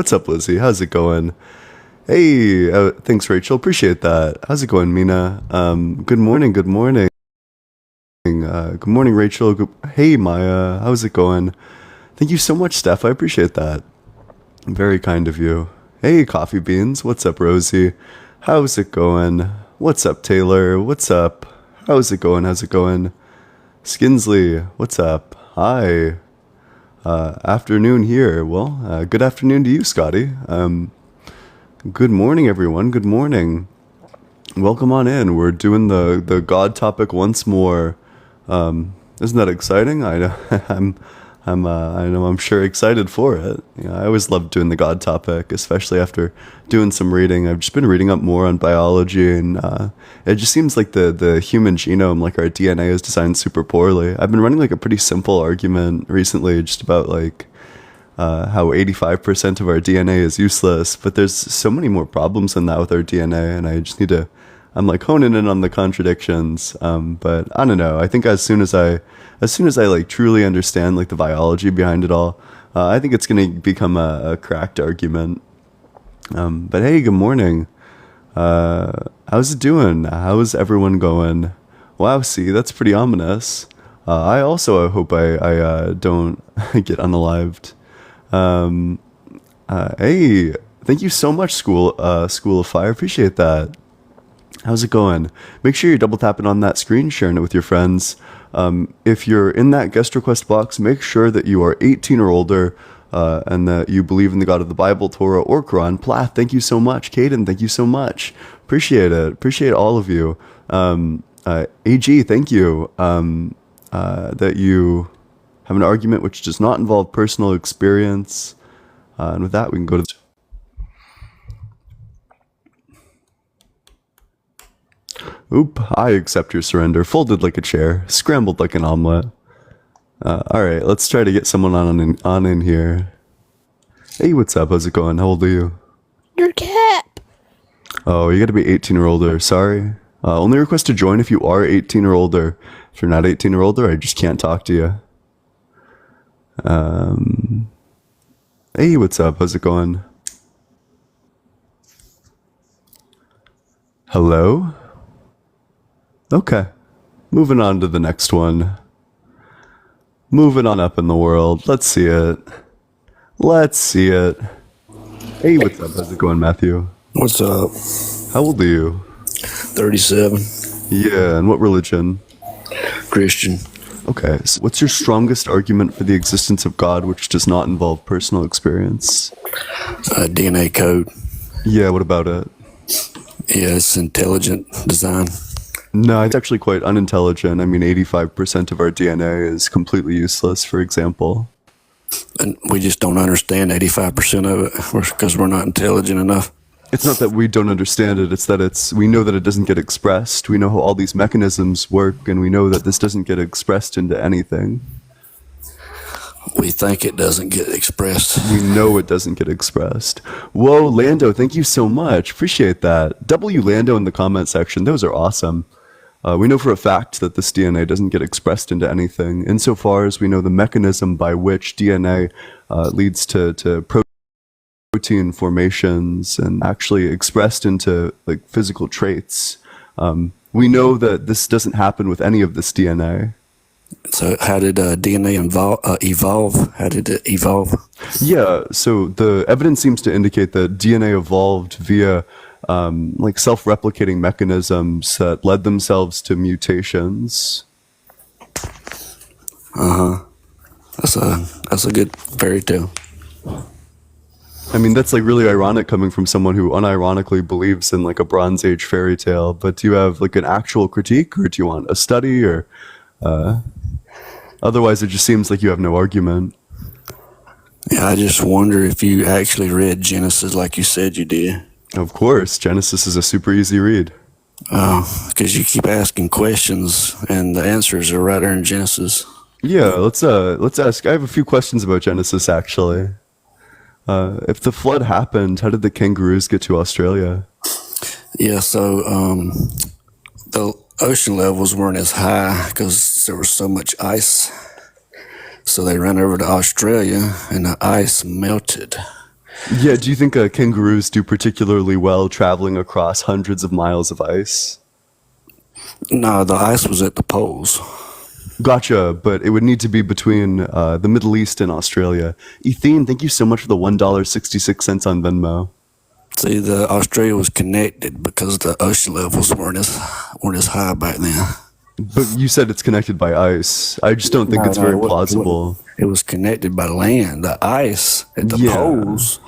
What's up, Lizzie? How's it going? Hey, thanks, Rachel. Appreciate that. How's it going, Mina? Good morning. Good morning. Good morning, Rachel. Hey, Maya. How's it going? Thank you so much, Steph. I appreciate that. Very kind of you. Hey, Coffee Beans. What's up, Rosie? How's it going? What's up, Taylor? What's up? How's it going? How's it going? Skinsley, what's up? Hi. Afternoon here. Well, good afternoon to you, Scotty. Good morning, everyone. Good morning. Welcome on in. We're doing the God topic once more. Isn't that exciting? I know. I'm sure excited for it. I always love doing the God topic, especially after doing some reading. I've just been reading up more on biology, and it just seems like the human genome, like our DNA, is designed super poorly. I've been running like a pretty simple argument recently, just about like how 85% of our DNA is useless, but there's so many more problems than that with our DNA, and I just need to. I'm like honing in on the contradictions, but I don't know. I think as soon as I like truly understand like the biology behind it all, I think it's gonna become a cracked argument. But hey, good morning. How's it doing? How's everyone going? Wow, see, that's pretty ominous. I also hope I don't get unalived. Hey, thank you so much, School of Fire. Appreciate that. How's it going? Make sure you're double tapping on that screen, sharing it with your friends. If you're in that guest request box, make sure that you are 18 or older, and that you believe in the God of the Bible, Torah, or Quran. Plath, thank you so much. Caden, thank you so much. Appreciate it. Appreciate all of you. AG, thank you. That you have an argument which does not involve personal experience. And with that, we can go to... Oop, I accept your surrender. Folded like a chair, scrambled like an omelet. Alright, let's try to get someone on in here. Hey, what's up? How's it going? How old are you? Your cap. Oh, you gotta be 18 or older. Sorry. Only request to join if you are 18 or older. If you're not 18 or older, I just can't talk to you. Hey, what's up? How's it going? Hello? Okay. Moving on to the next one. Moving on up in the world. Let's see it. Let's see it. Hey, what's up? How's it going, Matthew? What's up? How old are you? 37. Yeah, and what religion? Christian. Okay, so what's your strongest argument for the existence of God which does not involve personal experience? DNA code. Yeah, what about it? Yeah, it's intelligent design. No, it's actually quite unintelligent. I mean, 85% of our DNA is completely useless, for example. And we just don't understand 85% of it because we're not intelligent enough. It's not that we don't understand it, it's that we know that it doesn't get expressed. We know how all these mechanisms work, and we know that this doesn't get expressed into anything. We think it doesn't get expressed. We know it doesn't get expressed. Whoa, Lando, thank you so much. Appreciate that. W Lando in the comment section, those are awesome. We know for a fact that this DNA doesn't get expressed into anything, insofar as we know the mechanism by which DNA leads to protein formations and actually expressed into like physical traits. We know that this doesn't happen with any of this DNA. So how did DNA evolve? How did it evolve? Yeah, so the evidence seems to indicate that DNA evolved via like self-replicating mechanisms that led themselves to mutations. That's a good fairy tale. I mean, that's like really ironic coming from someone who unironically believes in like a Bronze Age fairy tale. But do you have like an actual critique, or do you want a study, or otherwise it just seems like you have no argument? Yeah, I just wonder if you actually read Genesis like you said you did. Of course, Genesis is a super easy read. Oh, because you keep asking questions and the answers are right there in Genesis. Yeah, let's ask. I have a few questions about Genesis actually. If the flood happened, how did the kangaroos get to Australia? Yeah, so the ocean levels weren't as high because there was so much ice. So they ran over to Australia and the ice melted. Yeah, do you think kangaroos do particularly well traveling across hundreds of miles of ice? No, the ice was at the poles. Gotcha, but it would need to be between the Middle East and Australia. Ethene, thank you so much for the $1.66 on Venmo. See, the Australia was connected because the ocean levels weren't as high back then. But you said it's connected by ice. I just don't think it's very plausible. It was connected by land. The ice at the Yeah. poles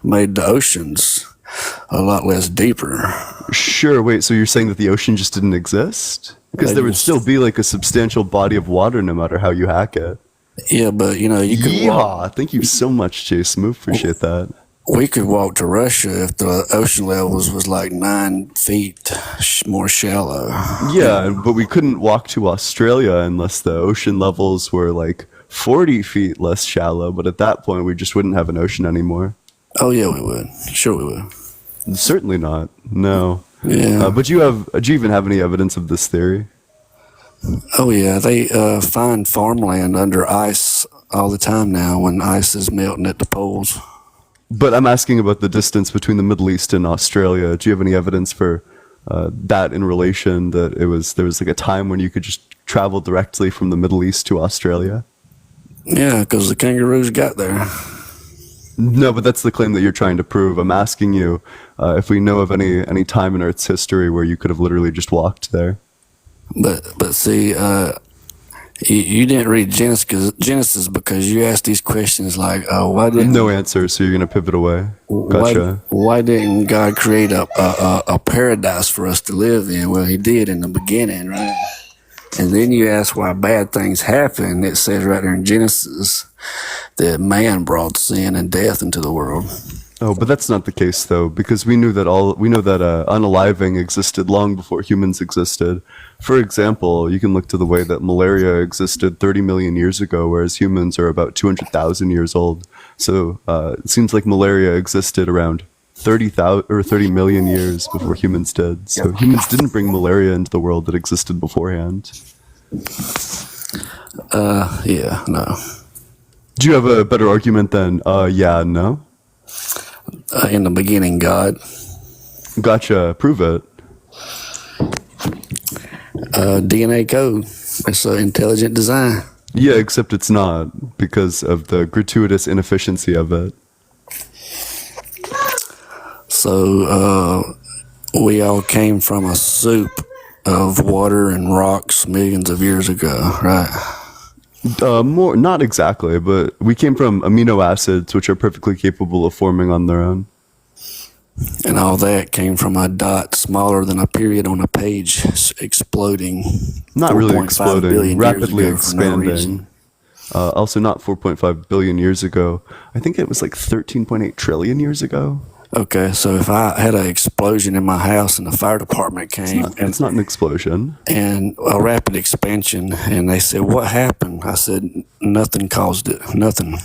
made the oceans a lot less deeper. Sure, wait, so you're saying that the ocean just didn't exist? Because They there would just- still be like a substantial body of water no matter how you hack it. Yeah, but you could walk. Yeehaw! Thank you so much, Chase Smooth. Appreciate that. We could walk to Russia if the ocean levels was like 9 feet more shallow. Yeah, but we couldn't walk to Australia unless the ocean levels were like 40 feet less shallow, but at that point we just wouldn't have an ocean anymore. Oh yeah, we would. Sure, we would. Certainly not. No. Yeah. But do you even have any evidence of this theory? Oh yeah, they find farmland under ice all the time now when ice is melting at the poles. But I'm asking about the distance between the Middle East and Australia. Do you have any evidence for that in relation that there was like a time when you could just travel directly from the Middle East to Australia? Yeah, because the kangaroos got there. No, but that's the claim that you're trying to prove. I'm asking you if we know of any time in Earth's history where you could have literally just walked there. But see, you didn't read Genesis because you asked these questions like, why didn't No answer, so you're gonna pivot away. Gotcha. why didn't God create a paradise for us to live in? Well, He did in the beginning, right? And then you ask why bad things happen. It says right there in Genesis that man brought sin and death into the world. Oh, but that's not the case though, because we know that unaliving existed long before humans existed. For example, you can look to the way that malaria existed 30 million years ago, whereas humans are about 200,000 years old. So it seems like malaria existed around 30,000 or 30 million years before humans did. So humans didn't bring malaria into the world that existed beforehand. Yeah, no. Do you have a better argument than yeah, no? In the beginning, God. Gotcha. Prove it. DNA code. It's an intelligent design. Yeah, except it's not because of the gratuitous inefficiency of it. So we all came from a soup of water and rocks millions of years ago, right? More, not exactly, but we came from amino acids, which are perfectly capable of forming on their own. And all that came from a dot smaller than a period on a page exploding. Not really 4.5 exploding, billion years rapidly ago for no reason. expanding. Also, not 4.5 billion years ago. I think it was like 13.8 trillion years ago. Okay, so if I had an explosion in my house and the fire department came It's not an explosion. and a rapid expansion, and they said, "What happened?" I said, "Nothing caused it. Nothing."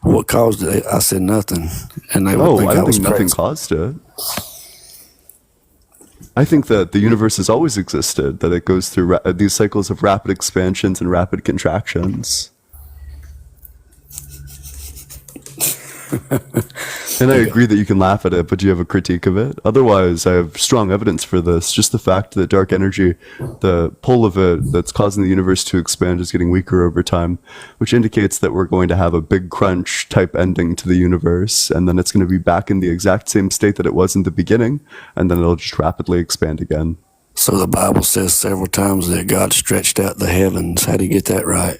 What caused it? I said, "Nothing." And they would Oh, think I I don't was think nothing crazy. caused it. I think that the universe has always existed, that it goes through these cycles of rapid expansions and rapid contractions. And I agree that you can laugh at it, but do you have a critique of it? Otherwise, I have strong evidence for this. Just the fact that dark energy, the pull of it that's causing the universe to expand is getting weaker over time, which indicates that we're going to have a big crunch type ending to the universe, and then it's going to be back in the exact same state that it was in the beginning, and then it'll just rapidly expand again. So the Bible says several times that God stretched out the heavens. How do you get that right?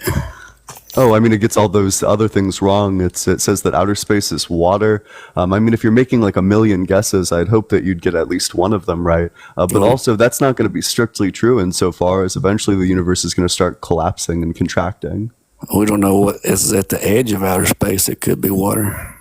Oh, I mean, it gets all those other things wrong. It says that outer space is water. I mean, if you're making like a million guesses, I'd hope that you'd get at least one of them right. But also, that's not going to be strictly true insofar as eventually the universe is going to start collapsing and contracting. We don't know what is at the edge of outer space. It could be water.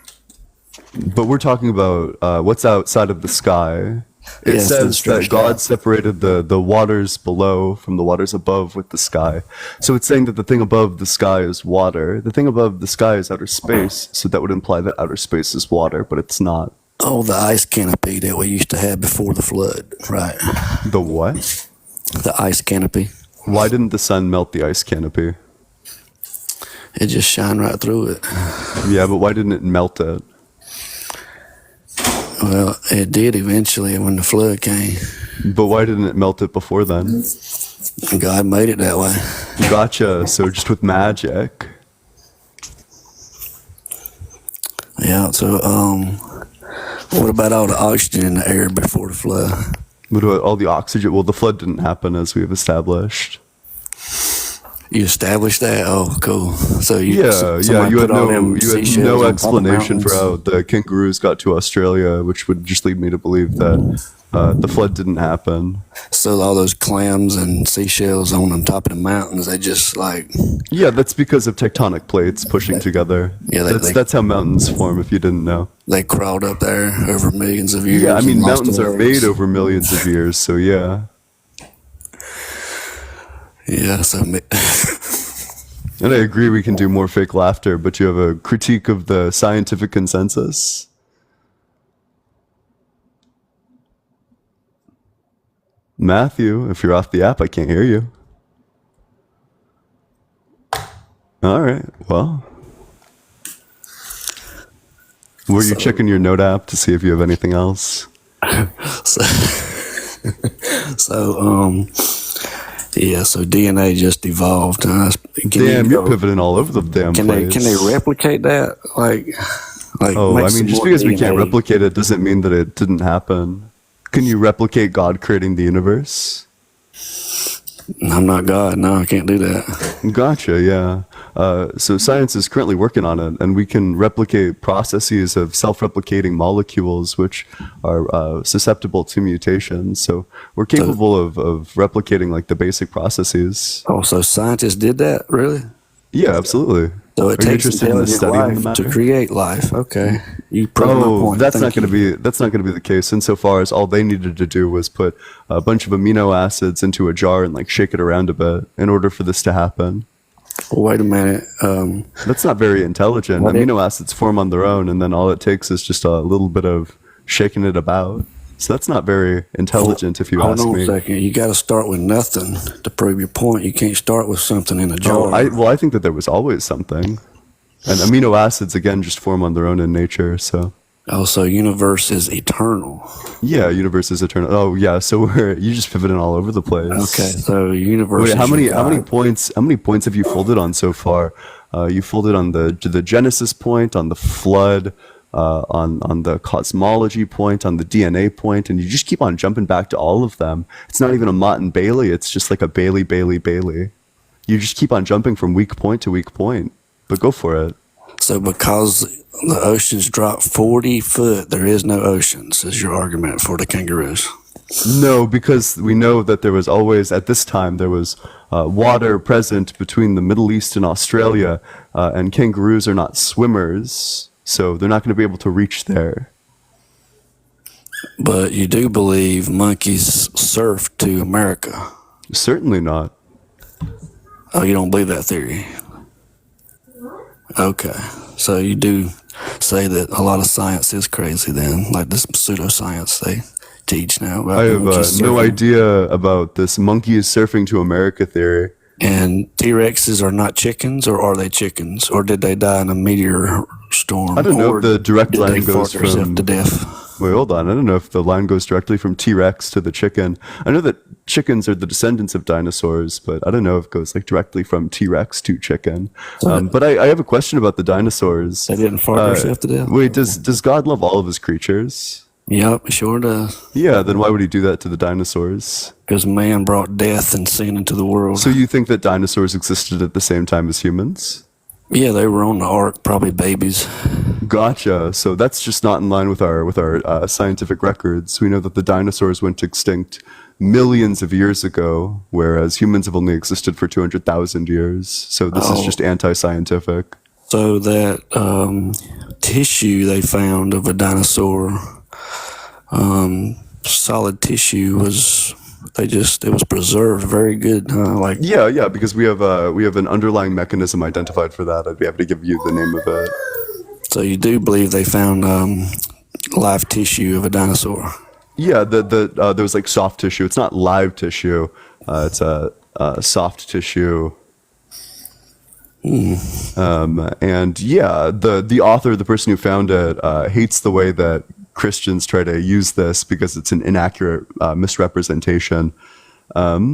But we're talking about what's outside of the sky. It Yes, it's says that stretched God out. separated the waters below from the waters above with the sky. So it's saying that the thing above the sky is water. The thing above the sky is outer space. So that would imply that outer space is water, but it's not. Oh, the ice canopy that we used to have before the flood. Right. The what? The ice canopy. Why didn't the sun melt the ice canopy? It just shined right through it. Yeah, but why didn't it melt it? Well, it did eventually when the flood came. But why didn't it melt it before then? God made it that way. Gotcha. So just with magic. Yeah. So, what about all the oxygen in the air before the flood? What about all the oxygen? Well, the flood didn't happen, as we have established. You established that? Oh, cool. So Yeah, somebody you had put all no, them you had seashells no on top of explanation for mountains? how the kangaroos got to Australia, which would just lead me to believe that the flood didn't happen. So all those clams and seashells on the top of the mountains, they just like, Yeah, that's because of tectonic plates pushing together. Yeah, That's how mountains form, if you didn't know. they crawled up there over millions of years. Yeah, I mean, and lost mountains their are legs. made over millions of years, so yeah. Yeah, so And I agree we can do more fake laughter, but you have a critique of the scientific consensus? Matthew, if you're off the app, I can't hear you. All right, well. Were you checking your note app to see if you have anything else? so, yeah, so DNA just evolved. Damn, you're pivoting all over the damn Can place. they replicate that? Like Oh, make I some mean, just more because we can't DNA? replicate it doesn't mean that it didn't happen. Can you replicate God creating the universe? I'm not God. No, I can't do that. Gotcha, yeah. So science is currently working on it, and we can replicate processes of self-replicating molecules which are susceptible to mutations. So we're capable of replicating like the basic processes. Oh, so scientists did that, really? Yeah, absolutely. So it Are you takes interested in the intelligent study of the life matter? to create life. Okay, you proved my Oh, point. that's Thank not going you. to be the case. Insofar as all they needed to do was put a bunch of amino acids into a jar and like shake it around a bit in order for this to happen. Well, wait a minute. That's not very intelligent. What Amino acids form on their own, and then all it takes is just a little bit of shaking it about. So that's not very intelligent, if you Hold ask on a me. second. You got to start with nothing to prove your point. You can't start with something in a jar. Oh, I think that there was always something. And amino acids, again, just form on their own in nature. So, Also, universe is eternal. yeah, universe is eternal. Oh, yeah. So you're just pivoting all over the place. Okay, so universe. Wait, is how your many God. points? How many points have you folded on so far? You folded on the Genesis point, on the flood, on the cosmology point, on the DNA point, and you just keep on jumping back to all of them. It's not even a Mott and Bailey. It's just like a Bailey. You just keep on jumping from weak point to weak point. But go for it. So, because the oceans dropped 40 foot, there is no oceans, is your argument for the kangaroos. No, because we know that there was always, at this time, there was water present between the Middle East and Australia, and kangaroos are not swimmers, so they're not going to be able to reach there. But you do believe monkeys surf to America. Certainly not. Oh, you don't believe that theory? Okay. So you do say that a lot of science is crazy then, like this pseudoscience they teach now. About I have monkeys no surfing. idea about this monkeys surfing to America theory. And T-Rexes are not chickens, or are they chickens? Or did they die in a meteor storm? I don't know Or if the direct did they line fart goes themselves from... to death? Wait, hold on. I don't know if the line goes directly from T-Rex to the chicken. I know that chickens are the descendants of dinosaurs, but I don't know if it goes like directly from T-Rex to chicken. But I have a question about the dinosaurs. They didn't fart themselves to death? Wait, does God love all of his creatures? Yep, it sure does. Yeah, then why would he do that to the dinosaurs? Because man brought death and sin into the world. So you think that dinosaurs existed at the same time as humans? Yeah, they were on the ark, probably babies. Gotcha. So that's just not in line with our scientific records. We know that the dinosaurs went extinct millions of years ago, whereas humans have only existed for 200,000 years. So this is Oh. just anti-scientific. So that tissue they found of a dinosaur, solid tissue, it was preserved very good. Like Yeah, because we have an underlying mechanism identified for that. I'd be happy to give you the name of it. so, you do believe they found live tissue of a dinosaur? Yeah, there was like soft tissue. It's not live tissue. It's a soft tissue. And yeah, the author, the person who found it, hates the way that Christians try to use this because it's an inaccurate misrepresentation. I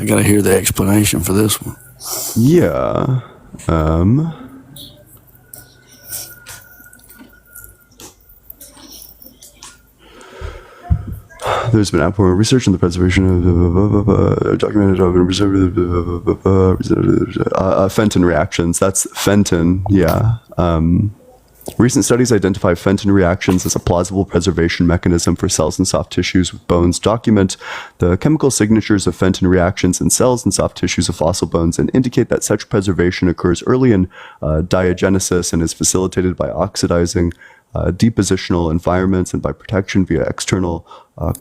gotta hear the explanation for this one. Yeah. There's been outpouring research in the preservation of documented Fenton reactions. That's Fenton, yeah. Recent studies identify Fenton reactions as a plausible preservation mechanism for cells and soft tissues with bones, document the chemical signatures of Fenton reactions in cells and soft tissues of fossil bones, and indicate that such preservation occurs early in diagenesis and is facilitated by oxidizing depositional environments and by protection via external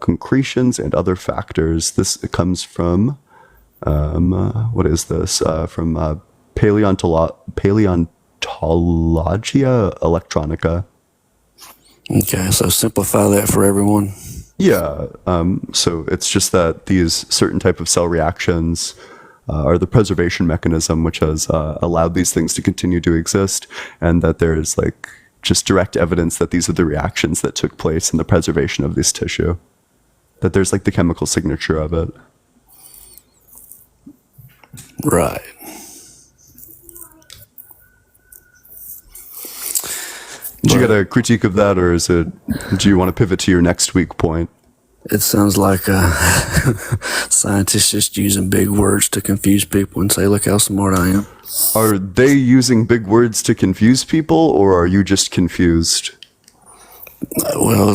concretions and other factors. This comes from, what is this? From Paleontologia Electronica. Okay, so simplify that for everyone. Yeah, so it's just that these certain type of cell reactions are the preservation mechanism which has allowed these things to continue to exist, and that there's like just direct evidence that these are the reactions that took place in the preservation of this tissue, that there's like the chemical signature of it. Right. Did you get a critique of that, or is it, do you want to pivot to your next weak point? It sounds like scientists just using big words to confuse people and say, look how smart I am. Are they using big words to confuse people, or are you just confused? Well,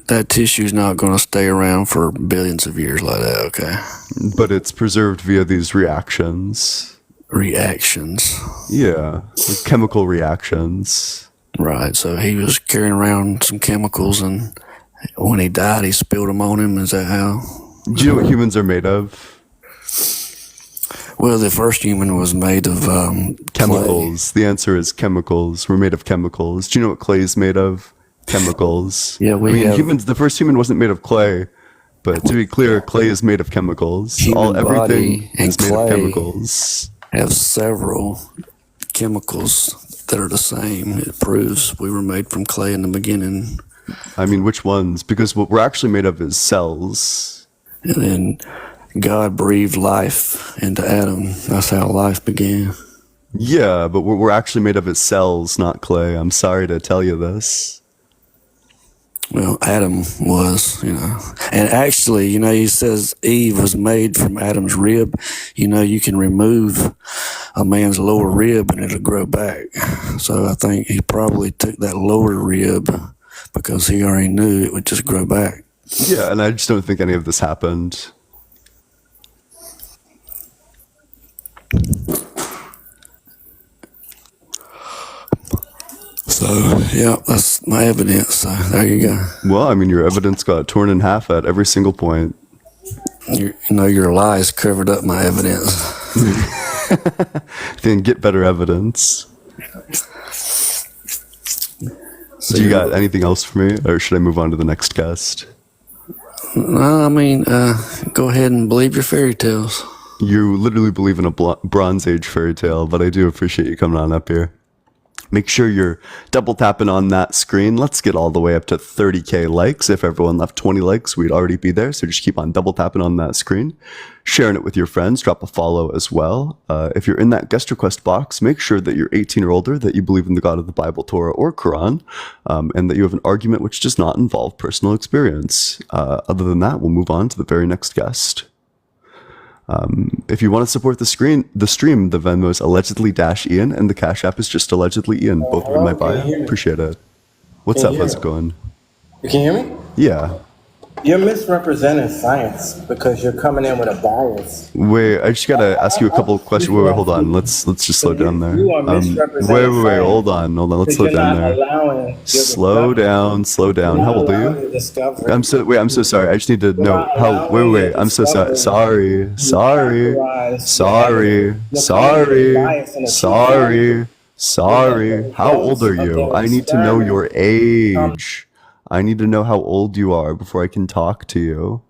that tissue's not going to stay around for billions of years like that, okay? But it's preserved via these reactions. Reactions. Yeah, like chemical reactions. Right, so he was carrying around some chemicals, and when he died, he spilled them on him. Is that how? Do you know what humans are made of? Well, the first human was made of Chemicals. clay. The answer is chemicals. We're made of chemicals. Do you know what clay is made of? Chemicals. Yeah, humans. The first human wasn't made of clay, but to be clear, clay is made of chemicals. Everything is made of chemicals. Have several chemicals that are the same. It proves we were made from clay in the beginning. I mean, which ones? Because what we're actually made of is cells. And then God breathed life into Adam. That's how life began. Yeah, but what we're actually made of is cells, not clay. I'm sorry to tell you this. Well, Adam was, And actually, he says Eve was made from Adam's rib. You can remove a man's lower rib and it'll grow back. So I think he probably took that lower rib because he already knew it would just grow back. Yeah, and I just don't think any of this happened. So, yeah, that's my evidence. So, there you go. Well, I mean, your evidence got torn in half at every single point. Your lies covered up my evidence. Then get better evidence. So Do you got anything else for me, or should I move on to the next guest? I mean, go ahead and believe your fairy tales. You literally believe in a Bronze Age fairy tale, but I do appreciate you coming on up here. Make sure you're double tapping on that screen. Let's get all the way up to 30K likes. If everyone left 20 likes, we'd already be there. So just keep on double tapping on that screen, sharing it with your friends. Drop a follow as well. If you're in that guest request box, make sure that you're 18 or older, that you believe in the God of the Bible, Torah, or Quran, and that you have an argument which does not involve personal experience. Other than that, we'll move on to the very next guest. If you want to support the stream, the Venmo is allegedly-Ian, and the Cash App is just allegedly Ian. Both are in my bio. Appreciate it. What's up? How's it going? You can hear me? Yeah. You're misrepresenting science because you're coming in with a bias. Wait, I just gotta ask you a couple of questions. Wait, hold on. Let's just slow down there. You are misrepresenting Wait. science Hold on. Let's slow down there. Slow down. How old are you? I'm so sorry. I just need to know how. Wait. I'm so sorry. Sorry. How old are you? I need to know your age. I need to know how old you are before I can talk to you.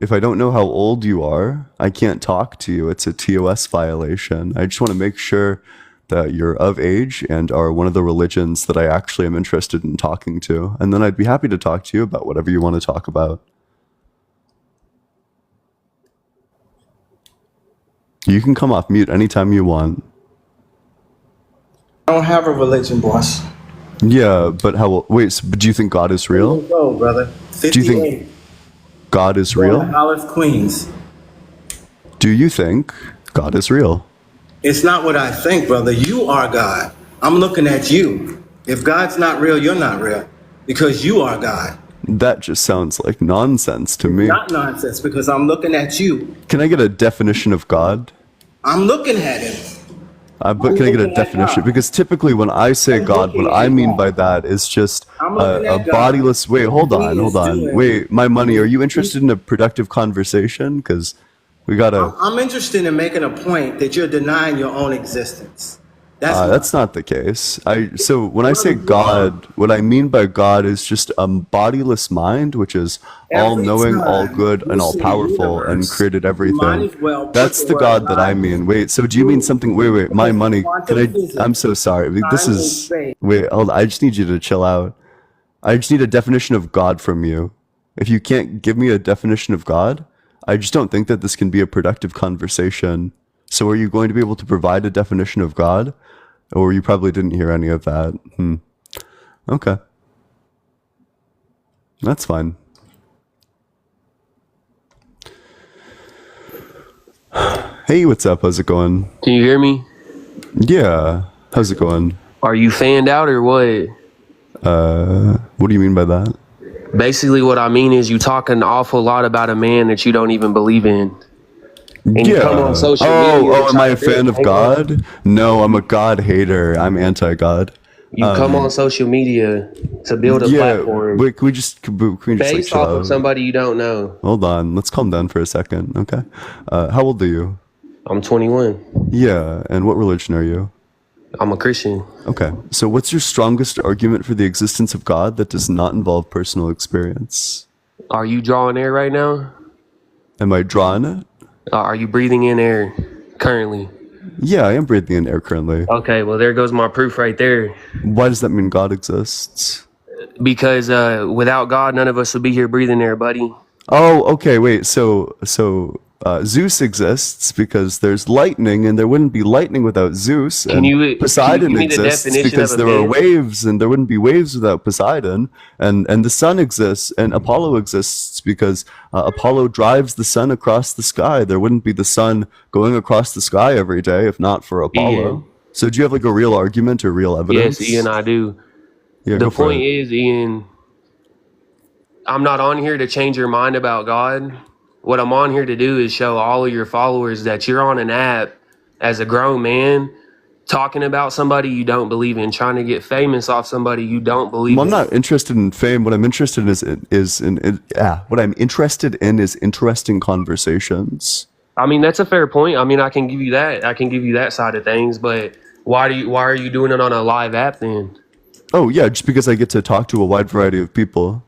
If I don't know how old you are, I can't talk to you. It's a TOS violation. I just want to make sure that you're of age and are one of the religions that I actually am interested in talking to. And then I'd be happy to talk to you about whatever you want to talk about. You can come off mute anytime you want. I don't have a religion, boss. Yeah, but wait, but do you think God is real? Go, brother. Do you think 58. God is Born in real? Hollis, Queens. Do you think God is real? It's not what I think, brother. You are God. I'm looking at you. If God's not real, you're not real because you are God. That just sounds like nonsense to me. Not nonsense because I'm looking at you. Can I get a definition of God? I'm looking at him. But can I get a looking at definition? God. Because typically when I say I'm God, looking what at I mean God. by that is just I'm looking a at God. bodiless... Wait, hold He on. is doing- Wait, my money, are you interested in a productive conversation? Because we gotta... I'm interested in making a point that you're denying your own existence. That's not the case. So when I say God, what I mean by God is just a bodiless mind, which is all-knowing, time all-good, and you see the all-powerful, and universe, created you everything. might as well put That's the the word God that I God mean. Wait, so do you mean something? Wait, my money. Quantum Can I? physics. I'm so sorry. This Time and is. space. Wait, hold on. I just need you to chill out. I just need a definition of God from you. If you can't give me a definition of God, I just don't think that this can be a productive conversation. So are you going to be able to provide a definition of God? Or you probably didn't hear any of that. Okay. That's fine. Hey, what's up? How's it going? Can you hear me? Yeah. How's it going? Are you fanned out or what? What do you mean by that? Basically, what I mean is you talk an awful lot about a man that you don't even believe in. And you come on social media and Am I try a to fan of hang on. God? No, I'm a God hater. I'm anti-God. You come on social media to build a platform Wait, can we just like based chill off out? of somebody you don't know. Hold on, let's calm down for a second, okay? How old are you? I'm 21. Yeah, and what religion are you? I'm a Christian. Okay, so what's your strongest argument for the existence of God that does not involve personal experience? Are you drawing air right now? Am I drawing it? Are you breathing in air currently? Yeah, I am breathing in air currently. Okay, well, there goes my proof right there. Why does that mean God exists? Because without God, none of us would be here breathing air, buddy. Oh, okay, wait, so Zeus exists because there's lightning, and there wouldn't be lightning without Zeus. And Poseidon give me the exists definition because of a there are man? waves, and there wouldn't be waves without Poseidon. And the sun exists, and Apollo exists because Apollo drives the sun across the sky. There wouldn't be the sun going across the sky every day if not for Apollo. Ian. So do you have like a real argument or real evidence? Yes, Ian, I do. Yeah, The go for point it. is, Ian, I'm not on here to change your mind about God. What I'm on here to do is show all of your followers that you're on an app as a grown man talking about somebody you don't believe in, trying to get famous off somebody you don't believe Well, I'm in. not interested in fame. What I'm interested in what I'm interested in is interesting conversations. I mean, that's a fair point. I mean, I can give you that. I can give you that side of things, but why are you doing it on a live app then? Oh yeah, just because I get to talk to a wide variety of people.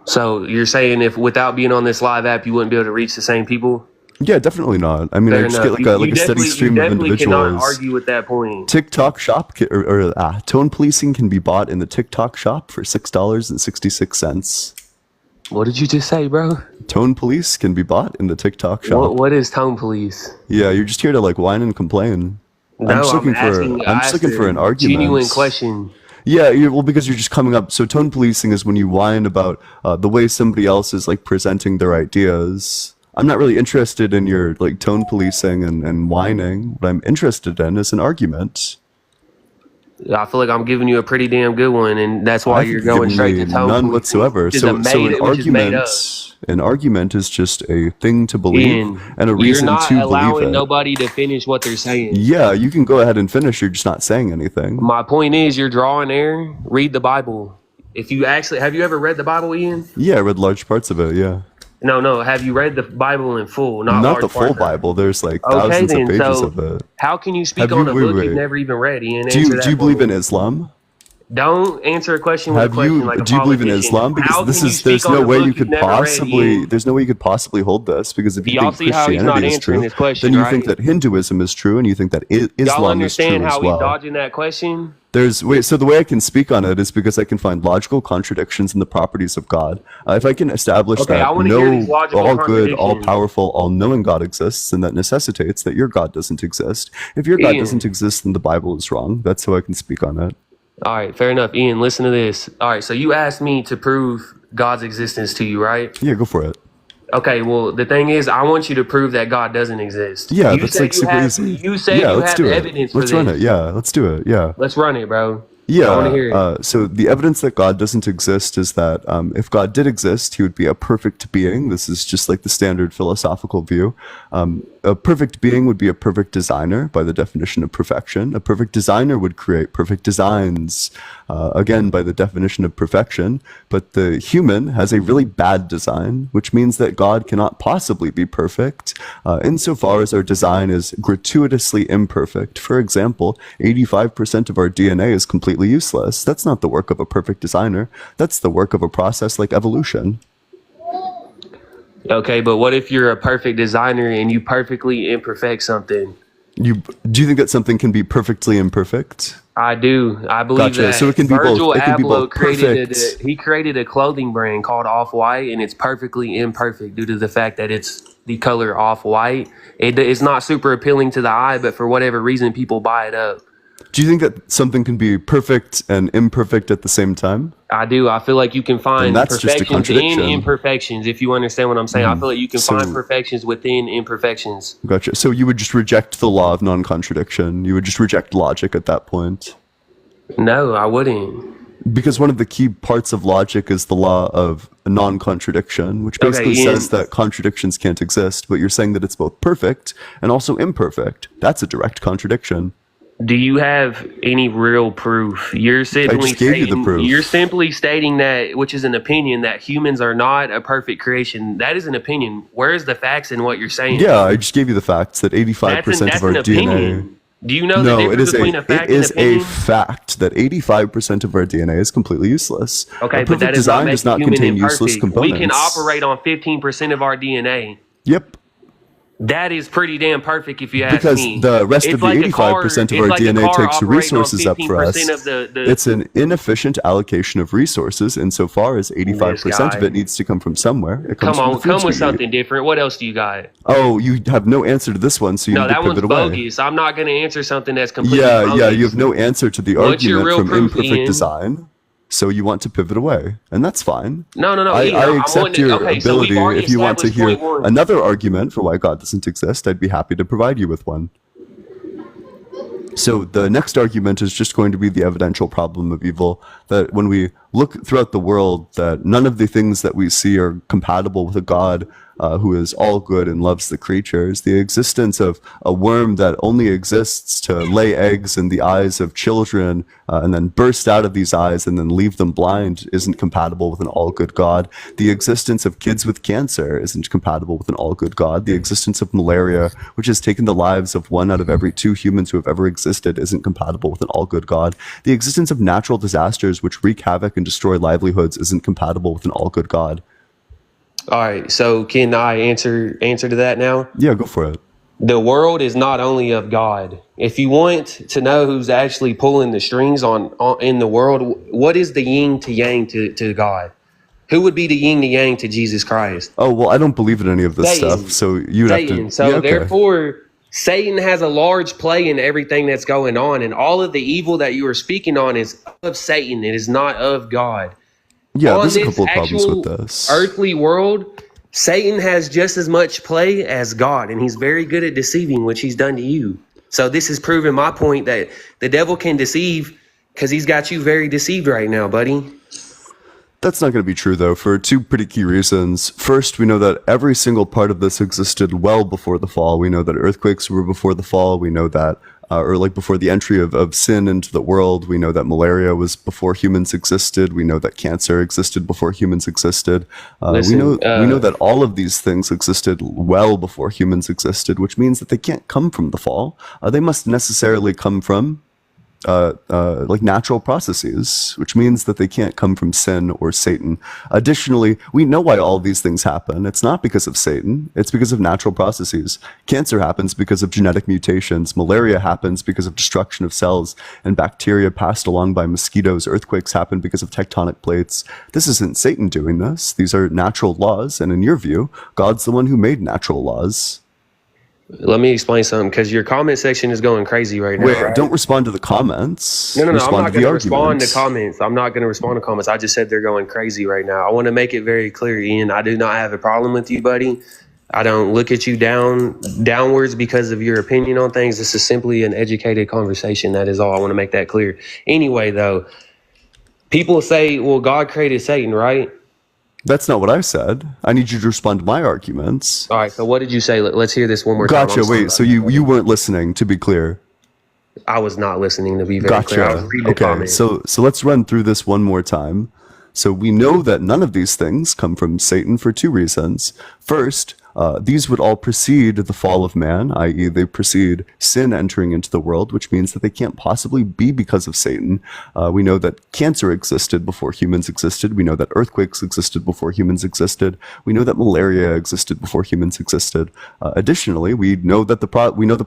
So you're saying if without being on this live app, you wouldn't be able to reach the same people? Yeah, definitely not. I mean, I Fair just enough. get like a steady stream you of definitely cannot individuals. argue with that point. TikTok shop tone policing can be bought in the TikTok shop for $6.66. What did you just say, bro? Tone police can be bought in the TikTok shop. What is tone police? Yeah, you're just here to like whine and complain. No, I'm just looking asking, I'm just looking for an argument. Genuine question. Yeah, well, because you're just coming up. So tone policing is when you whine about the way somebody else is like presenting their ideas. I'm not really interested in your like tone policing and whining. What I'm interested in is an argument. I feel like I'm giving you a pretty damn good one, and that's why I you're think you've going given straight me to tone none policing, whatsoever. which is So a made- which is made up. an argument is just a thing to believe Ian, and a you're reason not to believe allowing it. nobody to finish what they're saying. Yeah, you can go ahead and finish. You're just not saying anything. My point is, you're drawing air. Read the Bible. If you actually have you ever read the Bible, Ian? Yeah, I read large parts of it. Yeah, No. Have you read the Bible in full? not large the full parts of it. Bible. There's like Okay, thousands then. of pages So of it. how can you speak Have on you- a wait, book wait. you've never even read, Ian? Do Answer you that for believe me. in Islam? Don't answer a question with a Have question you? like a Do you believe in politician. Islam? Because How this can you is. There's speak on no a way book you you've could never read, possibly. Ian? There's no way you could possibly hold this because if Do you y'all think see how he's not Christianity is answering true, this question, then you think right? that Hinduism is true, and you think that Y'all Islam is understand true as how he's well. dodging that question? There's wait. So the way I can speak on it is because I can find logical contradictions in the properties of God. If I can establish Okay, I that want to hear these no logical all good, all contradictions. powerful, all knowing God exists, and that necessitates that your God doesn't exist. If your God doesn't Ian. exist, then the Bible is wrong. That's how I can speak on it. All right, fair enough. Ian, listen to this. All right, so you asked me to prove God's existence to you, right? Yeah, go for it. Okay, well, the thing is, I want you to prove that God doesn't exist. Yeah, You that's said like you super have easy. you said Yeah, you let's have do it. evidence for Let's run it. this. Yeah, let's do it. Yeah. Let's run it, bro. I Yeah. want to hear it. So the evidence that God doesn't exist is that if God did exist, he would be a perfect being. This is just like the standard philosophical view. A perfect being would be a perfect designer by the definition of perfection. A perfect designer would create perfect designs, again, by the definition of perfection. But the human has a really bad design, which means that God cannot possibly be perfect insofar as our design is gratuitously imperfect. For example, 85% of our DNA is completely useless. That's not the work of a perfect designer. That's the work of a process like evolution. Okay, but what if you're a perfect designer and you perfectly imperfect something? Do you think that something can be perfectly imperfect? I do. I believe Gotcha. that So it can be Virgil both. It can be Abloh both created perfect. he created a clothing brand called Off White, and it's perfectly imperfect due to the fact that it's the color off white. It's not super appealing to the eye, but for whatever reason, people buy it up. Do you think that something can be perfect and imperfect at the same time? I do. I feel like you can find that's just a perfections in contradiction. imperfections, if you understand what I'm saying. I feel like you can find So- perfections within imperfections. Gotcha. So you would just reject the law of non-contradiction. You would just reject logic at that point. No, I wouldn't. Because one of the key parts of logic is the law of non-contradiction, which Okay, basically Ian. says that contradictions can't exist, but you're saying that it's both perfect and also imperfect. That's a direct contradiction. Do you have any real proof? You're simply just gave you the stating, proof. You're simply stating that, which is an opinion, that humans are not a perfect creation. That is an opinion. Where's the facts in what you're saying? Yeah, I just gave you the facts that 85% that's of our an DNA. opinion. Do you know the No, it difference is between a it fact and is a opinion? fact that 85% of our DNA is completely useless. Okay, A but perfect that does not design make does a not human contain useless imperfect. components. We can operate on 15% of our DNA. Yep. That is pretty damn perfect if you ask Because me. the rest It's of the like a car- 85% of it's our like a DNA car takes the operating on resources up for us. 15% of the It's an inefficient allocation of resources insofar as 85% of guy. it needs to come from somewhere. It comes Come from the on, come foods we with eat. something different. What else do you got? Oh, you have no answer to this one, so you No, need to that one's pivot away. bogus. I'm not going to answer something that's completely Yeah, bogus. you have no answer to the What's your argument real from proof, imperfect Ian? design, so you want to pivot away, and that's fine. No, I Ian, I accept wanted- your okay, so we've ability. already If you want to established hear point one. another argument for why God doesn't exist, I'd be happy to provide you with one. So the next argument is just going to be the evidential problem of evil, that when we look throughout the world, that none of the things that we see are compatible with a God who is all good and loves the creatures. The existence of a worm that only exists to lay eggs in the eyes of children and then burst out of these eyes and then leave them blind isn't compatible with an all good God. The existence of kids with cancer isn't compatible with an all good God. The existence of malaria, which has taken the lives of 1 out of every 2 humans who have ever existed, isn't compatible with an all good God. The existence of natural disasters, which wreak havoc and destroy livelihoods, isn't compatible with an all good God. All right, so can I answer to that now? Yeah, go for it. The world is not only of God. If you want to know who's actually pulling the strings on in the world, what is the yin to yang to God? Who would be the yin to yang to Jesus Christ? Oh, well, I don't believe in any of this Satan. stuff, so you'd have Satan. to... So yeah, okay. therefore, Satan has a large play in everything that's going on, and all of the evil that you are speaking on is of Satan. It is not of God. Yeah, On there's a this couple of problems actual with this. earthly world, Satan has just as much play as God, and he's very good at deceiving, which he's done to you. So this is proving my point that the devil can deceive because he's got you very deceived right now, buddy. That's not going to be true, though, for 2 pretty key reasons. First, we know that every single part of this existed well before the fall. We know that earthquakes were before the fall. We know that, or like before the entry of sin into the world. We know that malaria was before humans existed. We know that cancer existed before humans existed. Listen, we know that all of these things existed well before humans existed, which means that they can't come from the fall. They must necessarily come from like natural processes, which means that they can't come from sin or Satan. Additionally, we know why all these things happen. It's not because of Satan. It's because of natural processes. Cancer happens because of genetic mutations. Malaria happens because of destruction of cells and bacteria passed along by mosquitoes. Earthquakes happen because of tectonic plates. This isn't Satan doing this. These are natural laws. And in your view, God's the one who made natural laws. Let me explain something, because your comment section is going crazy right now. Wait, right? don't respond to the comments. No, I'm Respond not to the going to respond to arguments. comments. I'm not going to respond to comments. I just said they're going crazy right now. I want to make it very clear, Ian. I do not have a problem with you, buddy. I don't look at you downwards because of your opinion on things. This is simply an educated conversation. That is all. I want to make that clear. Anyway, though, people say, well, God created Satan, right? That's not what I said. I need you to respond to my arguments. All right, so what did you say? Let's hear this one more time. Gotcha. I'm sorry Wait, so you weren't listening, to be clear. I was not listening, to be very clear. I was Gotcha. reading the Okay, comments. so let's run through this one more time. So we know that none of these things come from Satan for two reasons. First, these would all precede the fall of man, i.e. they precede sin entering into the world, which means that they can't possibly be because of Satan. We know that cancer existed before humans existed. We know that earthquakes existed before humans existed. We know that malaria existed before humans existed. Additionally, we know that the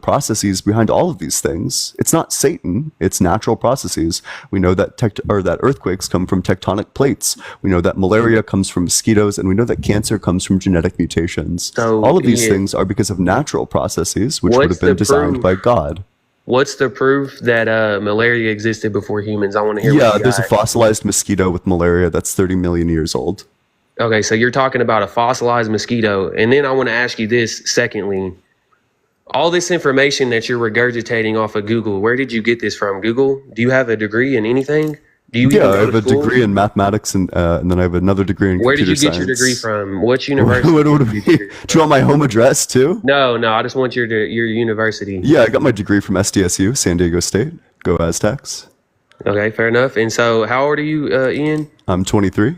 processes behind all of these things. It's not Satan, it's natural processes. We know that that earthquakes come from tectonic plates. We know that malaria comes from mosquitoes, and we know that cancer comes from genetic mutations. So, all of these Ian, things are because of natural processes, which would what's have been the designed proof? by God. What's the proof that malaria existed before humans? I want to hear Yeah, what you there's a got. fossilized mosquito with malaria that's 30 million years old. Okay, so you're talking about a fossilized mosquito. And then I want to ask you this, secondly. All this information that you're regurgitating off of Google, where did you get this from? Google? Do you have a degree in anything? Do you even Yeah, I go have to a school? degree in mathematics, and then I have another degree in Where did computer you get your degree science. from? Which university? What would did it you be? get your degree Do you want from? my home address too? No, I just want your university. Yeah, I got my degree from SDSU, San Diego State. Go Aztecs. Okay, fair enough. And so, how old are you, Ian? I'm 23.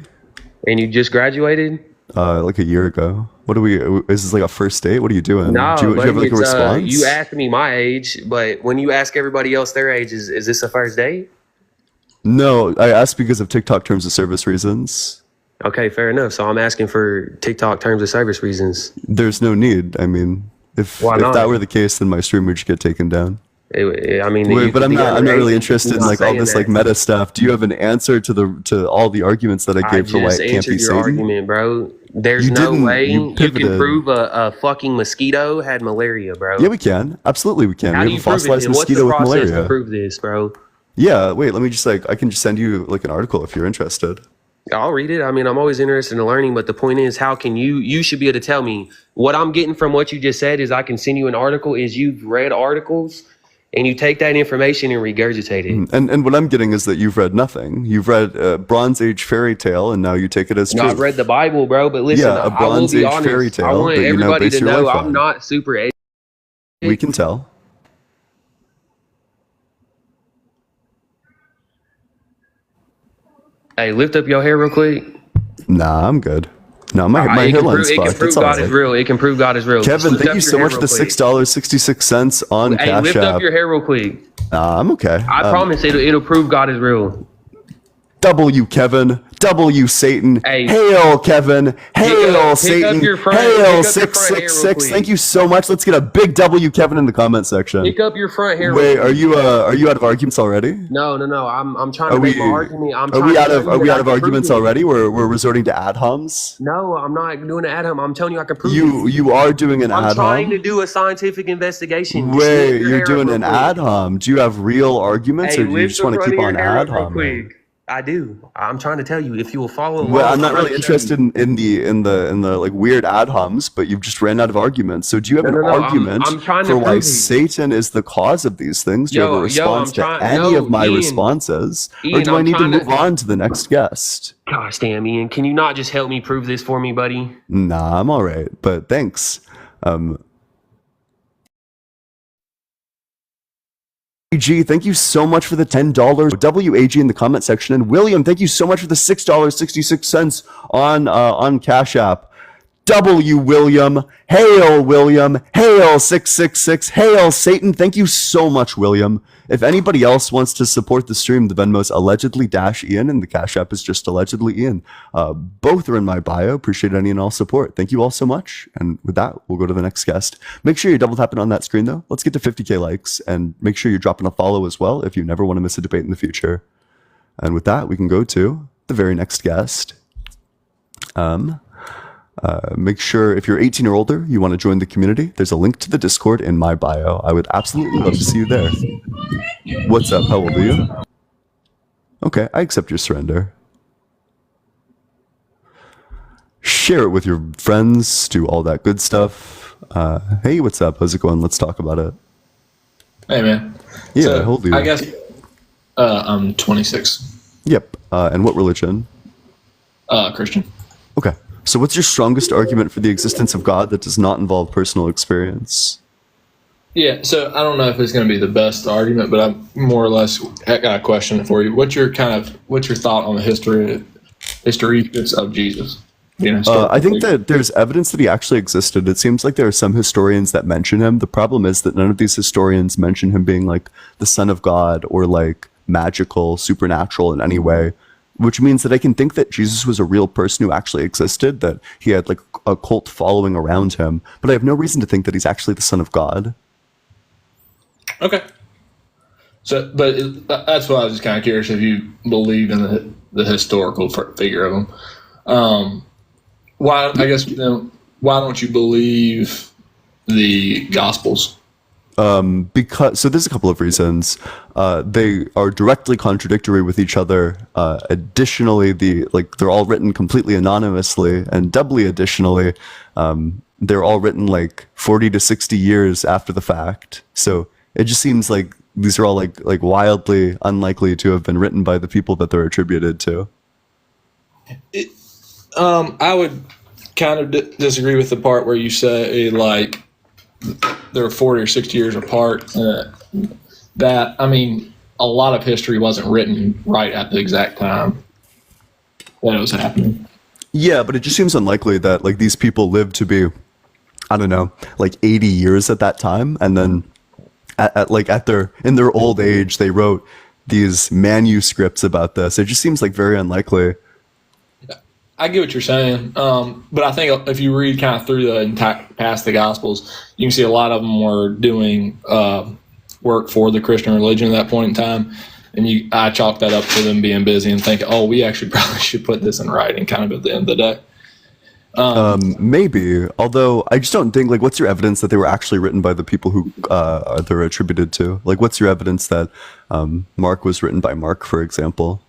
And you just graduated? Like a year ago. What do we? Is this like a first date? What are you doing? No, do you buddy, have like a it's, response? you asked me my age, but when you ask everybody else their age, is this a first date? No, I asked because of TikTok terms of service reasons. Okay, fair enough. So I'm asking for TikTok terms of service reasons. There's no need. I mean, if Why if not? that were the case, then my stream would just get taken down. I mean, Wait, you but could I'm be not really underage, interested you're in not like all saying this that. like meta stuff. Do you have an answer to all the arguments that I I gave for why just it can't answered be your Satan? argument, bro. There's You no didn't. way You you can pivoted. prove a fucking mosquito had malaria, bro. Yeah, we can. Absolutely, we can. How We do have you a prove it? fossilized Then? What's the mosquito with process to malaria. prove this, bro? Yeah, wait. Let me just I can just send you like an article if you're interested. I'll read it. I mean, I'm always interested in learning, but the point is, how can you should be able to tell me what I'm getting from what you just said is I can send you an article, is you've read articles and you take that information and regurgitate it. And what I'm getting is that you've read nothing. You've read Bronze Age fairy tale, and now you take it as No, truth. I've read the Bible, bro, but listen, Yeah, a I will Bronze be Age honest. fairy I tale want that you now everybody base to your know life I'm on. not super educated. We can tell. Hey, lift up your hair real quick. Nah, I'm good. No, my It can hairline's prove, it can fucked. prove That's all God is right. real. It can prove God is real. Just Kevin, lift thank up you your so hair much for real the quick. $6.66 on Hey, Cash lift App. up your hair real quick. Nah, I'm okay. I promise it'll prove God is real. W Kevin, W Satan, Hey. hail Kevin, hail up Satan, your front- pick hail up your front hair real 666. quick. Thank you so much. Let's get a big W Kevin in the comment section. Pick up your front hair. Wait, real are quick. you out of arguments already? No. I'm trying Are to we make my argument. I'm are trying we to out tell of you are we that out I of can prove arguments it. already? We're resorting to ad homs. No, I'm not doing an ad hom. I'm telling you I can prove it. You are doing an I'm ad trying to hom. do a scientific investigation. Just Wait, lift your you're hair doing up an real quick. ad hom. Do you have real arguments, Hey, or do you lift just the want to front keep of on your hair ad up real homing? quick. I do. I'm trying to tell you. If you will follow along, Well, I'm not trying really to show interested you. in the like weird ad homs, but you've just ran out of arguments. So do you have an No. argument I'm trying to for why prove it. Satan is the cause of these things? Do you have a Yo, response I'm to trying. any No, of my Ian. responses, or Ian, do I I'm need to trying move on to the next guest? Gosh damn, Ian. Can you not just help me prove this for me, buddy? Nah, I'm all right, but thanks. AG, thank you so much for the $10. WAG in the comment section, and William, thank you so much for the $6.66 on Cash App. W. William. Hail, William. Hail, 666. Hail, Satan. Thank you so much, William. If anybody else wants to support the stream, the Venmo's allegedly dash Ian, and the Cash App is just allegedly Ian. Both are in my bio. Appreciate any and all support. Thank you all so much. And with that, we'll go to the next guest. Make sure you're double tapping on that screen, though. Let's get to 50K likes, and make sure you're dropping a follow as well if you never want to miss a debate in the future. And with that, we can go to the very next guest. Make sure if you're 18 or older, you want to join the community. There's a link to the Discord in my bio. I would absolutely love to see you there. What's up? How old are you? Okay, I accept your surrender. Share it with your friends. Do all that good stuff. Hey, what's up? How's it going? Let's talk about it. Hey, man. Yeah, So, how old are you? I guess I'm 26. Yep. And what religion? Christian. Okay. So what's your strongest argument for the existence of God that does not involve personal experience? Yeah, so I don't know if it's going to be the best argument, but I'm more or less got a question for you. What's your thought on the history of Jesus? I think that there's evidence that he actually existed. It seems like there are some historians that mention him. The problem is that none of these historians mention him being like the son of God or like magical, supernatural in any way, which means that I can think that Jesus was a real person who actually existed, that he had like a cult following around him, but I have no reason to think that he's actually the son of God. Okay. So, but that's why I was just kind of curious if you believe in the historical figure of him. Why don't you believe the Gospels? Because there's a couple of reasons. They are directly contradictory with each other. Additionally, they're all written completely anonymously, and doubly additionally, they're all written like 40 to 60 years after the fact. So it just seems like these are all like wildly unlikely to have been written by the people that they're attributed to. I would kind of disagree with the part where you say like they're 40 or 60 years apart. That, I mean, a lot of history wasn't written right at the exact time that it was happening. Yeah, but it just seems unlikely that like these people lived to be, I don't know, like 80 years at that time, and then in their old age they wrote these manuscripts about this. It just seems like very unlikely. I get what you're saying, but I think if you read kind of through past the Gospels, you can see a lot of them were doing work for the Christian religion at that point in time, and I chalk that up to them being busy and thinking, oh, we actually probably should put this in writing kind of at the end of the day. Maybe, although I just don't think, like, what's your evidence that they were actually written by the people who they're attributed to? Like, what's your evidence that Mark was written by Mark, for example?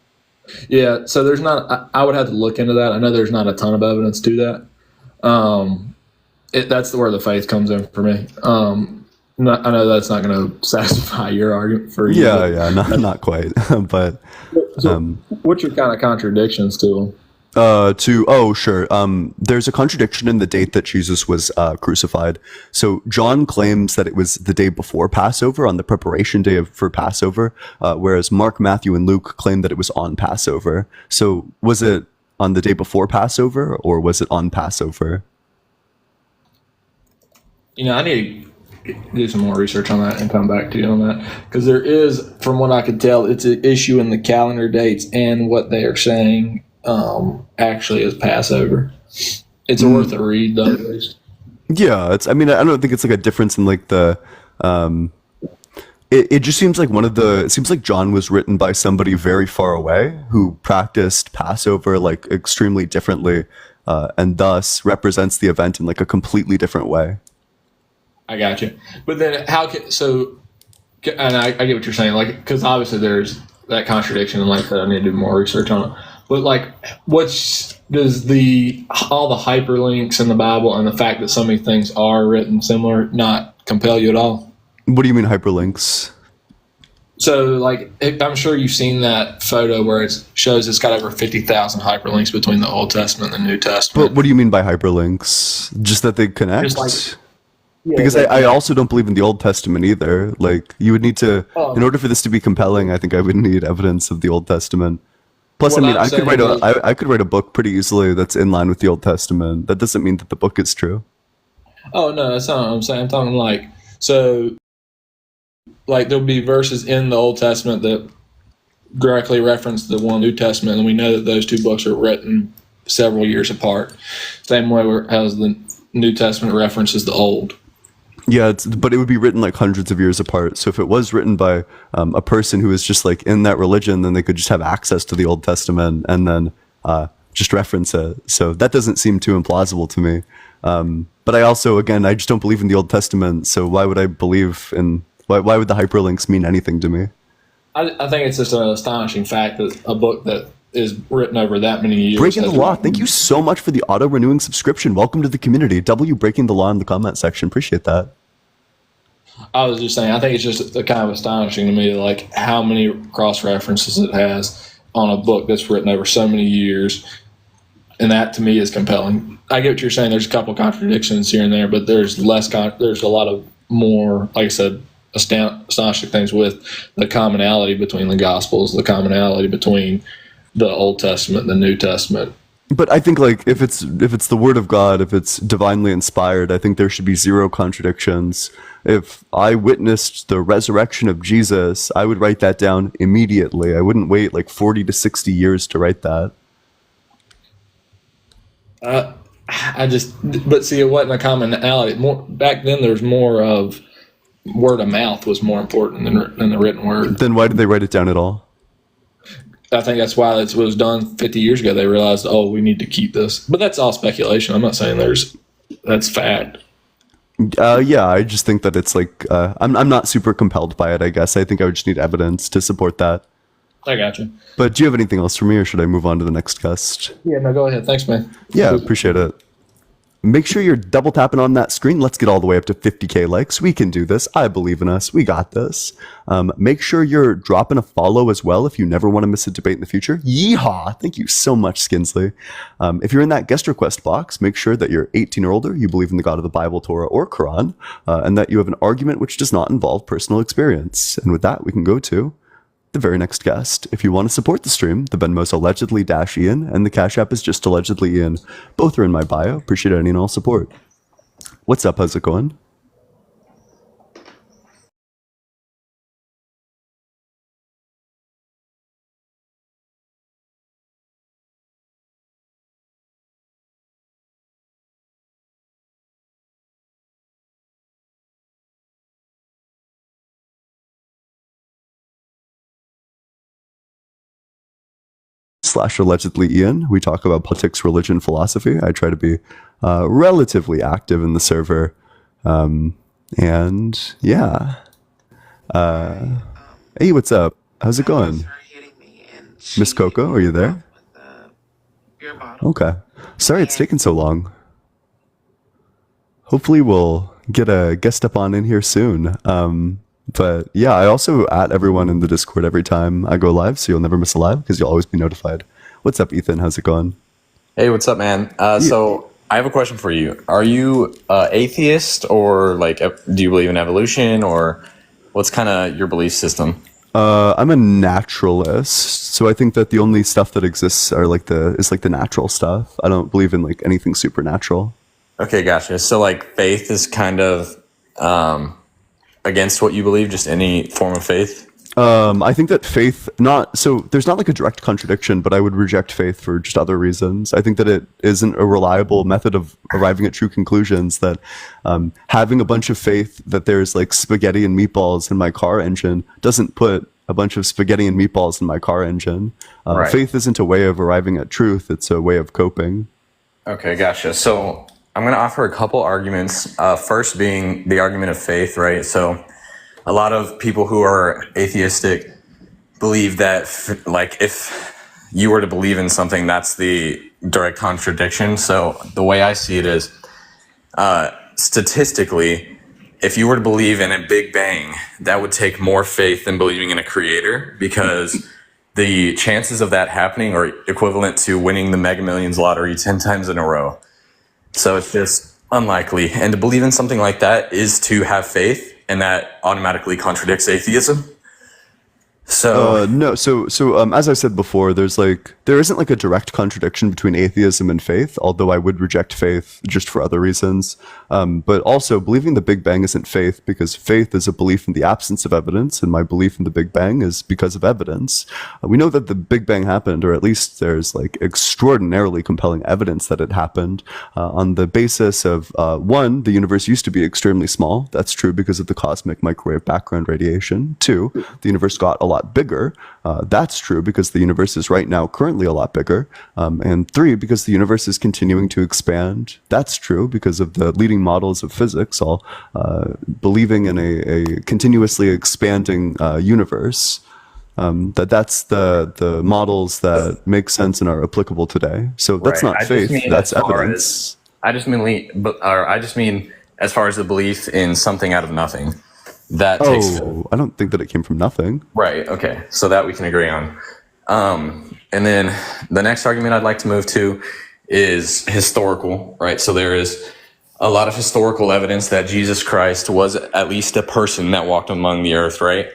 Yeah, so there's not. I would have to look into that. I know there's not a ton of evidence to that. That's where the faith comes in for me. I know that's not going to satisfy your argument for you. Yeah, not quite. But what's your kind of contradictions to them? Sure. There's a contradiction in the date that Jesus was crucified. So John claims that it was the day before Passover, on the preparation day for Passover, whereas Mark, Matthew, and Luke claim that it was on Passover. So was it on the day before Passover, or was it on Passover? I need to do some more research on that and come back to you on that, because there is, from what I could tell, it's an issue in the calendar dates and what they are saying actually is Passover. It's worth a read, though. At least. Yeah, I don't think it's like a difference in like the. It just seems like it seems like John was written by somebody very far away who practiced Passover like extremely differently, and thus represents the event in like a completely different way. I got you, but then and I get what you're saying, like, because obviously there's that contradiction, and like that I need to do more research on it. But like, does all the hyperlinks in the Bible and the fact that so many things are written similar not compel you at all? What do you mean hyperlinks? So like, I'm sure you've seen that photo where it shows it's got over 50,000 hyperlinks between the Old Testament and the New Testament. But what do you mean by hyperlinks? Just that they connect? Just like, yeah, because I also don't believe in the Old Testament either. Like, you would need to, in order for this to be compelling, I think I would need evidence of the Old Testament. Plus, I What mean, I'm saying is, I could write a book pretty easily that's in line with the Old Testament. That doesn't mean that the book is true. oh no, that's not what I'm saying. I'm talking like, so like there'll be verses in the Old Testament that directly reference the one New Testament, and we know that those two books are written several years apart. Same way as the New Testament references the Old. Yeah, but it would be written like hundreds of years apart. So if it was written by a person who is just like in that religion, then they could just have access to the Old Testament and then just reference it. So that doesn't seem too implausible to me. But I also, again, I just don't believe in the Old Testament. So why would I believe in? Why would the hyperlinks mean anything to me? I think it's just an astonishing fact that a book that is written over that many years. Breaking the Law. Thank you so much for the auto-renewing subscription. Welcome to the community. W Breaking the Law in the comment section. Appreciate that. I was just saying, I think it's just kind of astonishing to me, like how many cross references it has on a book that's written over so many years, and that to me is compelling. I get what you're saying. There's a couple contradictions here and there, but there's there's a lot of more, like I said, astonishing things with the commonality between the Gospels, the commonality between the Old Testament and the New Testament. But I think like if it's the Word of God, if it's divinely inspired, I think there should be zero contradictions. If I witnessed the resurrection of Jesus, I would write that down immediately. I wouldn't wait like 40 to 60 years to write that. But see, it wasn't a commonality. More back then, there's more of word of mouth was more important than the written word. Then why did they write it down at all? I think that's why it was done 50 years ago. They realized, oh, we need to keep this. But that's all speculation. I'm not saying that's fact. Yeah, I just think that it's like I'm not super compelled by it. I guess I think I would just need evidence to support that. I got you. But do you have anything else for me, or should I move on to the next guest? Yeah, no, go ahead. Thanks, man. Yeah, appreciate it. Make sure you're double tapping on that screen. Let's get all the way up to 50K likes. We can do this. I believe in us. We got this. Make sure you're dropping a follow as well if you never want to miss a debate in the future. Yeehaw! Thank you so much, Skinsley. If you're in that guest request box, make sure that you're 18 or older, you believe in the God of the Bible, Torah, or Quran, and that you have an argument which does not involve personal experience. And with that, we can go to the very next guest. If you want to support the stream, the Venmo's allegedly -Ian, and the Cash App is just allegedly Ian. Both are in my bio. Appreciate any and all support. What's up? How's it going? /allegedly Ian. We talk about politics, religion, philosophy. I try to be relatively active in the server. And yeah. Hey, what's up? How's it going? Miss Coco, are you there? Okay. Sorry it's taken so long. Hopefully we'll get a guest up on in here soon. But yeah, I also at everyone in the Discord every time I go live, so you'll never miss a live because you'll always be notified. What's up, Ethan? How's it going? Hey, what's up, man? So I have a question for you. Are you atheist, or like, do you believe in evolution, or what's kind of your belief system? I'm a naturalist, so I think that the only stuff that exists are like the natural stuff. I don't believe in like anything supernatural. Okay, gotcha. So like, faith is kind of against what you believe, just any form of faith? I think that faith, there's not like a direct contradiction, but I would reject faith for just other reasons. I think that it isn't a reliable method of arriving at true conclusions, that having a bunch of faith that there's like spaghetti and meatballs in my car engine doesn't put a bunch of spaghetti and meatballs in my car engine. Right. Faith isn't a way of arriving at truth, it's a way of coping. Okay, gotcha. So I'm going to offer a couple arguments. First being the argument of faith, right? So a lot of people who are atheistic believe that, like, if you were to believe in something, that's the direct contradiction. So the way I see it is, statistically, if you were to believe in a Big Bang, that would take more faith than believing in a creator, because the chances of that happening are equivalent to winning the Mega Millions lottery 10 times in a row. So it's just unlikely. And to believe in something like that is to have faith, and that automatically contradicts atheism. So No, as I said before, there isn't like a direct contradiction between atheism and faith, although I would reject faith just for other reasons. But also believing the Big Bang isn't faith, because faith is a belief in the absence of evidence, and my belief in the Big Bang is because of evidence. We know that the Big Bang happened, or at least there's like extraordinarily compelling evidence that it happened on the basis of one, the universe used to be extremely small. That's true because of the cosmic microwave background radiation. Two, the universe got a lot bigger. That's true because the universe is right now currently a lot bigger. And three, because the universe is continuing to expand. That's true because of the leading models of physics, all believing in a continuously expanding universe. That's the models that make sense and are applicable today. So that's Right. not I just faith, mean that's as far evidence. I just mean as far as the belief in something out of nothing. That takes Oh, I don't think that it came from nothing. right. Okay, so that we can agree on. And then the next argument I'd like to move to is historical. Right. So there is a lot of historical evidence that Jesus Christ was at least a person that walked among the earth. Right.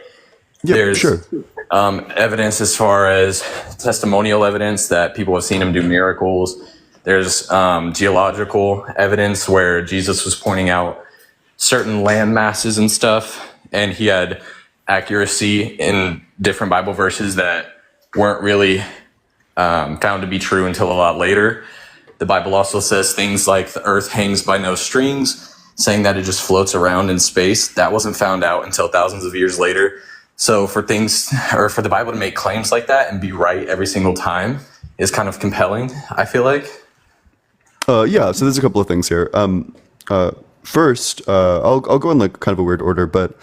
Yeah, There's sure. evidence as far as testimonial evidence that people have seen him do miracles. There's geological evidence where Jesus was pointing out certain land masses and stuff, and he had accuracy in different Bible verses that weren't really found to be true until a lot later. The Bible also says things like the earth hangs by no strings, saying that it just floats around in space. That wasn't found out until thousands of years later. So for the Bible to make claims like that and be right every single time is kind of compelling, I feel like. Yeah, so there's a couple of things here. First, I'll go in like kind of a weird order, but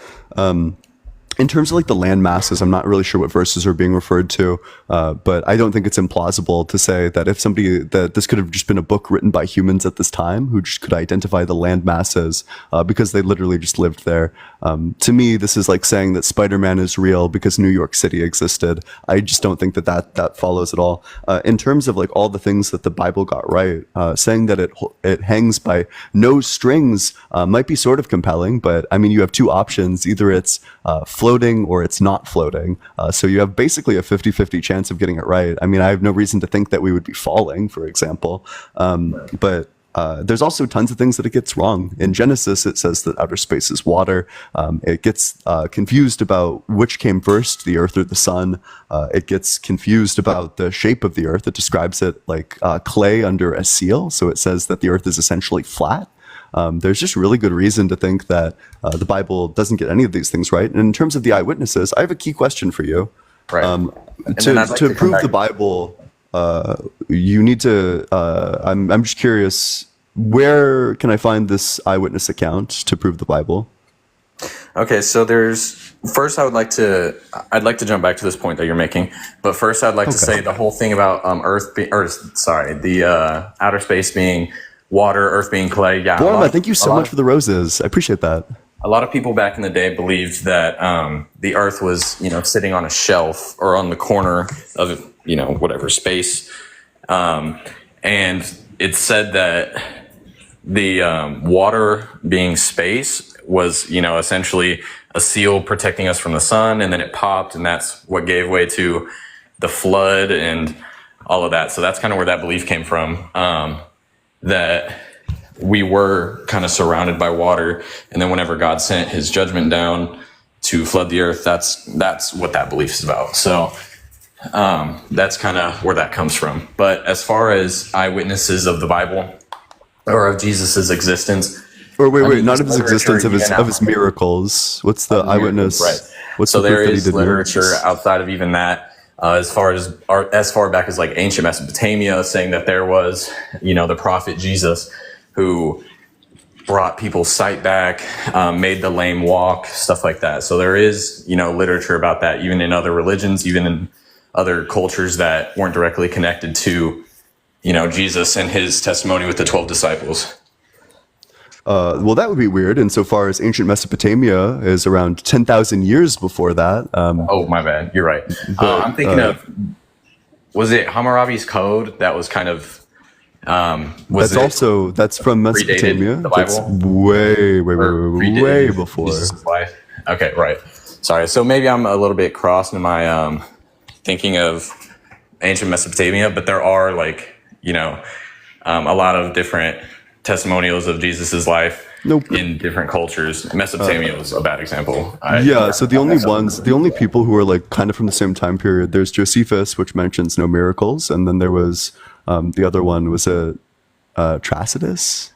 in terms of like the land masses, I'm not really sure what verses are being referred to, but I don't think it's implausible to say that that this could have just been a book written by humans at this time who just could identify the land masses because they literally just lived there. To me, this is like saying that Spider-Man is real because New York City existed. I just don't think that follows at all. In terms of like all the things that the Bible got right, saying that it hangs by no strings might be sort of compelling, but I mean, you have two options. Either it's floating or it's not floating. So you have basically a 50-50 chance of getting it right. I mean, I have no reason to think that we would be falling, for example. But there's also tons of things that it gets wrong. In Genesis, it says that outer space is water. It gets confused about which came first, the earth or the sun. It gets confused about the shape of the earth. It describes it like clay under a seal. So it says that the earth is essentially flat. There's just really good reason to think that the Bible doesn't get any of these things right. And in terms of the eyewitnesses, I have a key question for you. Right. To prove the Bible, you need to. I'm just curious. Where can I find this eyewitness account to prove the Bible? Okay, so first I'd like to jump back to this point that you're making, but first I'd like to say the whole thing about the outer space being water, earth being clay. Yeah. Borma, thank you so much for the roses. I appreciate that. A lot of people back in the day believed that the earth was, sitting on a shelf or on the corner of, whatever space. And it said that the water being space was, essentially a seal protecting us from the sun, and then it popped, and that's what gave way to the flood and all of that. So that's kind of where that belief came from. That we were kind of surrounded by water, and then whenever God sent his judgment down to flood the earth, that's what that belief is about. So that's kind of where that comes from. But as far as eyewitnesses of the Bible or of Jesus's existence, or wait, not of his existence, of his miracles. What's the eyewitness? Right. What's so the there proof that he is did literature miracles? outside of even that. As far back as like ancient Mesopotamia, saying that there was, the prophet Jesus who brought people's sight back, made the lame walk, stuff like that. So there is, literature about that, even in other religions, even in other cultures that weren't directly connected to, Jesus and his testimony with the 12 disciples. Well, that would be weird insofar as ancient Mesopotamia is around 10,000 years before that. Oh, my bad. You're right. I'm thinking of, was it Hammurabi's Code that was kind of, that's from Mesopotamia. The Bible? That's way before. Jesus' life. Okay, right. sorry. So maybe I'm a little bit crossed in my thinking of ancient Mesopotamia, but there are like, a lot of different testimonials of Jesus's life Nope. in different cultures. Mesopotamia was a bad example. Yeah, so the only people who are like kind of from the same time period, there's Josephus, which mentions no miracles, and then there was the other one was Tacitus,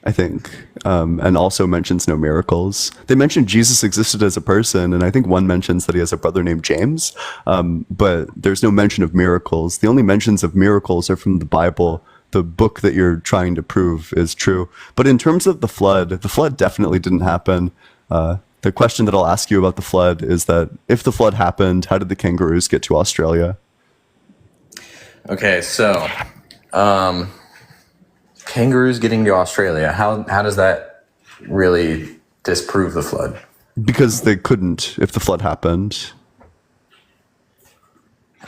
I think, and also mentions no miracles. They mention Jesus existed as a person, and I think one mentions that he has a brother named James, but there's no mention of miracles. The only mentions of miracles are from the Bible. The book that you're trying to prove is true. But in terms of the flood definitely didn't happen. The question that I'll ask you about the flood is that if the flood happened, how did the kangaroos get to Australia? Okay, so kangaroos getting to Australia, how does that really disprove the flood? Because they couldn't if the flood happened.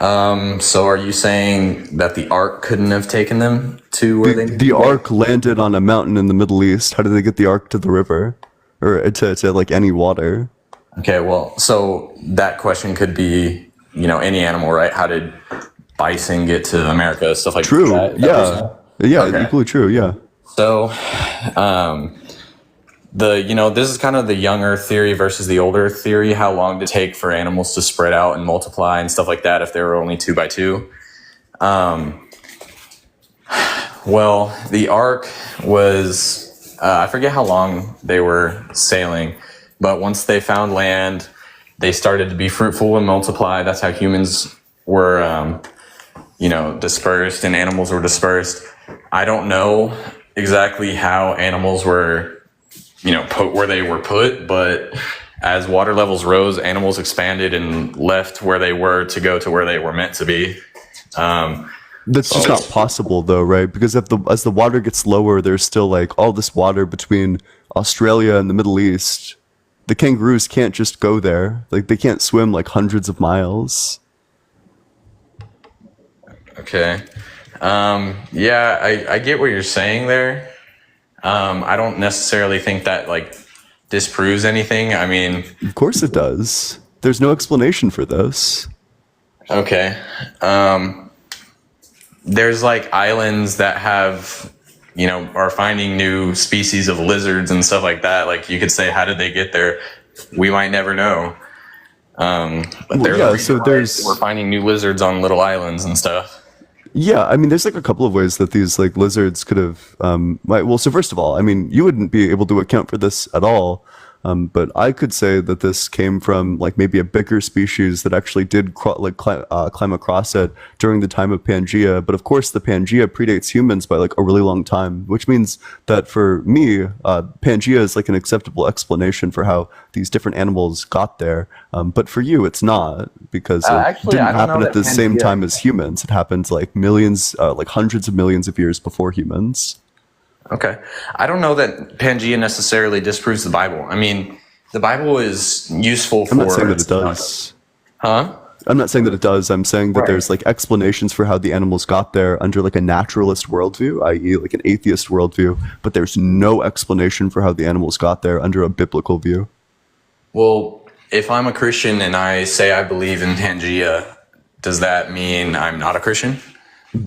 So are you saying that the ark couldn't have taken them to where they The ark landed on a mountain in the Middle East. How did they get the ark to the river? Or to like any water? Okay, well, so that question could be, any animal, right? How did bison get to America? Stuff like True. that. Yeah. Yeah, Okay. equally true, yeah. So, this is kind of the young Earth theory versus the old Earth theory. How long did it take for animals to spread out and multiply and stuff like that if they were only 2 by 2? Well, the ark was, I forget how long they were sailing, but once they found land, they started to be fruitful and multiply. That's how humans were, dispersed and animals were dispersed. I don't know exactly how animals were put where they were put, but as water levels rose, animals expanded and left where they were to go to where they were meant to be. That's just not possible though, right? Because as the water gets lower, there's still like all this water between Australia and the Middle East. The kangaroos can't just go there. Like they can't swim like hundreds of miles. Okay. I get what you're saying there. I don't necessarily think that like disproves anything. I mean, Of course it does. There's no explanation for this. okay. There's like islands that have, are finding new species of lizards and stuff like that. Like you could say, how did they get there? We might never know. But there's a reason why we're finding new lizards on little islands and stuff. Yeah, I mean, there's like a couple of ways that these like lizards could have. So first of all, I mean, you wouldn't be able to account for this at all. But I could say that this came from like maybe a bigger species that actually did climb across it during the time of Pangea. But of course, the Pangea predates humans by like a really long time, which means that for me, Pangea is like an acceptable explanation for how these different animals got there. But for you, it's not, because it didn't happen at the same time as humans. It happened like millions, like hundreds of millions of years before humans. Okay. I don't know that Pangea necessarily disproves the Bible. I mean, the Bible is useful for... I'm not saying that it does. Huh? I'm not saying that it does. I'm saying that there's like explanations for how the animals got there under like a naturalist worldview, i.e. like an atheist worldview, but there's no explanation for how the animals got there under a biblical view. Well, if I'm a Christian and I say I believe in Pangea, does that mean I'm not a Christian?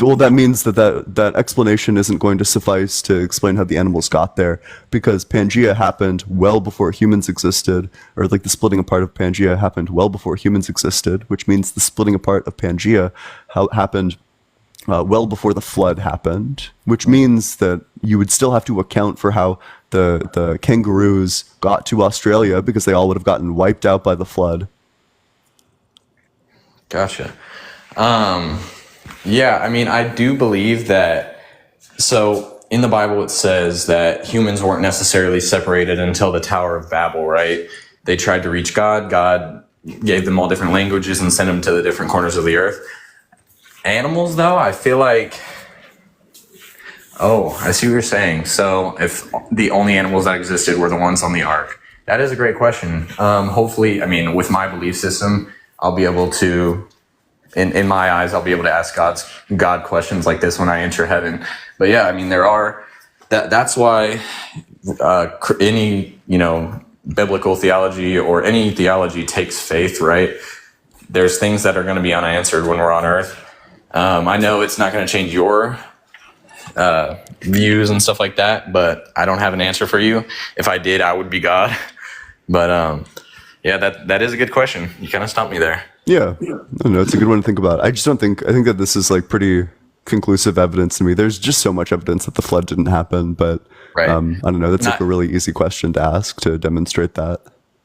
Well, that means that explanation isn't going to suffice to explain how the animals got there, because Pangea happened well before humans existed, or like the splitting apart of Pangea happened well before humans existed, which means the splitting apart of Pangea happened well before the flood happened, which means that you would still have to account for how the kangaroos got to Australia, because they all would have gotten wiped out by the flood. Gotcha. Yeah, I mean, I do believe that. So in the Bible, it says that humans weren't necessarily separated until the Tower of Babel, right? They tried to reach God. God gave them all different languages and sent them to the different corners of the earth. Animals, though, I feel like... Oh, I see what you're saying. So if the only animals that existed were the ones on the ark, that is a great question. Hopefully, I mean, with my belief system, I'll be able to... In my eyes, I'll be able to ask God questions like this when I enter heaven. But yeah, I mean, there are that's why any biblical theology or any theology takes faith, right? There's things that are going to be unanswered when we're on earth. I know it's not going to change your views and stuff like that, but I don't have an answer for you. If I did, I would be God. But yeah, that is a good question. You kind of stumped me there. Yeah, no, it's a good one to think about. I think that this is like pretty conclusive evidence to me. There's just so much evidence that the flood didn't happen, but Right. I don't know. That's like a really easy question to ask to demonstrate that.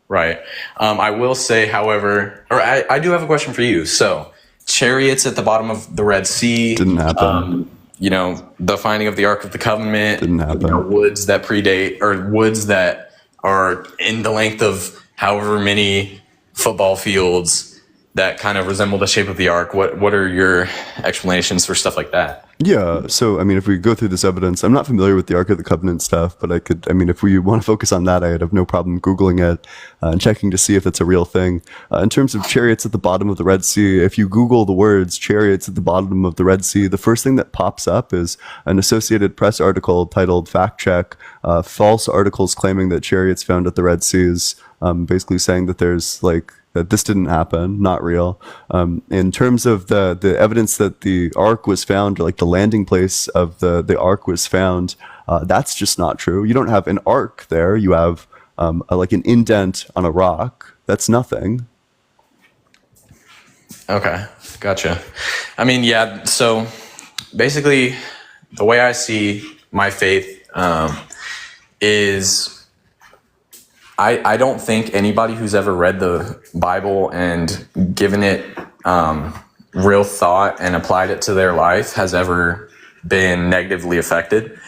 Right. I will say, however, or I do have a question for you. So, chariots at the bottom of the Red Sea Didn't happen. The finding of the Ark of the Covenant, Didn't happen. woods that predate, or woods that are in the length of however many football fields that kind of resemble the shape of the Ark. What are your explanations for stuff like that? Yeah, so I mean, if we go through this evidence, I'm not familiar with the Ark of the Covenant stuff, but if we want to focus on that, I'd have no problem Googling it and checking to see if it's a real thing. In terms of chariots at the bottom of the Red Sea, if you Google the words chariots at the bottom of the Red Sea, the first thing that pops up is an Associated Press article titled Fact Check, false articles claiming that chariots found at the Red Seas, basically saying that that this didn't happen, not real. In terms of the evidence that the Ark was found, like the landing place of the Ark was found, that's just not true. You don't have an Ark there. You have like an indent on a rock. That's nothing. Okay, gotcha. I mean, yeah, so basically the way I see my faith is I don't think anybody who's ever read the Bible and given it real thought and applied it to their life has ever been negatively affected.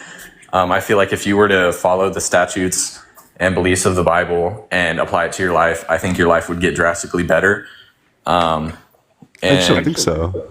I feel like if you were to follow the statutes and beliefs of the Bible and apply it to your life, I think your life would get drastically better. I just don't think so.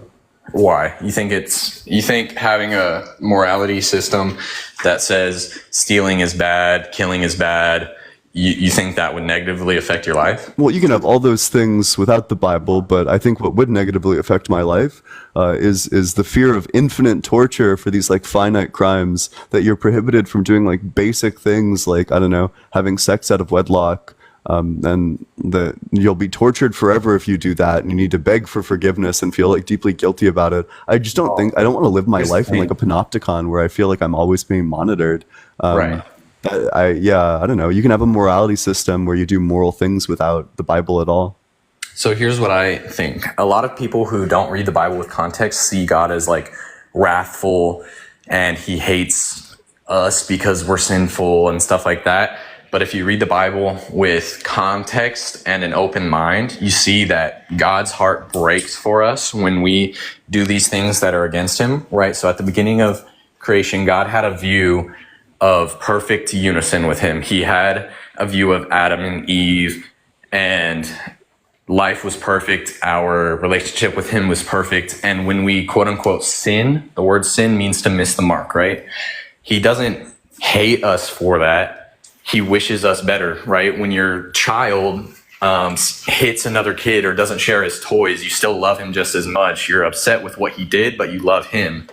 Why? You think having a morality system that says stealing is bad, killing is bad, you think that would negatively affect your life? Well, you can have all those things without the Bible, but I think what would negatively affect my life is the fear of infinite torture for these like finite crimes, that you're prohibited from doing like basic things like, I don't know, having sex out of wedlock, and that you'll be tortured forever if you do that, and you need to beg for forgiveness and feel like deeply guilty about it. I just don't think I don't want to live my life in like a panopticon where I feel like I'm always being monitored. Right. I don't know. You can have a morality system where you do moral things without the Bible at all. So here's what I think. A lot of people who don't read the Bible with context see God as like wrathful and he hates us because we're sinful and stuff like that. But if you read the Bible with context and an open mind, you see that God's heart breaks for us when we do these things that are against him, right? So at the beginning of creation, God had a view of perfect unison with him. He had a view of Adam and Eve, and life was perfect. Our relationship with him was perfect. And when we quote unquote sin, the word sin means to miss the mark, right? He doesn't hate us for that. He wishes us better, right? When your child hits another kid or doesn't share his toys, you still love him just as much. You're upset with what he did, but you love him.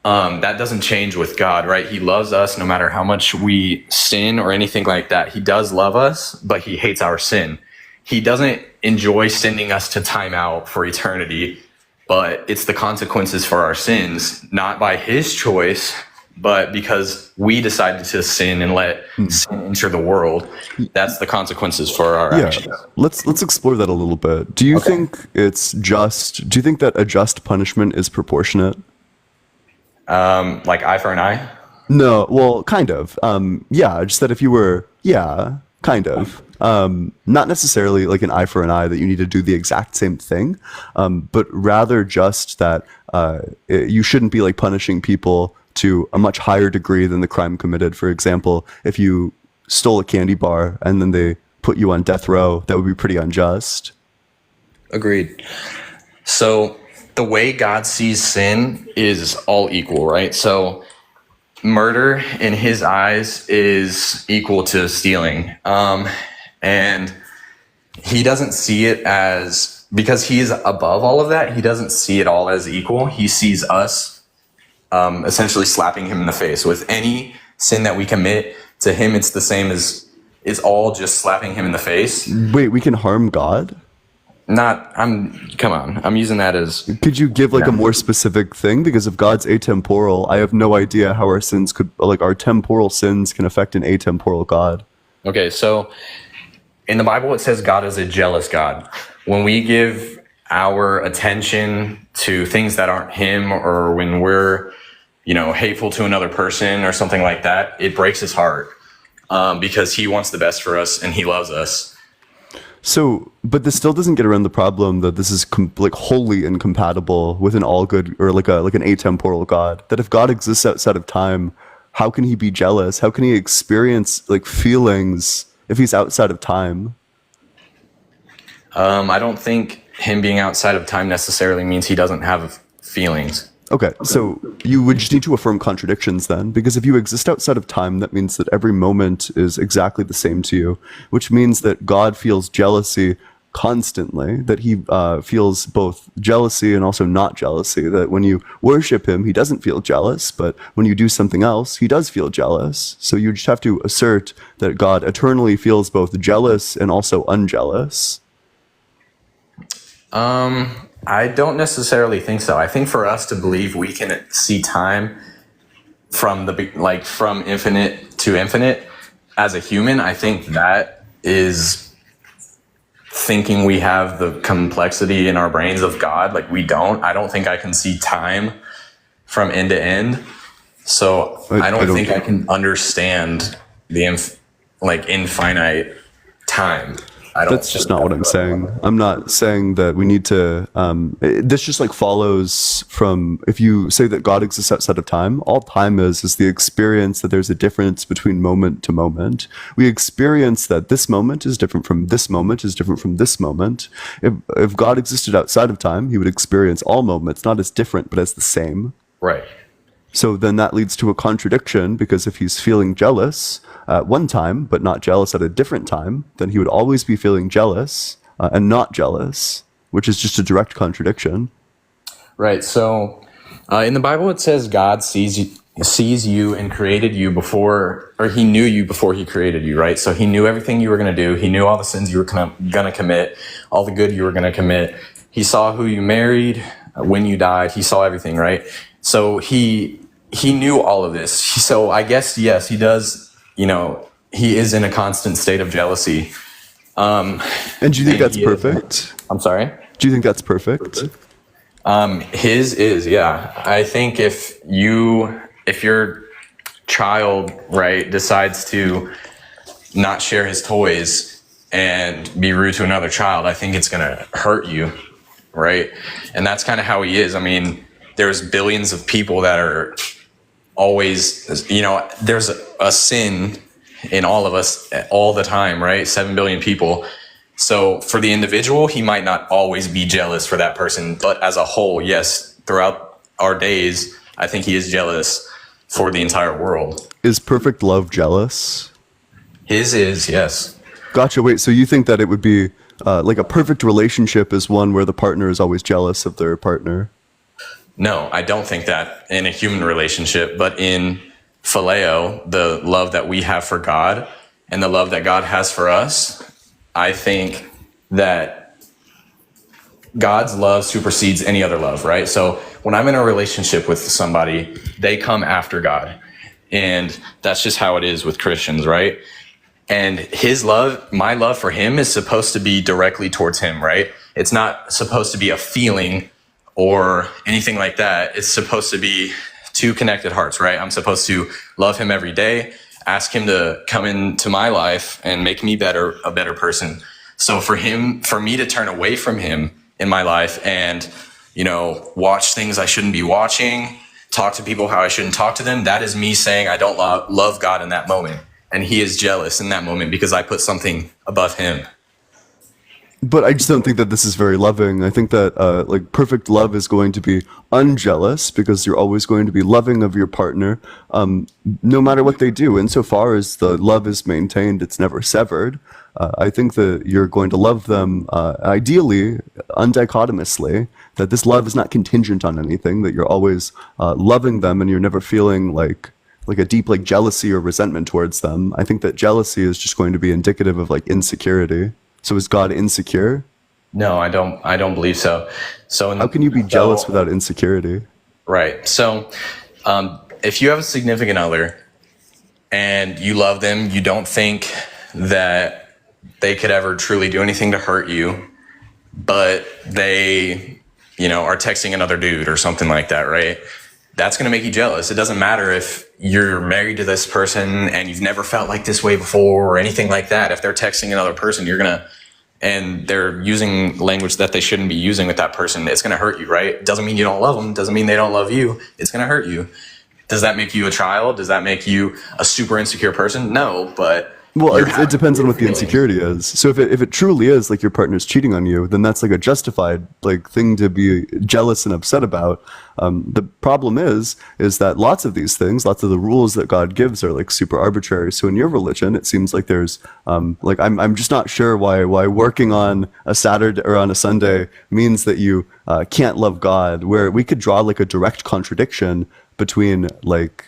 That doesn't change with God, right? He loves us no matter how much we sin or anything like that. He does love us, but he hates our sin. He doesn't enjoy sending us to timeout for eternity, but it's the consequences for our sins, not by his choice, but because we decided to sin and let sin enter the world. That's the consequences for our actions. Let's explore that a little bit. Do you think it's just? Do you think that a just punishment is proportionate? Like eye for an eye? No, well, kind of. Just that if you were, kind of. Not necessarily like an eye for an eye that you need to do the exact same thing, but rather just that you shouldn't be like punishing people to a much higher degree than the crime committed. For example, if you stole a candy bar and then they put you on death row, that would be pretty unjust. Agreed. So the way God sees sin is all equal, right? So murder in his eyes is equal to stealing. And he doesn't see it as, because he's above all of that, he doesn't see it all as equal. He sees us essentially slapping him in the face with any sin that we commit. To him, it's the same as is all just slapping him in the face. Wait, we can harm God? Come on. I'm using that as, Could you give like a Yeah. more specific thing? Because if God's atemporal, I have no idea how our sins could, like our temporal sins can affect an atemporal God. okay, so in the Bible, it says God is a jealous God. When we give our attention to things that aren't him, or when we're, hateful to another person or something like that, it breaks his heart, because he wants the best for us and he loves us. So, but this still doesn't get around the problem that this is like wholly incompatible with an all good or like an atemporal God. That if God exists outside of time, how can he be jealous? How can he experience like feelings if he's outside of time? I don't think him being outside of time necessarily means he doesn't have feelings. Okay, so you would just need to affirm contradictions then, because if you exist outside of time, that means that every moment is exactly the same to you, which means that God feels jealousy constantly, that he feels both jealousy and also not jealousy, that when you worship him, he doesn't feel jealous, but when you do something else, he does feel jealous. So you just have to assert that God eternally feels both jealous and also unjealous. I don't necessarily think so. I think for us to believe we can see time from from infinite to infinite as a human, I think that is thinking we have the complexity in our brains of God. Like we don't. I don't think I can see time from end to end. So I don't think I can understand the infinite time. That's just not what I'm saying. I'm not saying that we need to. This just like follows from if you say that God exists outside of time. All time is the experience that there's a difference between moment to moment. We experience that this moment is different from this moment is different from this moment. If God existed outside of time, he would experience all moments not as different but as the same. Right. So then that leads to a contradiction, because if he's feeling jealous at one time, but not jealous at a different time, then he would always be feeling jealous and not jealous, which is just a direct contradiction. Right. So in the Bible, it says God sees you and created you before, or he knew you before he created you, right? So he knew everything you were going to do. He knew all the sins you were going to commit, all the good you were going to commit. He saw who you married, when you died. He saw everything, right? So he knew all of this. So I guess, yes, he does, he is in a constant state of jealousy. And do you think that's perfect? I'm sorry? Do you think that's perfect? His is, yeah. I think if your child, right, decides to not share his toys and be rude to another child, I think it's going to hurt you, right? And that's kind of how he is. I mean, there's billions of people that are always, there's a sin in all of us all the time, right? 7 billion people. So for the individual, he might not always be jealous for that person, but as a whole, yes, throughout our days, I think he is jealous for the entire world. Is perfect love jealous? His is, yes. Gotcha. Wait, so you think that it would be like a perfect relationship is one where the partner is always jealous of their partner? No, I don't think that in a human relationship, but in phileo, the love that we have for God and the love that God has for us, I think that God's love supersedes any other love, right? So when I'm in a relationship with somebody, they come after God. And that's just how it is with Christians, right? And his love, my love for him is supposed to be directly towards him, right? It's not supposed to be a feeling or anything like that. It's supposed to be two connected hearts, right? I'm supposed to love him every day, ask him to come into my life and make me a better person. So for me to turn away from him in my life and, watch things I shouldn't be watching, talk to people how I shouldn't talk to them, that is me saying I don't love God in that moment. And he is jealous in that moment because I put something above him. But I just don't think that this is very loving. I think that perfect love is going to be unjealous because you're always going to be loving of your partner, no matter what they do. Insofar as the love is maintained, it's never severed. I think that you're going to love them ideally, undichotomously, that this love is not contingent on anything, that you're always loving them and you're never feeling like like a deep like jealousy or resentment towards them. I think that jealousy is just going to be indicative of like insecurity. So is God insecure? No, I don't believe so. So How can you be jealous without insecurity? Right. So if you have a significant other and you love them, you don't think that they could ever truly do anything to hurt you, but they, are texting another dude or something like that, right? That's going to make you jealous. It doesn't matter if you're married to this person and you've never felt like this way before or anything like that. If they're texting another person, and they're using language that they shouldn't be using with that person, it's going to hurt you, right? It doesn't mean you don't love them. Doesn't mean they don't love you. It's going to hurt you. Does that make you a child? Does that make you a super insecure person? No, but well, it depends on what the insecurity is. So if it truly is like your partner's cheating on you, then that's like a justified like thing to be jealous and upset about. The problem is that lots of these things, lots of the rules that God gives are like super arbitrary. So in your religion, it seems like there's like I'm just not sure why working on a Saturday or on a Sunday means that you can't love God. Where we could draw like a direct contradiction between like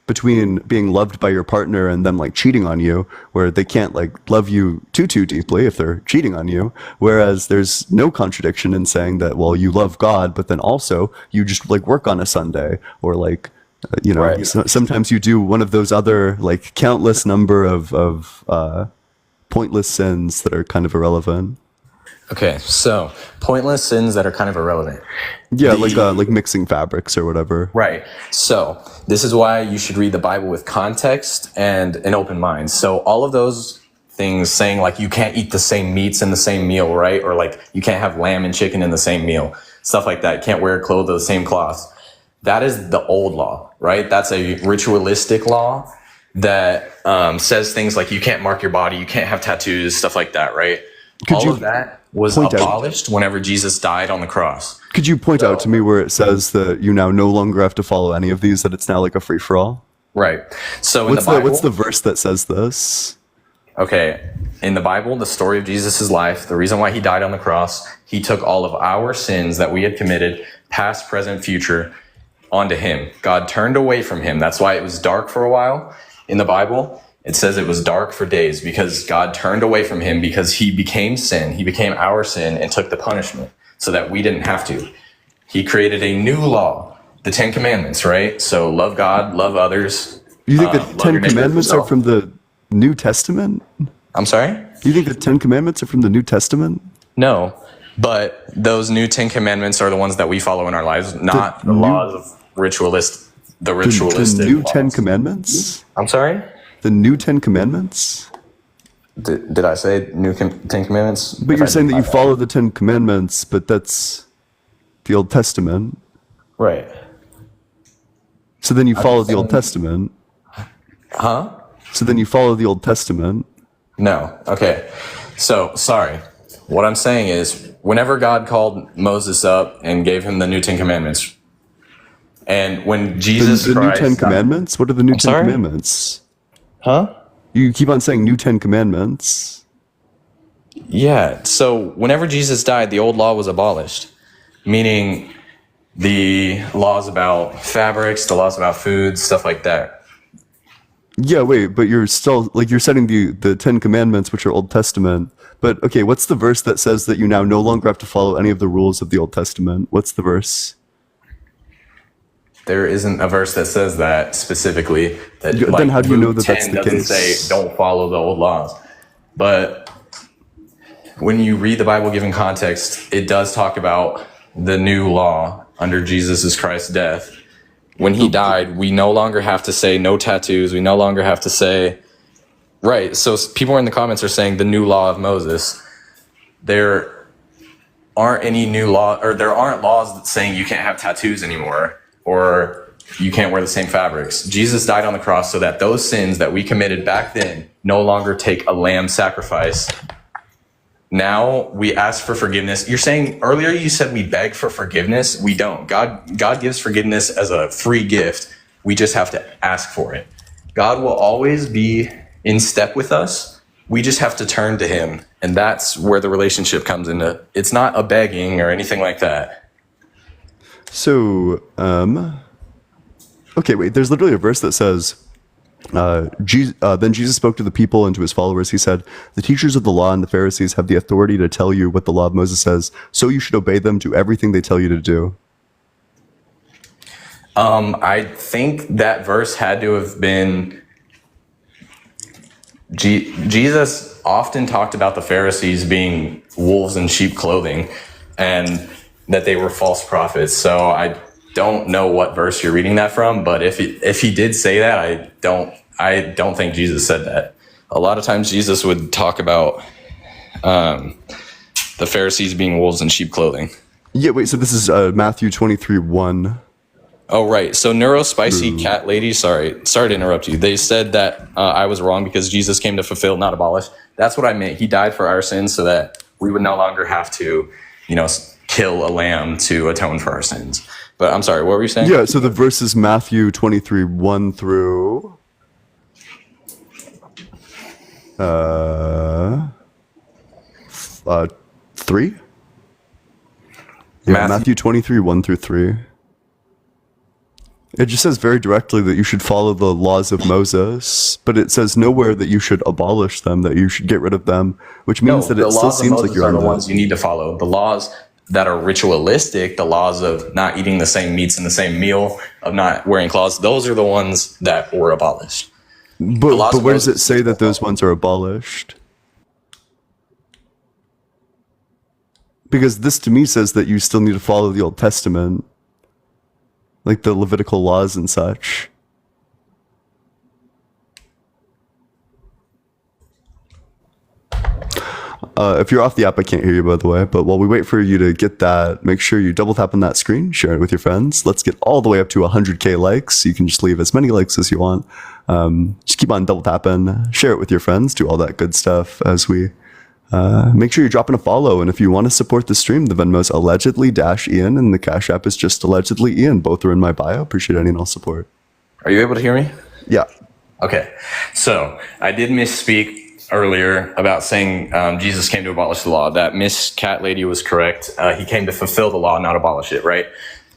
between being loved by your partner and them like cheating on you, where they can't like love you too deeply if they're cheating on you. Whereas there's no contradiction in saying that, well, you love God, but then also you just like work on a Sunday or like, Right. sometimes you do one of those other like countless number of pointless sins that are kind of irrelevant. Okay, so pointless sins that are kind of irrelevant. Yeah, like mixing fabrics or whatever. Right. So this is why you should read the Bible with context and an open mind. So all of those things saying like you can't eat the same meats in the same meal, right? Or like you can't have lamb and chicken in the same meal, stuff like that. You can't wear clothes of the same cloth. That is the old law, right? That's a ritualistic law that says things like you can't mark your body, you can't have tattoos, stuff like that, right? All of that was abolished whenever Jesus died on the cross. Could you point out to me where it says that you now no longer have to follow any of these, that it's now like a free-for-all? Right. So in What's the Bible, what's the verse that says this? okay, in the Bible, the story of Jesus' life, the reason why he died on the cross, he took all of our sins that we had committed, past, present, future, onto him. God turned away from him. That's why it was dark for a while in the Bible. It says it was dark for days because God turned away from him because he became sin. He became our sin and took the punishment so that we didn't have to. He created a new law, the 10 Commandments, right? So love God, love others. You think the love your 10 neighbor as Commandments are yourself. from the New Testament? I'm sorry? You think the 10 Commandments are from the New Testament? No, but those new 10 Commandments are the ones that we follow in our lives, not the laws of the ritualistic The new laws. 10 Commandments? I'm sorry? The new 10 Commandments? Did I say new 10 Commandments? But you're saying that you follow the 10 Commandments, but that's the Old Testament. Right. So then you follow the Old Testament. Huh? So then you follow the Old Testament. No. Okay. So, sorry. What I'm saying is, whenever God called Moses up and gave him the new 10 Commandments, and when Jesus The new Christ... 10 Commandments? What are the new 10 sorry? Commandments? Huh? You keep on saying new 10 Commandments. Yeah. So, whenever Jesus died, the old law was abolished, meaning the laws about fabrics, the laws about food, stuff like that. Yeah, wait, but you're still, like, you're setting the 10 Commandments, which are Old Testament. But, okay, what's the verse that says that you now no longer have to follow any of the rules of the Old Testament? What's the verse? There isn't a verse that says that specifically. That, Then how do you know Luke that that's 10 the doesn't case? say don't follow the old laws. But when you read the Bible given context, it does talk about the new law under Jesus Christ's death. When he died, we no longer have to say no tattoos. We no longer have to say, right. So people in the comments are saying the new law of Moses. There aren't any new law, or there aren't laws that saying you can't have tattoos anymore, or you can't wear the same fabrics. Jesus died on the cross so that those sins that we committed back then no longer take a lamb sacrifice. Now we ask for forgiveness. You're saying earlier you said we beg for forgiveness. We don't. God gives forgiveness as a free gift. We just have to ask for it. God will always be in step with us. We just have to turn to him. And that's where the relationship comes into. It's not a begging or anything like that. So, Okay, wait. There's literally a verse that says, then Jesus spoke to the people and to his followers. He said, "The teachers of the law and the Pharisees have the authority to tell you what the law of Moses says, so you should obey them, do everything they tell you to do." I think that verse had to have been Jesus often talked about the Pharisees being wolves in sheep clothing and that they were false prophets. So I don't know what verse you're reading that from, but if he did say that, I don't think Jesus said that. A lot of times Jesus would talk about the Pharisees being wolves in sheep clothing. Yeah, wait. So this is Matthew 23:1. Oh, right. So Neurospicy Cat Lady, sorry to interrupt you. They said that I was wrong because Jesus came to fulfill, not abolish. That's what I meant. He died for our sins so that we would no longer have to, kill a lamb to atone for our sins. But I'm sorry, what were you saying? Yeah, so the verse is Matthew 23:1 through 3? Yeah, Matthew 23:1 through 3. It just says very directly that you should follow the laws of Moses, but it says nowhere that you should abolish them, that you should get rid of them, which means that it still seems like you're on on the ones you need to follow. The laws that are ritualistic, the laws of not eating the same meats in the same meal, of not wearing cloths, those are the ones that were abolished. But where does it say that those ones are abolished? Because this to me says that you still need to follow the Old Testament, like the Levitical laws and such. If you're off the app, I can't hear you, by the way. But while we wait for you to get that, make sure you double tap on that screen, share it with your friends. Let's get all the way up to 100K likes. You can just leave as many likes as you want. Just keep on double tapping, share it with your friends, do all that good stuff as we make sure you're dropping a follow. And if you want to support the stream, the Venmo's allegedly-Ian and the Cash App is just allegedly Ian. Both are in my bio. Appreciate any and all support. Are you able to hear me? Yeah. Okay. So I did misspeak earlier about saying Jesus came to abolish the law. That Miss Cat Lady was correct. He came to fulfill the law, not abolish it, right?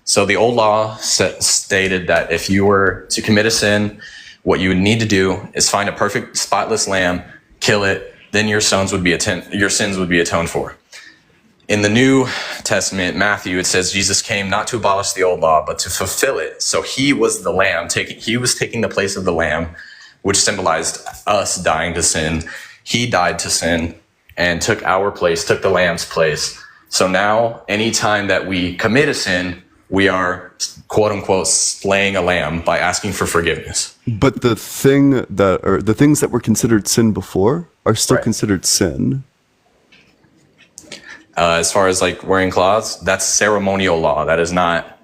So the old law stated that if you were to commit a sin, what you would need to do is find a perfect spotless lamb, kill it, then your sins would be atoned for. In the New Testament, Matthew, it says Jesus came not to abolish the old law, but to fulfill it. So he was the lamb, he was taking the place of the lamb, which symbolized us dying to sin. He died to sin and took our place, took the lamb's place. So now, anytime that we commit a sin, we are, quote unquote, slaying a lamb by asking for forgiveness. But the things that were considered sin before are still considered sin. As far as like wearing cloths, that's ceremonial law. That is not.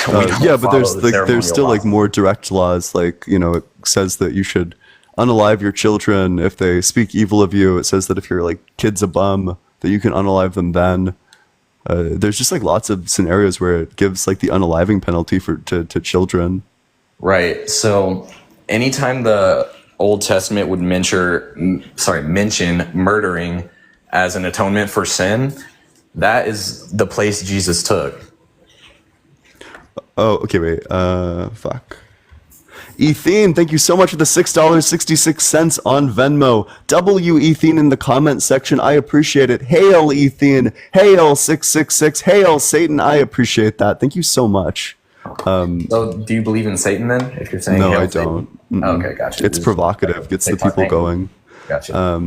Yeah, but there's still like more direct laws. Like, it says that you should unalive your children if they speak evil of you. It says that if your like kid's a bum, that you can unalive them then. There's just like lots of scenarios where it gives like the unaliving penalty to children. Right. So anytime the Old Testament would mention murdering as an atonement for sin, that is the place Jesus took. Oh, okay, wait. Fuck. Ethan, thank you so much for the $6.66 on Venmo. W Ethan in the comment section. I appreciate it. Hail Ethan. Hail 666. Hail Satan. I appreciate that. Thank you so much. So do you believe in Satan then? If you're saying no, hail I Satan? don't. Okay, gotcha. It's provocative. Gets the people going. Gotcha.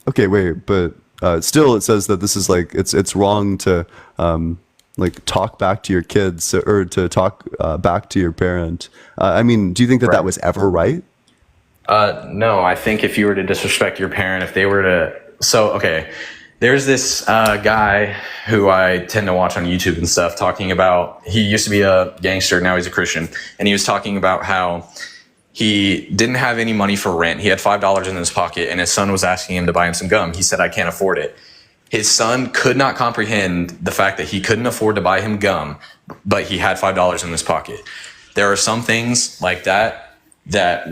Okay, wait, but still, it says that this is like it's wrong to like talk back to your kids or to talk back to your parent. I mean, do you think that that was ever right? No, I think if you were to disrespect your parent, if they were to, there's this guy who I tend to watch on YouTube and stuff talking about, he used to be a gangster, now he's a Christian, and he was talking about how he didn't have any money for rent. He had $5 in his pocket and his son was asking him to buy him some gum. He said, I can't afford it. His son could not comprehend the fact that he couldn't afford to buy him gum, but he had $5 in his pocket. There are some things like that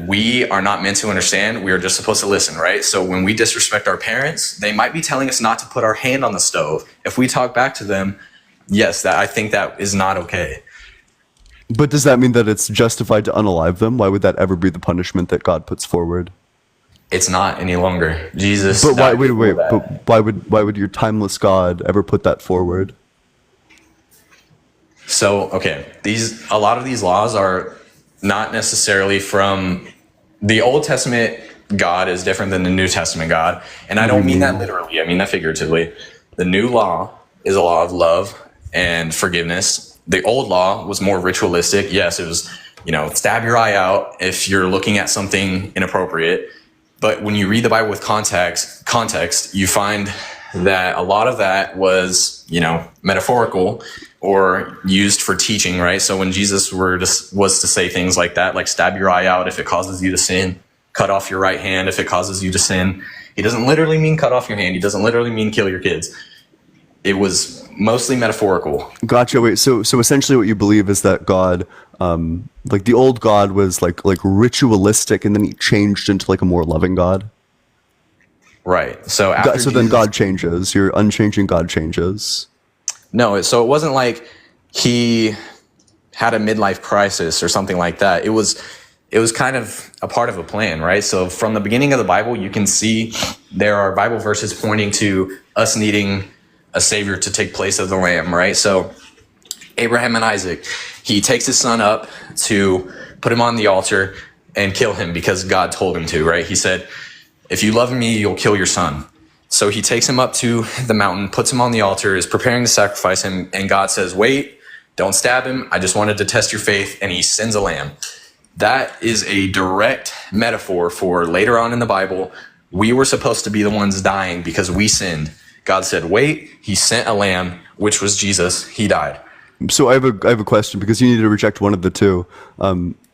we are not meant to understand. We are just supposed to listen, right? So when we disrespect our parents, they might be telling us not to put our hand on the stove. If we talk back to them, yes, I think that is not okay. But does that mean that it's justified to unalive them? Why would that ever be the punishment that God puts forward? It's not any longer. Jesus. But why? died Wait, before wait. that. But why would your timeless God ever put that forward? So, okay, a lot of these laws are not necessarily from the Old Testament. God is different than the New Testament God, and I don't mean that literally. I mean that figuratively. The new law is a law of love and forgiveness. The old law was more ritualistic. Yes, it was, stab your eye out if you're looking at something inappropriate. But when you read the Bible with context, you find that a lot of that was, metaphorical or used for teaching, right? So when Jesus was to say things like that, like stab your eye out if it causes you to sin, cut off your right hand if it causes you to sin, he doesn't literally mean cut off your hand. He doesn't literally mean kill your kids. It was mostly metaphorical. Gotcha. Wait. So essentially, what you believe is that God, like the old God, was like ritualistic, and then he changed into like a more loving God. Right. So after So then God changes. Your unchanging God changes. No, so it wasn't like he had a midlife crisis or something like that. It was kind of a part of a plan, right? So from the beginning of the Bible, you can see there are Bible verses pointing to us needing a savior to take place of the lamb, right? So Abraham and Isaac, he takes his son up to put him on the altar and kill him because God told him to, right? He said, if you love me, you'll kill your son. So he takes him up to the mountain, puts him on the altar, is preparing to sacrifice him, and God says, wait, don't stab him. I just wanted to test your faith, and he sends a lamb. That is a direct metaphor for later on in the Bible. We were supposed to be the ones dying because we sinned. God said, wait, he sent a lamb, which was Jesus. He died. So I have a question, because you need to reject one of the two.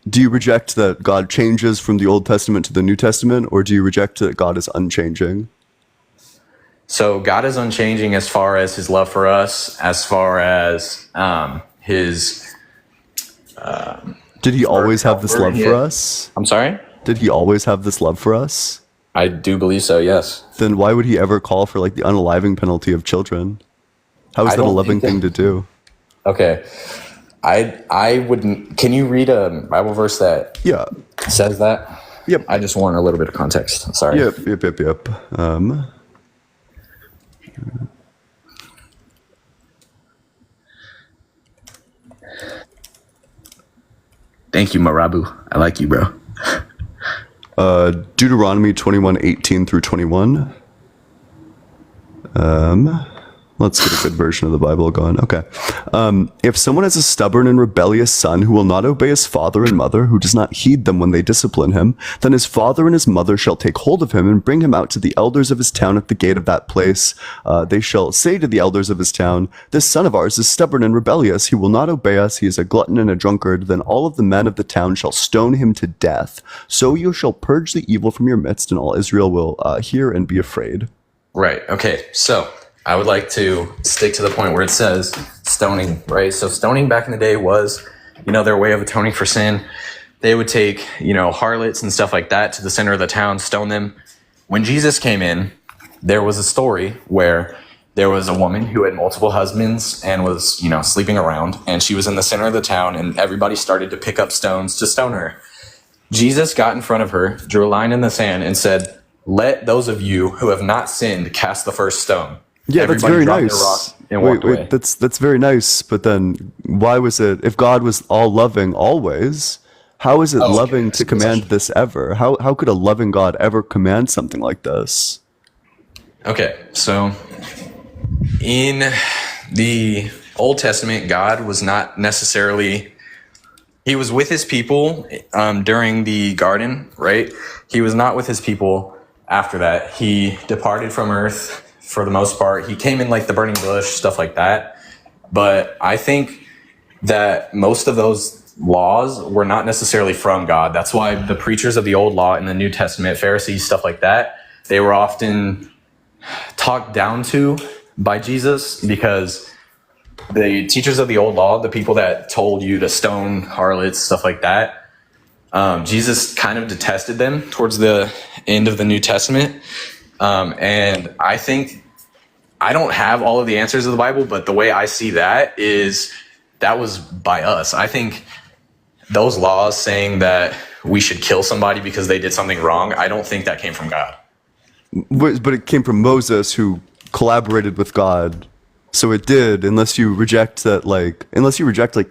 Do you reject that God changes from the Old Testament to the New Testament, or do you reject that God is unchanging? So God is unchanging as far as his love for us, as far as his... Did he always have this love for us? I'm sorry? Did he always have this love for us? I do believe so, yes. Then why would he ever call for like the unaliving penalty of children? How is that a loving thing to do? Okay. I wouldn't... Can you read a Bible verse that says that? Yep. I just want a little bit of context. Sorry. Yep. Thank you, Marabu. I like you, bro. Deuteronomy 21:18 through 21. Let's get a good version of the Bible going. Okay. If someone has a stubborn and rebellious son who will not obey his father and mother, who does not heed them when they discipline him, then his father and his mother shall take hold of him and bring him out to the elders of his town at the gate of that place. They shall say to the elders of his town, this son of ours is stubborn and rebellious. He will not obey us. He is a glutton and a drunkard. Then all of the men of the town shall stone him to death. So you shall purge the evil from your midst, and all Israel will hear and be afraid. Right. Okay. So I would like to stick to the point where it says stoning, right? So stoning back in the day was, their way of atoning for sin. They would take, harlots and stuff like that to the center of the town, stone them. When Jesus came in, there was a story where there was a woman who had multiple husbands and was, sleeping around, and she was in the center of the town, and everybody started to pick up stones to stone her. Jesus got in front of her, drew a line in the sand, and said, let those of you who have not sinned cast the first stone. Yeah, Everybody that's very dropped their nice. rock and walked away. That's very nice. But then, why was it? If God was all loving always, how is it loving to command this ever? How could a loving God ever command something like this? Okay, so in the Old Testament, God was not necessarily... He was with his people during the garden, right? He was not with his people after that. He departed from earth for the most part. He came in like the burning bush, stuff like that. But I think that most of those laws were not necessarily from God. That's why the preachers of the old law in the New Testament, Pharisees, stuff like that, they were often talked down to by Jesus, because the teachers of the old law, the people that told you to stone harlots, stuff like that, Jesus kind of detested them towards the end of the New Testament. And I think, I don't have all of the answers of the Bible, but the way I see that is that was by us. I think those laws saying that we should kill somebody because they did something wrong, I don't think that came from God. But it came from Moses, who collaborated with God. So it did, unless you reject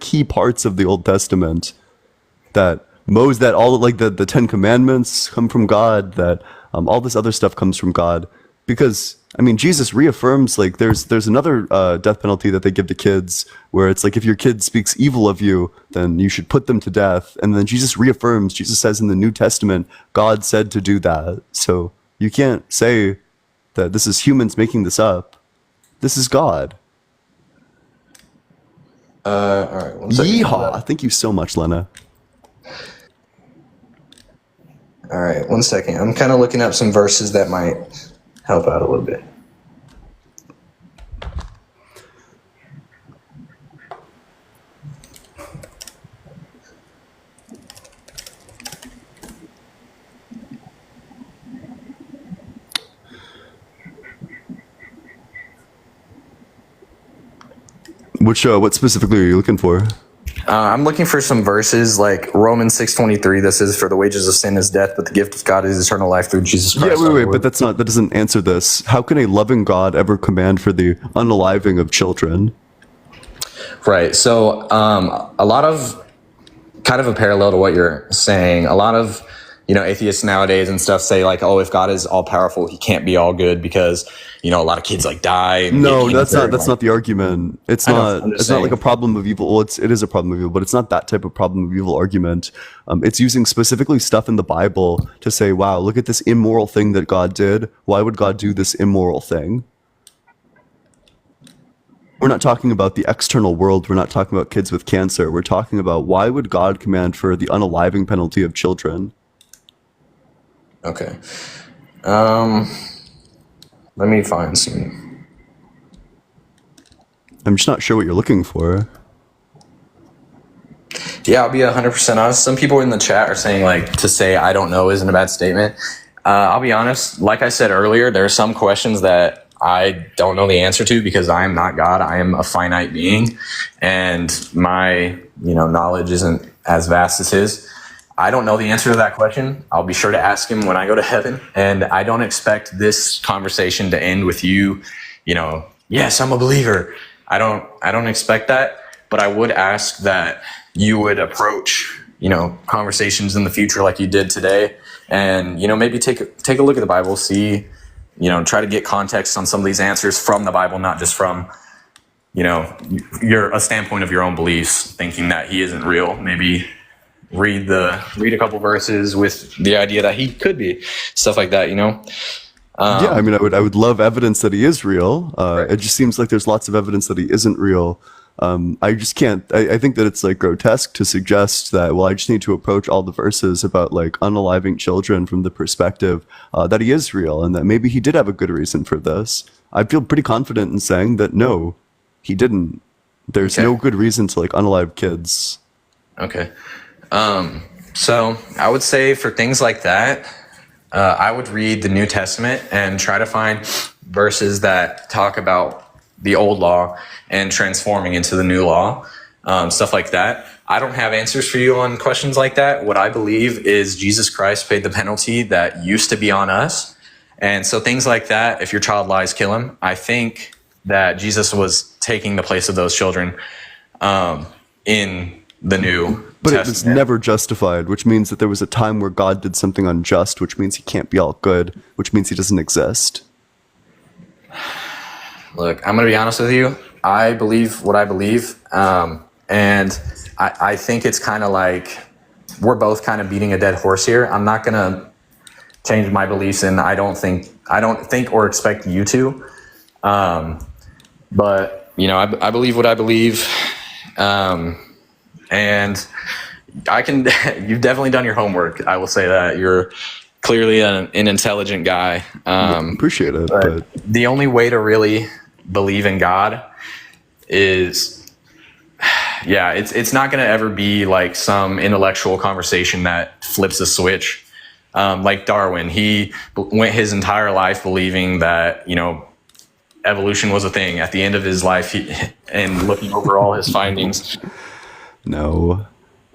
key parts of the Old Testament, that all like the Ten Commandments come from God, that all this other stuff comes from God. Because I mean, Jesus reaffirms, like, there's another death penalty that they give to kids, where it's like, if your kid speaks evil of you, then you should put them to death. And then Jesus says in the New Testament, God said to do that. So you can't say that this is humans making this up. This is God. All right. One second. Yeehaw! Thank you so much, Lena. All right. 1 second. I'm kind of looking up some verses that might help out a little bit. What specifically are you looking for? I'm looking for some verses like Romans 6:23 that says, "For the wages of sin is death, but the gift of God is eternal life through Jesus Christ." Yeah, wait, but that doesn't answer this. How can a loving God ever command for the unaliving of children? Right. So a lot of kind of a parallel to what you're saying. A lot of atheists nowadays and stuff say like, oh, if God is all powerful, he can't be all good because a lot of kids like die. And No, get cancer. that's not the argument. It's not like a problem of evil. Well, it is a problem of evil, but it's not that type of problem of evil argument. It's using specifically stuff in the Bible to say, wow, look at this immoral thing that God did. Why would God do this immoral thing? We're not talking about the external world. We're not talking about kids with cancer. We're talking about, why would God command for the unaliving penalty of children? Okay. Let me find some. I'm just not sure what you're looking for. Yeah, I'll be 100% honest. Some people in the chat are saying like, to say I don't know isn't a bad statement. I'll be honest. Like I said earlier, there are some questions that I don't know the answer to because I am not God. I am a finite being, and my knowledge isn't as vast as his. I don't know the answer to that question. I'll be sure to ask him when I go to heaven. And I don't expect this conversation to end with you, yes, I'm a believer. I don't expect that, but I would ask that you would approach, conversations in the future like you did today, and, maybe take a look at the Bible, see, try to get context on some of these answers from the Bible, not just from, a standpoint of your own beliefs, thinking that he isn't real. Maybe read a couple verses with the idea that he could be, stuff like that. Yeah, I mean, I would love evidence that he is real. Right. It just seems like there's lots of evidence that he isn't real. I just can't. I think that it's like grotesque to suggest that, well, I just need to approach all the verses about like unaliving children from the perspective that he is real, and that maybe he did have a good reason for this. I feel pretty confident in saying that no, he didn't. There's no good reason to like unalive kids. Okay. So I would say for things like that, I would read the New Testament and try to find verses that talk about the old law and transforming into the new law, stuff like that. I don't have answers for you on questions like that. What I believe is Jesus Christ paid the penalty that used to be on us. And so things like that, if your child lies, kill him. I think that Jesus was taking the place of those children in the New But Testament. it was never justified, which means that there was a time where God did something unjust, which means he can't be all good, which means he doesn't exist. Look, I'm going to be honest with you. I believe what I believe. And I think it's kind of like we're both kind of beating a dead horse here. I'm not going to change my beliefs, and I don't think or expect you to. But, I believe what I believe. And you've definitely done your homework. I will say that you're clearly an intelligent guy. Appreciate it. But the only way to really believe in God is, it's not going to ever be like some intellectual conversation that flips a switch. Like Darwin, he went his entire life believing that, evolution was a thing. At the end of his life, and looking over all his findings, No.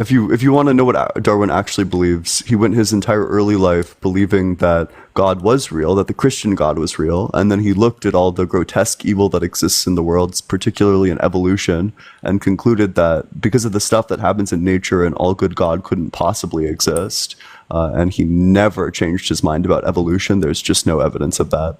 if you want to know what Darwin actually believes, he went his entire early life believing that God was real, that the Christian God was real, and then he looked at all the grotesque evil that exists in the world, particularly in evolution, and concluded that because of the stuff that happens in nature, an all good God couldn't possibly exist. And he never changed his mind about evolution. There's just no evidence of that.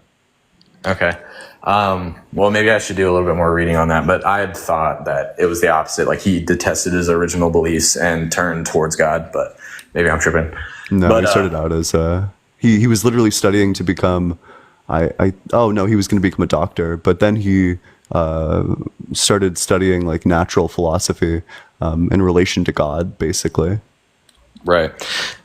Okay. Well, maybe I should do a little bit more reading on that, but I had thought that it was the opposite. Like he detested his original beliefs and turned towards God, but maybe I'm tripping. No, but, he started out as he was literally studying to become he was going to become a doctor, but then he started studying like natural philosophy in relation to God, basically. Right.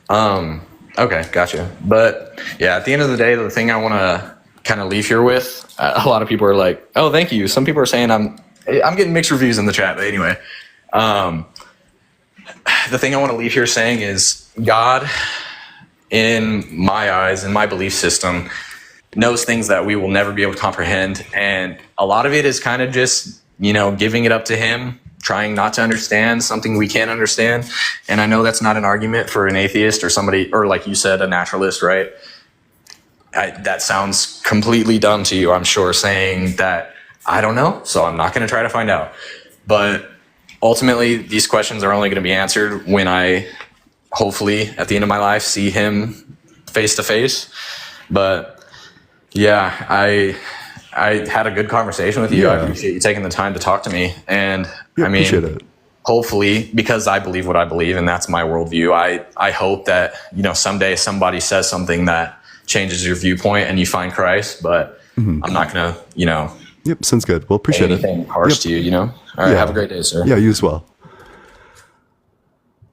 Okay, gotcha. But yeah, at the end of the day, the thing I want to kind of leave here with, a lot of people are like, "Oh, thank you." Some people are saying I'm getting mixed reviews in the chat, but anyway, the thing I want to leave here saying is God, in my eyes, in my belief system, knows things that we will never be able to comprehend, and a lot of it is kind of just giving it up to Him, trying not to understand something we can't understand. And I know that's not an argument for an atheist or somebody, or like you said, a naturalist, right? That sounds completely dumb to you, I'm sure, saying that I don't know, so I'm not going to try to find out. But ultimately, these questions are only going to be answered when I, hopefully, at the end of my life, see Him face to face. But yeah, I had a good conversation with you. Yeah. I appreciate you taking the time to talk to me. And Yeah, I mean, appreciate it. hopefully, because I believe what I believe, and that's my worldview, I hope that, someday somebody says something that changes your viewpoint and you find Christ, but I'm not going to, Yep, sounds good. Well, say appreciate anything it. harsh to you, All right, have a great day, sir. Yeah, you as well.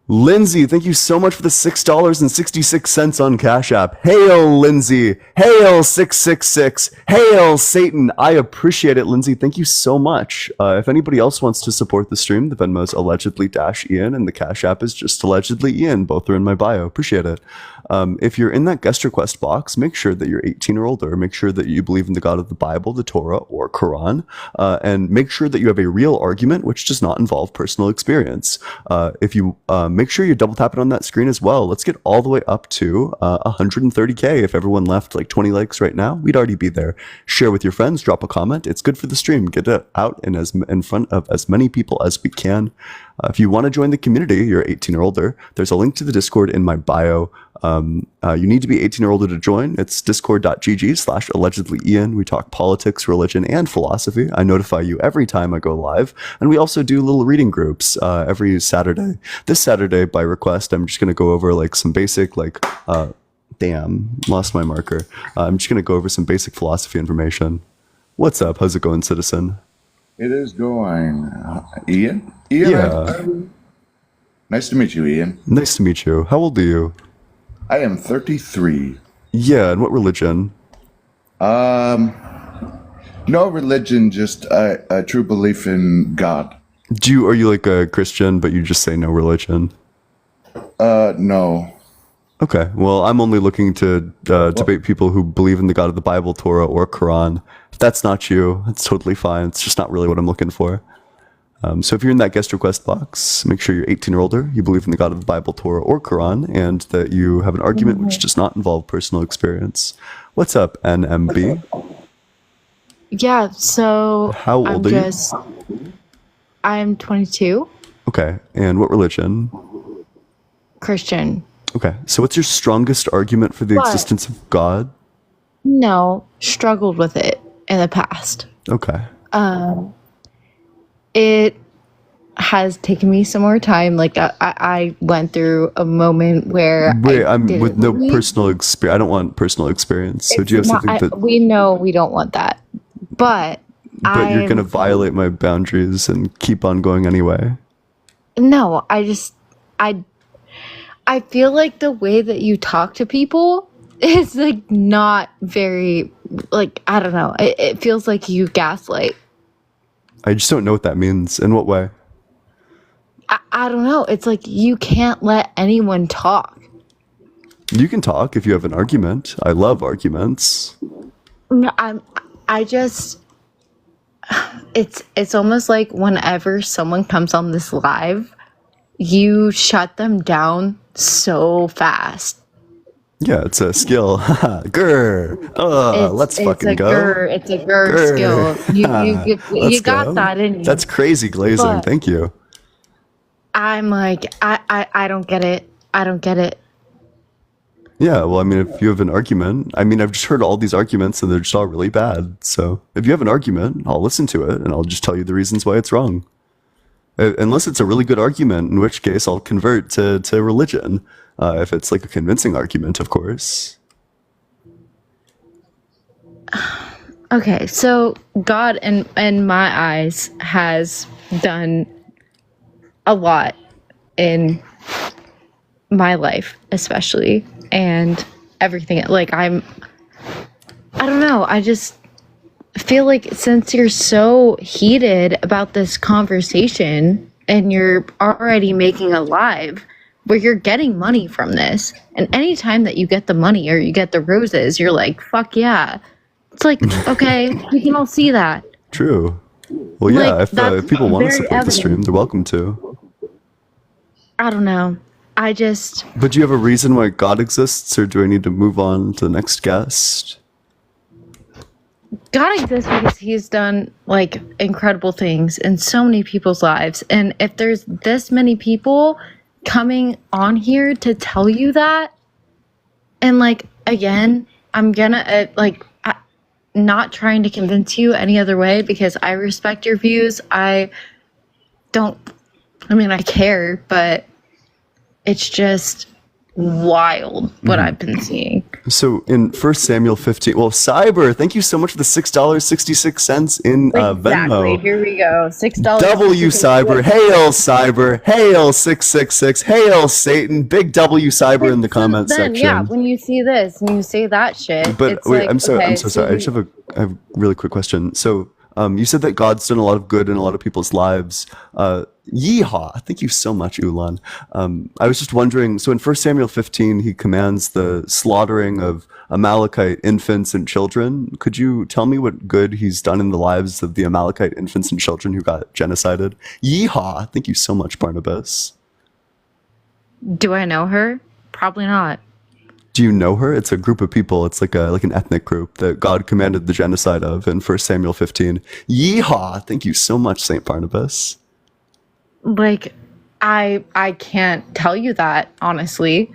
Lindsay, thank you so much for the $6.66 on Cash App. Hail, Lindsay. Hail, 666. Hail, Satan. I appreciate it, Lindsay. Thank you so much. If anybody else wants to support the stream, the Venmo is allegedly-Ian, and the Cash App is just allegedly Ian. Both are in my bio. Appreciate it. If you're in that guest request box, make sure that you're 18 or older. Make sure that you believe in the God of the Bible, the Torah, or Quran. And make sure that you have a real argument, which does not involve personal experience. If you make sure you double tap it on that screen as well. Let's get all the way up to 130K. If everyone left like 20 likes right now, we'd already be there. Share with your friends, drop a comment. It's good for the stream. Get it out in front of as many people as we can. If you want to join the community, you're 18 or older, there's a link to the Discord in my bio. You need to be 18 or older to join. It's discord.gg/allegedly-Ian. We talk politics, religion, and philosophy. I notify you every time I go live. And we also do little reading groups every Saturday. This Saturday, by request, I'm just going to go over like some basic, damn, lost my marker. I'm just going to go over some basic philosophy information. What's up? How's it going, citizen? It is going. Ian? Ian? Yeah. Nice to meet you, Ian. Nice to meet you. How old are you? I am 33. Yeah, and what religion? No religion, just a true belief in God. Are you like a Christian, but you just say no religion? No. Okay, well, I'm only looking to debate people who believe in the God of the Bible, Torah, or Quran. If that's not you, it's totally fine. It's just not really what I'm looking for. So if you're in that guest request box, make sure you're 18 or older, you believe in the God of the Bible, Torah, or Quran, and that you have an argument which does not involve personal experience. What's up, NMB? Yeah, so How old are you? I'm 22, Okay, and what religion? Christian. Okay, so what's your strongest argument for the What? existence of God? No, struggled with it in the past. Okay. It has taken me some more time. Like I went through a moment where Wait, I I'm didn't with no believe. personal experience. I don't want personal experience. So It's do you have not- something that... we know we don't want that, but But you're going to I'm- violate my boundaries and keep on going anyway. No, I feel like the way that you talk to people is like not very, like, I don't know. It feels like you gaslight. I just don't know what that means. In what way? I don't know. It's like you can't let anyone talk. You can talk if you have an argument. I love arguments. No, it's almost like whenever someone comes on this live, you shut them down so fast. Yeah, it's a skill. Grr. Let's fucking go. It's a GER Grr. skill. You Let's got go. that in you. That's crazy glazing. But Thank you. I'm like, I don't get it. I don't get it. Yeah, well, I mean, if you have an argument, I mean, I've just heard all these arguments and they're just all really bad. So if you have an argument, I'll listen to it and I'll just tell you the reasons why it's wrong. Unless it's a really good argument, in which case I'll convert to religion. If it's like a convincing argument, of course. Okay, so God, in my eyes, has done a lot in my life, especially, and everything. Like, I don't know, I just feel like since you're so heated about this conversation and you're already making a live where you're getting money from this, and anytime that you get the money or you get the roses, you're like, fuck yeah. It's like, okay, we can all see that. True. Well, yeah, Like, if people want to very support the stream, evident. they're welcome to. I don't know. I just, But do you have a reason why God exists, or do I need to move on to the next guest? God exists because he's done like incredible things in so many people's lives. And if there's this many people coming on here to tell you that, and like, again, I'm gonna not trying to convince you any other way because I respect your views. I care, but it's just wild what I've been seeing. So in 1 Samuel 15, well, Cyber, thank you so much for the $6.66 in Exactly. Venmo. Here we go. $6. W Cyber, hail Cyber, hail 666, hail Satan, big W Cyber in the comment Then, section. yeah, when you see this and you say that shit, But it's wait, like, I'm so okay, sorry. I just have a really quick question. So you said that God's done a lot of good in a lot of people's lives. Yeehaw! Thank you so much, Ulan. I was just wondering. So in 1 Samuel 15, he commands the slaughtering of Amalekite infants and children. Could you tell me what good he's done in the lives of the Amalekite infants and children who got genocided? Yeehaw! Thank you so much, Barnabas. do I know her? Probably not. Do you know her? It's a group of people. It's like an ethnic group that God commanded the genocide of in 1 Samuel 15. Yeehaw! Thank you so much, Saint Barnabas. Like, I can't tell you that, honestly,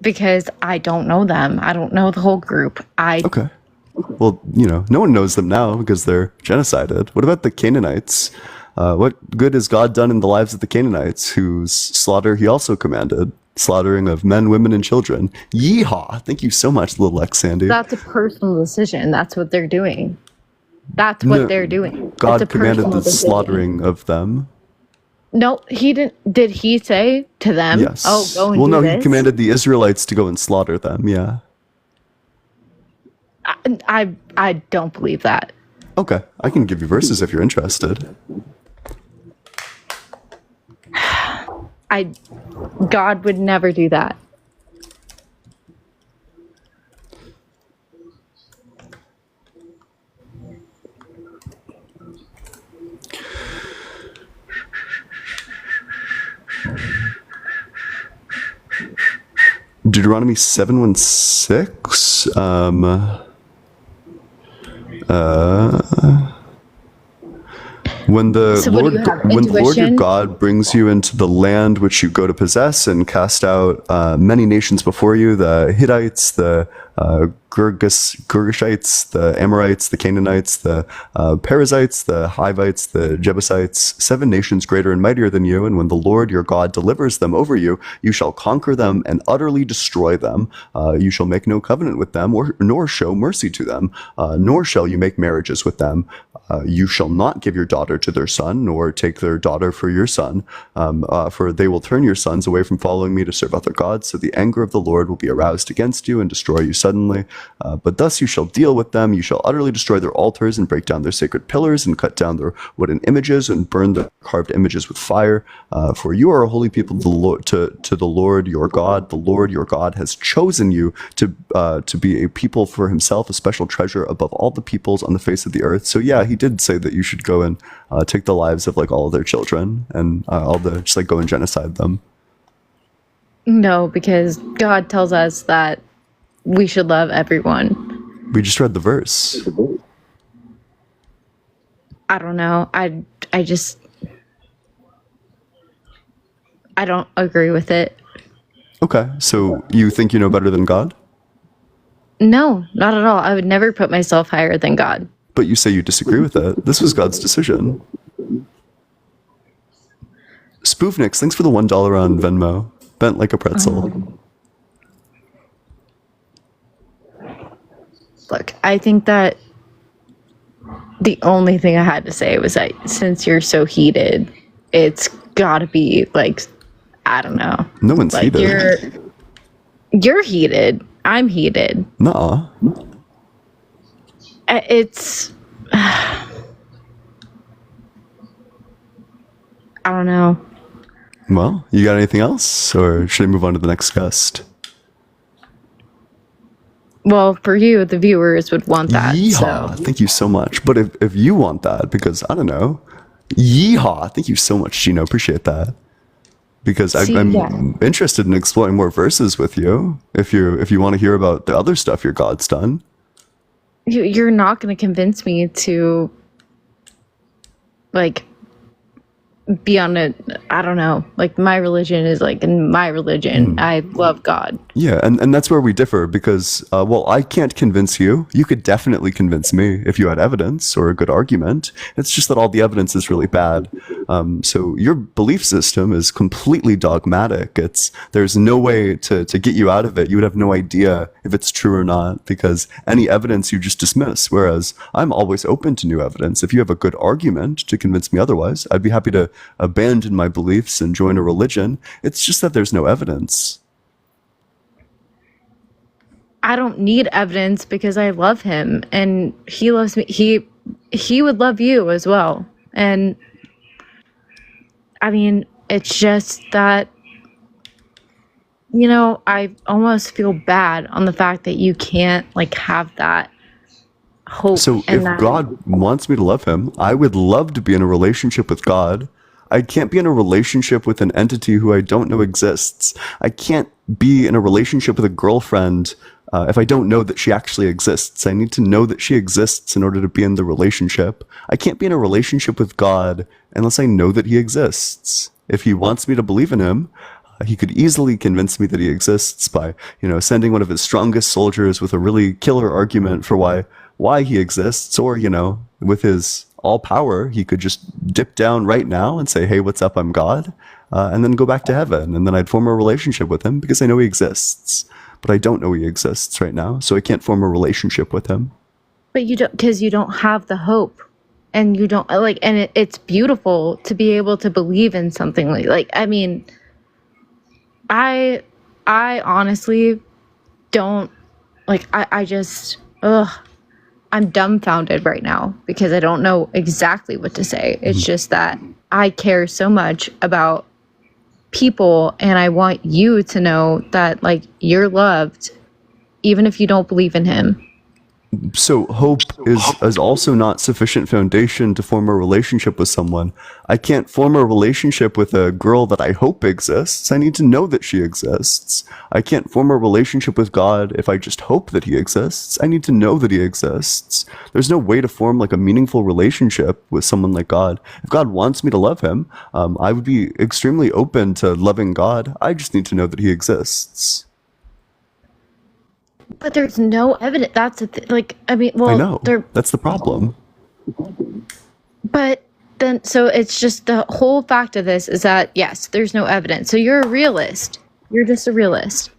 because I don't know them. I don't know the whole group. Okay. Well, no one knows them now because they're genocided. What about the Canaanites? What good has God done in the lives of the Canaanites, whose slaughter he also commanded? Slaughtering of men, women, and children. Yeehaw! Thank you so much, little Lex Sandy. That's a personal decision. That's what they're doing. That's what they're doing. It's a God commanded personal the decision. slaughtering of them. No, he didn't. Did he say to them, Yes. "Oh, go and well, do no, this"? he commanded the Israelites to go and slaughter them. Yeah. I don't believe that. Okay, I can give you verses if you're interested. God would never do that. Deuteronomy 7:16. When the So what do you have? Lord your Intuition? God brings you into the land which you go to possess and cast out many nations before you, the Hittites, the Girgashites, the Amorites, the Canaanites, the Perizzites, the Hivites, the Jebusites, 7 nations greater and mightier than you, and when the Lord your God delivers them over you, you shall conquer them and utterly destroy them. You shall make no covenant with them, nor show mercy to them, nor shall you make marriages with them. You shall not give your daughter to their son, nor take their daughter for your son, for they will turn your sons away from following me to serve other gods, so the anger of the Lord will be aroused against you and destroy you suddenly. But thus you shall deal with them. You shall utterly destroy their altars and break down their sacred pillars and cut down their wooden images and burn the carved images with fire. For you are a holy people to the Lord your God. The Lord your God has chosen you to be a people for himself, a special treasure above all the peoples on the face of the earth. So yeah, he did say that you should go and take the lives of like all of their children and just like go and genocide them. No, because God tells us that we should love everyone. We just read the verse. I don't know. I don't agree with it. Okay, so you think you know better than God? No, not at all. I would never put myself higher than God. But you say you disagree with it. This was God's decision. Spoofnix, thanks for the $1 on Venmo. Bent like a pretzel. Look, I think that the only thing I had to say was that since you're so heated, it's gotta be like, I don't know. No one's Like heated. you're heated. I'm heated. Nuh-uh. It's I don't know. Well, you got anything else? Or should I move on to the next guest? Well, for you, the viewers would want that. Yeehaw. So. Thank you so much. But if you want that, because I don't know. Yeehaw. Thank you so much, Gino. Appreciate that. Because I'm interested in exploring more verses with you. If you want to hear about the other stuff your God's done. You're not going to convince me to, like, be on a, I don't know, like my religion is like in my religion. I love God. Yeah, and that's where we differ because, well, I can't convince you. You could definitely convince me if you had evidence or a good argument. It's just that all the evidence is really bad. So your belief system is completely dogmatic. There's no way to get you out of it. You would have no idea if it's true or not because any evidence you just dismiss. Whereas I'm always open to new evidence. If you have a good argument to convince me otherwise, I'd be happy to abandon my beliefs and join a religion. It's just that there's no evidence. I don't need evidence because I love him and he loves me. He would love you as well. And I mean, it's just that, you know, I almost feel bad on the fact that you can't like have that hope. So if God wants me to love him, I would love to be in a relationship with God. I can't be in a relationship with an entity who I don't know exists. I can't be in a relationship with a girlfriend if I don't know that she actually exists. I need to know that she exists in order to be in the relationship. I can't be in a relationship with God unless I know that he exists. If he wants me to believe in him, he could easily convince me that he exists by, sending one of his strongest soldiers with a really killer argument for why he exists, or, with his all power, he could just dip down right now and say, hey, what's up? I'm God. And then go back to heaven. And then I'd form a relationship with him because I know he exists. But I don't know he exists right now. So I can't form a relationship with him. But you don't, because you don't have the hope. And you don't like, and it's beautiful to be able to believe in something like, I mean, I honestly don't like, I just, I'm dumbfounded right now because I don't know exactly what to say. It's just that I care so much about people and I want you to know that like you're loved even if you don't believe in him. So hope is also not sufficient foundation to form a relationship with someone. I can't form a relationship with a girl that I hope exists. I need to know that she exists. I can't form a relationship with God if I just hope that he exists. I need to know that he exists. There's no way to form like a meaningful relationship with someone like God. If God wants me to love him, I would be extremely open to loving God. I just need to know that he exists. But there's no evidence. That's like, I mean, well, I know. That's the problem. But then, so it's just the whole fact of this is that, yes, there's no evidence. So you're a realist. You're just a realist.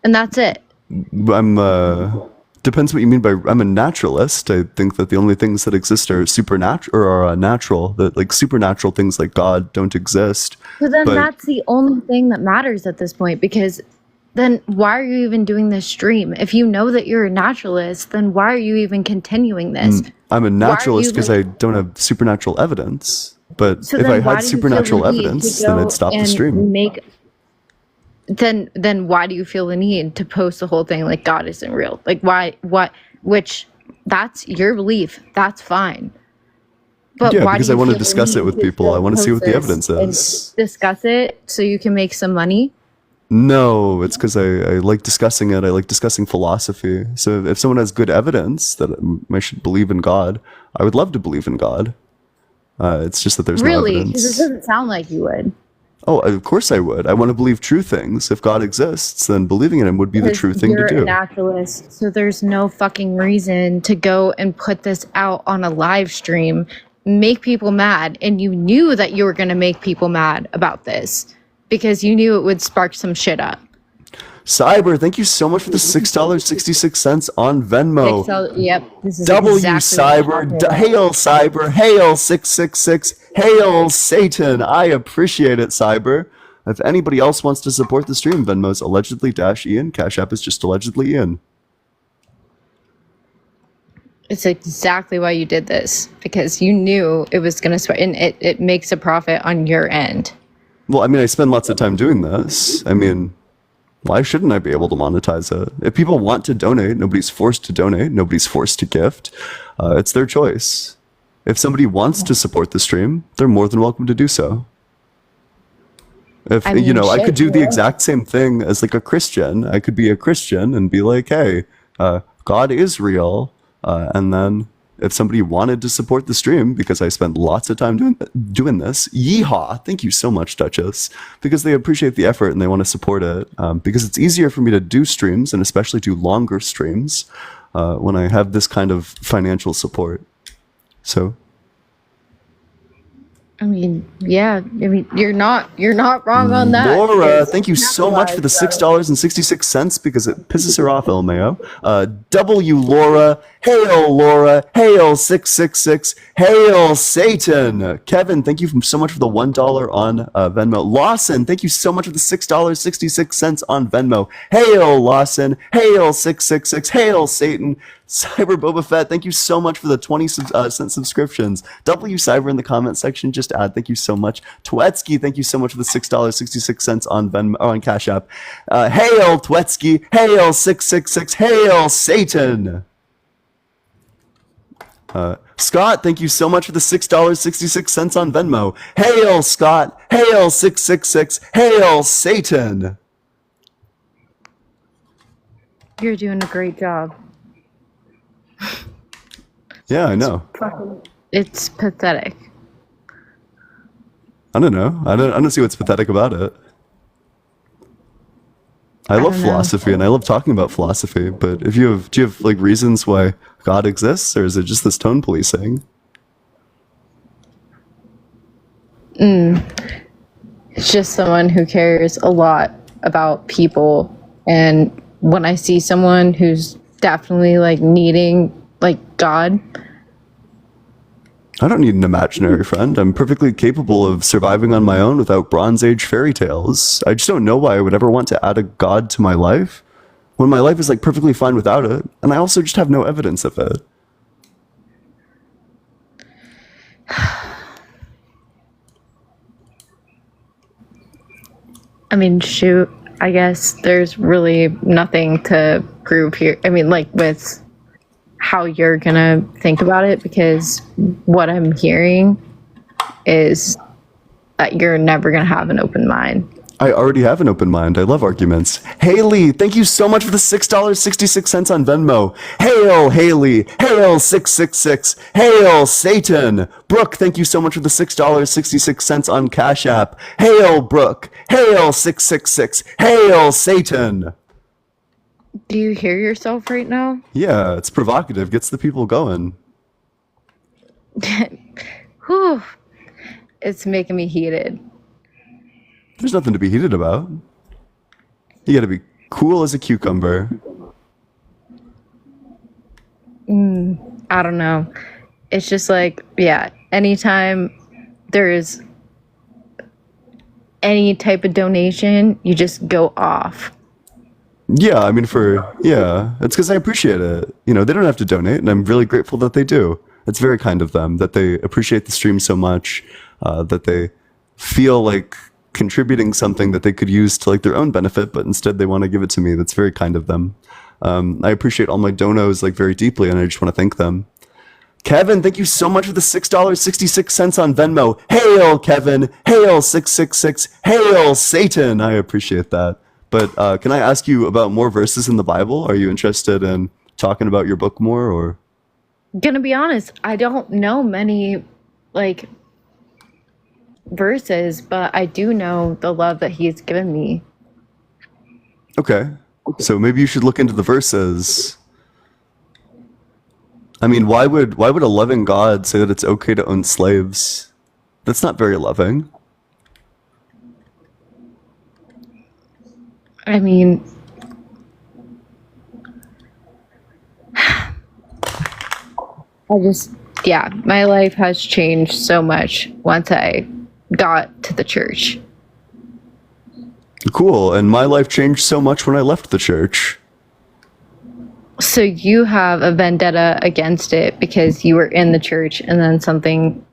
And that's it. Depends what you mean by, I'm a naturalist. I think that the only things that exist are supernatural or are natural. That like supernatural things like God don't exist. So then that's the only thing that matters at this point, because then why are you even doing this stream? If you know that you're a naturalist, then why are you even continuing this? I'm a naturalist because I don't have supernatural evidence. But so if I had supernatural evidence, then I'd stop the stream. Then why do you feel the need to post the whole thing like God isn't real? Like why, which that's your belief. That's fine. But Yeah, why because do I you want to feel the discuss it need with to people. I still want to see post what the this evidence and is. discuss it so you can make some money? No, it's because I like discussing it. I like discussing philosophy. So if someone has good evidence that I should believe in God, I would love to believe in God. It's just that there's no Really? Because it evidence. doesn't sound like you would. Oh, of course I would. I want to believe true things. If God exists, then believing in him would be the Because true thing to you're a do. naturalist, so there's no fucking reason to go and put this out on a live stream, make people mad, and you knew that you were going to make people mad about this because you knew it would spark some shit up. Cyber, thank you so much for the $6.66 on Venmo. Yep, this is W exactly what I'm Cyber, talking about. hail Cyber, hail 666, hail Satan. I appreciate it, Cyber. If anybody else wants to support the stream, Venmo's allegedly -Ian. Cash App is just allegedly Ian. It's exactly why you did this, because you knew it was going to spread, and it makes a profit on your end. Well, I mean, I spend lots of time doing this. I mean, why shouldn't I be able to monetize it? If people want to donate, nobody's forced to donate. Nobody's forced to gift. It's their choice. If somebody wants to support the stream, they're more than welcome to do so. If, I mean, I shit, could do the yeah. exact same thing as like a Christian. I could be a Christian and be like, hey, God is real. And then if somebody wanted to support the stream, because I spend lots of time doing this, yeehaw, thank you so much, Duchess, because they appreciate the effort and they want to support it. Because it's easier for me to do streams, and especially do longer streams, when I have this kind of financial support. So I mean, yeah. I mean, you're not wrong on that. Laura, It's thank you so much for the $6.66 because it pisses her off, LMAO. W Laura, hail Laura, hail 666, hail Satan. Kevin, thank you so much for the $1 on Venmo. Lawson, thank you so much for the $6.66 on Venmo. Hail Lawson, hail 666, hail Satan. Cyber Boba Fett, thank you so much for the 20 cent subscriptions. W Cyber in the comment section, just add, thank you so much. Twetsky, thank you so much for the $6.66 on Venmo, on Cash App. Hail Twetsky, hail 666, hail Satan. Scott, thank you so much for the $6.66 on Venmo. Hail Scott, hail 666, hail Satan. You're doing a great job. Yeah, I know. It's pathetic. I don't know. I don't see what's pathetic about it. I love don't know. philosophy and I love talking about philosophy, but do you have like reasons why God exists, or is it just this tone policing? It's just someone who cares a lot about people, and when I see someone who's definitely like needing like God, I don't need an imaginary friend. I'm perfectly capable of surviving on my own without Bronze Age fairy tales. I just don't know why I would ever want to add a god to my life when my life is like perfectly fine without it, and I also just have no evidence of it. I mean, shoot, I guess there's really nothing to prove here. I mean, like with how you're gonna think about it, because what I'm hearing is that you're never gonna have an open mind. I already have an open mind. I love arguments. Haley, thank you so much for the $6.66 on Venmo. Hail Haley, hail 666, hail Satan. Brooke, thank you so much for the $6.66 on Cash App. Hail Brooke, hail 666, hail Satan. Do you hear yourself right now? Yeah, it's provocative, gets the people going. Whew. It's making me heated. There's nothing to be heated about. You gotta be cool as a cucumber. I don't know. It's just like, yeah, anytime there is any type of donation, you just go off. Yeah, I mean, it's because I appreciate it. You know, they don't have to donate, and I'm really grateful that they do. It's very kind of them that they appreciate the stream so much, that they feel like contributing something that they could use to like their own benefit, but instead they want to give it to me. That's very kind of them. I appreciate all my donos like very deeply, and I just want to thank them. Kevin, thank you so much for the $6.66 on Venmo. Hail, Kevin. Hail, 666. Hail, Satan. I appreciate that. But can I ask you about more verses in the Bible? Are you interested in talking about your book more, or? Gonna be honest, I don't know many like verses, but I do know the love that he's given me. Okay. So maybe you should look into the verses. I mean, why would a loving God say that it's okay to own slaves? That's not very loving. I mean, my life has changed so much once I got to the church. Cool. And my life changed so much when I left the church. So you have a vendetta against it because you were in the church and then something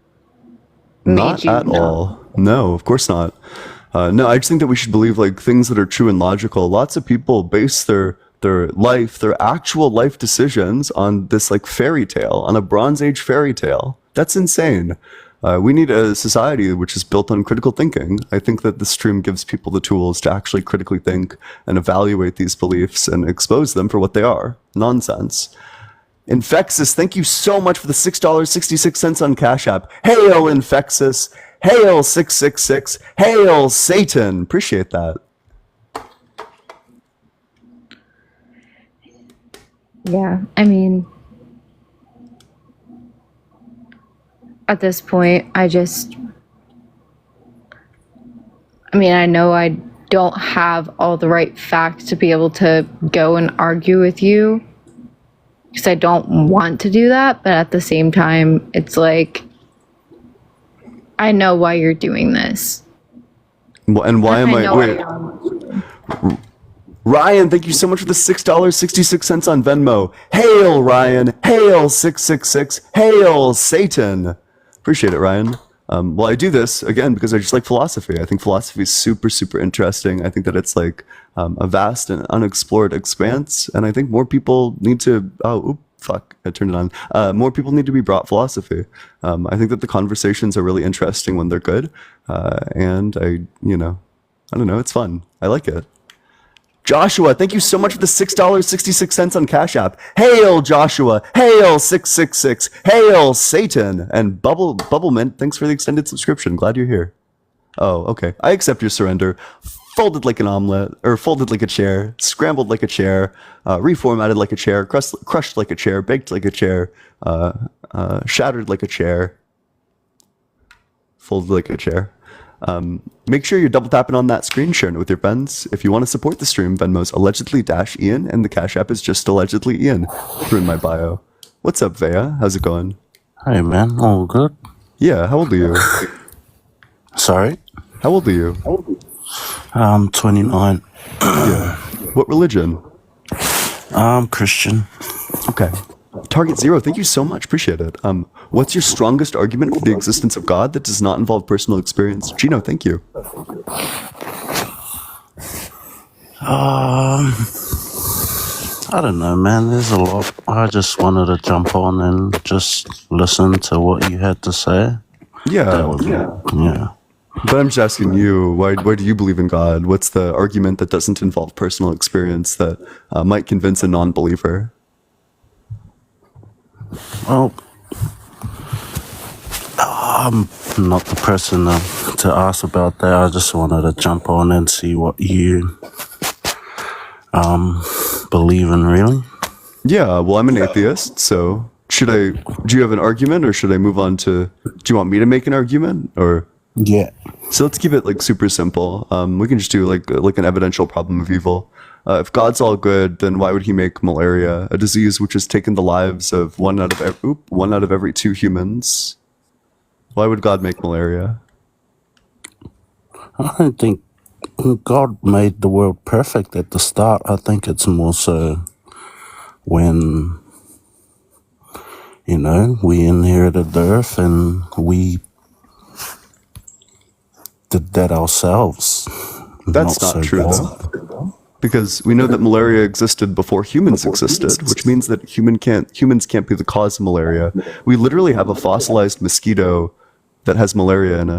made Not you at not. all. No, of course not. No, I just think that we should believe like things that are true and logical. Lots of people base their life, their actual life decisions on this like fairy tale, on a Bronze Age fairy tale. That's insane. We need a society which is built on critical thinking. I think that the stream gives people the tools to actually critically think and evaluate these beliefs and expose them for what they are. Nonsense. Infexus, thank you so much for the $6.66 on Cash App. Hail, Infexus. Hail, 666. Hail, Satan. Appreciate that. Yeah, I mean, at this point, I know I don't have all the right facts to be able to go and argue with you because I don't want to do that, but at the same time, it's like, I know why you're doing this. And why am I know wait, I Ryan, thank you so much for the $6.66 on Venmo. Hail, Ryan. Hail, 666. Hail, Satan. Appreciate it, Ryan. Well, I do this, again, because I just like philosophy. I think philosophy is super, super interesting. I think that it's like a vast and unexplored expanse. And I think more people need to... I turned it on. More people need to be brought philosophy. I think that the conversations are really interesting when they're good. And I don't know, it's fun. I like it. Joshua, thank you so much for the $6.66 on Cash App. Hail, Joshua. Hail, 666. Hail, Satan. And Bubblemint, thanks for the extended subscription. Glad you're here. Oh, okay. I accept your surrender. Folded like an omelet, or folded like a chair, scrambled like a chair, reformatted like a chair, crushed like a chair, baked like a chair, shattered like a chair, folded like a chair. Make sure you're double tapping on that screen, sharing it with your friends. If you want to support the stream, Venmo's allegedly-Ian, and the Cash App is just allegedly Ian. Through in my bio. What's up, Vea? How's it going? Hey man, all good? Yeah, how old are you? Sorry? How old are you? I'm 29. Yeah. What religion? I'm Christian. Okay. Target Zero, thank you so much. Appreciate it. What's your strongest argument for the existence of God that does not involve personal experience? Gino, thank you. I don't know, man. There's a lot. I just wanted to jump on and just listen to what you had to say. Yeah. But I'm just asking you, why do you believe in God? What's the argument that doesn't involve personal experience that might convince a non-believer? Well, I'm not the person to ask about that. I just wanted to jump on and see what you believe in, really. Yeah, well, I'm an atheist, so do you have an argument, or should I move on to, do you want me to make an argument, or? Yeah. So let's keep it like super simple. We can just do like an evidential problem of evil. If God's all good, then why would he make malaria, a disease which has taken the lives of one out of every 2 humans? Why would God make malaria? I don't think God made the world perfect at the start. I think it's more so when, we inherited the earth and we did that ourselves. That's not true, though. Because we know that malaria existed before humans existed, which means that humans can't be the cause of malaria. We literally have a fossilized mosquito that has malaria in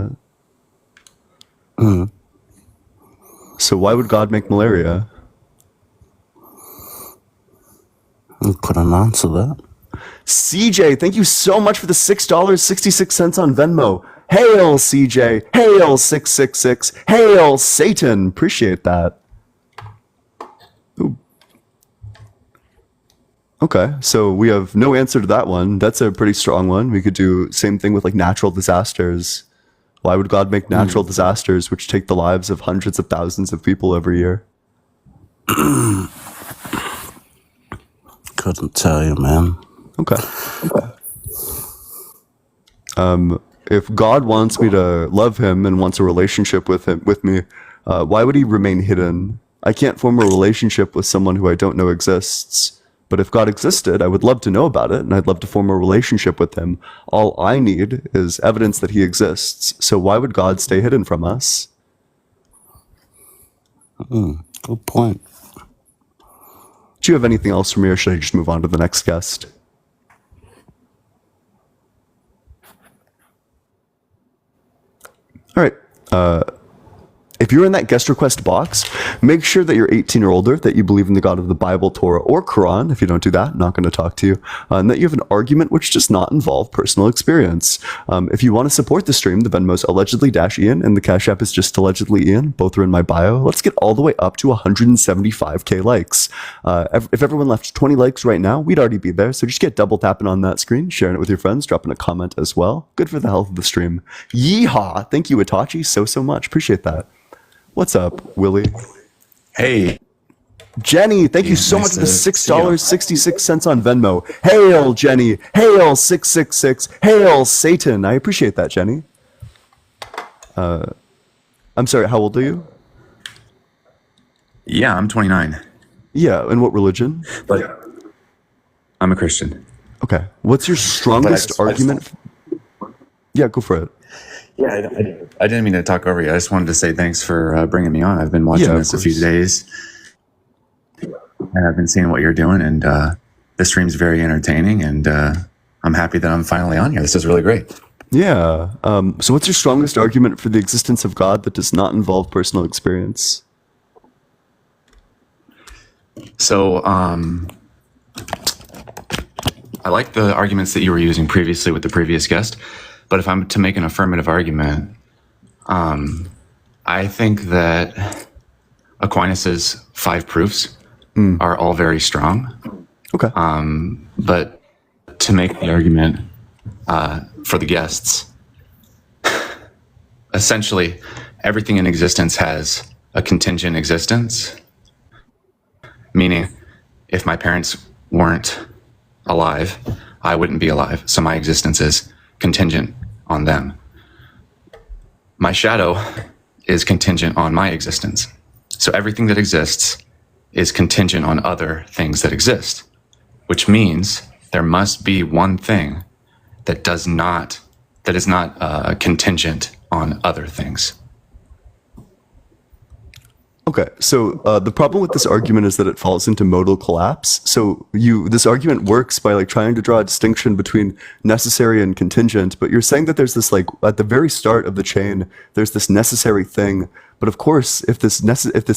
it. So why would God make malaria? I couldn't answer that. CJ, thank you so much for the $6.66 on Venmo. Hail CJ, hail 666, hail Satan. Appreciate that. Ooh. Okay, so we have no answer to that one. That's a pretty strong one. We could do same thing with like natural disasters. Why would God make natural disasters which take the lives of hundreds of thousands of people every year? Couldn't tell you, man. Okay. If God wants me to love him and wants a relationship with me, why would he remain hidden? I can't form a relationship with someone who I don't know exists. But if God existed, I would love to know about it, and I'd love to form a relationship with him. All I need is evidence that he exists. So why would God stay hidden from us? Good point. Do you have anything else for me, or should I just move on to the next guest? All right. If you're in that guest request box, make sure that you're 18 or older, that you believe in the God of the Bible, Torah, or Quran. If you don't do that, I'm not going to talk to you. And that you have an argument which does not involve personal experience. If you want to support the stream, the Venmo's allegedly-Ian, and the Cash App is just allegedly Ian. Both are in my bio. Let's get all the way up to 175k likes. If everyone left 20 likes right now, we'd already be there. So just get double tapping on that screen, sharing it with your friends, dropping a comment as well. Good for the health of the stream. Yeehaw! Thank you, Itachi, so much. Appreciate that. What's up, Willie? Hey. Jenny, thank you so much for the $6.66 on Venmo. Hail, Jenny. Hail, 666. Hail, Satan. I appreciate that, Jenny. I'm sorry, how old are you? Yeah, I'm 29. Yeah, and what religion? But I'm a Christian. Okay. What's your strongest argument? Yeah, go for it. Yeah, I didn't mean to talk over you. I just wanted to say thanks for bringing me on. I've been watching this a few days, and I've been seeing what you're doing, and the stream's very entertaining, and I'm happy that I'm finally on here. This is really great. Yeah. So what's your strongest argument for the existence of God that does not involve personal experience? So, I like the arguments that you were using previously with the previous guest. But if I'm to make an affirmative argument, I think that Aquinas's 5 proofs are all very strong. Okay. But to make the argument for the guests, essentially everything in existence has a contingent existence, meaning if my parents weren't alive, I wouldn't be alive. So my existence is contingent on them. My shadow is contingent on my existence. So everything that exists is contingent on other things that exist, which means there must be one thing that is not contingent on other things. Okay, so the problem with this argument is that it falls into modal collapse. So this argument works by like trying to draw a distinction between necessary and contingent, but you're saying that there's this like at the very start of the chain, there's this necessary thing. But of course, if this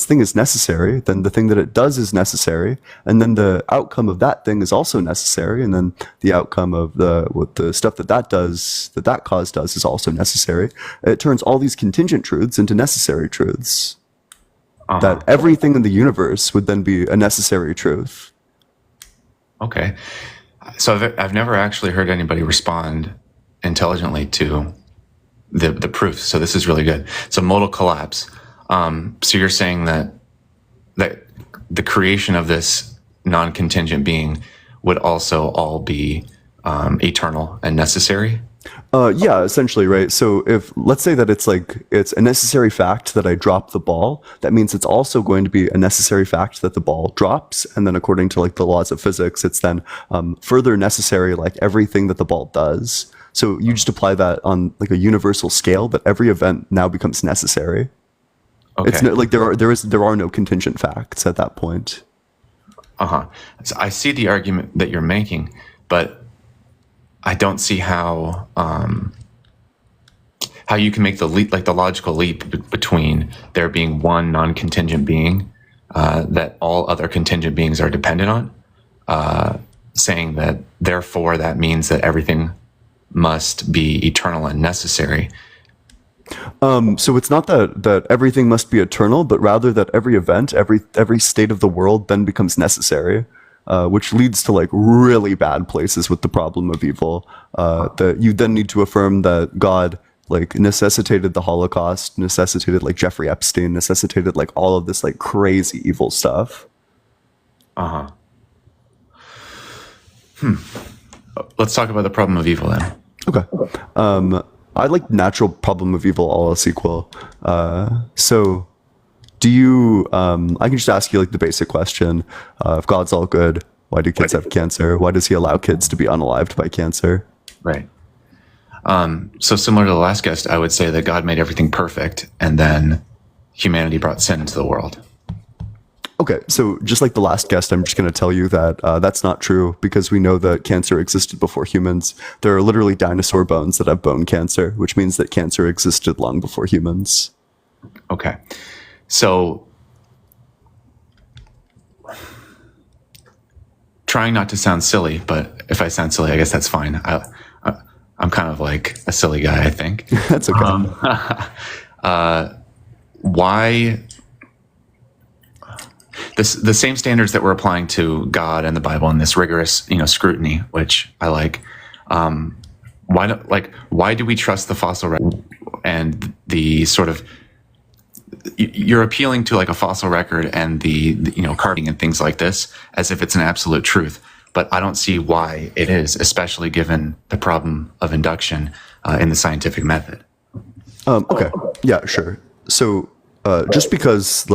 thing is necessary, then the thing that it does is necessary, and then the outcome of that thing is also necessary, and then the outcome of the stuff that cause does is also necessary. It turns all these contingent truths into necessary truths. That everything in the universe would then be a necessary truth. Okay. So I've never actually heard anybody respond intelligently to the proof. So this is really good. So modal collapse. So you're saying that the creation of this non-contingent being would also all be eternal and necessary? Yeah, essentially, right? So if, let's say that it's a necessary fact that I drop the ball, that means it's also going to be a necessary fact that the ball drops. And then according to like the laws of physics, it's then further necessary, like everything that the ball does. So you just apply that on like a universal scale that every event now becomes necessary. Okay. It's no, like there are no contingent facts at that point. So I see the argument that you're making, but I don't see how you can make the leap, like the logical leap between there being one non-contingent being that all other contingent beings are dependent on, saying that therefore that means that everything must be eternal and necessary. So it's not that everything must be eternal, but rather that every event, every state of the world then becomes necessary, which leads to like really bad places with the problem of evil. That you then need to affirm that God like necessitated the Holocaust, necessitated like Jeffrey Epstein, necessitated like all of this like crazy evil stuff. Let's talk about the problem of evil then. Okay. I like natural problem of evil, all else equal. So do you, I can just ask you like the basic question. If God's all good, why do kids have cancer? Why does he allow kids to be unalived by cancer? Right. So similar to the last guest, I would say that God made everything perfect and then humanity brought sin into the world. Okay, so just like the last guest, I'm just going to tell you that that's not true because we know that cancer existed before humans. There are literally dinosaur bones that have bone cancer, which means that cancer existed long before humans. Okay. So trying not to sound silly, but if I sound silly, I guess that's fine. I'm kind of like a silly guy, I think. That's okay. Why... The same standards that we're applying to God and the Bible and this rigorous, scrutiny, which I like. Why do we trust the fossil record and the sort of? You're appealing to like a fossil record and the carving and things like this as if it's an absolute truth, but I don't see why it is, especially given the problem of induction in the scientific method. Okay, yeah, sure. So just because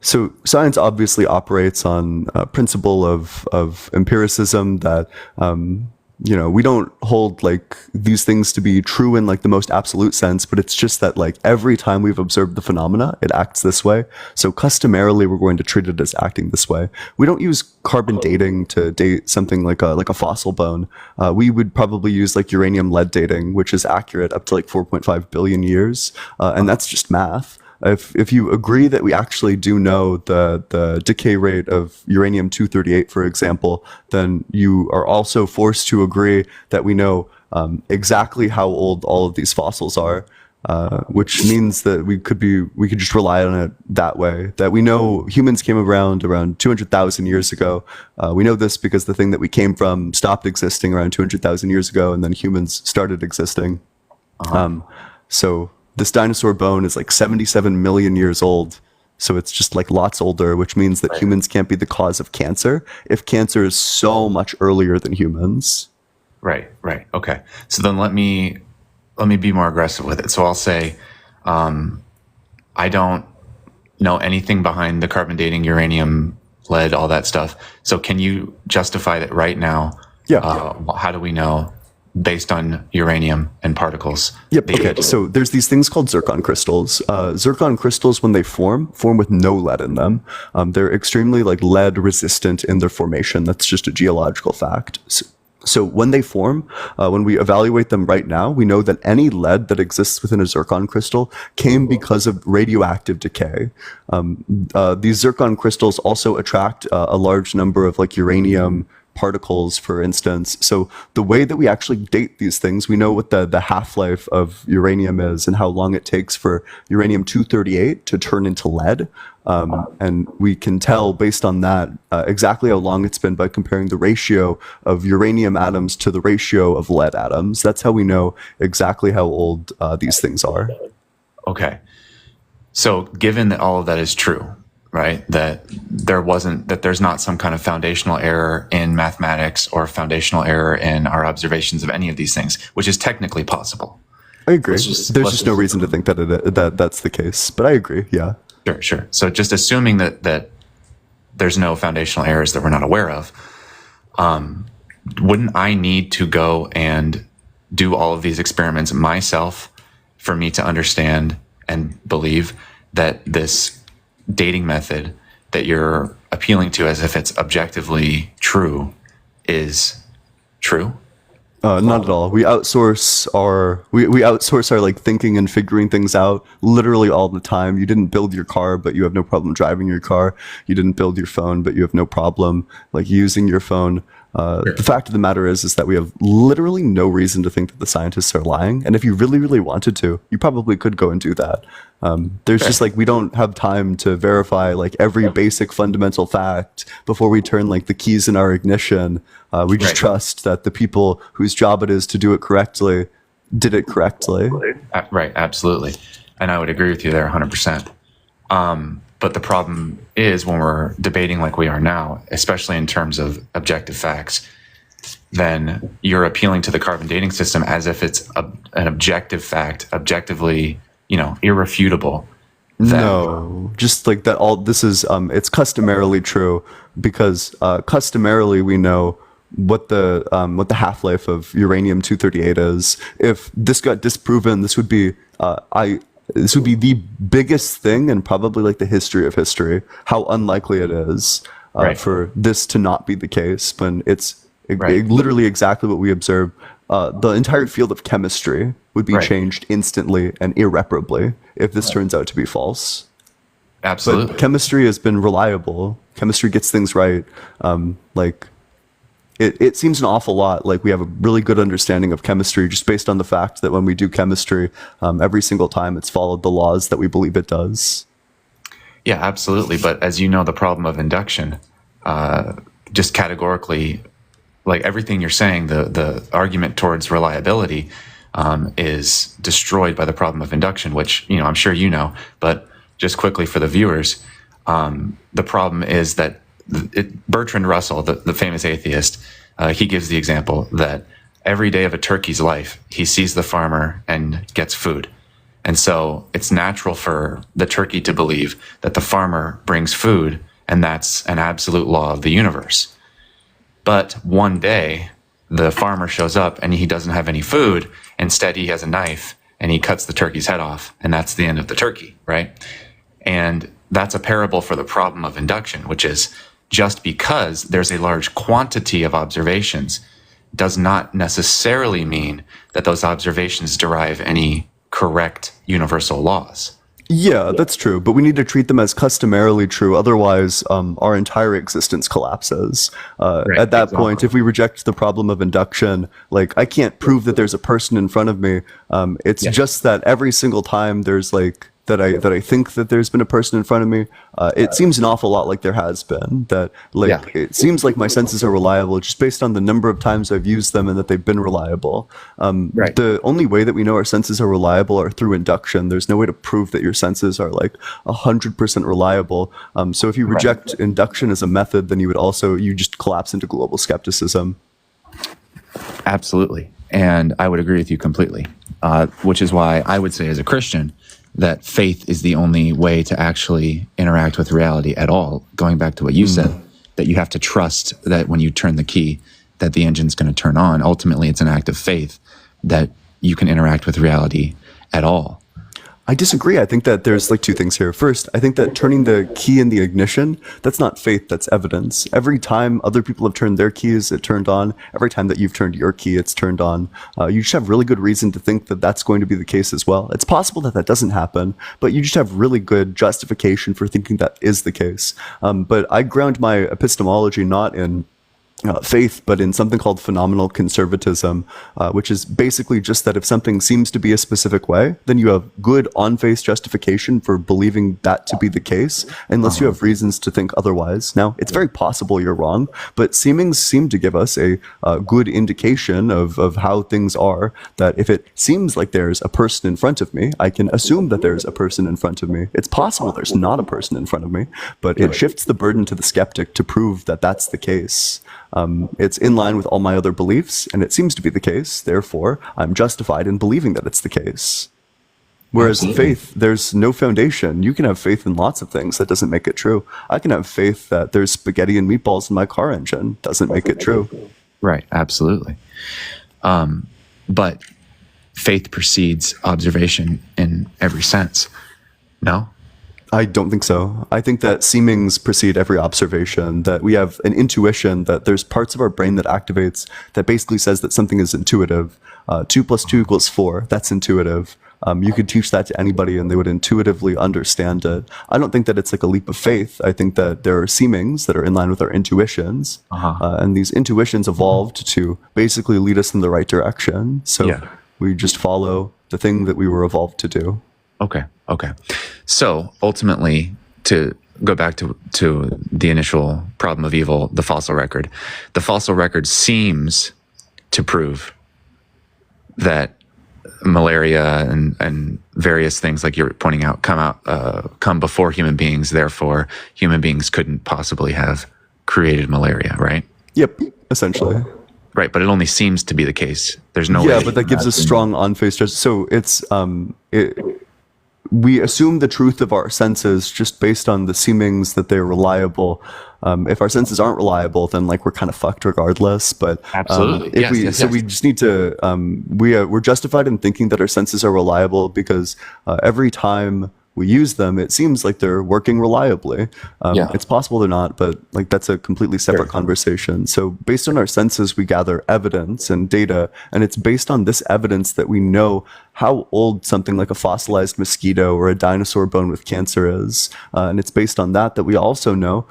So science obviously operates on a principle of empiricism that, we don't hold like these things to be true in like the most absolute sense, but it's just that like every time we've observed the phenomena, it acts this way. So customarily, we're going to treat it as acting this way. We don't use carbon dating to date something like a fossil bone. We would probably use like uranium lead dating, which is accurate up to like 4.5 billion years. And that's just math. If you agree that we actually do know the decay rate of uranium-238, for example, then you are also forced to agree that we know exactly how old all of these fossils are, which means that we could just rely on it that way. That we know humans came around 200,000 years ago. We know this because the thing that we came from stopped existing around 200,000 years ago, and then humans started existing. So this dinosaur bone is like 77 million years old. So it's just like lots older, which means that humans can't be the cause of cancer if cancer is so much earlier than humans. Right. Okay. So then let me be more aggressive with it. So I'll say, I don't know anything behind the carbon dating, uranium, lead, all that stuff. So can you justify that right now? Yeah. How do we know? Based on uranium and particles. Yep. Okay. So there's these things called zircon crystals. Zircon crystals, when they form with no lead in them. They're extremely like lead resistant in their formation. That's just a geological fact. So when they form, when we evaluate them right now, we know that any lead that exists within a zircon crystal came because of radioactive decay. These zircon crystals also attract a large number of like uranium particles, for instance. So the way that we actually date these things, we know what the half-life of uranium is and how long it takes for uranium-238 to turn into lead. And we can tell based on that exactly how long it's been by comparing the ratio of uranium atoms to the ratio of lead atoms. That's how we know exactly how old these things are. Okay. So given that all of that is true, right? That there's not some kind of foundational error in mathematics or foundational error in our observations of any of these things, which is technically possible. I agree. There's just no reason to think that that's the case, but I agree. Yeah. Sure. So just assuming that there's no foundational errors that we're not aware of, wouldn't I need to go and do all of these experiments myself for me to understand and believe that this dating method that you're appealing to as if it's objectively true is true? Not at all. We outsource our like thinking and figuring things out literally all the time. You didn't build your car, but you have no problem driving your car. You didn't build your phone, but you have no problem like using your phone. The fact of the matter is that we have literally no reason to think that the scientists are lying. And if you really, really wanted to, you probably could go and do that. There's just like, we don't have time to verify like every basic fundamental fact before we turn like the keys in our ignition. We just trust that the people whose job it is to do it correctly did it correctly. Right, absolutely. And I would agree with you there 100%. But the problem is when we're debating like we are now, especially in terms of objective facts, then you're appealing to the carbon dating system as if it's an objective fact, objectively, irrefutable. No, just like that. All this is, it's customarily true because customarily we know what the half-life of uranium-238 is. If this got disproven, this would be this would be the biggest thing in probably like the history of history. How unlikely it is for this to not be the case when it's literally exactly what we observe. The entire field of chemistry would be changed instantly and irreparably if this turns out to be false. Absolutely. But chemistry has been reliable. Chemistry gets things right. It seems an awful lot like we have a really good understanding of chemistry just based on the fact that when we do chemistry, every single time it's followed the laws that we believe it does. Yeah, absolutely. But as you know, the problem of induction, just categorically, like everything you're saying, the argument towards reliability is destroyed by the problem of induction, which, I'm sure you know, but just quickly for the viewers, the problem is that Bertrand Russell, the famous atheist, he gives the example that every day of a turkey's life, he sees the farmer and gets food. And so it's natural for the turkey to believe that the farmer brings food, and that's an absolute law of the universe. But one day, the farmer shows up and he doesn't have any food. Instead, he has a knife and he cuts the turkey's head off, and that's the end of the turkey, right? And that's a parable for the problem of induction, which is just because there's a large quantity of observations does not necessarily mean that those observations derive any correct universal laws. Yeah, that's true, but we need to treat them as customarily true. Otherwise, our entire existence collapses. At that point, if we reject the problem of induction, like I can't prove that there's a person in front of me. It's just that every single time there's like that I think that there's been a person in front of me, it seems an awful lot like there has been. That it seems like my senses are reliable just based on the number of times I've used them and that they've been reliable. The only way that we know our senses are reliable are through induction. There's no way to prove that your senses are like 100% reliable. So if you reject induction as a method, then you just collapse into global skepticism. Absolutely. And I would agree with you completely, which is why I would say as a Christian, that faith is the only way to actually interact with reality at all. Going back to what you said, that you have to trust that when you turn the key, that the engine's going to turn on. Ultimately, it's an act of faith that you can interact with reality at all. I disagree. I think that there's like two things here. First, I think that turning the key in the ignition, that's not faith, that's evidence. Every time other people have turned their keys, it turned on. Every time that you've turned your key, it's turned on. You just have really good reason to think that that's going to be the case as well. It's possible that that doesn't happen, but you just have really good justification for thinking that is the case. But I ground my epistemology not in faith, but in something called phenomenal conservatism, which is basically just that if something seems to be a specific way, then you have good on-face justification for believing that to be the case, unless you have reasons to think otherwise. Now, it's very possible you're wrong, but seemings seem to give us a good indication of how things are, that if it seems like there's a person in front of me, I can assume that there's a person in front of me. It's possible there's not a person in front of me, but it shifts the burden to the skeptic to prove that that's the case. It's in line with all my other beliefs, and it seems to be the case. Therefore, I'm justified in believing that it's the case. Whereas in faith, there's no foundation. You can have faith in lots of things. That doesn't make it true. I can have faith that there's spaghetti and meatballs in my car engine. Doesn't make it true. Right, absolutely. But faith precedes observation in every sense. No? I don't think so. I think that seemings precede every observation, that we have an intuition, that there's parts of our brain that activates that basically says that something is intuitive. 2 + 2 = 4. That's intuitive. You could teach that to anybody and they would intuitively understand it. I don't think that it's like a leap of faith. I think that there are seemings that are in line with our intuitions. And these intuitions evolved to basically lead us in the right direction. So Yeah. we just follow the thing that we were evolved to do. Okay. So ultimately, to go back to the initial problem of evil, the fossil record. The fossil record seems to prove that malaria and various things, like you're pointing out, come before human beings. Therefore, human beings couldn't possibly have created malaria, right? Yep, essentially. Right, but it only seems to be the case. There's no way. Yeah, but that gives us strong on-face judgment. So it's we assume the truth of our senses just based on the seemings that they're reliable. If our senses aren't reliable, then like we're kind of fucked regardless. But Absolutely. Yes. we just need to we're justified in thinking that our senses are reliable because every time we use them, it seems like they're working reliably. It's possible they're not, but like that's a completely separate conversation. So based on our senses, we gather evidence and data, and it's based on this evidence that we know how old something like a fossilized mosquito or a dinosaur bone with cancer is. And it's based on that we also know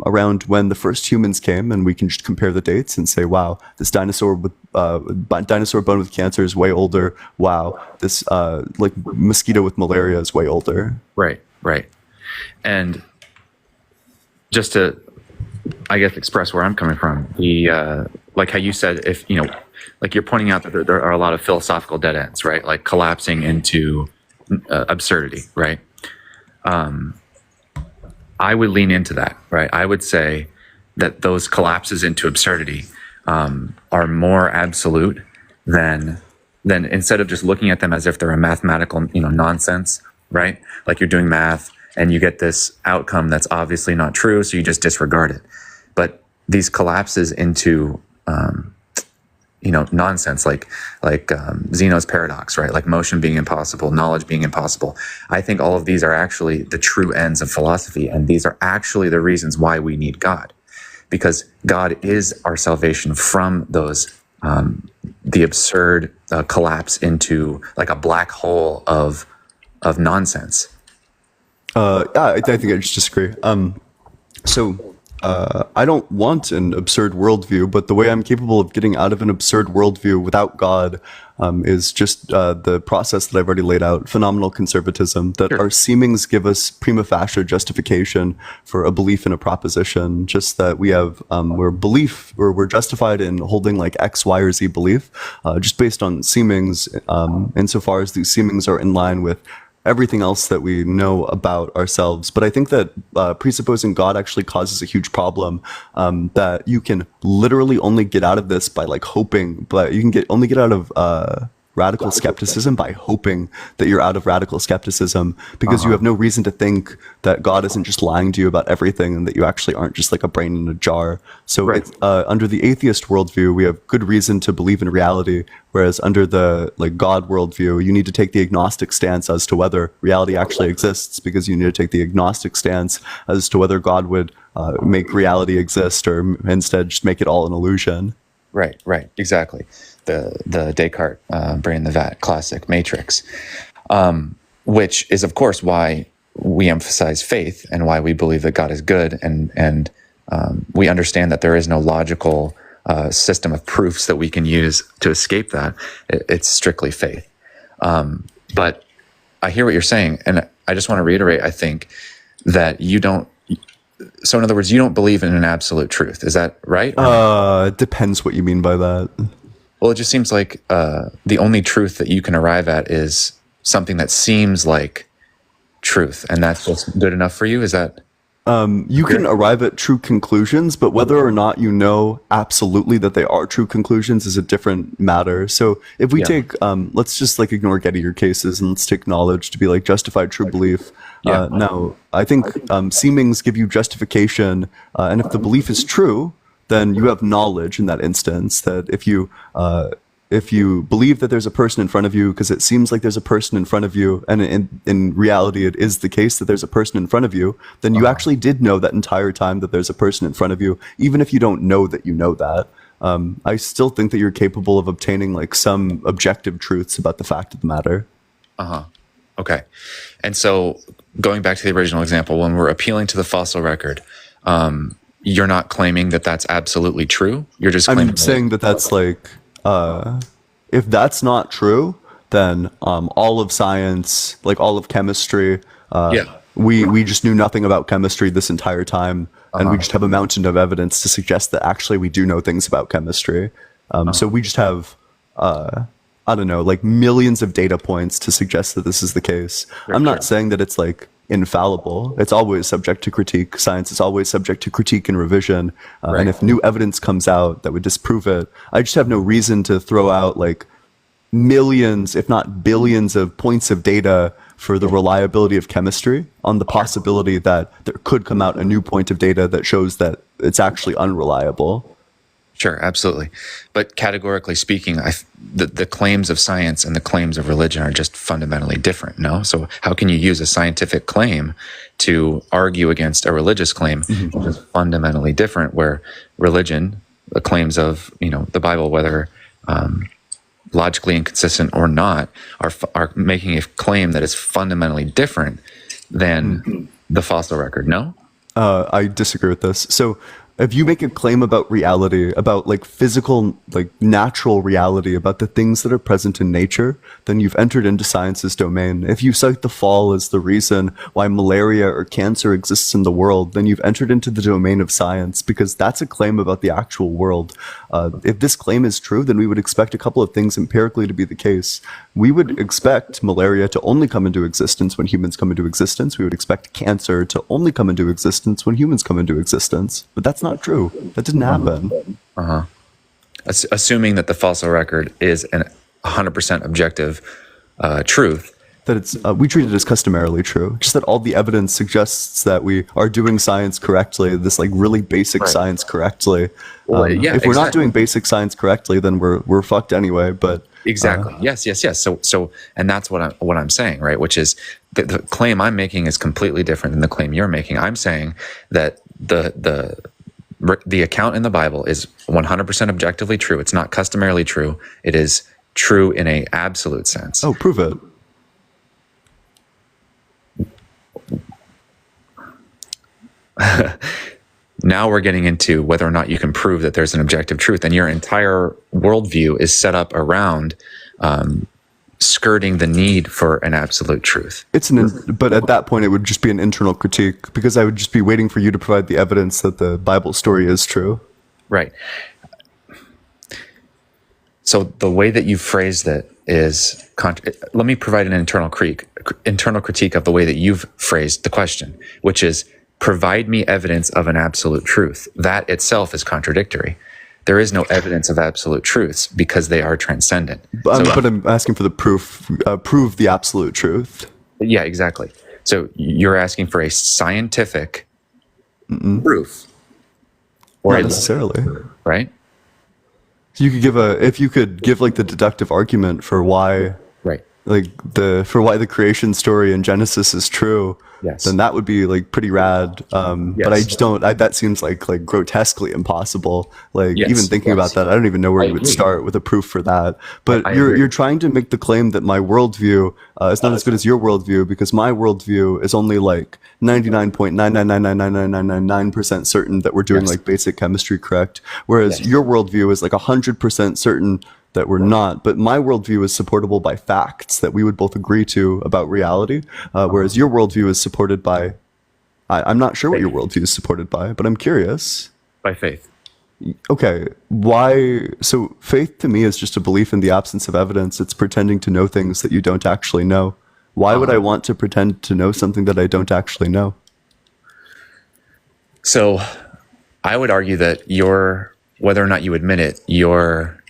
around when the first humans came, and we can just compare the dates and say, wow, this dinosaur bone with cancer is way older. Wow, this like mosquito with malaria is way older. Right. And just to, I guess, express where I'm coming from, like how you said, if, like you're pointing out that there are a lot of philosophical dead ends, right? Like collapsing into absurdity, right? I would lean into that, right? I would say that those collapses into absurdity are more absolute than instead of just looking at them as if they're a mathematical, nonsense, right? Like you're doing math and you get this outcome that's obviously not true, so you just disregard it. But these collapses into nonsense, like Zeno's paradox, right? Like motion being impossible, knowledge being impossible. I think all of these are actually the true ends of philosophy, and these are actually the reasons why we need God, because God is our salvation from those the absurd collapse into like a black hole of nonsense. I think I just disagree. I don't want an absurd worldview, but the way I'm capable of getting out of an absurd worldview without God is just the process that I've already laid out, phenomenal conservatism, that our seemings give us prima facie justification for a belief in a proposition, just that we have, we're justified in holding like X, Y, or Z belief, just based on seemings, insofar as these seemings are in line with everything else that we know about ourselves. But I think that presupposing God actually causes a huge problem, that you can literally only get out of this by like hoping, but you can only get out of radical skepticism by hoping that you're out of radical skepticism, because you have no reason to think that God isn't just lying to you about everything and that you actually aren't just like a brain in a jar. So it's, under the atheist worldview, we have good reason to believe in reality, whereas under the like God worldview, you need to take the agnostic stance as to whether reality actually exists, because you need to take the agnostic stance as to whether God would make reality exist or instead just make it all an illusion. Right, exactly. The Descartes brain in the vat classic matrix, which is of course why we emphasize faith and why we believe that God is good, and we understand that there is no logical system of proofs that we can use to escape that. It's strictly faith. But I hear what you're saying, and I just want to reiterate, I think that you don't. So in other words, you don't believe in an absolute truth. Is that right? It depends what you mean by that. Well, it just seems like the only truth that you can arrive at is something that seems like truth, and that's what's good enough for you? Is that... You can arrive at true conclusions, but whether or not you know absolutely that they are true conclusions is a different matter. So if we take, let's just like ignore Gettier cases and let's take knowledge to be like justified true belief. Now, I think seemings give you justification, and if the belief is true, then you have knowledge in that instance, that if you if you believe that there's a person in front of you because it seems like there's a person in front of you, and in reality it is the case that there's a person in front of you, then you actually did know that entire time that there's a person in front of you, even if you don't know that you know that. I still think that you're capable of obtaining like some objective truths about the fact of the matter. Okay. And so going back to the original example, when we're appealing to the fossil record, you're not claiming that that's absolutely true. You're just claiming I'm saying that that's like, if that's not true, then all of science, like all of chemistry, we just knew nothing about chemistry this entire time, and we just have a mountain of evidence to suggest that actually we do know things about chemistry. So we just have, I don't know, like millions of data points to suggest that this is the case. I'm not saying that it's like infallible. It's always subject to critique. Science is always subject to critique and revision. And if new evidence comes out that would disprove it, I just have no reason to throw out like millions, if not billions of points of data for the reliability of chemistry on the possibility that there could come out a new point of data that shows that it's actually unreliable. Sure, absolutely. But categorically speaking, the claims of science and the claims of religion are just fundamentally different, no? So how can you use a scientific claim to argue against a religious claim, which is fundamentally different, where religion, the claims of, the Bible, whether logically inconsistent or not, are making a claim that is fundamentally different than the fossil record, no? I disagree with this. So if you make a claim about reality, about like physical, like natural reality, about the things that are present in nature, then you've entered into science's domain. If you cite the fall as the reason why malaria or cancer exists in the world, then you've entered into the domain of science, because that's a claim about the actual world. If this claim is true, then we would expect a couple of things empirically to be the case. We would expect malaria to only come into existence when humans come into existence. We would expect cancer to only come into existence when humans come into existence. But that's not true. That didn't happen. Assuming that the fossil record is an 100% objective truth. That it's we treat it as customarily true. Just that all the evidence suggests that we are doing science correctly, this like really basic science correctly. If we're not doing basic science correctly, then we're fucked anyway. But exactly, yes. So, and that's what I'm saying, right? Which is the claim I'm making is completely different than the claim you're making. I'm saying that the account in the Bible is 100% objectively true. It's not customarily true. It is true in a absolute sense. Oh, prove it. Now we're getting into whether or not you can prove that there's an objective truth, and your entire worldview is set up around skirting the need for an absolute truth. But at that point, it would just be an internal critique, because I would just be waiting for you to provide the evidence that the Bible story is true. Right. So the way that you phrased it is, let me provide an internal critique of the way that you've phrased the question, which is, provide me evidence of an absolute truth. That itself is contradictory. There is no evidence of absolute truths because they are transcendent. But I'm asking for the proof. Prove the absolute truth. Yeah, exactly. So you're asking for a scientific proof. Or not necessarily. Right? So you could if you could give like the deductive argument for why, right? Like for why the creation story in Genesis is true. Yes. Then that would be like pretty rad. But I just don't. That seems like grotesquely impossible. Even thinking about that, I don't even know where you would start with a proof for that. But you're trying to make the claim that my worldview is not as good as your worldview, because my worldview is only like 99.9999999% certain that we're doing like basic chemistry correct, whereas your worldview is like 100% certain that we're not. But my worldview is supportable by facts that we would both agree to about reality, whereas your worldview is supported by, I'm not sure what your worldview is supported by, but I'm curious. By faith. Okay, why? So faith to me is just a belief in the absence of evidence. It's pretending to know things that you don't actually know. Why would I want to pretend to know something that I don't actually know? So I would argue that whether or not you admit it, your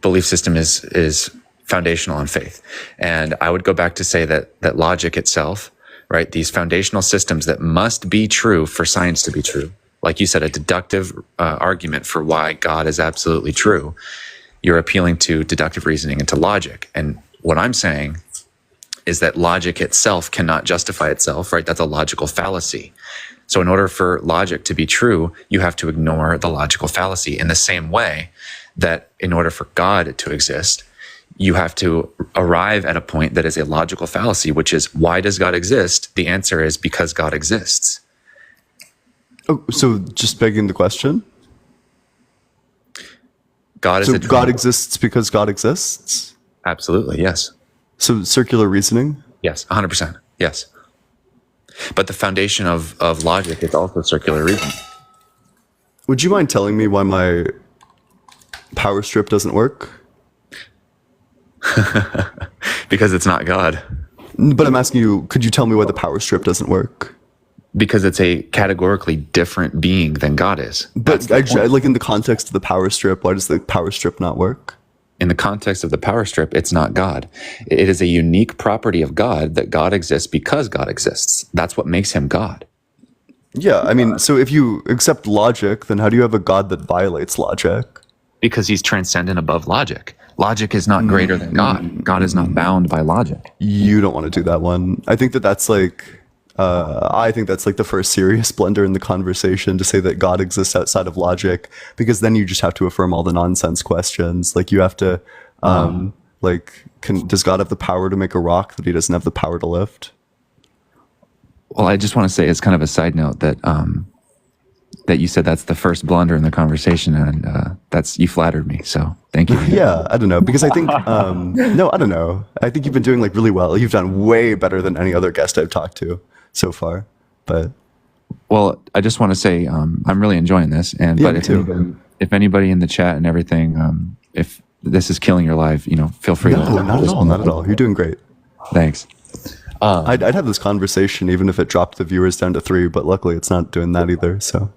belief system is foundational on faith. And I would go back to say that logic itself, right, these foundational systems that must be true for science to be true, like you said, a deductive argument for why God is absolutely true. you're appealing to deductive reasoning and to logic. And what I'm saying is that logic itself cannot justify itself, right? That's a logical fallacy. So in order for logic to be true, you have to ignore the logical fallacy, in the same way that in order for God to exist, you have to arrive at a point that is a logical fallacy, which is, why does God exist? The answer is because God exists. Oh, so just begging the question. God is So a God exists because God exists? Absolutely, yes. So circular reasoning? Yes, 100%. Yes. But the foundation of logic is also circular reasoning. Would you mind telling me why my power strip doesn't work? Because it's not God. But I'm asking you, could you tell me why the power strip doesn't work? Because it's a categorically different being than God is. But like in the context of the power strip, why does the power strip not work? In the context of the power strip, it's not God. It is a unique property of God that God exists because God exists. That's what makes him God. Yeah, I mean, so if you accept logic, then how do you have a God that violates logic? Because he's transcendent above logic. Logic is not greater than God. God is not bound by logic. You don't want to do that one. I think that's like the first serious blunder in the conversation, to say that God exists outside of logic, because then you just have to affirm all the nonsense questions. Like you have to, does God have the power to make a rock that he doesn't have the power to lift? Well, I just want to say, as kind of a side note, that that you said that's the first blunder in the conversation, and you flattered me. So thank you. Yeah, I don't know, because I think no, I don't know. I think you've been doing like really well. You've done way better than any other guest I've talked to so far. But well, I just want to say I'm really enjoying this, and yeah, but if anybody in the chat and everything, if this is killing your life, feel free. No, not at all. Not at all. You're doing great. Thanks. I'd have this conversation even if it dropped the viewers down to 3, but luckily it's not doing that either. So,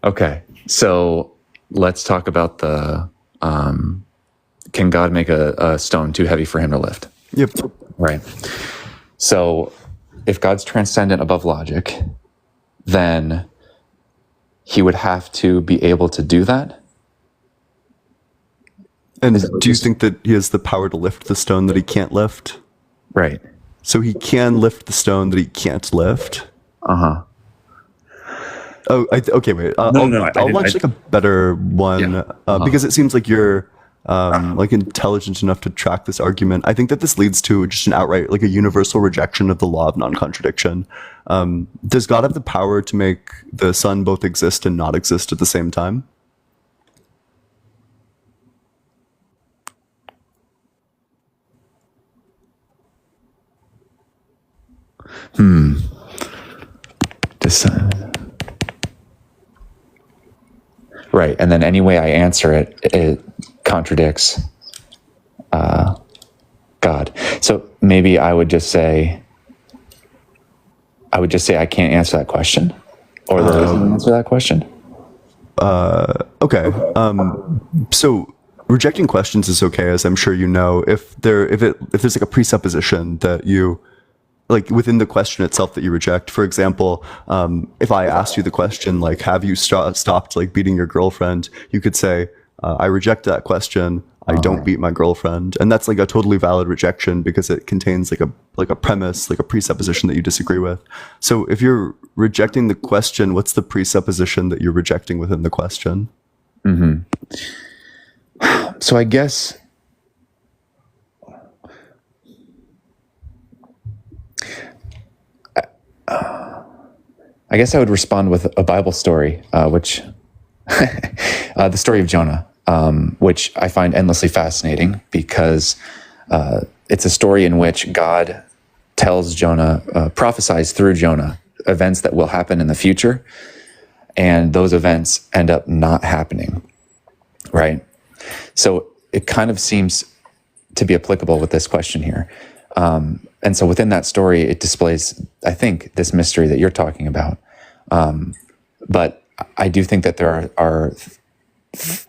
okay. So let's talk about the can God make a stone too heavy for him to lift? Yep. Right. So if God's transcendent above logic, then he would have to be able to do that. And do you think that he has the power to lift the stone that he can't lift? Right. So he can lift the stone that he can't lift? Uh-huh. Oh, okay, wait. I'll launch like a better one, because it seems like you're like intelligent enough to track this argument. I think that this leads to just an outright, like a universal rejection of the law of non-contradiction. Does God have the power to make the sun both exist and not exist at the same time? Right, and then any way I answer it, it contradicts God. So maybe I would just say I can't answer that question, or there isn't an answer to that question. Okay. So rejecting questions is okay, as I'm sure you know. If there's like a presupposition that you, like within the question itself, that you reject. For example, if I asked you the question, like, have you stopped like beating your girlfriend? You could say, I reject that question. I don't beat my girlfriend. And that's like a totally valid rejection, because it contains like a premise, like a presupposition that you disagree with. So if you're rejecting the question, what's the presupposition that you're rejecting within the question? Mm-hmm. So I guess I would respond with a Bible story, which the story of Jonah, which I find endlessly fascinating, because it's a story in which God tells Jonah, prophesies through Jonah, events that will happen in the future, and those events end up not happening, right? So it kind of seems to be applicable with this question here. And so within that story, it displays, I think, this mystery that you're talking about. But I do think that there are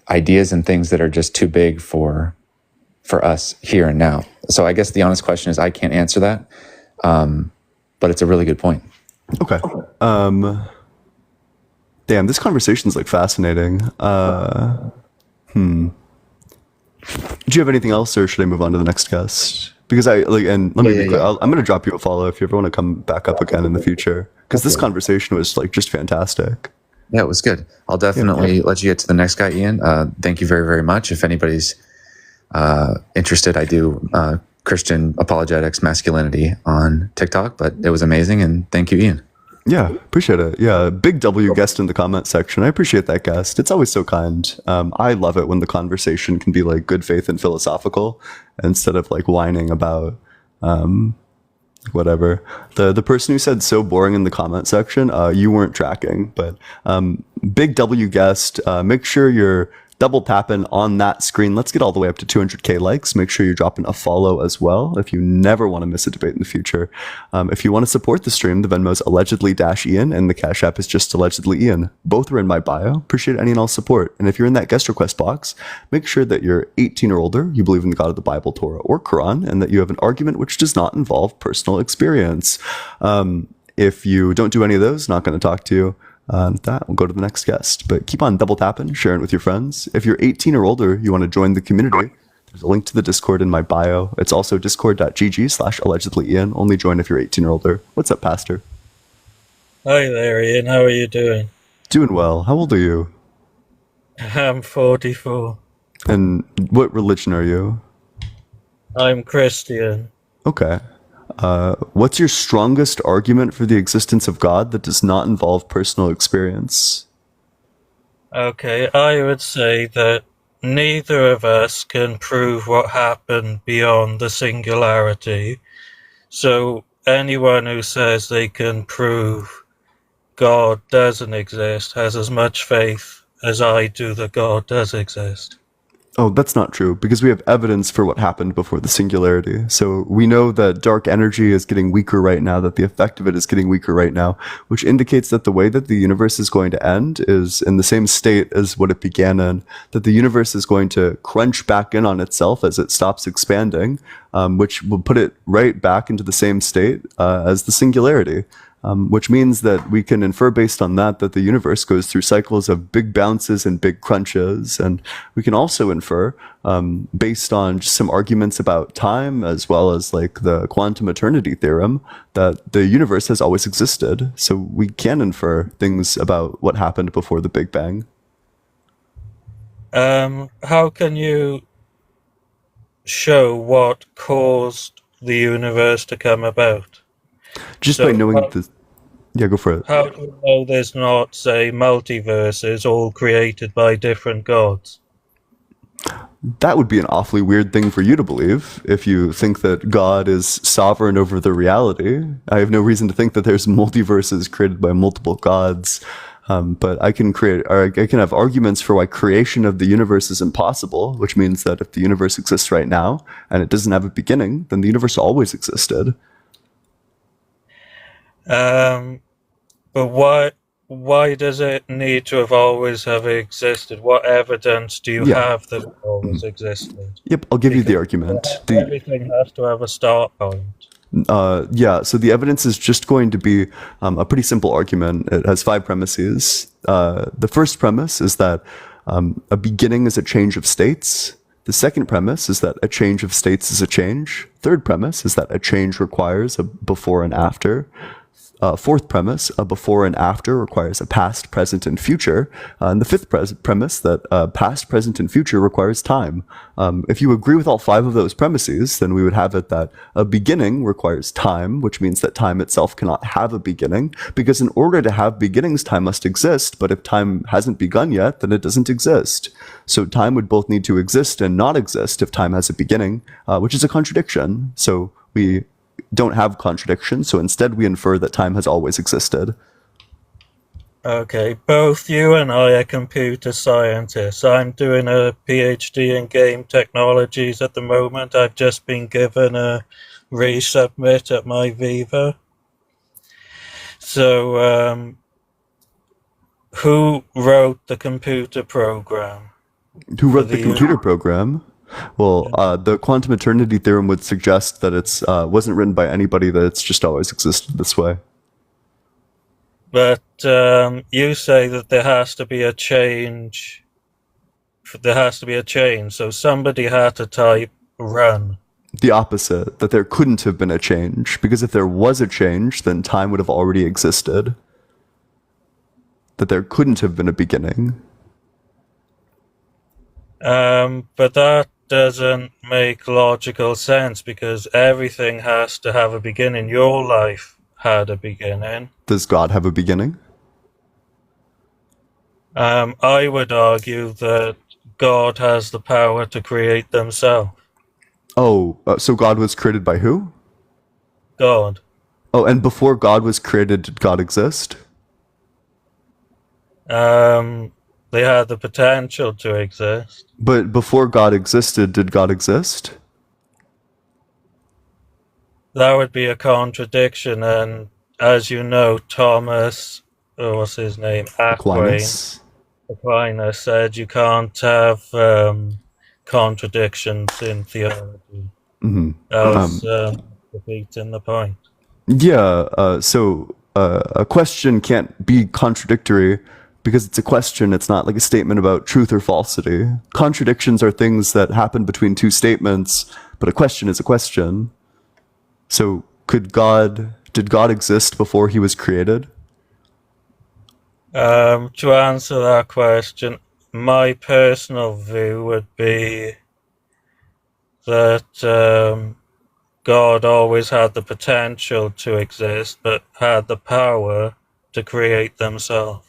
ideas and things that are just too big for us here and now. So I guess the honest question is, I can't answer that. But it's a really good point. Okay. Damn, this conversation is like fascinating. Do you have anything else, or should I move on to the next guest? Because and let me be clear, I'm going to drop you a follow if you ever want to come back up again in the future, because this conversation was like just fantastic. Yeah, it was good. I'll definitely let you get to the next guy, Ian. Thank you very, very much. If anybody's interested, I do Christian apologetics masculinity on TikTok, but it was amazing, and thank you, Ian. Yeah, appreciate it. Yeah, big W guest in the comment section. I appreciate that guest. It's always so kind. I love it when the conversation can be like good faith and philosophical instead of like whining about whatever. The person who said so boring in the comment section, you weren't tracking, but big W guest, make sure you're double tapping on that screen. Let's get all the way up to 200k likes. Make sure you're dropping a follow as well if you never want to miss a debate in the future. If you want to support the stream, the Venmo's allegedly-Ian and the Cash App is just allegedly Ian. Both are in my bio. Appreciate any and all support. And if you're in that guest request box, make sure that you're 18 or older, you believe in the God of the Bible, Torah, or Quran, and that you have an argument which does not involve personal experience. If you don't do any of those, not going to talk to you. With that, we'll go to the next guest. But keep on double tapping, sharing with your friends. If you're 18 or older, you want to join the community, there's a link to the Discord in my bio. It's also discord.gg/allegedly-Ian. Only join if you're 18 or older. What's up, Pastor? Hi there, Ian. How are you doing? Doing well. How old are you? I'm 44. And what religion are you? I'm Christian. Okay. What's your strongest argument for the existence of God that does not involve personal experience? Okay, I would say that neither of us can prove what happened beyond the singularity. So anyone who says they can prove God doesn't exist has as much faith as I do that God does exist. Oh, that's not true, because we have evidence for what happened before the singularity. So we know that dark energy is getting weaker right now, that the effect of it is getting weaker right now, which indicates that the way that the universe is going to end is in the same state as what it began in, that the universe is going to crunch back in on itself as it stops expanding, which will put it right back into the same state as the singularity. Which means that we can infer based on that the universe goes through cycles of big bounces and big crunches. And we can also infer, based on just some arguments about time, as well as like the quantum eternity theorem, that the universe has always existed. So we can infer things about what happened before the Big Bang. How can you show what caused the universe to come about? Just by knowing the... Yeah, go for it. How do you know there's not, say, multiverses all created by different gods? That would be an awfully weird thing for you to believe, if you think that God is sovereign over the reality. I have no reason to think that there's multiverses created by multiple gods. But I can have arguments for why creation of the universe is impossible, which means that if the universe exists right now and it doesn't have a beginning, then the universe always existed. But why does it need to have always have existed? What evidence do you have that it always existed? Yep, I'll give you the argument. Everything has to have a start point. Yeah, so the evidence is just going to be a pretty simple argument. It has 5 premises. The first premise is that a beginning is a change of states. The second premise is that a change of states is a change. Third premise is that a change requires a before and after. Fourth premise, a before and after requires a past, present, and future. And the fifth premise, that past, present, and future requires time. If you agree with all 5 of those premises, then we would have it that a beginning requires time, which means that time itself cannot have a beginning, because in order to have beginnings, time must exist, but if time hasn't begun yet, then it doesn't exist. So time would both need to exist and not exist if time has a beginning, which is a contradiction. So we don't have contradiction, so instead we infer that time has always existed. Okay, both you and I are computer scientists. I'm doing a PhD in game technologies at the moment. I've just been given a resubmit at my Viva. So, who wrote the computer program? Who wrote the computer program? Well, the quantum eternity theorem would suggest that it's wasn't written by anybody, that it's just always existed this way. But you say that there has to be a change there has to be a change. So somebody had to type run. The opposite, that there couldn't have been a change, because if there was a change, then time would have already existed. That there couldn't have been a beginning. But that doesn't make logical sense because everything has to have a beginning. Your life had a beginning. Does God have a beginning? I would argue that God has the power to create themselves. Oh, so God was created by who? God. Oh, and before God was created, did God exist? They had the potential to exist. But before God existed, did God exist? That would be a contradiction, and as you know, Thomas, what's his name? Aquinas. Aquinas said you can't have contradictions in theology. Mm-hmm. Else defeating the point. Yeah, so a question can't be contradictory because it's a question. It's not like a statement about truth or falsity. Contradictions are things that happen between two statements, but a question is a question. So did God exist before he was created? To answer that question, my personal view would be that God always had the potential to exist, but had the power to create themselves.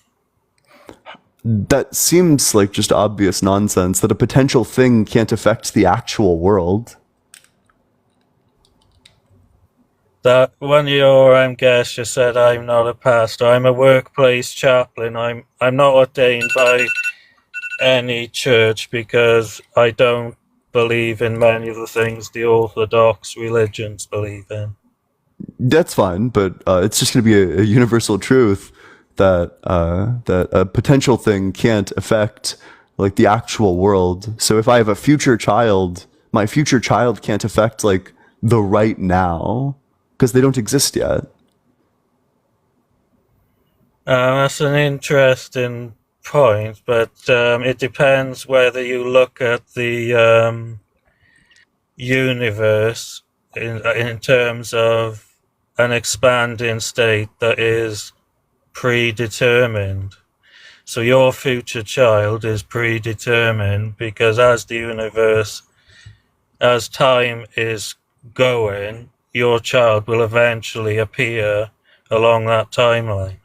That seems like just obvious nonsense, that a potential thing can't affect the actual world. That when your guest, you said I'm not a pastor. I'm a workplace chaplain. I'm not ordained by any church because I don't believe in many of the things the Orthodox religions believe in. That's fine, but it's just going to be a universal truth that that a potential thing can't affect like the actual world. So if I have a future child, my future child can't affect like the right now because they don't exist yet. That's an interesting point, but it depends whether you look at the universe in terms of an expanding state that is predetermined. So your future child is predetermined because as the universe, as time is going, your child will eventually appear along that timeline.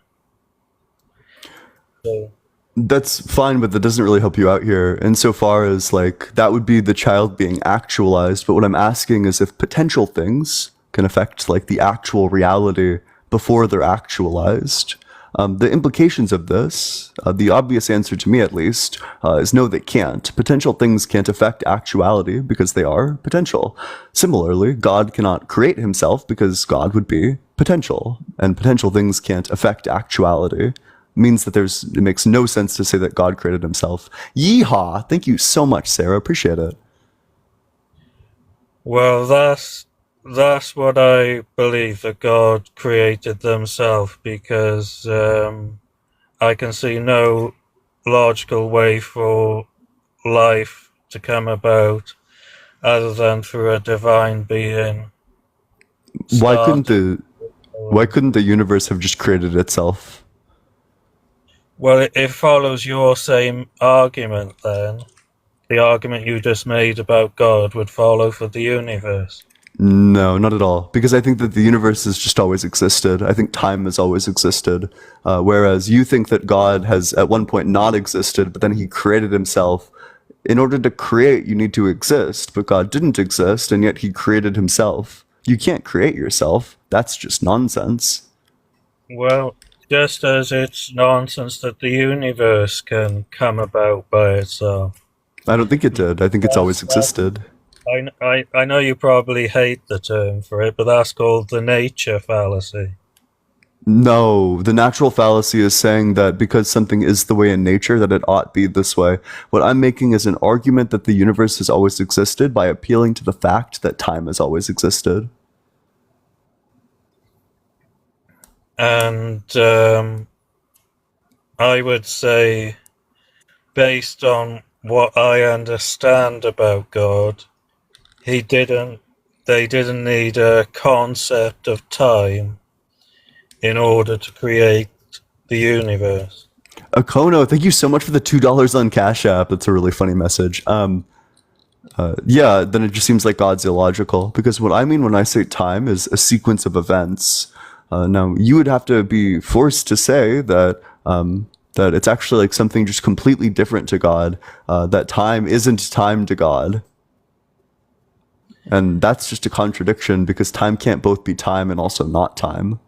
So, That's fine, but that doesn't really help you out here insofar as like that would be the child being actualized. But what I'm asking is if potential things can affect like the actual reality before they're actualized. The implications of this, the obvious answer to me at least, is no, they can't. Potential things can't affect actuality because they are potential. Similarly, God cannot create himself because God would be potential, and potential things can't affect actuality. Means that it makes no sense to say that God created himself. Yeehaw! Thank you so much, Sarah. Appreciate it. well, that's what I believe, that God created themselves, because I can see no logical way for life to come about other than through a divine being. Why couldn't the universe have just created itself? Well, it follows your same argument then. The argument you just made about God would follow for the universe. No, not at all. Because I think that the universe has just always existed. I think time has always existed. Whereas you think that God has at one point not existed, but then he created himself. In order to create, you need to exist. But God didn't exist, and yet he created himself. You can't create yourself. That's just nonsense. Well, just as it's nonsense that the universe can come about by itself. I don't think it did. I think it's always existed. I know you probably hate the term for it, but that's called the nature fallacy. No, the natural fallacy is saying that because something is the way in nature, that it ought be this way. What I'm making is an argument that the universe has always existed by appealing to the fact that time has always existed. And I would say, based on what I understand about God, they didn't need a concept of time in order to create the universe. Akono, thank you so much for the $2 on Cash App. That's a really funny message. Yeah, then it just seems like God's illogical, because what I mean when I say time is a sequence of events. Now, you would have to be forced to say that that it's actually like something just completely different to God, that time isn't time to God. And that's just a contradiction, because time can't both be time and also not time.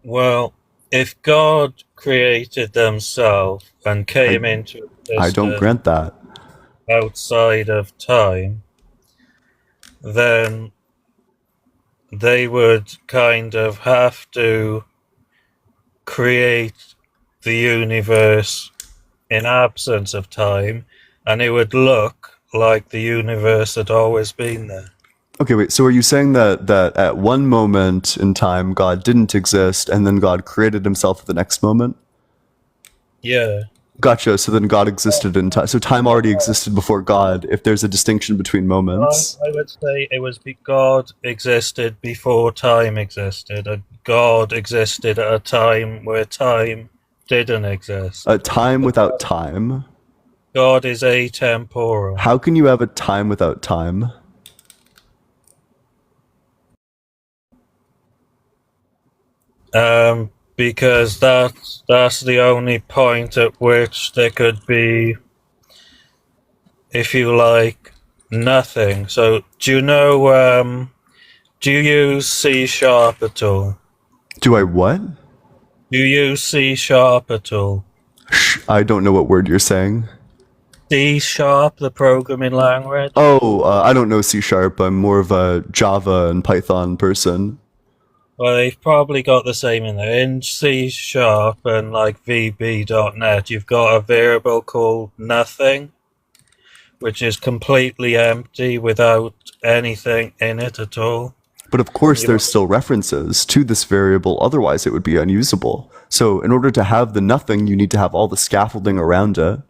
Well, if God created themselves and came into existence I don't grant that. outside of time, then they would kind of have to create the universe in absence of time, and it would look like the universe had always been there. Okay, wait, so are you saying that at one moment in time God didn't exist and then God created himself at the next moment? Yeah. Gotcha, so then God existed in time. So time already existed before God, if there's a distinction between moments. I would say it was God existed before time existed, and God existed at a time where time didn't exist. A time without time? God is atemporal. How can you have a time without time? Because that's the only point at which there could be, if you like, nothing. So do you know, do you use C# at all? Do I what? Do you use C# at all? I don't know what word you're saying. C#, the programming language? Oh, I don't know C#. I'm more of a Java and Python person. Well, they've probably got the same in there. In C# and like VB.NET, you've got a variable called nothing, which is completely empty without anything in it at all. But of course, there's still references to this variable, otherwise it would be unusable. So in order to have the nothing, you need to have all the scaffolding around it.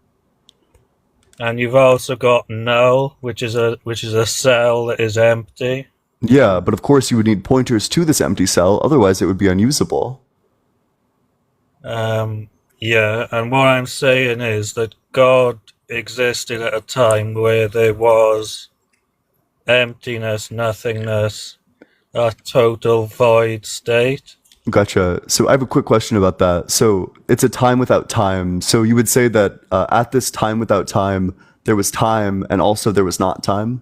And you've also got null, which is a cell that is empty. Yeah, but of course you would need pointers to this empty cell, otherwise it would be unusable. Yeah, and what I'm saying is that God existed at a time where there was emptiness, nothingness, a total void state. Gotcha. So I have a quick question about that. So it's a time without time. So you would say that at this time without time, there was time and also there was not time?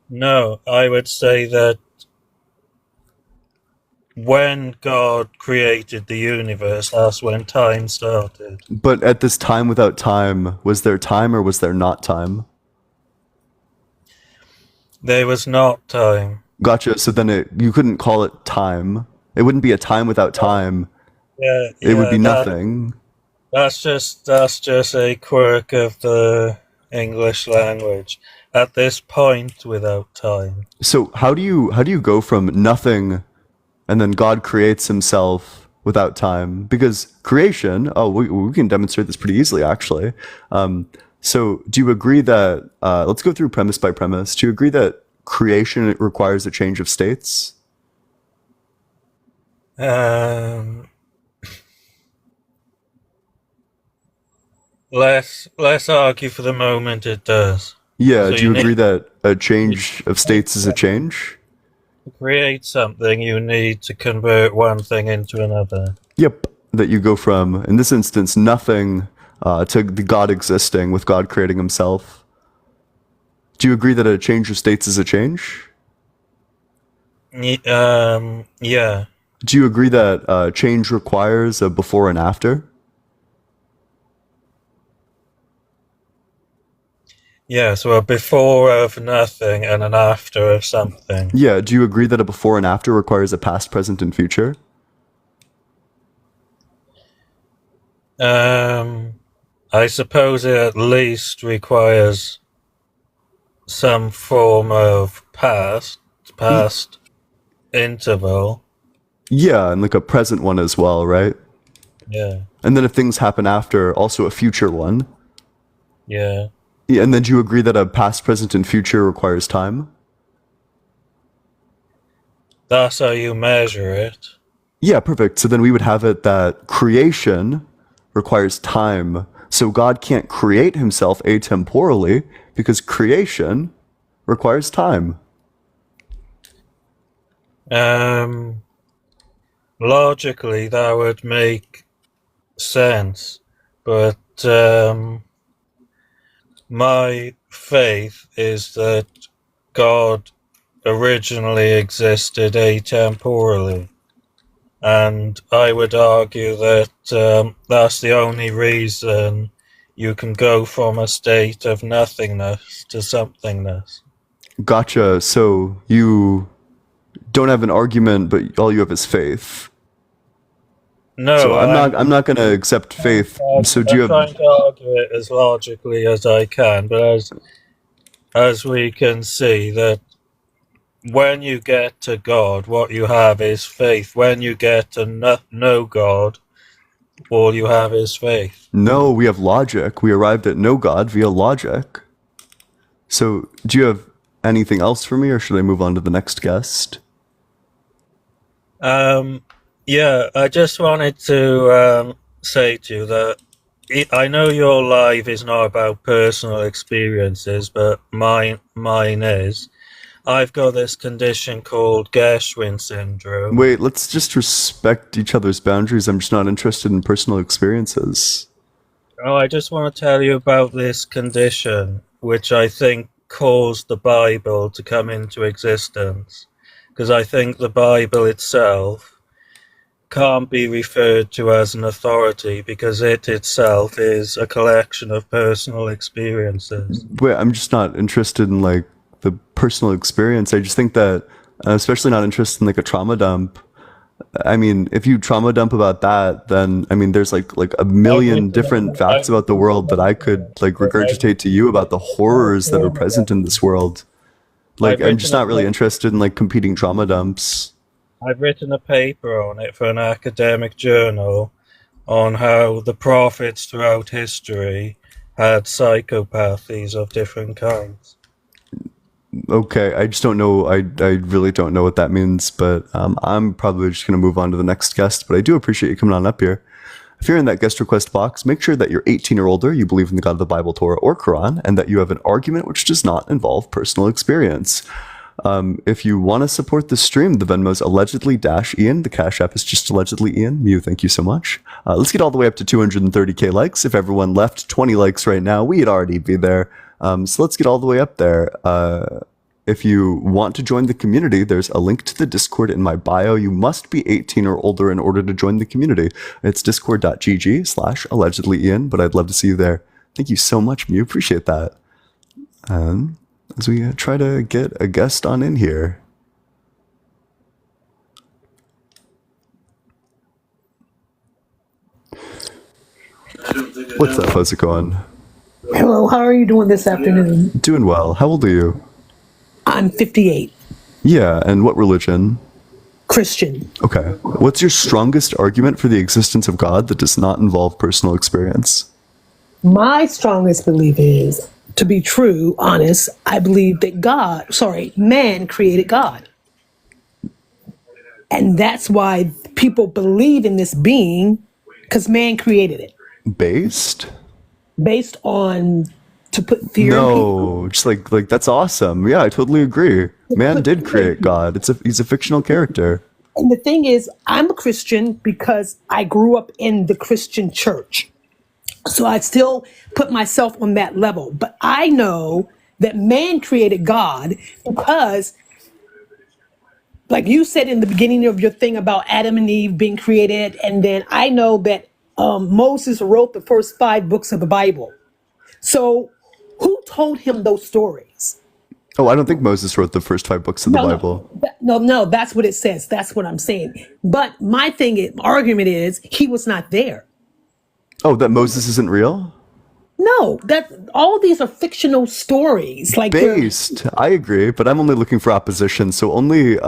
No, I would say that when God created the universe, that's when time started. But at this time without time, was there time or was there not time? There was not time. Gotcha. So then you couldn't call it time. It wouldn't be a time without time. Yeah, It would be nothing. That's just a quirk of the English language. At this point without time. So how do you go from nothing and then God creates himself without time? Because creation, we can demonstrate this pretty easily actually. So do you agree that, let's go through premise by premise. Do you agree that creation requires a change of states? Let's argue for the moment it does. Yeah, So do you you agree need- that a change of states is a change? To create something, you need to convert one thing into another. Yep. That you go from, in this instance, nothing to the God existing with God creating himself. Do you agree that a change of states is a change? Yeah. Do you agree that change requires a before and after? Yeah, so a before of nothing and an after of something. Yeah, do you agree that a before and after requires a past, present, and future? I suppose it at least requires some form of past interval. Yeah, and like a present one as well, right? Yeah. And then if things happen after, also a future one. Yeah. Yeah, and then do you agree that a past, present, and future requires time? That's how you measure it. Yeah, perfect. So then we would have it that creation requires time. So God can't create himself atemporally because creation requires time. Logically, that would make sense, but my faith is that God originally existed atemporally, and I would argue that that's the only reason you can go from a state of nothingness to somethingness. Gotcha. So you don't have an argument, but all you have is faith. No, So I'm not going to accept faith. So do you I'm have? trying to argue it as logically as I can, but as we can see, that when you get to God, what you have is faith. When you get to know God, all you have is faith. No, we have logic. We arrived at no God via logic. So do you have anything else for me, or should I move on to the next guest? Yeah, I just wanted to say to you that I know your life is not about personal experiences, but mine is. I've got this condition called Gershwin syndrome. Wait, let's just respect each other's boundaries. I'm just not interested in personal experiences. Oh, I just want to tell you about this condition, which I think caused the Bible to come into existence. Because I think the Bible itself can't be referred to as an authority because it itself is a collection of personal experiences. Wait, I'm just not interested in like the personal experience. I just think that, especially not interested in like a trauma dump. I mean, if you trauma dump about that, then I mean, there's like a million different facts about the world that I could like regurgitate to you about the horrors that are present in this world. Like, I'm just not really interested in like competing trauma dumps. I've written a paper on it for an academic journal on how the prophets throughout history had psychopathies of different kinds. Okay, I just don't know. I really don't know what that means, but I'm probably just going to move on to the next guest. But I do appreciate you coming on up here. If you're in that guest request box, make sure that you're 18 or older, you believe in the God of the Bible, Torah, or Quran, and that you have an argument which does not involve personal experience. If you want to support the stream, the Venmo's allegedly-Ian. The Cash App is just allegedly Ian. Mew, thank you so much. Let's get all the way up to 230k likes. If everyone left 20 likes right now, we'd already be there. So let's get all the way up there. If you want to join the community, there's a link to the Discord in my bio. You must be 18 or older in order to join the community. It's discord.gg/allegedly-Ian, but I'd love to see you there. Thank you so much, Mew. Appreciate that. As we try to get a guest on in here. What's up? How's it going? Hello, how are you doing this afternoon? Doing well. How old are you? I'm 58, Yeah, and what religion? Christian. Okay. What's your strongest argument for the existence of God that does not involve personal experience? My strongest belief is, to be true, honest, I believe that man created God. And that's why people believe in this being, because man created it. Based On, to put fear in people. No, just like that's awesome. Yeah, I totally agree. Man did create God. He's a fictional character. And the thing is, I'm a Christian because I grew up in the Christian church. So I still put myself on that level. But I know that man created God because, like you said in the beginning of your thing about Adam and Eve being created, and then I know that Moses wrote the first 5 books of the Bible. So who told him those stories? Oh, I don't think Moses wrote the first 5 books of the Bible. No, that's what it says. That's what I'm saying. But my argument is he was not there. Oh, that Moses isn't real? No, that all these are fictional stories. Like Based. I agree, but I'm only looking for opposition. So only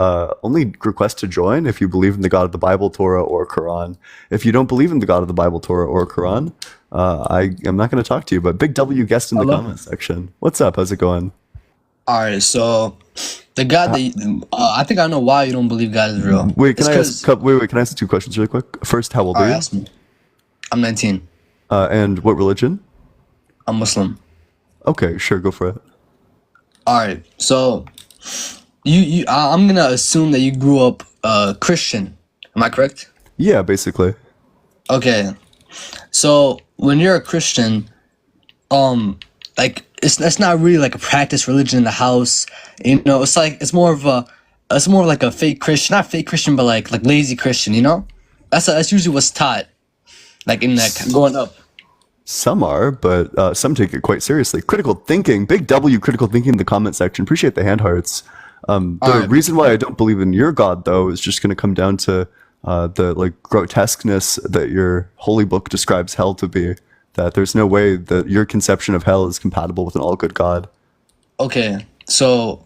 request to join if you believe in the God of the Bible, Torah, or Quran. If you don't believe in the God of the Bible, Torah, or Quran, I am not going to talk to you. But Big W guest in the Hello? comment section. What's up? How's it going? All right, so the God that I think I know why you don't believe God is real. Wait, It's can I 'cause- ask? Wait. Can I ask 2 questions really quick? First, how old All are right, you? ask me. I'm 19. And what religion? I'm Muslim. Okay, sure, go for it. All right, so I'm gonna assume that you grew up Christian. Am I correct? Yeah, basically. Okay, so when you're a Christian, like it's not really like a practice religion in the house. You know, it's more like a fake Christian, not fake Christian, but like lazy Christian. You know, that's usually what's taught, like in that growing up. Some are, but some take it quite seriously. Critical thinking, Big W, critical thinking in the comment section. Appreciate the hand hearts. The reason why I don't believe in your God, though, is just going to come down to the like grotesqueness that your holy book describes hell to be. That there's no way that your conception of hell is compatible with an all good God. Okay, so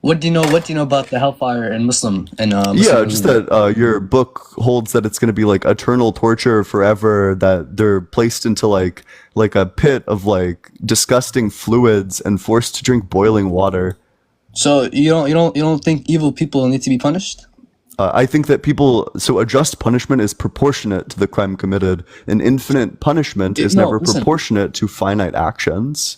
what do you know? What do you know about the hellfire in Muslim Muslim Yeah, just religion? that your book holds that it's going to be like eternal torture forever. That they're placed into like a pit of like disgusting fluids and forced to drink boiling water. So you don't think evil people need to be punished? I think that a just punishment is proportionate to the crime committed. An infinite punishment is No, never listen. proportionate to finite actions.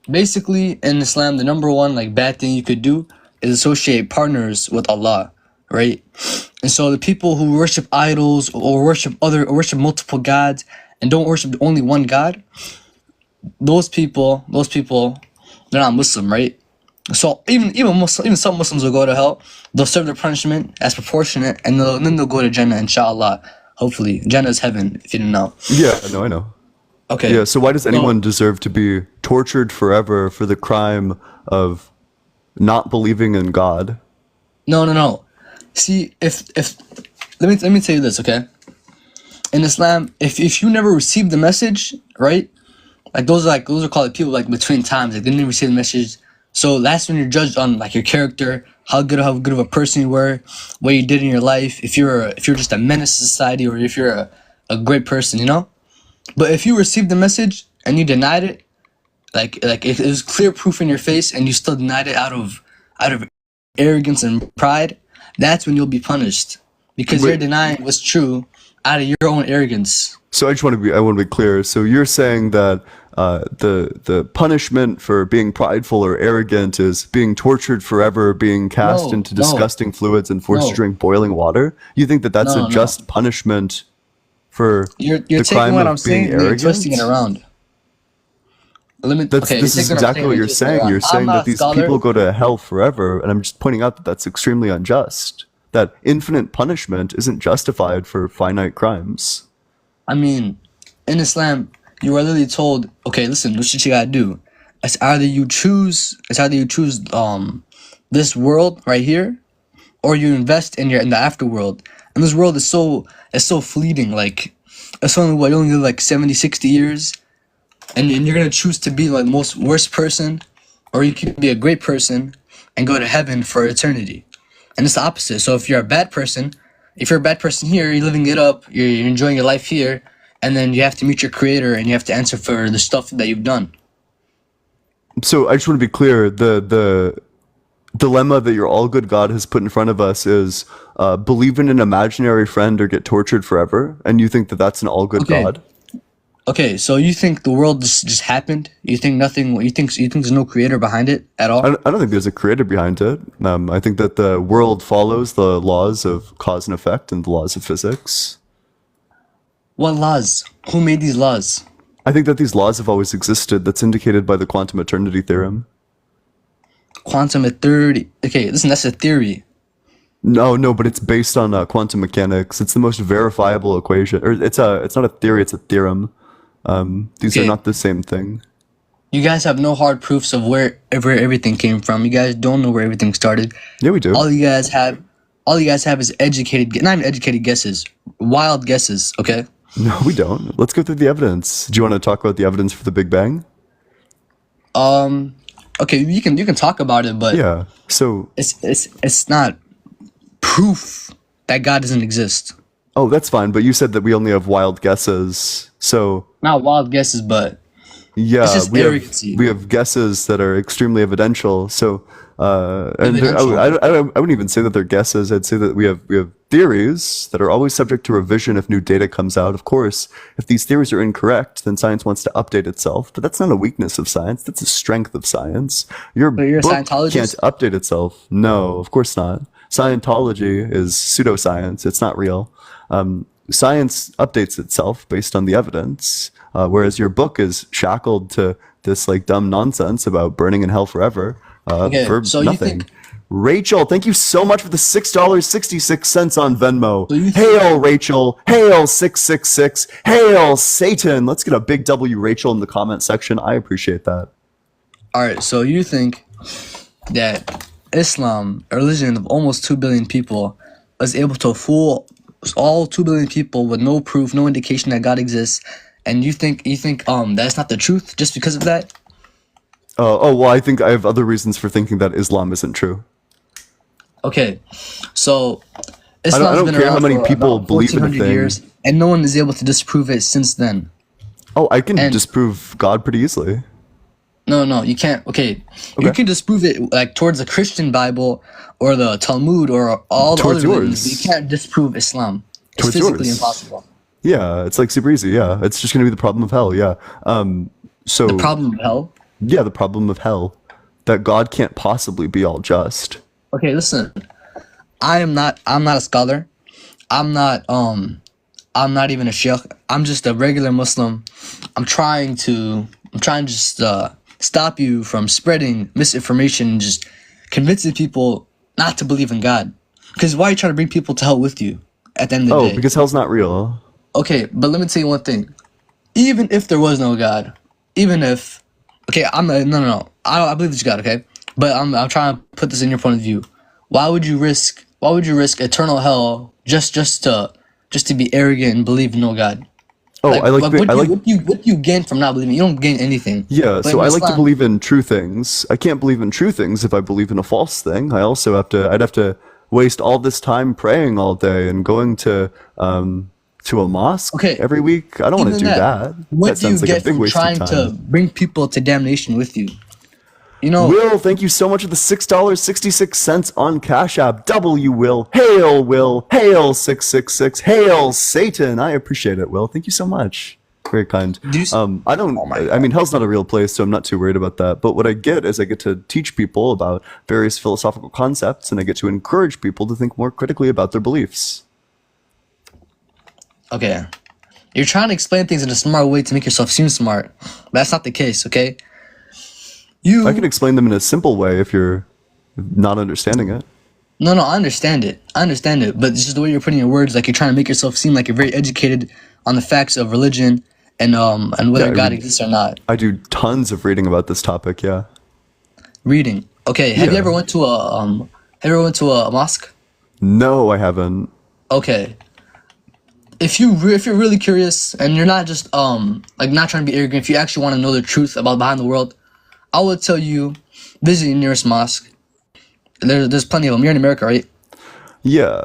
Basically, in Islam, the number one like bad thing you could do is associate partners with Allah, right? And so the people who worship idols or worship multiple gods and don't worship only one God, those people, they're not Muslim, right? So even some Muslims will go to hell. They'll serve their punishment as proportionate, and then they'll go to Jannah, inshallah. Hopefully, Jannah is heaven. If you didn't know. Yeah, I know. Okay. Yeah, so why does anyone deserve to be tortured forever for the crime of not believing in God? No. See, if let me tell you this, okay? In Islam, if you never received the message, right? Like those are called people like between times. Like they didn't receive the message. So that's when you're judged on like your character, how good of a person you were, what you did in your life, if you're just a menace to society or if you're a great person, you know? But if you received the message and you denied it, like it was clear proof in your face and you still denied it out of arrogance and pride, that's when you'll be punished. Because you're denying what's true out of your own arrogance. So I want to be clear. So you're saying that the punishment for being prideful or arrogant is being tortured forever, being cast into disgusting fluids and forced to drink boiling water? You think that that's a just punishment for You're the taking crime what of I'm saying being and you're arrogant? twisting it around. This is exactly what you're saying. You're saying that these people go to hell forever, and I'm just pointing out that that's extremely unjust. That infinite punishment isn't justified for finite crimes. I mean, in Islam, you are literally told, okay, listen, this is what you gotta do. It's either you choose this world right here, or you invest in the afterworld. And this world is so fleeting. Like it's only you only live like 70, 60 years, and you're gonna choose to be like the most worst person, or you can be a great person and go to heaven for eternity. And it's the opposite. So if you're a bad person here, you're living it up, you're enjoying your life here, and then you have to meet your creator and you have to answer for the stuff that you've done. So I just want to be clear, the dilemma that your all good God has put in front of us is believe in an imaginary friend or get tortured forever, and you think that that's an all good God? Okay, so you think the world just happened? You think nothing? You think there's no creator behind it at all? I don't think there's a creator behind it. I think that the world follows the laws of cause and effect and the laws of physics. What laws? Who made these laws? I think that these laws have always existed. That's indicated by the quantum eternity theorem. Quantum eternity. Okay, listen, that's a theory. No, but it's based on quantum mechanics. It's the most verifiable equation, or it's not a theory. It's a theorem. These are not the same thing. You guys have no hard proofs of where everything came from. You guys don't know where everything started. Yeah, we do. All you guys have is not even educated guesses, wild guesses. Okay. No, we don't. Let's go through the evidence. Do you want to talk about the evidence for the Big Bang? Okay, you can talk about it, but yeah. So it's not proof that God doesn't exist. Oh, that's fine. But you said that we only have wild guesses. So Not wild guesses, but it's yeah, just arrogancy. we have guesses that are extremely evidential. So and Evidential. I wouldn't even say that they're guesses. I'd say that we have theories that are always subject to revision if new data comes out. Of course, if these theories are incorrect, then science wants to update itself. But that's not a weakness of science. That's a strength of science. Your But you're a book Scientologist? can't update itself. No, of course not. Scientology is pseudoscience. It's not real. Science updates itself based on the evidence, whereas your book is shackled to this like dumb nonsense about burning in hell forever Okay, for so you nothing. think Rachel, thank you so much for the $6.66 on Venmo. So you think- Hail Rachel, hail 666, hail Satan. Let's get a big W Rachel in the comment section. I appreciate that. all right, so you think that Islam, a religion of almost 2 billion people, is able to fool all 2 billion people with no proof, no indication that God exists, and you think that's not the truth just because of that? Well, I think I have other reasons for thinking that Islam isn't true. Okay, so I Islam's don't been care around how many for people about believe in a 1400 thing. years, and no one is able to disprove it since then. Oh, I can And- disprove God pretty easily. No, you can't. Okay, you can disprove it like towards the Christian Bible or the Talmud or all the Towards other religions. yours. You can't disprove Islam. It's Towards physically yours. impossible. Yeah, it's like super easy. Yeah, it's just gonna be the problem of hell. Yeah. So The problem of hell. yeah, the problem of hell, that God can't possibly be all just. Okay, listen. I'm not a scholar. I'm not even a sheikh. I'm just a regular Muslim. I'm trying to just stop you from spreading misinformation and just convincing people not to believe in God. Because why are you trying to bring people to hell with you at the end of the Oh, day? because hell's not real. Okay, but let me tell you one thing. Even if there was no God, even if, okay, no. I believe there's God, okay? But I'm trying to put this in your point of view. Why would you risk eternal hell just to be arrogant and believe in no God? Oh, what what do you gain from not believing? You don't gain anything. Yeah, But so in I like to Islam- believe in true things. I can't believe in true things if I believe in a false thing. I also I'd have to waste all this time praying all day and going to a mosque every week. I don't want to Even do that. What That do you sounds like a get big from waste of trying time. to bring people to damnation with you? You know, Will, thank you so much for the $6.66 on Cash App. W Will, hail 666, hail Satan. I appreciate it, Will. Thank you so much. Very kind. I mean, hell's not a real place, so I'm not too worried about that. But what I get is I get to teach people about various philosophical concepts, and I get to encourage people to think more critically about their beliefs. okay, you're trying to explain things in a smart way to make yourself seem smart. But that's not the case, okay? I can explain them in a simple way if you're not understanding it. No, I understand it. But it's just the way you're putting your words, like you're trying to make yourself seem like you're very educated on the facts of religion and whether Yeah, I God mean- exists or not. I do tons of reading about this topic, yeah. Reading. Okay, have you Yeah. ever went to a mosque? No, I haven't. Okay. If you're really curious and you're not just like not trying to be arrogant, if you actually want to know the truth about behind the world, I would tell you visit your nearest mosque. There's plenty of them. You're in America, right? Yeah.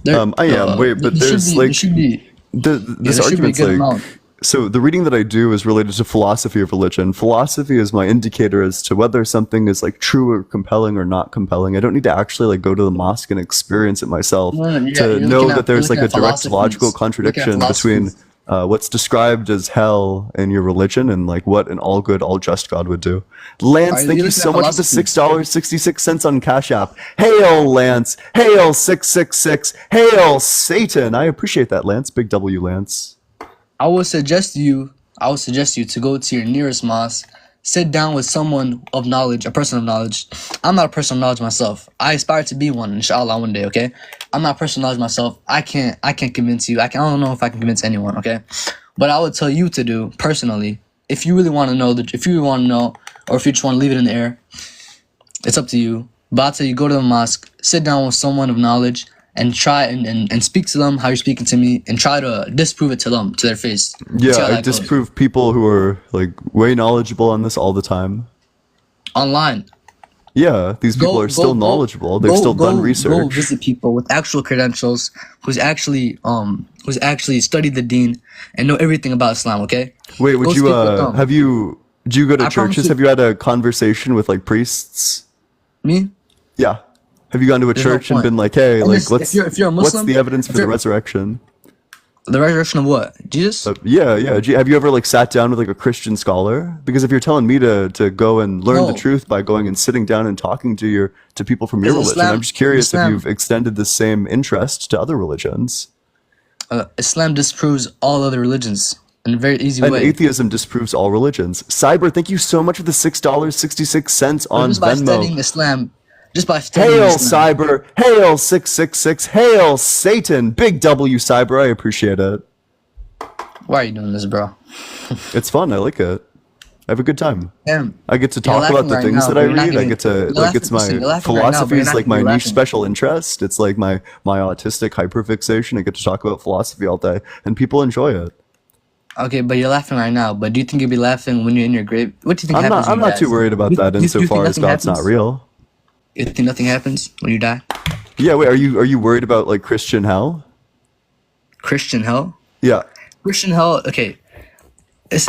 I am. Wait, but there there's should be- like there should be- this there should be a argument's good like amount. so the reading that I do is related to philosophy of religion. Philosophy is my indicator as to whether something is like true or compelling or not compelling. I don't need to actually like go to the mosque and experience it myself No, yeah, to you're know looking that at- there's you're like a looking at direct philosophies. logical Looking at contradiction between what's described as hell in your religion and like what an all good, all just God would do. Lance, Are you thank you looking so at much for the philosophies? $6.66 on Cash App. Hail Lance, hail 666, hail Satan. I appreciate that, Lance. Big W, Lance. I would suggest you to go to your nearest mosque, sit down with someone of knowledge, a person of knowledge. I'm not a person of knowledge myself. I aspire to be one, inshallah, one day, okay? I'm not a person of knowledge myself. I can't convince you. I don't know if I can convince anyone, okay? But I would tell you to do, personally, if you really want to know, or if you just want to leave it in the air, it's up to you. But I'll tell you, go to the mosque, sit down with someone of knowledge, and try and speak to them how you're speaking to me, and try to disprove it to them, to their face. See how Yeah, I that goes. disprove people who are like way knowledgeable on this all the time. Online. Yeah, these people are still knowledgeable. They've still done Go research. visit people with actual credentials who's actually studied the deen and know everything about Islam. Okay. Wait, would Go you speak with them. do you go to I promise churches? you- Have you had a conversation with like priests? Me? Yeah. Have you gone to a There's no church and point. been like, hey, And like this- what's if you're a what's Muslim, the evidence if for the you're- resurrection? The resurrection of what? Jesus? Yeah. Have you ever like sat down with like a Christian scholar? Because if you're telling me to go and learn the No. truth by going and sitting down and talking to people from your Because religion, I'm just curious if Islam- you've extended the same interest to other religions. Islam disproves all other religions in a very easy And way. atheism disproves all religions. Cyber, thank you so much for the $6.66 on Just by Venmo. studying Islam, just by studying Hail Islam. Cyber, hail 666, hail Satan, big W Cyber, I appreciate it. Why are you doing this, bro? It's fun, I like it. I have a good time. Damn. I get to You're talk about laughing the right things now, that I but you're not read. I giving- get to you're like laughing- it's my listen, you're laughing right now, but philosophy you're is not like my giving me niche laughing. special interest. It's like my autistic hyperfixation. I get to talk about philosophy all day, and people enjoy it. Okay, but you're laughing right now. But do you think you'll be laughing when you're in your grave? What do you think I'm happens? not. I'm when you not too die? worried about You- that you- you think insofar as nothing God's not happens? real. You think nothing happens when you die? Yeah. Wait. Are you worried about like Christian hell? Christian hell? Yeah. Christian hell. Okay,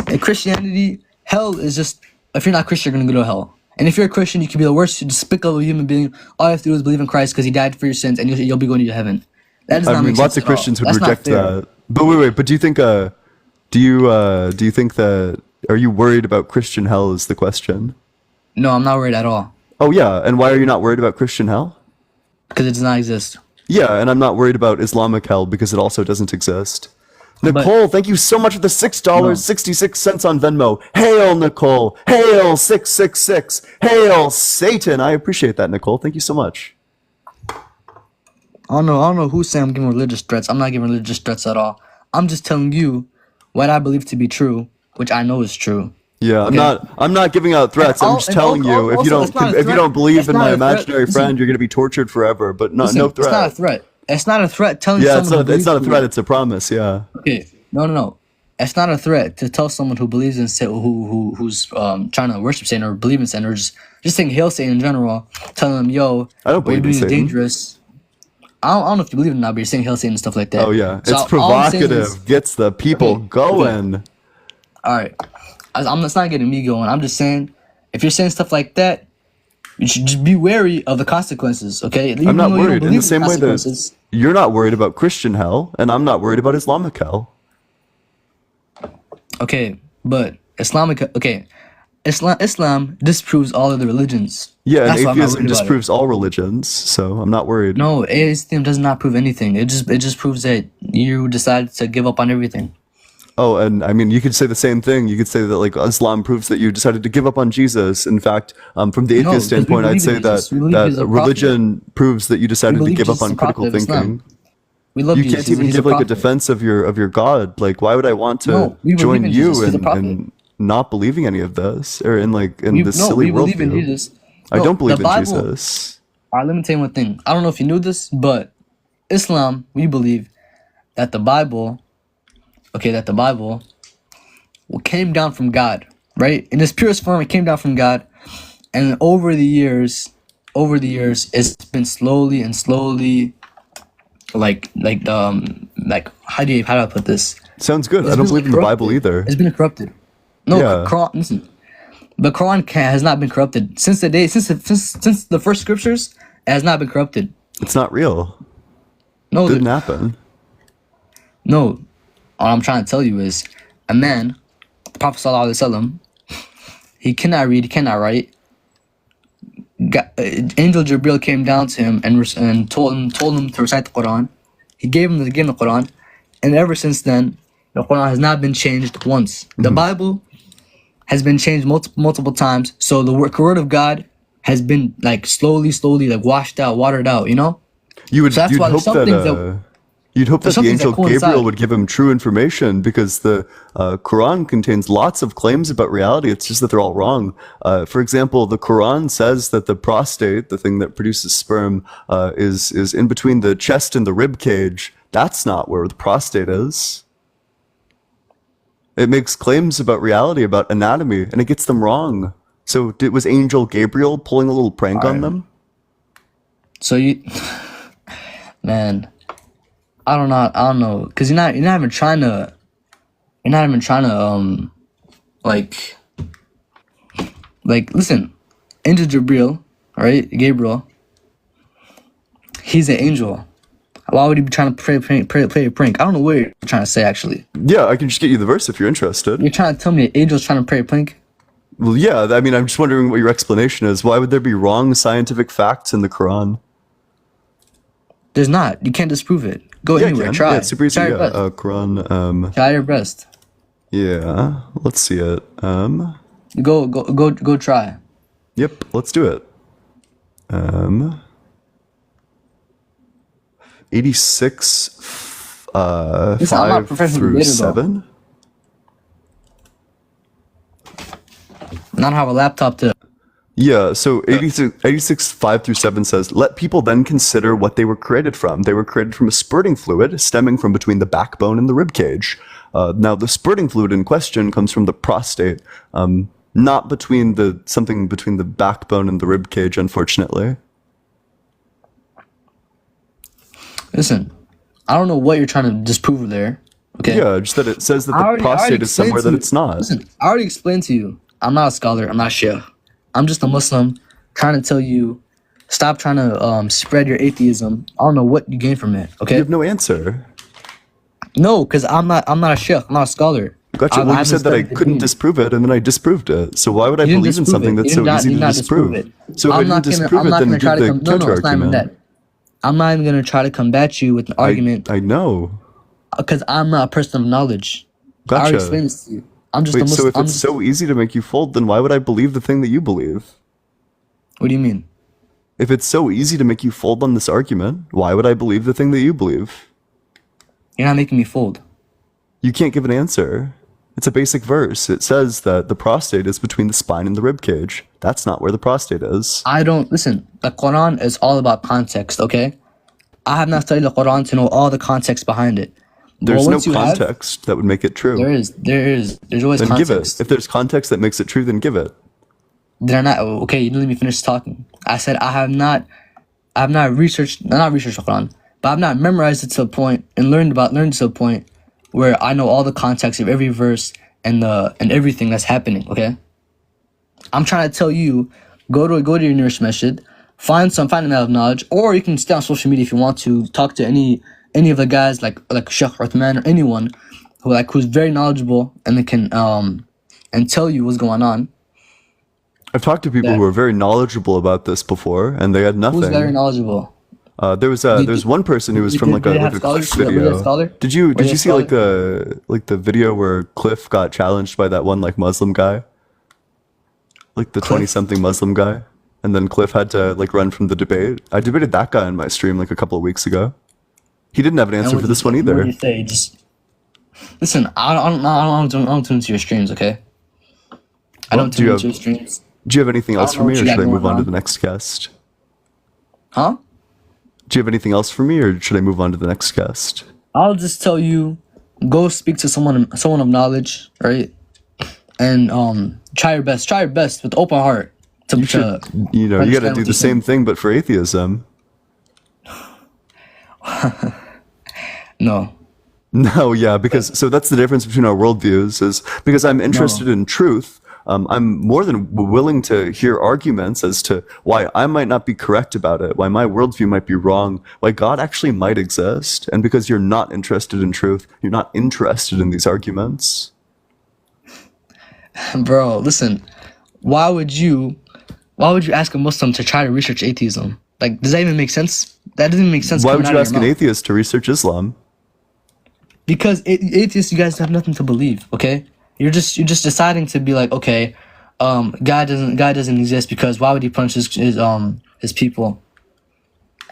in Christianity, hell is just if you're not Christian, you're gonna go to hell. And if you're a Christian, you can be the worst despicable human being. All you have to do is believe in Christ because He died for your sins, and you'll be going to heaven. That does not I mean, make lots sense of at all. Christians would That's not reject fair. that. But wait. But do you think? Do you think that? Are you worried about Christian hell? Is the question. No, I'm not worried at all Oh yeah. And why are you not worried about Christian hell? because it does not exist. Yeah, and I'm not worried about Islamic hell because it also doesn't exist. Nicole, thank you so much for the $6.66 on Venmo. Hail Nicole! Hail 666! Hail Satan! I appreciate that, Nicole. Thank you so much. I don't know who's saying I'm giving religious threats. I'm not giving religious threats at all. I'm just telling you what I believe to be true, which I know is true. Yeah, Okay. I'm not giving out threats. I'm just telling you if you also, it's not a don't threat. believe It's in not my a threat. imaginary Listen. friend, you're gonna be tortured forever. But no Listen, no It's not a threat. threat. It's not a threat telling Yeah, someone it's not a who threat. believes It's a promise. Yeah. Okay, no. It's not a threat to tell someone who believes in who's trying to worship Satan or believe in Satan or just saying hail Satan in general, telling them, yo, I don't what you're believe in doing is Satan. dangerous. I don't know if you believe it or not, but you're saying hail Satan and stuff like that. Oh yeah, So it's all I'm saying provocative. is- Gets the people going. all right, it's not getting me going. I'm just saying, if you're saying stuff like that, you should just be wary of the consequences. Okay, I'm not worried. In the same way that consequences. you're not worried about Christian hell, and I'm not worried about Islamic hell. Okay, but Islam disproves all of the religions. Yeah, and That's why I'm not atheism worried about it. disproves all religions, so I'm not worried. No, atheism does not prove anything. It just proves that you decided to give up on everything. Oh, and I mean, you could say the same thing. You could say that like Islam proves that you decided to give up on Jesus. In fact, from the No, atheist because we standpoint, I'd believe say in Jesus. We believe that he's a prophet. religion proves that you decided to believe give up Jesus is on a prophet critical of Islam. thinking. We love You Jesus. can't even He's give like a prophet. defense of your God. Like, why would I want to No, we believe join in you Jesus. He's a prophet. in not believing any of this or in this No, silly we believe in worldview? Jesus. I No, don't believe the in Bible- Jesus. All right, let me tell you one thing. I don't know if you knew this, but Islam, we believe that the Bible came down from God, right? In its purest form, it came down from God, and over the years, it's been slowly, like how do I put this? Sounds good. It's I don't been believe in the Bible corrupted. either. It's been corrupted. No, Yeah. Quran. Listen, the Quran has not been corrupted since the first scriptures. It has not been corrupted. It's not real. No, Didn't happen. no. All I'm trying to tell you is, a man, the Prophet Sallallahu Alaihi Wasallam, he cannot read, he cannot write. Angel Jibril came down to him and told him to recite the Quran. He gave him the Quran, and ever since then, the Quran has not been changed once. The Bible has been changed multiple times. So the word of God has been like slowly like washed out, watered out. You know. You would So that's you'd why hope some that things that- you'd hope that there's some the things that angel coincide. Gabriel would give him true information because the Quran contains lots of claims about reality. It's just that they're all wrong. For example, the Quran says that the prostate, the thing that produces sperm, is in between the chest and the rib cage. That's not where the prostate is. It makes claims about reality, about anatomy, and it gets them wrong. So was Angel Gabriel pulling a little prank on them? So you, man, I don't know, because you're not even trying to, like, listen, Angel Gabriel, right? Gabriel, he's an angel. Why would he be trying to play a prank? I don't know what you're trying to say, actually. Yeah, I can just get you the verse if you're interested. You're trying to tell me an angel's trying to play a prank? Well, yeah, I mean, I'm just wondering what your explanation is. Why would there be wrong scientific facts in the Quran? There's not. You can't disprove it. Go anywhere. Ken. Try. Yeah, it's super easy. Try your Yeah, best. Quran. Try your best. Yeah, let's see it. Go try. Yep, let's do it. 86, Listen, I'm not 5 professional through debater, though. 7. Not have a laptop to. Yeah, so 86 5 through 7 says, let people then consider what they were created from. They were created from a spurting fluid stemming from between the backbone and the rib cage. Now, the spurting fluid in question comes from the prostate, not between something between the backbone and the rib cage, unfortunately. Listen, I don't know what you're trying to disprove there. Okay. Yeah, just that it says that I the already prostate is somewhere explained that to it's not. Listen, I already explained to you. I'm not a scholar. I'm not a sheikh. I'm just a Muslim trying to tell you, stop trying to spread your atheism. I don't know what you gain from it. Okay. You have no answer. No, because I'm not a sheikh. I'm not a scholar. Gotcha. Well, you said that I couldn't disprove it, and then I disproved it. So why would I believe in something that's so easy to disprove? So if I didn't disprove it, then do the counter argument. I'm not even gonna try to combat you with an argument. I know. Because I'm not a person of knowledge. I Gotcha. already explained this to you. I'm just a Wait, so Muslim. if it's so easy to make you fold, then why would I believe the thing that you believe? What do you mean? If it's so easy to make you fold on this argument, why would I believe the thing that you believe? You're not making me fold. You can't give an answer. It's a basic verse. It says that the prostate is between the spine and the rib cage. That's not where the prostate is. I don't listen. The Quran is all about context. Okay, I have not studied the Quran to know all the context behind it. There's Well, no once you have- context that would make it true. There is. There's always Then context. give it. If there's context that makes it true, then give it. Did I not? Okay, you didn't let me finish talking. I said I have not researched the Quran, but I've not memorized it to a point and learned to a point where I know all the context of every verse and everything that's happening. Okay, I'm trying to tell you, go to your nearest masjid, find a man of knowledge, or you can stay on social media if you want to talk to any of the guys like Sheikh Uthman or anyone who's very knowledgeable and they can and tell you what's going on. I've talked to people who are very knowledgeable about this before, and they had nothing. Who's very knowledgeable? There's one person who was from like a Cliff video. Did you see like the video where Cliff got challenged by that one like Muslim guy, like the 20-something Muslim guy, and then Cliff had to like run from the debate? I debated that guy on my stream like a couple of weeks ago. He didn't have an answer for this one either. What do you say? Just listen. I don't tune into your streams. Okay. I don't tune into your streams. Do you have anything else for me, or what you should got I move going on to on. the next guest? Huh? Do you have anything else for me, or should I move on to the next guest? I'll just tell you, go speak to someone of knowledge, right? And try your best with open heart to You got to do the same thing, but for atheism. No. No, yeah, because so that's the difference between our worldviews. Is because I'm interested in truth. I'm more than willing to hear arguments as to why I might not be correct about it, why my worldview might be wrong, why God actually might exist. And because you're not interested in truth, you're not interested in these arguments. Bro, listen. Why would you ask a Muslim to try to research atheism? Like, does that even make sense? That doesn't make sense. Why would coming you out of ask your an mouth. atheist to research Islam? Because atheists, you guys have nothing to believe. Okay, you're just deciding to be like, okay, God doesn't exist because why would he punish his people?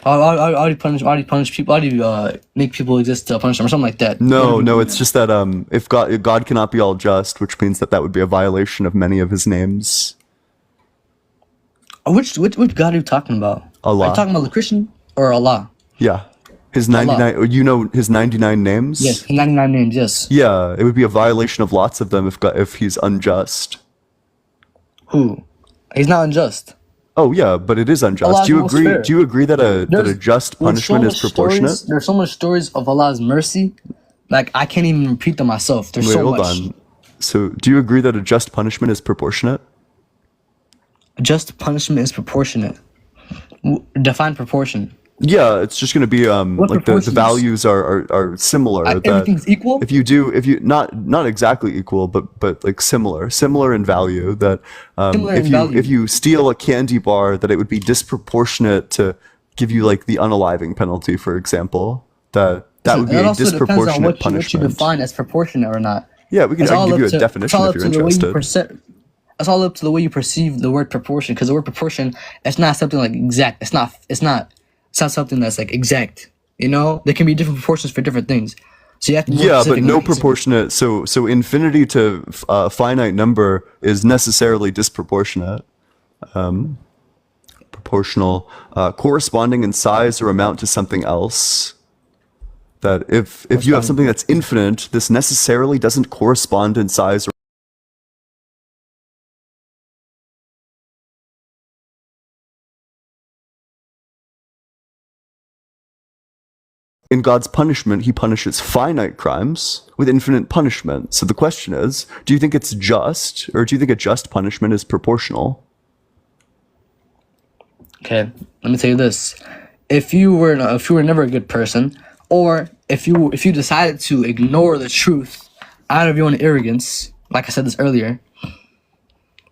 Why would he punish people? Why do you make people exist to punish them or something like that? No, it's just that if God cannot be all just, which means that would be a violation of many of his names. Which God are you talking about? Allah. Are you talking about the Christian or Allah? Yeah. His 99, you know his 99 names? Yes, 99 names, yes. Yeah, it would be a violation of lots of them if he's unjust. Who? He's not unjust. Oh yeah, but it is unjust. Allah's Do you most agree? fair. Do you agree that a just punishment is proportionate? There's so much stories of Allah's mercy, like I can't even repeat them myself. There's Wait, so hold much. on. So, do you agree that a just punishment is proportionate? Just punishment is proportionate. Define proportion. Yeah, it's just going to be like the proportions? values are similar. That Everything's equal. if you not exactly equal, but like similar in value. That Similar in if value. you steal a candy bar, that it would be disproportionate to give you like the unaliving penalty, for example. That would be It a also depends on disproportionate what you punishment. define as proportionate or not. Yeah, I can give you a definition if you're interested. It's all up to the way you perceive the word proportion, because the word proportion, it's not something like exact. It's not something that's like exact. You know, there can be different proportions for different things. So you have to be more Yeah, but specific no and specific. proportionate. So infinity to a finite number is necessarily disproportionate. Proportional, corresponding in size or amount to something else. That if you have something that's infinite, this necessarily doesn't correspond in size or in God's punishment, he punishes finite crimes with infinite punishment. So the question is, do you think it's just, or do you think a just punishment is proportional? Okay, let me tell you this: if you were never a good person, or if you decided to ignore the truth out of your own arrogance, like I said this earlier,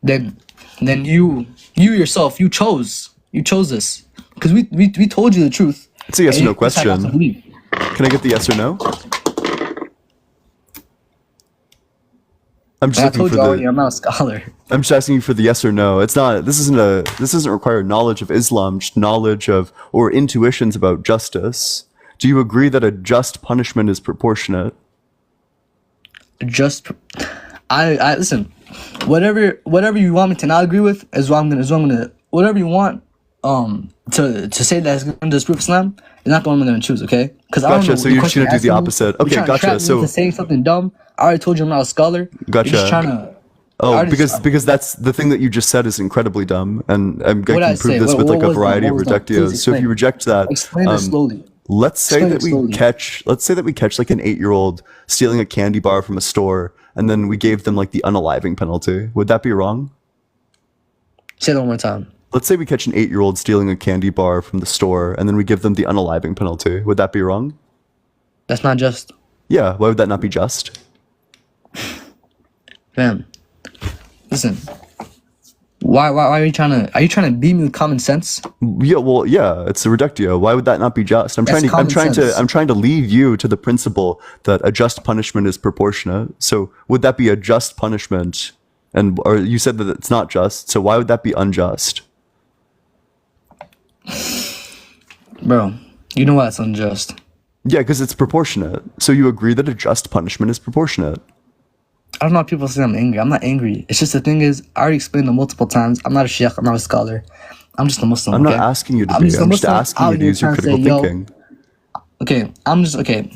then you yourself chose this, because we told you the truth. It's a yes or and no you decided not to question. believe. Can I get the yes or no? I'm just I looking told for you already, the. I'm not a scholar. I'm just asking you for the yes or no. It's not. This doesn't require knowledge of Islam, just knowledge of or intuitions about justice. Do you agree that a just punishment is proportionate? I listen. Whatever you want me to not agree with is what I'm gonna. Whatever you want to say that's gonna disprove Islam is not the one I'm gonna choose. Okay? Because I don't Gotcha. know. So the you're just question gonna do the you're asking me, opposite. you're Okay, trying to gotcha. trap me So into saying something dumb. I already told you I'm not a scholar. Gotcha. You're just trying to. Oh, already because that's the thing that you just said is incredibly dumb, and I What I can prove say? this with What like a was dumb? variety What of was dumb? Please reductios. So if explain. you reject that, Explain it slowly. let's say Explain that it we slowly. catch like an 8-year-old stealing a candy bar from a store, and then we gave them like the unaliving penalty. Would that be wrong? Say that one more time. Let's say we catch an 8-year-old stealing a candy bar from the store, and then we give them the unaliving penalty. Would that be wrong? That's not just. Yeah. Why would that not be just? Fam, listen. Why are you trying to beat me with common sense? Yeah, well, yeah, it's a reductio. Why would that not be just? I'm That's common sense. I'm trying to lead you to the principle that a just punishment is proportionate. So would that be a just punishment? Or you said that it's not just. So why would that be unjust? Bro, you know why it's unjust. Yeah, because it's proportionate. So you agree that a just punishment is proportionate. I don't know why people say I'm angry. I'm not angry. It's just the thing is, I already explained it multiple times. I'm not a sheikh. I'm not a scholar. I'm just a Muslim. I'm not okay? asking you to I'm be. just a I'm just Muslim asking out you to here use your trying to critical say, yo, thinking. Okay.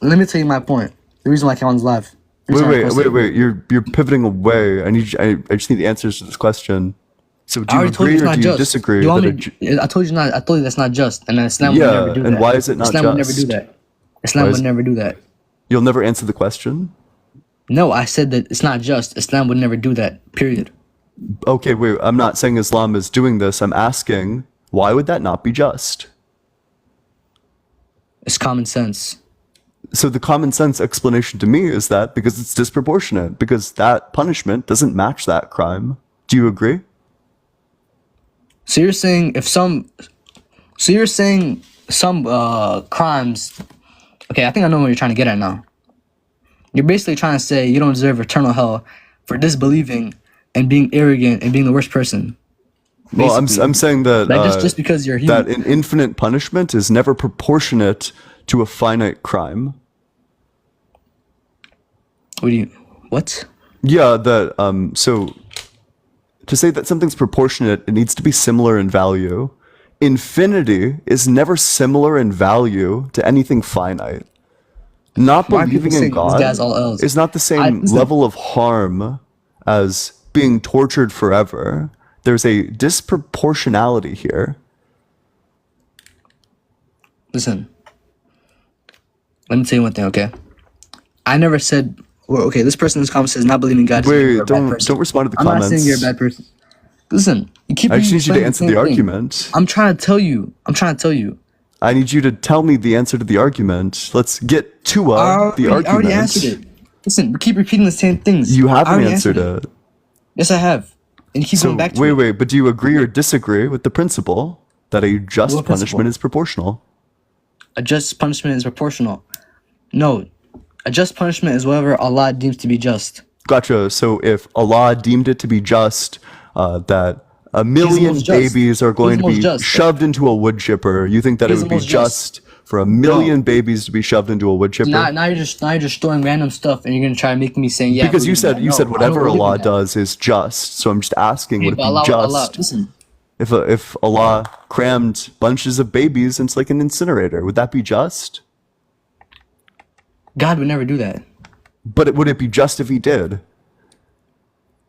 Let me tell you my point. The reason why I came on this live. The reason why I posted it. Wait. You're pivoting away. I just need the answers to this question. So do I you already told agree you it's or not do you just. disagree? You want that me? I told you not. I told you that's not just, and Islam would never do that. and why is it not Islam would never just? do that. Islam Why would is- never do that. You'll never answer the question? No, I said that it's not just. Islam would never do that. Period. Okay, wait. I'm not saying Islam is doing this. I'm asking, why would that not be just? It's common sense. So the common sense explanation to me is that because it's disproportionate, because that punishment doesn't match that crime. Do you agree? So you're saying some crimes. Okay, I think I know what you're trying to get at now. You're basically trying to say you don't deserve eternal hell for disbelieving and being arrogant and being the worst person. Well, I'm Basically. saying that Like just because you're human. that an infinite punishment is never proportionate to a finite crime. What? Yeah, that so to say that something's proportionate, it needs to be similar in value. Infinity is never similar in value to anything finite. Not Why are believing people in saying this God guy's all else? is not the same listen. level of harm as being tortured forever. there's a disproportionality here. Listen, let me tell you one thing, okay? I never said, well, okay, this person in this comment says not believing God doesn't mean Wait, you're a bad person. don't respond to the I'm comments. not saying you're a bad person. Listen, you keep. I just need you to explaining answer same the thing. argument. I'm trying to tell you. I need you to tell me the answer to the argument. Let's get to the argument. I already answered it. Listen, we keep repeating the same things. You I haven't already answered it. Yes, I have. And you keep going back to it. Wait, but do you agree or disagree with the principle that a just What principle? punishment is proportional? A just punishment is proportional. No, a just punishment is whatever Allah deems to be just. Gotcha. So if Allah deemed it to be just that a He's million the most just. babies are going He's to the be most just. shoved into a wood chipper, you think that He's it would the be most just. just for a million babies to be shoved into a wood chipper? Now you're just throwing random stuff, and you're gonna try to make me saying yeah. Because you believe in said that. you No, said I whatever don't believe in Allah that. does is just. So I'm just asking, Okay, would it but be Allah, just listen. if Allah crammed bunches of babies into like an incinerator? Would that be just? God would never do that. But would it be just if He did?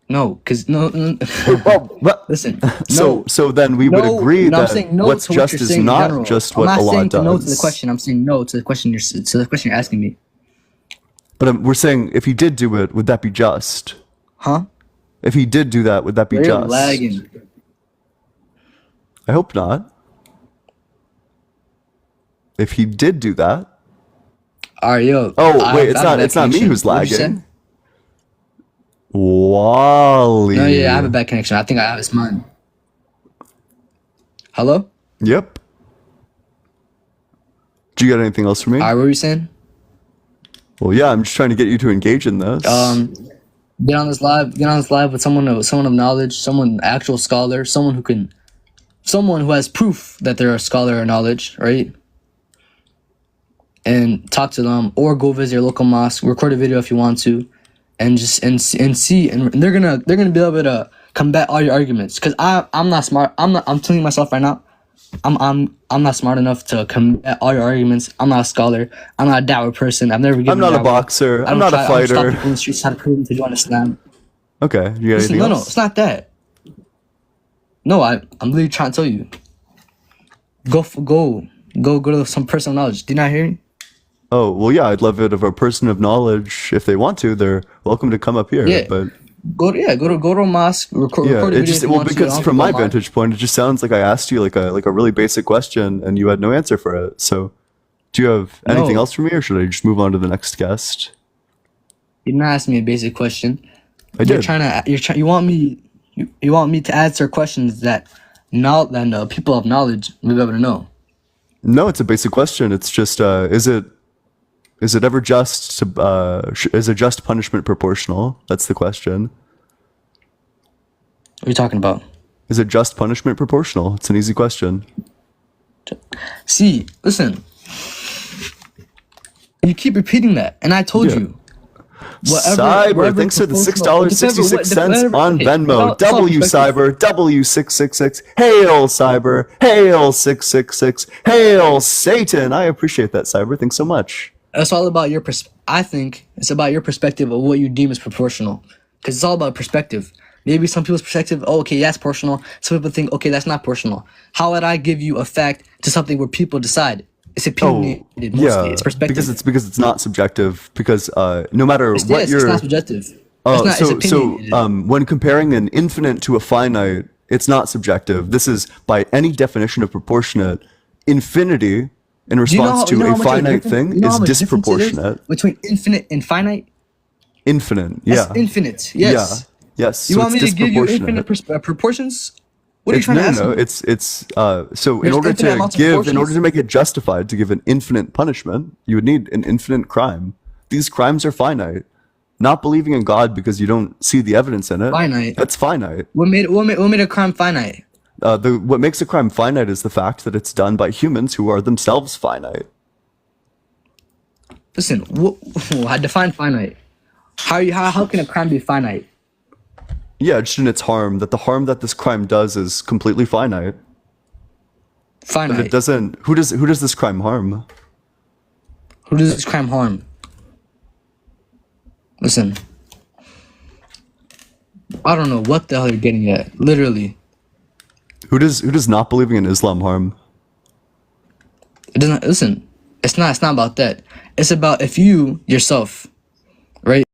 No, because no. Listen. So then we would agree I'm that saying no what's to what just you're is saying in not general. just I'm what not Allah saying does. no to the question. I'm saying no to the question you're asking me. But we're saying if He did do it, would that be just? Huh? If He did do that, would that be You're just? lagging. I hope not. If He did do that. All right, yo. Oh wait, it's not me who's What'd you say? lagging. Wally. No, yeah, I have a bad connection. I think I have it's mine. Hello? Yep. Do you got anything else for me? All right, what were you saying? Well, yeah, I'm just trying to get you to engage in this. Get on this live with someone of knowledge, someone actual scholar, someone who has proof that they're a scholar of knowledge, right? And talk to them, or go visit your local mosque, record a video if you want to, and just and see, and they're gonna be able to combat all your arguments. Cause I'm not smart. I'm telling myself right now, I'm not smart enough to combat all your arguments. I'm not a scholar. I'm not a dawah person. I've never given. I'm not a dawah. boxer. I'm not a I don't stop fighter. people in the streets how to prove them to join Islam. Okay, you got Listen, anything no, else? it's not that. No, I'm literally trying to tell you. Go to some person of knowledge. Do you not hear me? Oh, well, yeah, I'd love it if a person of knowledge, if they want to, they're welcome to come up here. Yeah. But Go to a mosque. Record a video it if just you well want to. because I'll from go my online. vantage point, it just sounds like I asked you like a really basic question and you had no answer for it. So, do you have anything No. else for me, or should I just move on to the next guest? You didn't ask me a basic question. I You're did. you want me to answer questions that people of knowledge will be able to know. No, it's a basic question. It's just is it ever just to is a just punishment proportional? That's the question. What are you talking about? Is it just punishment proportional? It's an easy question. See, listen. You keep repeating that, and I told Yeah. you. Cyber, thanks for the $6.66 on Venmo. W Cyber, W666. Hail Cyber, hail 666. Hail Satan. I appreciate that, Cyber. Thanks so much. It's all about your I think it's about your perspective of what you deem as proportional, because it's all about perspective. Maybe some people's perspective, oh, okay, that's proportional. Some people think, okay, that's not proportional. How would I give you a fact to something where people decide? It's opinionated mostly. Yeah, It's perspective. because it's not subjective. Because no matter what Yes, you're, it's not subjective. When comparing an infinite to a finite, it's not subjective. This is by any definition of proportionate. Infinity in response to a finite thing is disproportionate. Between infinite and finite. Infinite, That's yeah. infinite. Yes. Yeah. Yes. You so want me it's to give you disproportionate. infinite proportions? What are you trying to ask no, me? it's so in There's order infinite to amounts of give, in proportions. order to make it justified to give an infinite punishment, you would need an infinite crime. These crimes are finite. Not believing in God because you don't see the evidence in it. Finite. That's finite. What made a crime finite? What makes a crime finite is the fact that it's done by humans who are themselves finite. Listen, I define finite. How can a crime be finite? Yeah, just in its harm. That the harm that this crime does is completely finite. Finite. But it doesn't. Who does this crime harm? Who does this crime harm? Listen, I don't know what the hell you're getting at. Literally, Who does not believing in Islam harm? It doesn't. Listen, it's not about that. It's about if you yourself, right?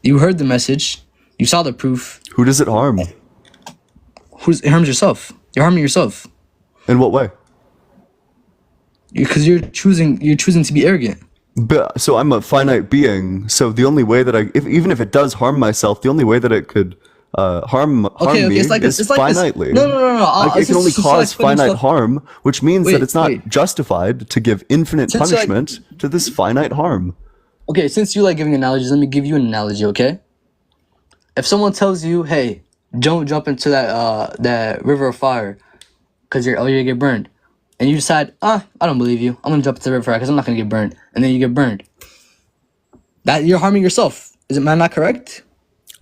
You heard the message, you saw the proof. Who does it harm? It harms yourself. You're harming yourself. In what way? Because you're choosing to be arrogant. But so I'm a finite being. So the only way that even if it does harm myself, the only way that it could harm me is finitely. No. It can only cause finite harm, which means that it's not wait. justified to give infinite Since you punishment to this finite harm. Okay, since you like giving analogies, let me give you an analogy, okay? If someone tells you, "Hey, don't jump into that river of fire, because you're gonna get burned," and you decide, I don't believe you. I'm gonna jump into the river of fire because I'm not gonna get burned, and then you get burned. That you're harming yourself. Is it not correct?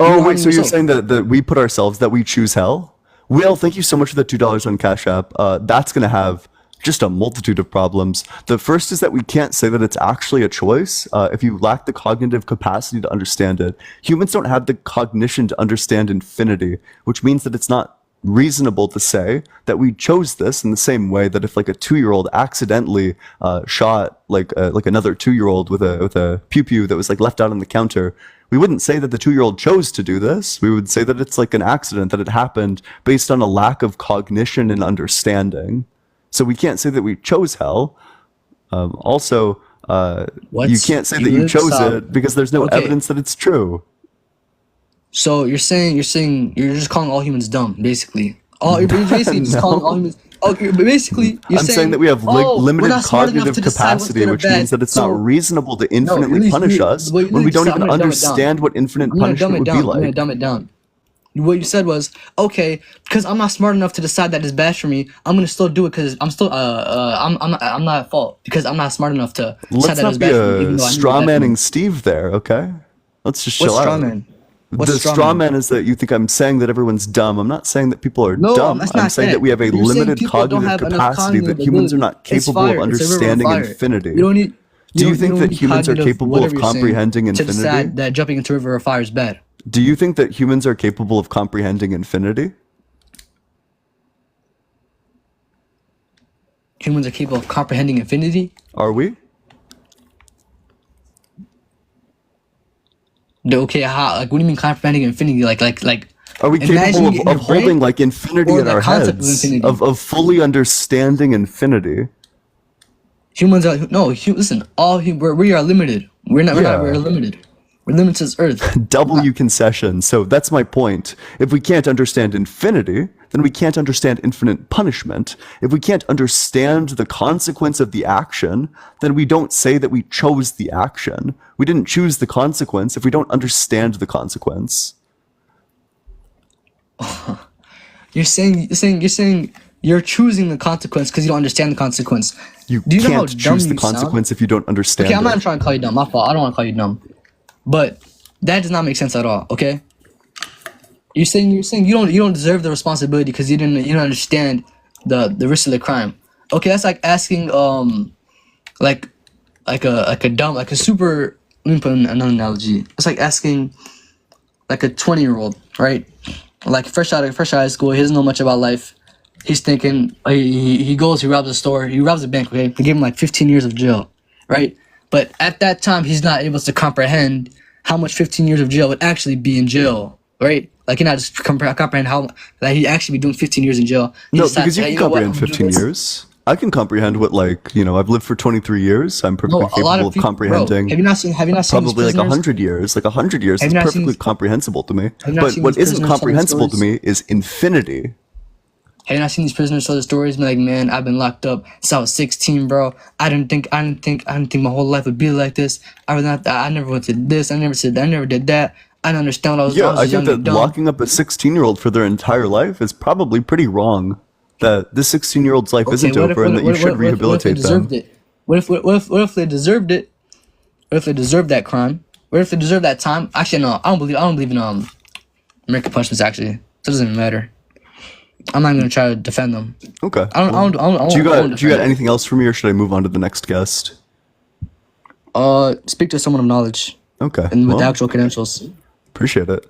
Oh wait, so you're saying that we put ourselves, that we choose hell? Will, thank you so much for the $2 on Cash App. That's gonna have just a multitude of problems. The first is that we can't say that it's actually a choice if you lack the cognitive capacity to understand it. Humans don't have the cognition to understand infinity, which means that it's not reasonable to say that we chose this in the same way that if like a 2-year-old accidentally shot like another 2-year-old with a pew that was like left out on the counter, we wouldn't say that the 2-year-old chose to do this. We would say that it's like an accident, that it happened based on a lack of cognition and understanding. So we can't say that we chose hell. You can't say that you chose it because there's no evidence that it's true. So you're just calling all humans dumb, basically. You're basically just calling all humans. Okay, but basically, I'm saying that we have limited cognitive capacity, which means that it's not reasonable to infinitely punish us when we don't even understand what infinite punishment would be like. I'm gonna dumb it down. What you said was, okay, because I'm not smart enough to decide that it's bad for me, I'm gonna still do it because I'm still I'm not at fault because I'm not smart enough to decide that it's bad for me. Let's not be straw manning Steve there, okay? Let's just chill out. Straw man? The straw man is that you think I'm saying that everyone's dumb. I'm not saying that people are dumb. I'm saying that we have a limited cognitive capacity, that humans are not capable of understanding infinity. Do you think that humans are capable of comprehending infinity? To decide that jumping into a river of fire is bad. Do you think that humans are capable of comprehending infinity? Humans are capable of comprehending infinity? Are we? Okay, how? Like, what do you mean comprehending infinity? Like. Are we capable of holding like infinity in our heads? Of fully understanding infinity? Humans are listen. We are limited. We're limited. We're limited to this earth. W concession. So that's my point. If we can't understand infinity, then we can't understand infinite punishment. If we can't understand the consequence of the action, then we don't say that we chose the action. We didn't choose the consequence if we don't understand the consequence. You're saying you're choosing the consequence because you don't understand the consequence. Do you know how dumb choose the consequence if you don't understand it. I'm not trying to call you dumb. My fault. I don't want to call you dumb. But that does not make sense at all. Okay, you're saying you don't deserve the responsibility because you don't understand the risk of the crime. Okay, that's like asking like a super. Let me put another analogy. It's like asking like a 20-year-old, right? Like fresh out of high school, he doesn't know much about life. He's thinking he robs a store, he robs a bank. Okay, they give him like 15 years of jail, right? But at that time, he's not able to comprehend how much 15 years of jail would actually be in jail, right? Like, he not just comprehend how that he'd actually be doing 15 years in jail. No, because you can comprehend 15 years. I can comprehend what, like, I've lived for 23 years. I'm perfectly capable of comprehending. Have you not seen probably like 100 years? Like 100 years is perfectly comprehensible to me. But what isn't comprehensible to me is infinity. Have you not seen these prisoners tell the stories? Be like, man, I've been locked up since I was 16, bro. I didn't think my whole life would be like this. I never went to this. I never did that. I didn't understand what I was. Yeah, I think that locking up a 16-year-old for their entire life is probably pretty wrong. That this 16-year-old's life isn't over, and that you should rehabilitate them. What if they deserved it? What if they deserved that crime? What if they deserved that time? Actually, no. I don't believe in American punishments. Actually, so it doesn't even matter. I'm not gonna try to defend them. Okay. Do you got anything else for me, or should I move on to the next guest? Speak to someone of knowledge. Okay. And with actual credentials. Appreciate it.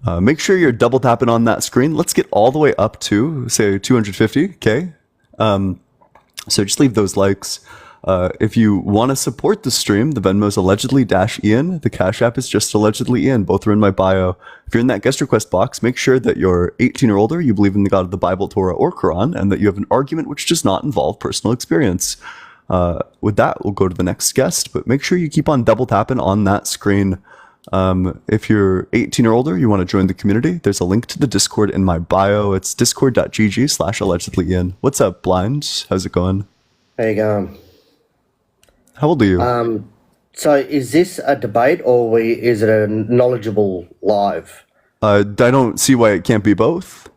Make sure you're double tapping on that screen. Let's get all the way up to, say, 250K. So just leave those likes. If you want to support the stream, the Venmo's allegedly -Ian. The Cash App is just allegedly Ian. Both are in my bio. If you're in that guest request box, make sure that you're 18 or older, you believe in the God of the Bible, Torah, or Quran, and that you have an argument which does not involve personal experience. With that, we'll go to the next guest, but make sure you keep on double tapping on that screen. If you're 18 or older, you want to join the community, there's a link to the Discord in my bio. It's discord.gg/allegedly Ian. What's up, Blind? How's it going? How you going? How old are you? So is this a debate or is it a knowledgeable live? I don't see why it can't be both.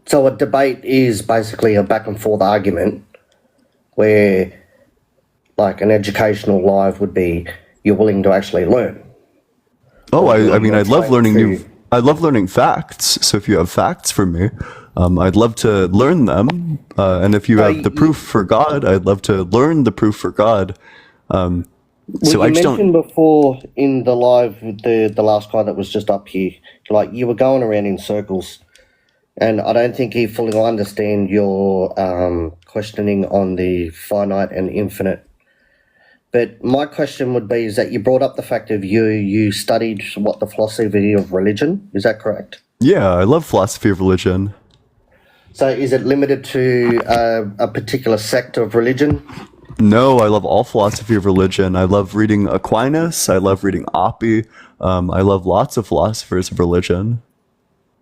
So a debate is basically a back and forth argument where, like, an educational live would be you're willing to actually learn. Oh, I mean, I love learning facts. So if you have facts for me, I'd love to learn them. And if you have the proof for God, I'd love to learn the proof for God. Well, so you I just mentioned before in the live with the last guy that was just up here, like you were going around in circles, and I don't think he fully understand your questioning on the finite and infinite. But my question would be is that you brought up the fact of you studied what the philosophy of religion, is that correct? Yeah, I love philosophy of religion. So is it limited to a particular sect of religion? No, I love all philosophy of religion. I love reading Aquinas. I love reading Oppie. I love lots of philosophers of religion,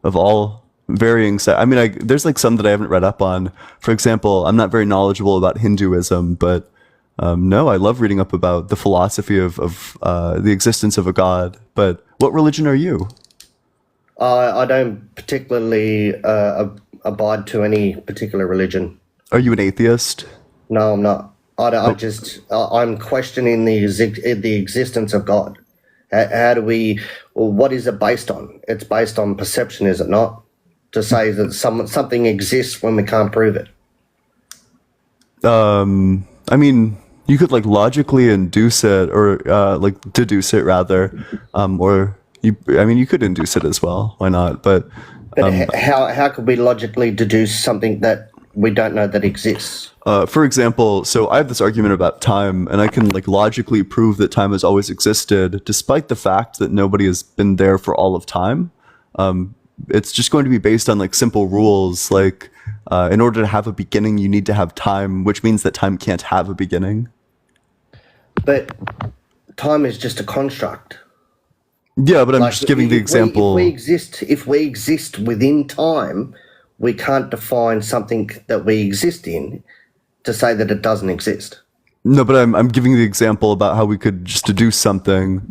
of all varying. I mean, there's like some that I haven't read up on. For example, I'm not very knowledgeable about Hinduism, but no, I love reading up about the philosophy of the existence of a god. But what religion are you? I don't particularly abide to any particular religion. Are you an atheist? No, I'm not. I'm questioning the existence of God. How do we? Well, what is it based on? It's based on perception, is it not? To say that something exists when we can't prove it. I mean, you could like logically induce it, or like deduce it rather, or you could induce it as well. Why not? But how could we logically deduce something that we don't know that exists? For example, so I have this argument about time, and I can like logically prove that time has always existed, despite the fact that nobody has been there for all of time. It's just going to be based on like simple rules, like in order to have a beginning, you need to have time, which means that time can't have a beginning. But time is just a construct. Yeah, but I'm just giving the example. If we exist within time, we can't define something that we exist in to say that it doesn't exist. No, but I'm giving the example about how we could just deduce something,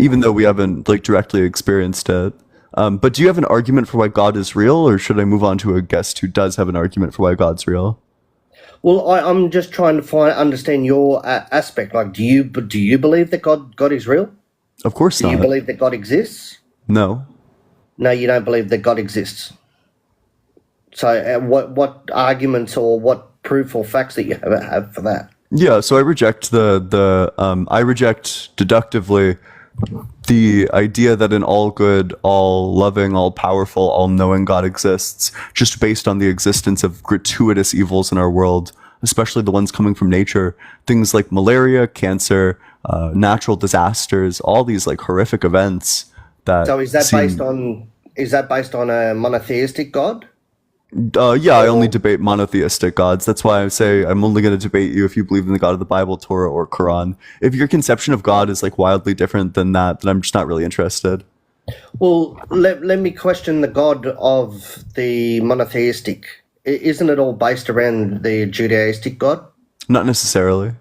even though we haven't like directly experienced it. But do you have an argument for why God is real, or should I move on to a guest who does have an argument for why God's real? Well, I'm just trying to understand your aspect. Like, do you believe that God is real? Of course not. Do you believe that God exists? No. No, you don't believe that God exists. So, what arguments or what proof or facts that you have for that? Yeah, so I reject I reject deductively the idea that an all good, all loving, all powerful, all knowing God exists just based on the existence of gratuitous evils in our world, especially the ones coming from nature. Things like malaria, cancer, natural disasters, all these like horrific events that. So is that based on a monotheistic God? Yeah, I only debate monotheistic gods. That's why I say I'm only going to debate you if you believe in the God of the Bible, Torah, or Quran. If your conception of God is like wildly different than that, then I'm just not really interested. Well, let me question the God of the monotheistic. Isn't it all based around the Judaistic God? Not necessarily.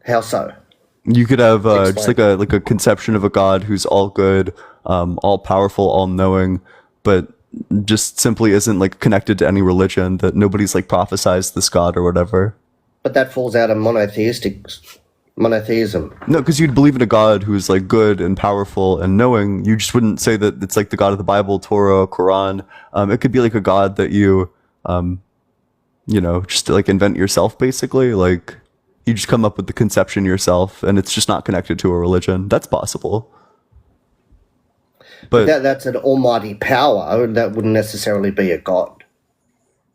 How so? You could have just like a conception of a God who's all good, all powerful, all knowing, but just simply isn't like connected to any religion, that nobody's like prophesized this God or whatever. But that falls out of monotheism. No, because you'd believe in a God who's like good and powerful and knowing. You just wouldn't say that it's like the God of the Bible, Torah, Quran. It could be like a God that you, just like invent yourself, basically. Like You just come up with the conception yourself, and it's just not connected to a religion. That's possible. But that's an almighty power. That wouldn't necessarily be a god.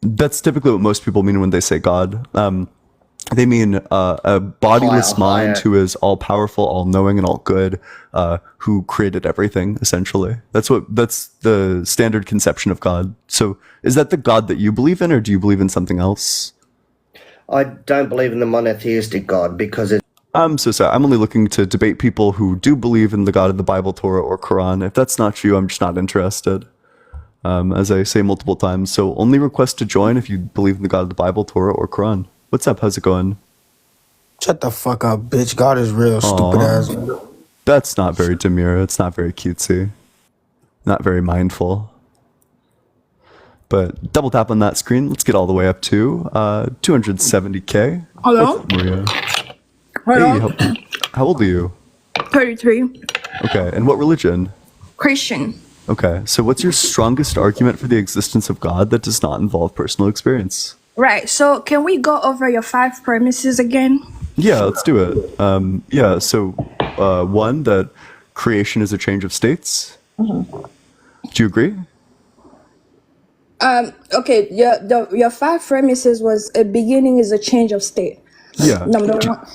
that's typically what most people mean when they say God. They mean a bodiless mind who is all powerful, all knowing, and all good, who created everything. Essentially, that's the standard conception of God. So, is that the God that you believe in, or do you believe in something else? I don't believe in the monotheistic God because it. I'm so sorry. I'm only looking to debate people who do believe in the God of the Bible, Torah, or Quran. If that's not you, I'm just not interested. As I say multiple times. So only request to join if you believe in the God of the Bible, Torah, or Quran. What's up? How's it going? Shut the fuck up, bitch. God is real, stupid ass. That's not very demure. It's not very cutesy. Not very mindful. But double tap on that screen. Let's get all the way up to 270K. Hello? Maria. Hello? Hey, how old are you? 33. Okay, and what religion? Christian. Okay, so what's your strongest argument for the existence of God that does not involve personal experience? Right, so can we go over your 5 premises again? Yeah, let's do it. So one, that creation is a change of states. Mm-hmm. Do you agree? Okay, your 5 premises was a beginning is a change of state. Yeah. Number 1.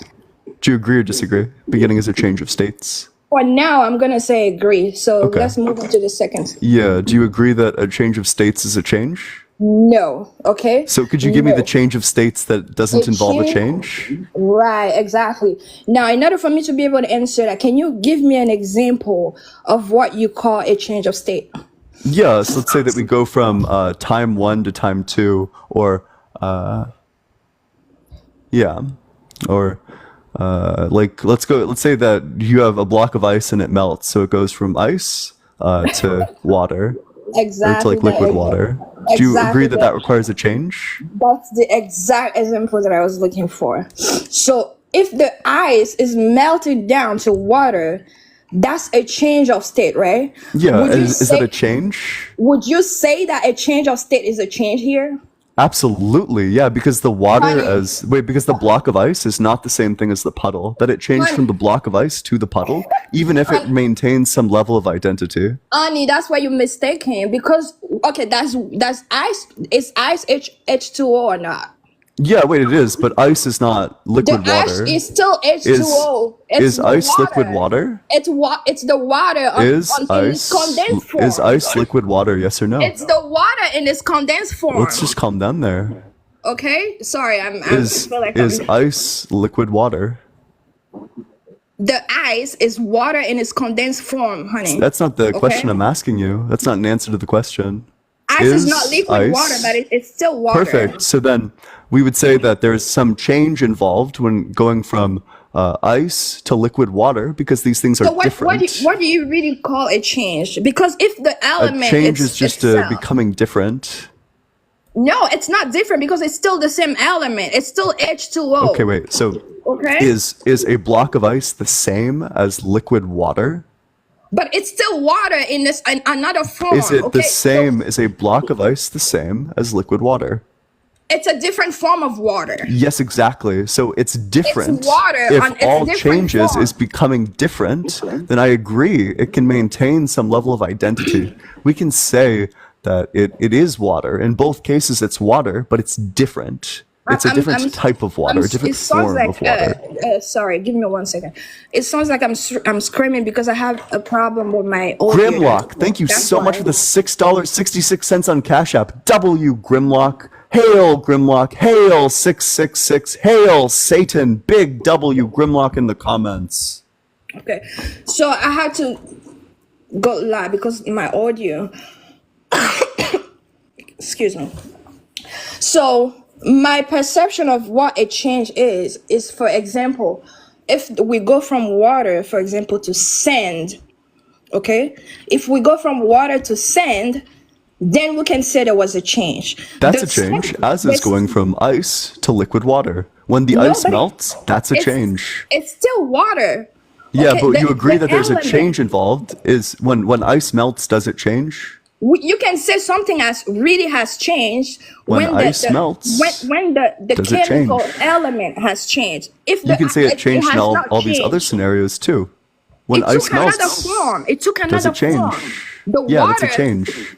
Do you agree or disagree? Beginning is a change of states. For now, I'm going to say agree. So Okay. let's move on to the second. Yeah, do you agree that a change of states is a change? No, okay? So could you give me No. the change of states that doesn't A involve a change- change? Right, exactly. Now, in order for me to be able to answer that, can you give me an example of what you call a change of state? Yeah, so let's say that we go from time 1 to time 2, or let's say that you have a block of ice and it melts, so it goes from ice to water, or Exactly. to liquid water. Do you Exactly agree that that. requires a change? That's the exact example that I was looking for. So if the ice is melted down to water, that's a change of state, right? Yeah, Would you is that say- a change? Would you say that a change of state is a change here? Absolutely, yeah, because the water Honey. because the block of ice is not the same thing as the puddle. That it changed Honey. from the block of ice to the puddle, even if it maintains some level of identity. Annie, that's why you're mistaken. Because okay, that's ice. Is ice H2O or not? Yeah, wait, it is, but ice is not liquid The water. ice is still H2O. Is the ice water. liquid water? It's the water in its condensed form. Is ice liquid water? Yes or no? It's the water in its condensed form. Let's just calm down there. Okay, sorry, I Is feel like is I'm, ice liquid water? the ice is water in its condensed form, honey. That's not the Okay? question I'm asking you. That's not an answer to the question. Ice is not liquid ice- water, but it's still water. Perfect. So then we would say that there's some change involved when going from ice to liquid water, because these things are So different. what do you really call a change? Because if the A element change is just itself, becoming different. no, it's not different because it's still the same element. It's still H2O. Okay, wait. So Okay. is a block of ice the same as liquid water? But it's still water in another form. Is it okay? the same? Is a block of ice the same as liquid water? It's a different form of water. Yes, exactly. So it's different. water If on its all different changes form. is becoming different, then I agree it can maintain some level of identity. We can say that it is water. In both cases, it's water, but it's different. It's a different type of water, a different it sounds form like, of water. sorry, give me 1 second. It sounds like I'm screaming because I have a problem with my audio. Grimlock, thank you That's so much why. for the $6.66 on Cash App. W Grimlock. Hail Grimlock. Hail 666. Hail Satan. Big W Grimlock in the comments. Okay, so I had to go live because my audio. Excuse me. So my perception of what a change is for example, if we go from water, for example, to sand, okay? If we go from water to sand, then we can say there was a change. That's The a change, sand- as is the- going from ice to liquid water. When the No, ice but melts, that's a it's- change. It's still water. Yeah, Okay, but the- you agree the that there's element- a change involved. Is when ice melts, does it change? You can say something has really has changed When when ice melts, when the does it chemical change? element has changed. If You can say it it changed in has all, not all these other changed, scenarios too. When it took ice another melts, form. It took does another it change? form. The Yeah, that's a water, change.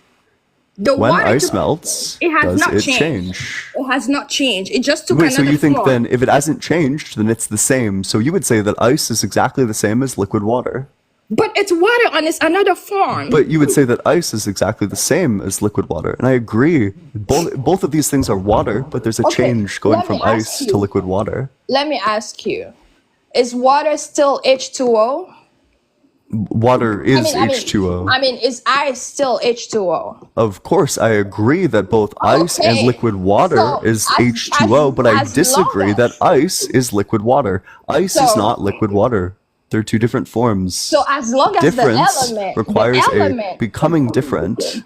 the When water ice took. melts, It has does not it changed. change? It has not changed. It just took Wait, so another you think form. then if it hasn't changed, then it's the same. So you would say that ice is exactly the same as liquid water. But it's water on its another form. But you would say that ice is exactly the same as liquid water. And I agree. Both of these things are water, but there's a Okay, change going let me from ask ice to you. liquid water. Let me ask you: is water still H2O? Water is H2O. Is ice still H2O? Of course, I agree that both ice and Okay. liquid water So is as H2O, but I as long disagree that as ice is liquid water. Ice is so not liquid water. They're two different forms. so as long as Difference the requires a element, becoming different.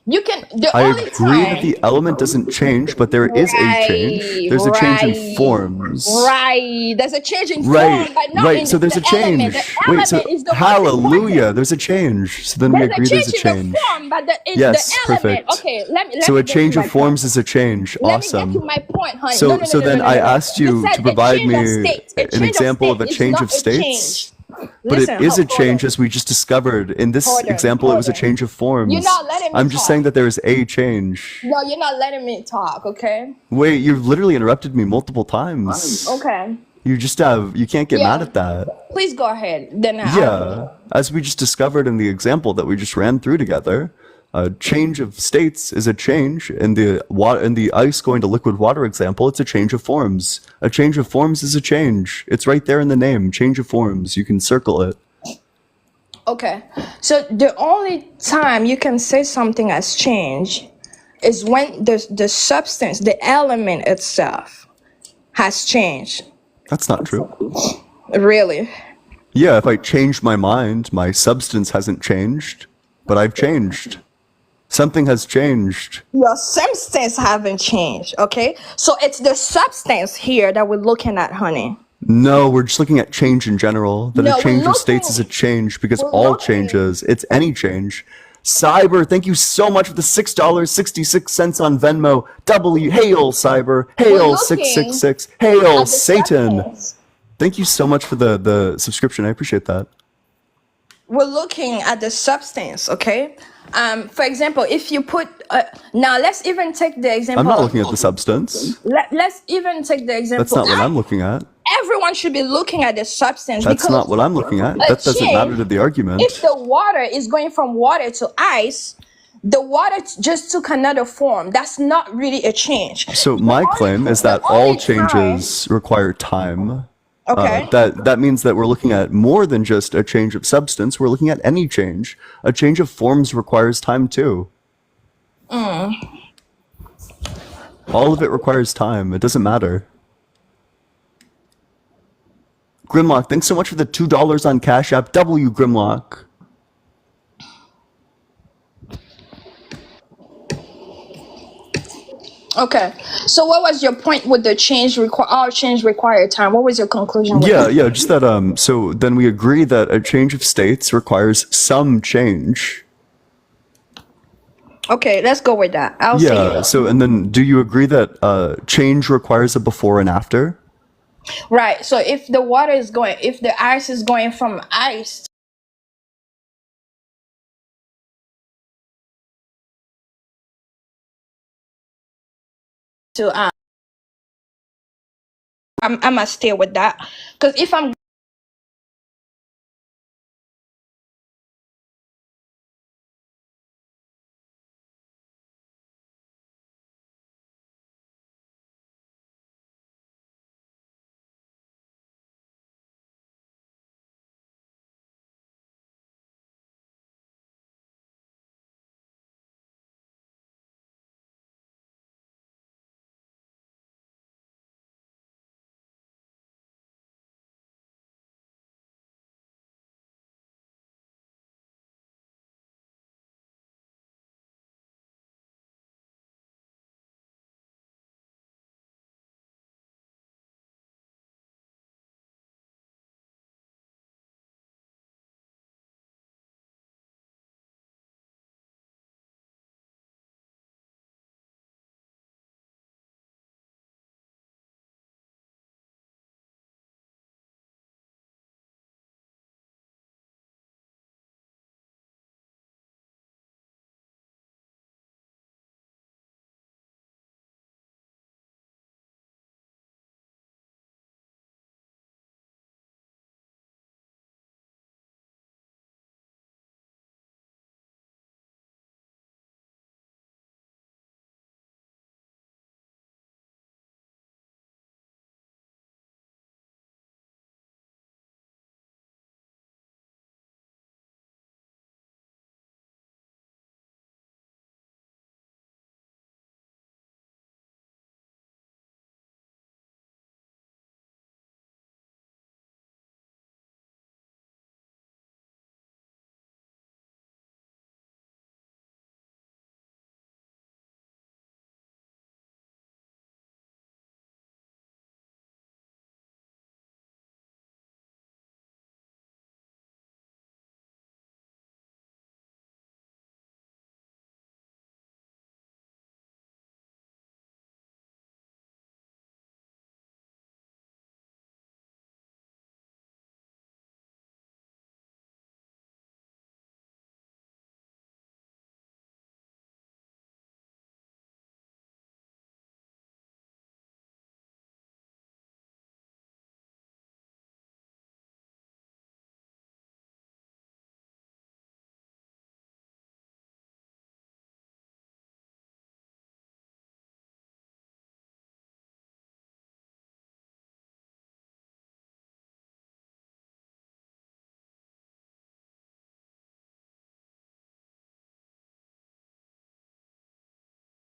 you can the I only agree that time. the element doesn't change, but there is a change. There's a change in forms. Right. There's a change in Right, form, but not right. in So there's the a change. element. The Wait, so element is the most hallelujah, important. there's a change. So then we There's a agree there's change a in the change. form, but the Yes, element. perfect. Okay, let So me a get to change my of point. forms is a change. Let me get to Awesome. my point, honey. So No, no, no, so no, no, then no, I no, no. asked You you said to a provide change of me state. A an change of example of state a is change not of a states. change. But it Listen, is a hold on. change as we just discovered. In this Hold on, example, it was hold a on. change of You're forms. not letting me I'm just talk. saying that there is a change. No, you're not letting me talk, okay? Wait, you've literally interrupted me multiple times. Okay. You can't get mad Yeah. at that. Please go ahead. Then Yeah, as we just discovered in the example that we just ran through together, a change of states is a change. In the ice going to liquid water example, it's a change of forms. A change of forms is a change. It's right there in the name, change of forms. You can circle it. Okay. So the only time you can say something has changed is when the substance, the element itself has changed. That's not true. Really. Yeah, if I change my mind, my substance hasn't changed, but I've changed. Something has changed. Your substance haven't changed, okay? So it's the substance here that we're looking at, honey. No, we're just looking at change in general. That No, a we're change of states is a looking, change because we're all looking, changes, it's any change. Cyber, thank you so much for the $6.66 on Venmo. Hail Cyber, we're hail looking 666, hail at the Satan. substance. Thank you so much for the subscription. I appreciate that. We're looking at the substance, okay? For example, if you put now let's even take the I'm example not of looking at the substance. let's even take the That's example. not what I'm looking at. Everyone should be looking at the substance That's not because what I'm looking at. a That doesn't matter change, to the argument. if the water is going from water to ice, the water just took another form. That's not really a change. So my claim is that The all only time, changes require time. okay? That means that we're looking at more than just a change of substance. We're looking at any change. A change of forms requires time too. Mm. All of it requires time. It doesn't matter. Grimlock, thanks so much for the $2 on Cash App. W Grimlock. Okay. So what was your point with the change all change require time? What was your conclusion with Yeah, that? yeah, just that so then we agree that a change of states requires some change. Okay, let's go with that. I'll say Yeah, it. so and then do you agree that change requires a before and after? Right. So if the water is going, if the ice is going from ice to I must stay with that because if I'm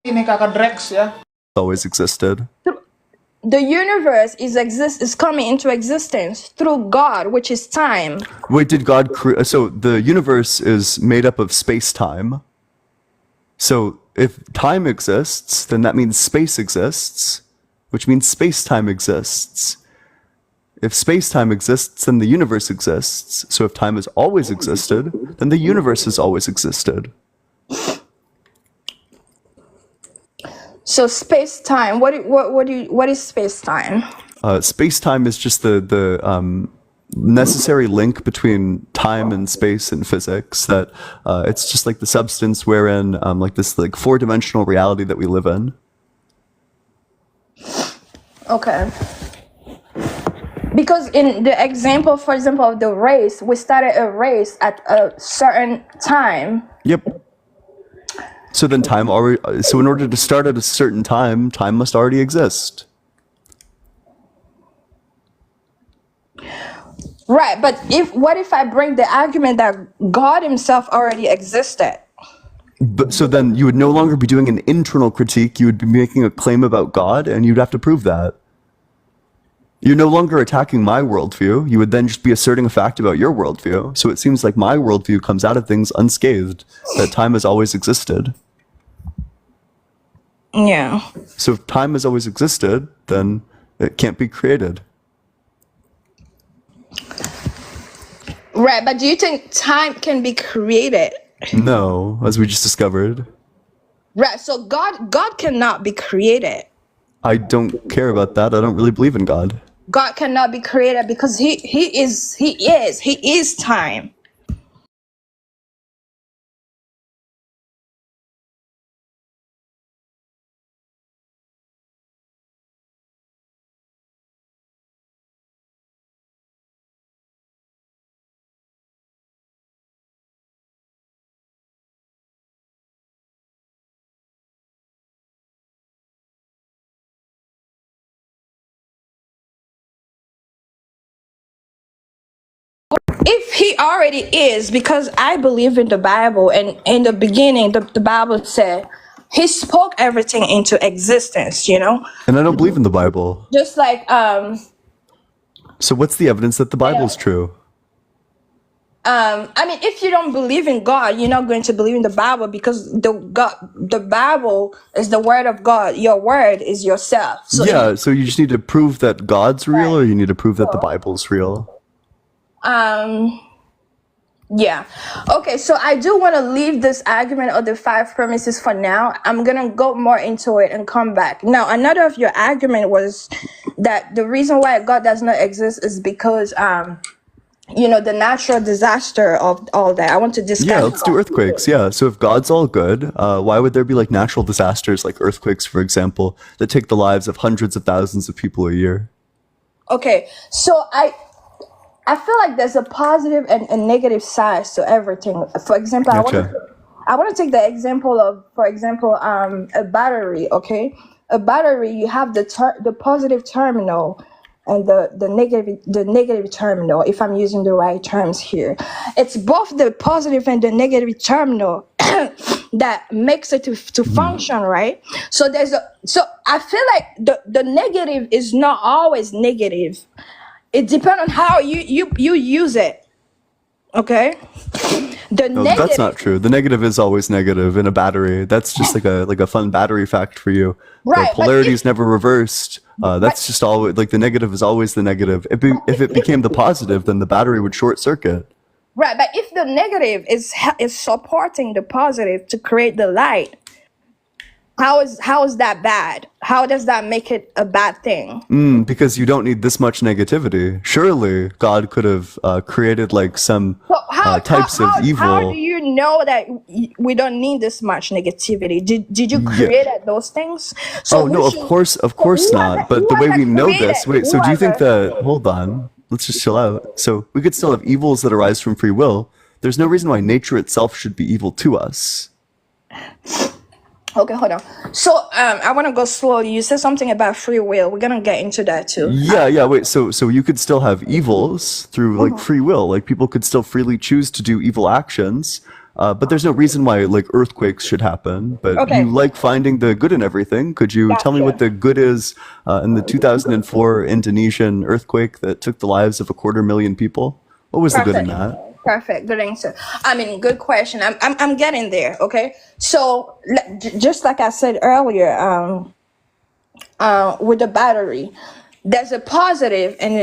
Ini kakak Drex ya. Always existed. The universe is coming into existence through God, which is time. Wait, did God create? So the universe is made up of space-time. So if time exists, then that means space exists, which means space-time exists. If space-time exists, then the universe exists. So if time has always existed, then the universe has always existed. So space time. What is space time? Space-time is just the necessary link between time and space in physics. That it's just like the substance wherein like this like four-dimensional reality that we live in. Okay. Because in the example, for example, of the race, we started a race at a certain time. Yep. So then time already. So in order to start at a certain time, time must already exist. Right, but what if I bring the argument that God Himself already existed? But so then you would no longer be doing an internal critique. You would be making a claim about God, and you'd have to prove that. You're no longer attacking my worldview. You would then just be asserting a fact about your worldview. So it seems like my worldview comes out of things unscathed, that time has always existed. Yeah. So if time has always existed, then it can't be created. Right, but do you think time can be created? No, as we just discovered. Right, so God cannot be created. I don't care about that. I don't really believe in God. God cannot be created because he is time. If he already is, because I believe in the Bible, and in the beginning, the Bible said he spoke everything into existence, you know? And I don't believe in the Bible. Just like, So what's the evidence that the Bible's true? I mean, if you don't believe in God, you're not going to believe in the Bible, because the Bible is the word of God. Your word is yourself. So Yeah, so you just need to prove that God's real, or you need to prove that the Bible's real? Yeah. Okay, so I do want to leave this argument of the 5 premises for now. I'm going to go more into it and come back. Now, another of your argument was that the reason why God does not exist is because, you know, the natural disaster of all that. I want to discuss. Yeah, let's do earthquakes. Yeah, so if God's all good, why would there be like natural disasters like earthquakes, for example, that take the lives of hundreds of thousands of people a year? Okay, so I feel like there's a positive and a negative side to everything. For example, Gotcha. I want to take the example of, for example, a battery. Okay, a battery, you have the positive terminal and the negative terminal. If I'm using the right terms here, it's both the positive and the negative terminal that makes it to function, right? So so I feel like the negative is not always negative. It depends on how you use it. Okay. The No, negative. that's not true. The negative is always negative in a battery. That's just like a fun battery fact for you. Right, The but polarity is never reversed. That's just always like the negative is always the negative. If it became the positive, then the battery would short circuit. Right, but if the negative is supporting the positive to create the light, how is that bad? How does that make it a bad thing? Because you don't need this much negativity. Surely God could have created like some So types of evil. How do you know that we don't need this much negativity? Did you create those things? So Oh no, of course not. But the way we know this, wait. So do you think that? Hold on, let's just chill out. So we could still have evils that arise from free will. There's no reason why nature itself should be evil to us. Okay, hold on. So I want to go slowly. You said something about free will. We're gonna get into that too. Yeah. Wait. So you could still have evils through like free will. Like people could still freely choose to do evil actions. But there's no reason why like earthquakes should happen. But Okay. you like finding the good in everything. Could you tell me what the good is in the 2004 Indonesian earthquake that took the lives of 250,000 people? What was the good in Perfect. that? Perfect. Good answer. I mean, good question. I'm getting there. Okay. So just like I said earlier, with the battery, there's a positive and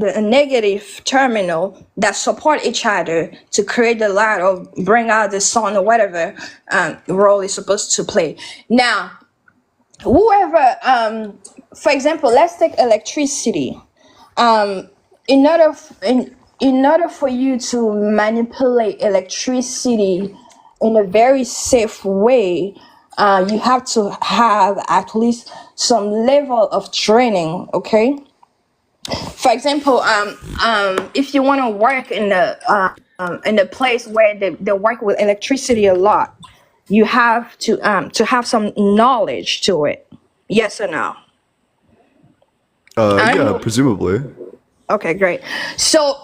a negative terminal that support each other to create the light or bring out the sun or whatever role is supposed to play. Now, whoever, for example, let's take electricity. In order for you to manipulate electricity in a very safe way, you have to have at least some level of training. Okay. For example, if you want to work in a place where they work with electricity a lot, you have to have some knowledge to it. Yes or no? Yeah, presumably. Okay, great. So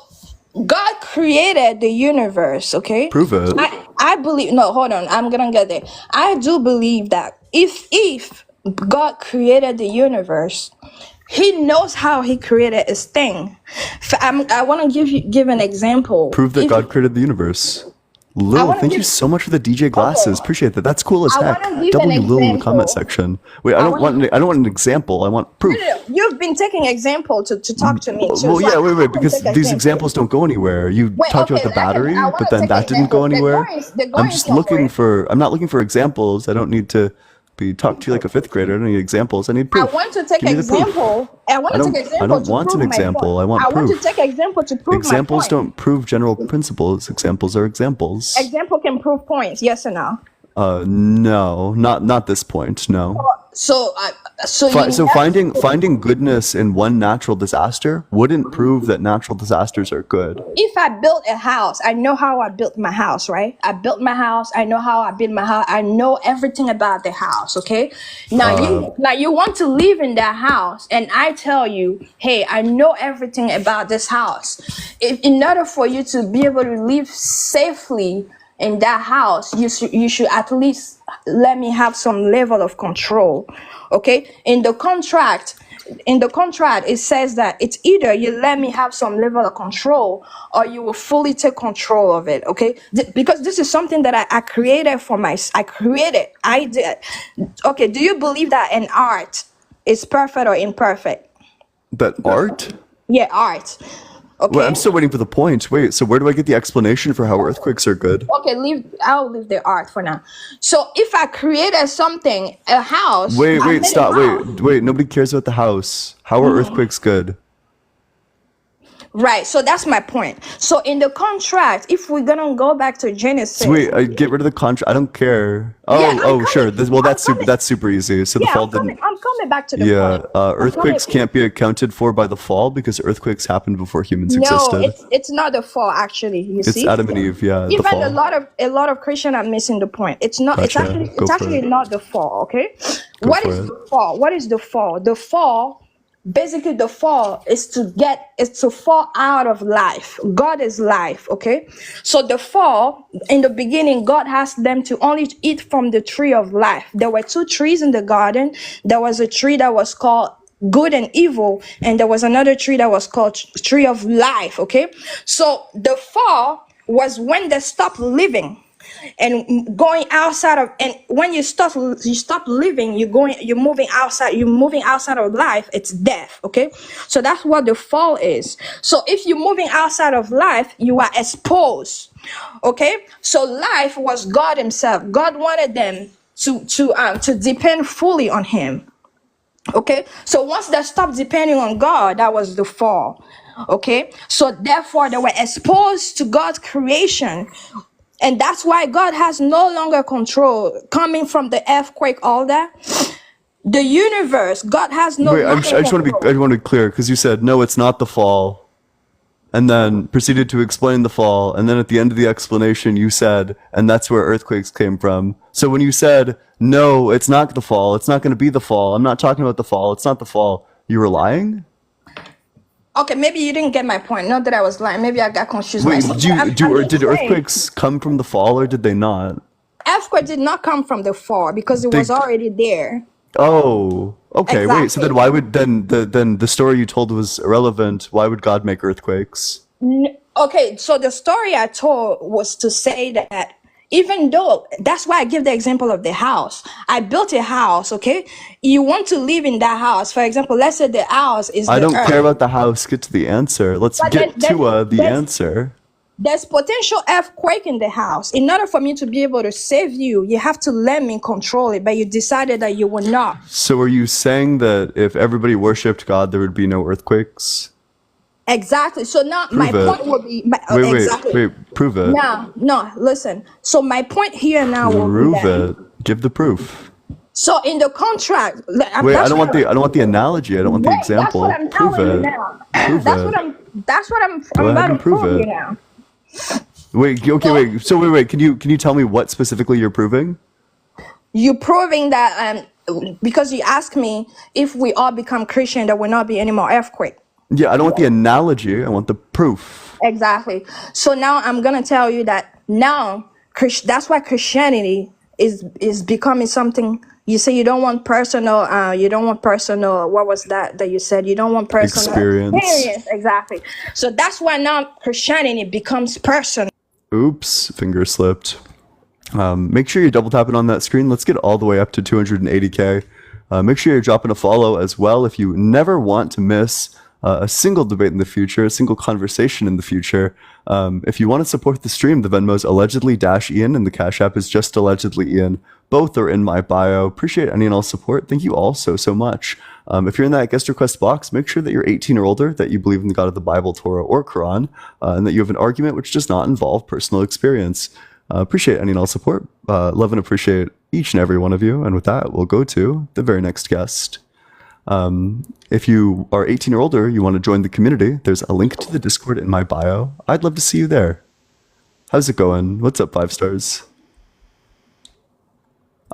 God created the universe, okay? Prove it. I believe, no, hold on, I'm gonna get there. I do believe that if God created the universe, he knows how he created his thing. I want to give an example. Prove that If- God created the universe. Lil, wanna thank you give- so much for the DJ glasses. Appreciate that. That's cool as I heck. wanna give W an Lil in the comment example. section. Wait, I don't want an example. I want proof. No, you've been taking example to talk to me. So Well, it's yeah, like, wait, I wanna because take these example. examples don't go anywhere. You Wait, talked okay, about the battery, I wanna but then take that didn't go example. They're anywhere. going I'm just somewhere. looking for. I'm not looking for examples. I don't need to be talked to you like a fifth grader. I don't need examples. I need I proof. want to take Give me the proof. example. I want I to don't- take example. I don't to want prove an my example. point. I want I want to proof. take example to prove Examples my point. don't prove general principles. Examples are examples. Example can prove points. Yes or no? No, not this point. No. So, so Fi- you so have- finding goodness in one natural disaster wouldn't prove that natural disasters are good. If I built a house, I know how I built my house, right? I built my house. I know how I built my house. I know everything about the house. Okay. Now you want to live in that house, and I tell you, hey, I know everything about this house. In order for you to be able to live safely in that house, you should at least let me have some level of control. Okay. In the contract, it says that it's either you let me have some level of control or you will fully take control of it. Okay. Because this is something that I created I did. Okay. Do you believe that an art is perfect or imperfect? But art? Yeah, art. Okay. Wait, I'm still waiting for the point. Wait, so where do I get the explanation for how earthquakes are good? Okay, I'll leave the art for now. So if I created something, a house. I Wait, made a stop. house. Wait, nobody cares about the house. How are earthquakes good? Right. So that's my point. So in the contract, if we're gonna go back to Genesis. So wait, I get rid of the contract. I don't care. Oh, Yeah, I'm sure. That's super easy. So the Yeah, fall I'm coming, didn't. I'm coming back to the Yeah, point. earthquakes can't be accounted for by the fall because earthquakes happened before humans No, existed. it's not the fall actually. You It's see, Adam and Eve. Yeah, the even fall. a lot of Christians are missing the point. It's not. Gotcha. It's Go for actually it. not the fall. Okay. Go What for is it. the fall? What is the fall? The fall. Basically, the fall is to fall out of life. God is life, okay? So the fall, in the beginning, God asked them to only eat from the tree of life. There were two trees in the garden. There was a tree that was called good and evil, and there was another tree that was called tree of life, okay? So the fall was when they stopped living and going outside of, and when you stop living, you're moving outside of life. It's death. Okay, so that's what the fall is. So if you're moving outside of life, you are exposed. Okay, so life was God himself. God wanted them to depend fully on him. Okay, so once they stopped depending on God, that was the fall. Okay, so therefore they were exposed to God's creation. And that's why God has no longer control. Coming from the earthquake, all that, the universe, God has no Wait, I longer just want to control. be clear because you said no, it's not the fall, and then proceeded to explain the fall, and then at the end of the explanation, you said, and that's where earthquakes came from. So when you said no, it's not the fall, it's not going to be the fall. I'm not talking about the fall. It's not the fall. You were lying. Okay, maybe you didn't get my point. Not that I was lying. Maybe I got confused Wait, myself. did earthquakes come from the fall, or did they not? Earthquake did not come from the fall because it They- was already there. Oh, okay. Wait, so Exactly. then why would then the story you told was irrelevant? Why would God make earthquakes? Okay, so the story I told was to say that even though that's why I give the example of the house. I built a house, okay? You want to live in that house. For example, let's say the house is I the don't earth. care about the house. Get to the answer. Let's But get then- to the there's- answer. There's potential earthquake in the house. In order for me to be able to save you, you have to let me control it, but you decided that you will not. So are you saying that if everybody worshipped God, there would be no earthquakes? Exactly. So now my Prove it. point will be Wait, exactly. wait, prove it. No, listen. So my point here now will be Prove that. it. Give the proof. So in the contract, Wait, I don't want the analogy. I don't want the Wait, example. That's what I'm Prove telling you it. now. Prove That's it. what I'm Go ahead about and to prove prove it. you now. Wait, okay, wait. So wait. Can you tell me what specifically you're proving? You proving that because you asked me if we all become Christian, there will not be any more earthquake. Yeah, I don't want the analogy. I want the proof. Exactly. So now I'm gonna tell you that now that's why Christianity is becoming something. You say you don't want personal. What was that you said? You don't want personal Experience. Exactly. So that's why now Christianity becomes personal. Oops, finger slipped. Make sure you're double tapping on that screen. Let's get all the way up to 280K. Make sure you're dropping a follow as well if you never want to miss a single debate in the future, a single conversation in the future. If you want to support the stream, the Venmo's allegedly -Ian and the Cash App is just allegedly Ian. Both are in my bio. Appreciate any and all support. Thank you all so much. If you're in that guest request box, make sure that you're 18 or older, that you believe in the God of the Bible, Torah, or Quran, and that you have an argument which does not involve personal experience. Appreciate any and all support. Love and appreciate each and every one of you. And with that, we'll go to the very next guest. If you are 18 or older, you want to join the community, there's a link to the Discord in my bio. I'd love to see you there. How's it going? What's up, 5 stars?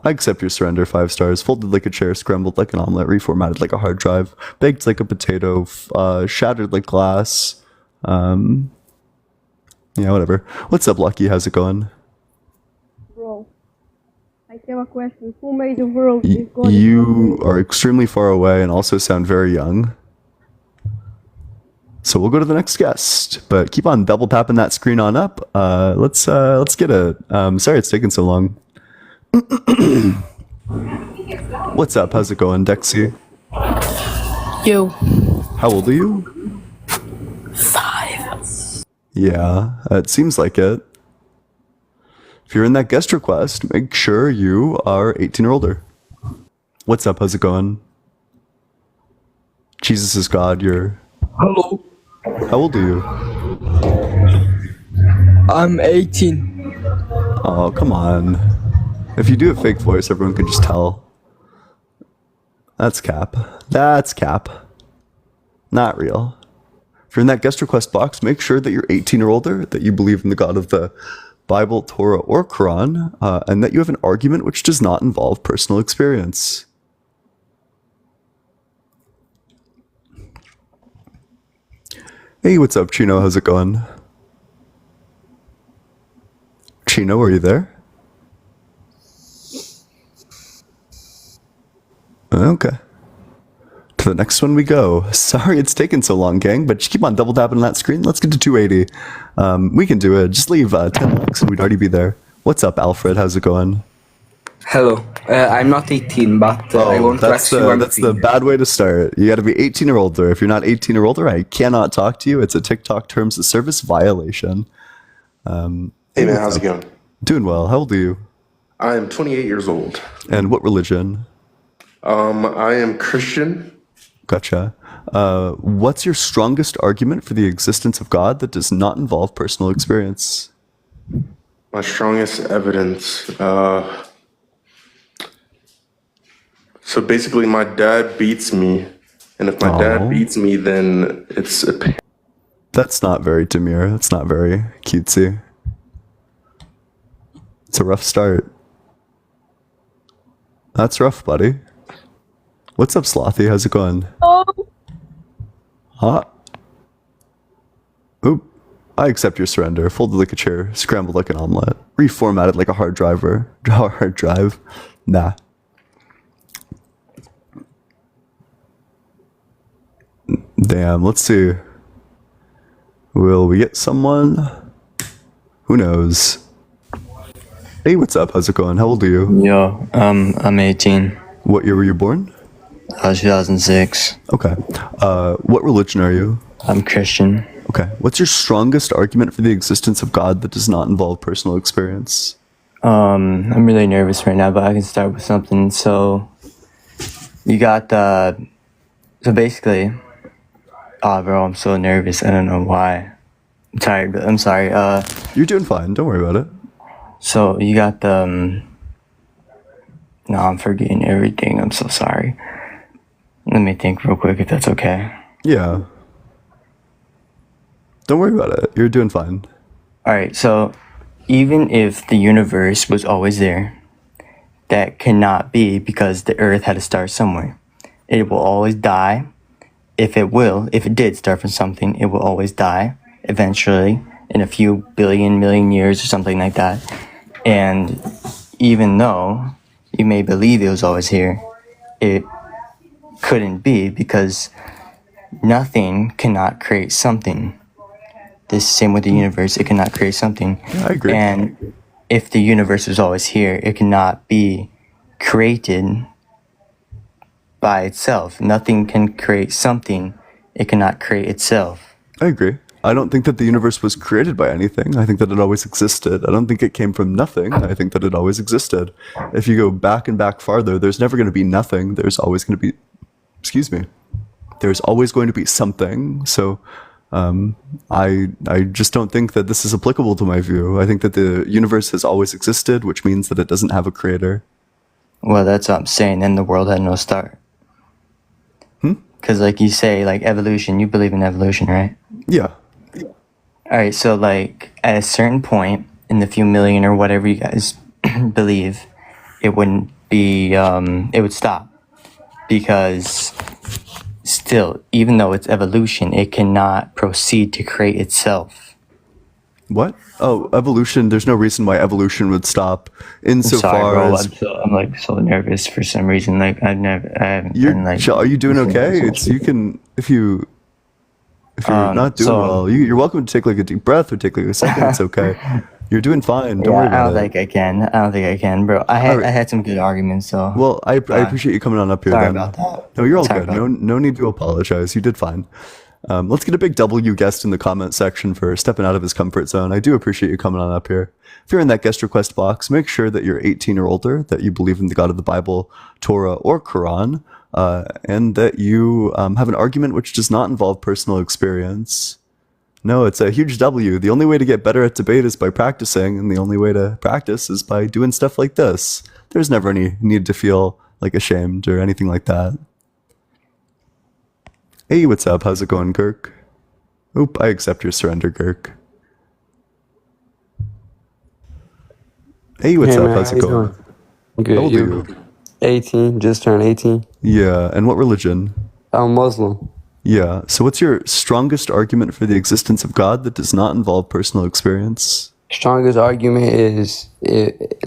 I accept your surrender, 5 stars. Folded like a chair, scrambled like an omelet, reformatted like a hard drive, baked like a potato, shattered like glass. Yeah, whatever. What's up, Lucky? How's it going? Bro, I have a question. Who made the world? If God is You are extremely far away and also sound very young. So we'll go to the next guest, but keep on double tapping that screen on up. Let's get it. Sorry it's taking so long. What's up? How's it going, Dexy? Yo. How old are you? 5. Yeah, it seems like it. If you're in that guest request, make sure you are 18 or older. What's up? How's it going? Jesus is God. You're. Hello. How old are you? I'm 18. Oh, come on. If you do a fake voice, everyone can just tell. That's cap. That's cap. Not real. If you're in that guest request box, make sure that you're 18 or older, that you believe in the God of the Bible, Torah, or Quran, and that you have an argument which does not involve personal experience. Hey, what's up, Chino? How's it going? Chino, are you there? Okay. To the next one we go. Sorry it's taken so long, gang, but just keep on double tapping on that screen. Let's get to 280. We can do it. Just leave 10 likes and we'd already be there. What's up, Alfred? How's it going? Hello. I'm not 18, but I want to ask you one that's thing. the bad way to start. You got to be 18 or older. If you're not 18 or older, I cannot talk to you. It's a TikTok terms of service violation. Hey man, how's it going? Doing well. How old are you? I am 28 years old. And what religion? I am Christian. Gotcha. What's your strongest argument for the existence of God that does not involve personal experience? My strongest evidence. So basically, my dad beats me, and if my dad beats me, then it's a. That's not very demure. That's not very cutesy. It's a rough start. That's rough, buddy. What's up, Slothy? How's it going? Oh. Huh? Oop. I accept your surrender. Folded like a chair, scrambled like an omelet, reformatted like a hard drive. Nah. Damn, let's see. Will we get someone? Who knows? Hey, what's up? How's it going? How old are you? Yo, I'm 18. What year were you born? 2006. Okay. What religion are you? I'm Christian. Okay. What's your strongest argument for the existence of God that does not involve personal experience? I'm really nervous right now, but I can start with something. So, you got so basically, bro, I'm so nervous. I don't know why. I'm tired, but I'm sorry. You're doing fine. Don't worry about it. So, you got the, no, I'm forgetting everything. I'm so sorry. Let me think real quick if that's okay. Yeah. Don't worry about it. You're doing fine. Alright, so even if the universe was always there, that cannot be because the earth had to start somewhere. It will always die. If it did start from something, it will always die eventually in a few million years or something like that. And even though you may believe it was always here, it couldn't be because nothing cannot create something. The same with the universe, it cannot create something. Yeah, I agree. And if the universe was always here, it cannot be created by itself. Nothing can create something. It cannot create itself. I agree. I don't think that the universe was created by anything. I think that it always existed. I don't think it came from nothing. I think that it always existed. If you go back and back farther, there's never going to be nothing. There's always going to be, there's always going to be something. So I just don't think that this is applicable to my view. I think that the universe has always existed, which means that it doesn't have a creator. Well, that's what I'm saying. Then the world had no start. Because like you say, like evolution, you believe in evolution, right? Yeah. Alright, so like at a certain point in the few million or whatever you guys believe, it wouldn't be, it would stop. Because still, even though it's evolution, it cannot proceed to create itself. What? Oh, evolution. There's no reason why evolution would stop I'm insofar sorry, bro. as I'm like so nervous for some reason. Like I haven't you're. been like. Are you doing okay? It's you can if you're not doing well. You're welcome to take like a deep breath or take like a second. It's okay. You're doing fine. Don't worry I about don't it. think I can. I don't think I can, bro. I had some good arguments, so. Well, I appreciate you coming on up here. Sorry then. about that. No, you're all Sorry good. about No need to apologize. You did fine. Let's get a big W guest in the comment section for stepping out of his comfort zone. I do appreciate you coming on up here. If you're in that guest request box, make sure that you're 18 or older, that you believe in the God of the Bible, Torah, or Quran, and that you have an argument which does not involve personal experience. No, it's a huge W. The only way to get better at debate is by practicing, and the only way to practice is by doing stuff like this. There's never any need to feel like ashamed or anything like that. Hey, what's up? How's it going, Kirk? Oop, I accept your surrender, Kirk. Hey, what's Hey, up? man, How's how it you going? doing? Good. How old are you? 18, just turned 18. Yeah, and what religion? I'm Muslim. Yeah, so what's your strongest argument for the existence of God that does not involve personal experience? Strongest argument is,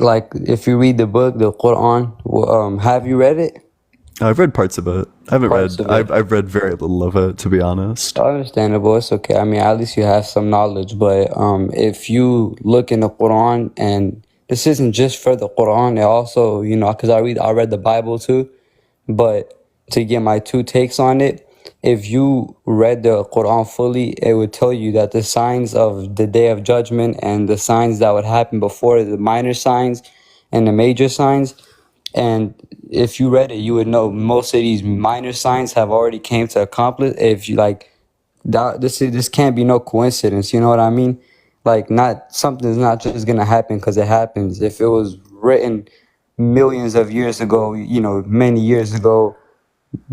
like, if you read the book, the Quran, have you read it? I've read parts of it. I haven't Parts read. of it. I've read very little of it, to be honest. Understandable. It's okay. I mean, at least you have some knowledge. But if you look in the Quran, and this isn't just for the Quran, it also, you know, because I read the Bible too. But to get my two takes on it, if you read the Quran fully, it would tell you that the signs of the Day of Judgment and the signs that would happen before, the minor signs and the major signs. And if you read it, you would know most of these minor signs have already came to accomplish. If you like, this can't be no coincidence. You know what I mean? Like, something's not just gonna happen because it happens. If it was written millions of years ago, you know, many years ago,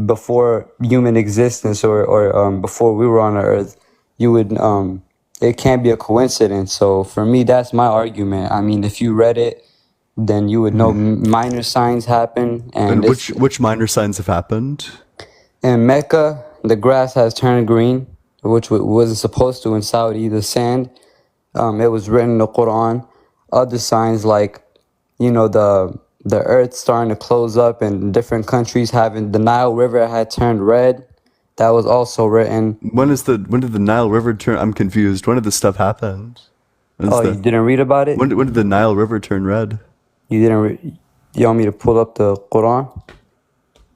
before human existence or before we were on the earth, you would it can't be a coincidence. So for me, that's my argument. I mean, if you read it, then you would know minor signs happen. And which minor signs have happened? In Mecca, the grass has turned green. which wasn't supposed to in Saudi, the sand. It was written in the Quran. Other signs like, the earth starting to close up in different countries, having the Nile River had turned red. That was also written. When did the Nile River turn? I'm confused. When did this stuff happen? You didn't read about it? When did the Nile River turn red? You didn't. You want me to pull up the Quran?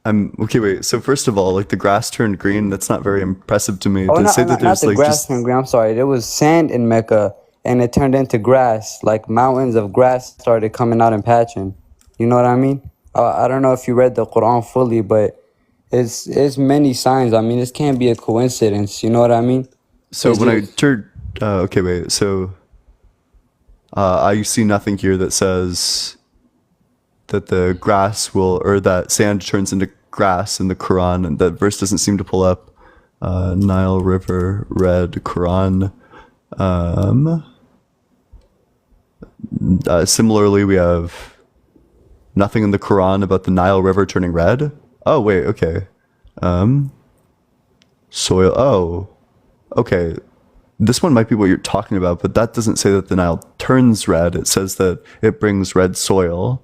Okay. Wait. So first of all, like the grass turned green. That's not very impressive to me. Oh, To say that not there's the like grass just turned green. I'm sorry. There was sand in Mecca, and it turned into grass. Like mountains of grass started coming out and patching. You know what I mean? I don't know if you read the Quran fully, but it's many signs. I mean, this can't be a coincidence. You know what I mean? so It's when I just- turned. Okay. Wait. So I see nothing here that says that the grass will or that sand turns into grass in the Quran, and that verse doesn't seem to pull up. Nile River red Quran. Similarly, we have nothing in the Quran about the Nile River turning red. Oh wait, okay. Soil. Oh, okay. This one might be what you're talking about, but that doesn't say that the Nile turns red. It says that it brings red soil,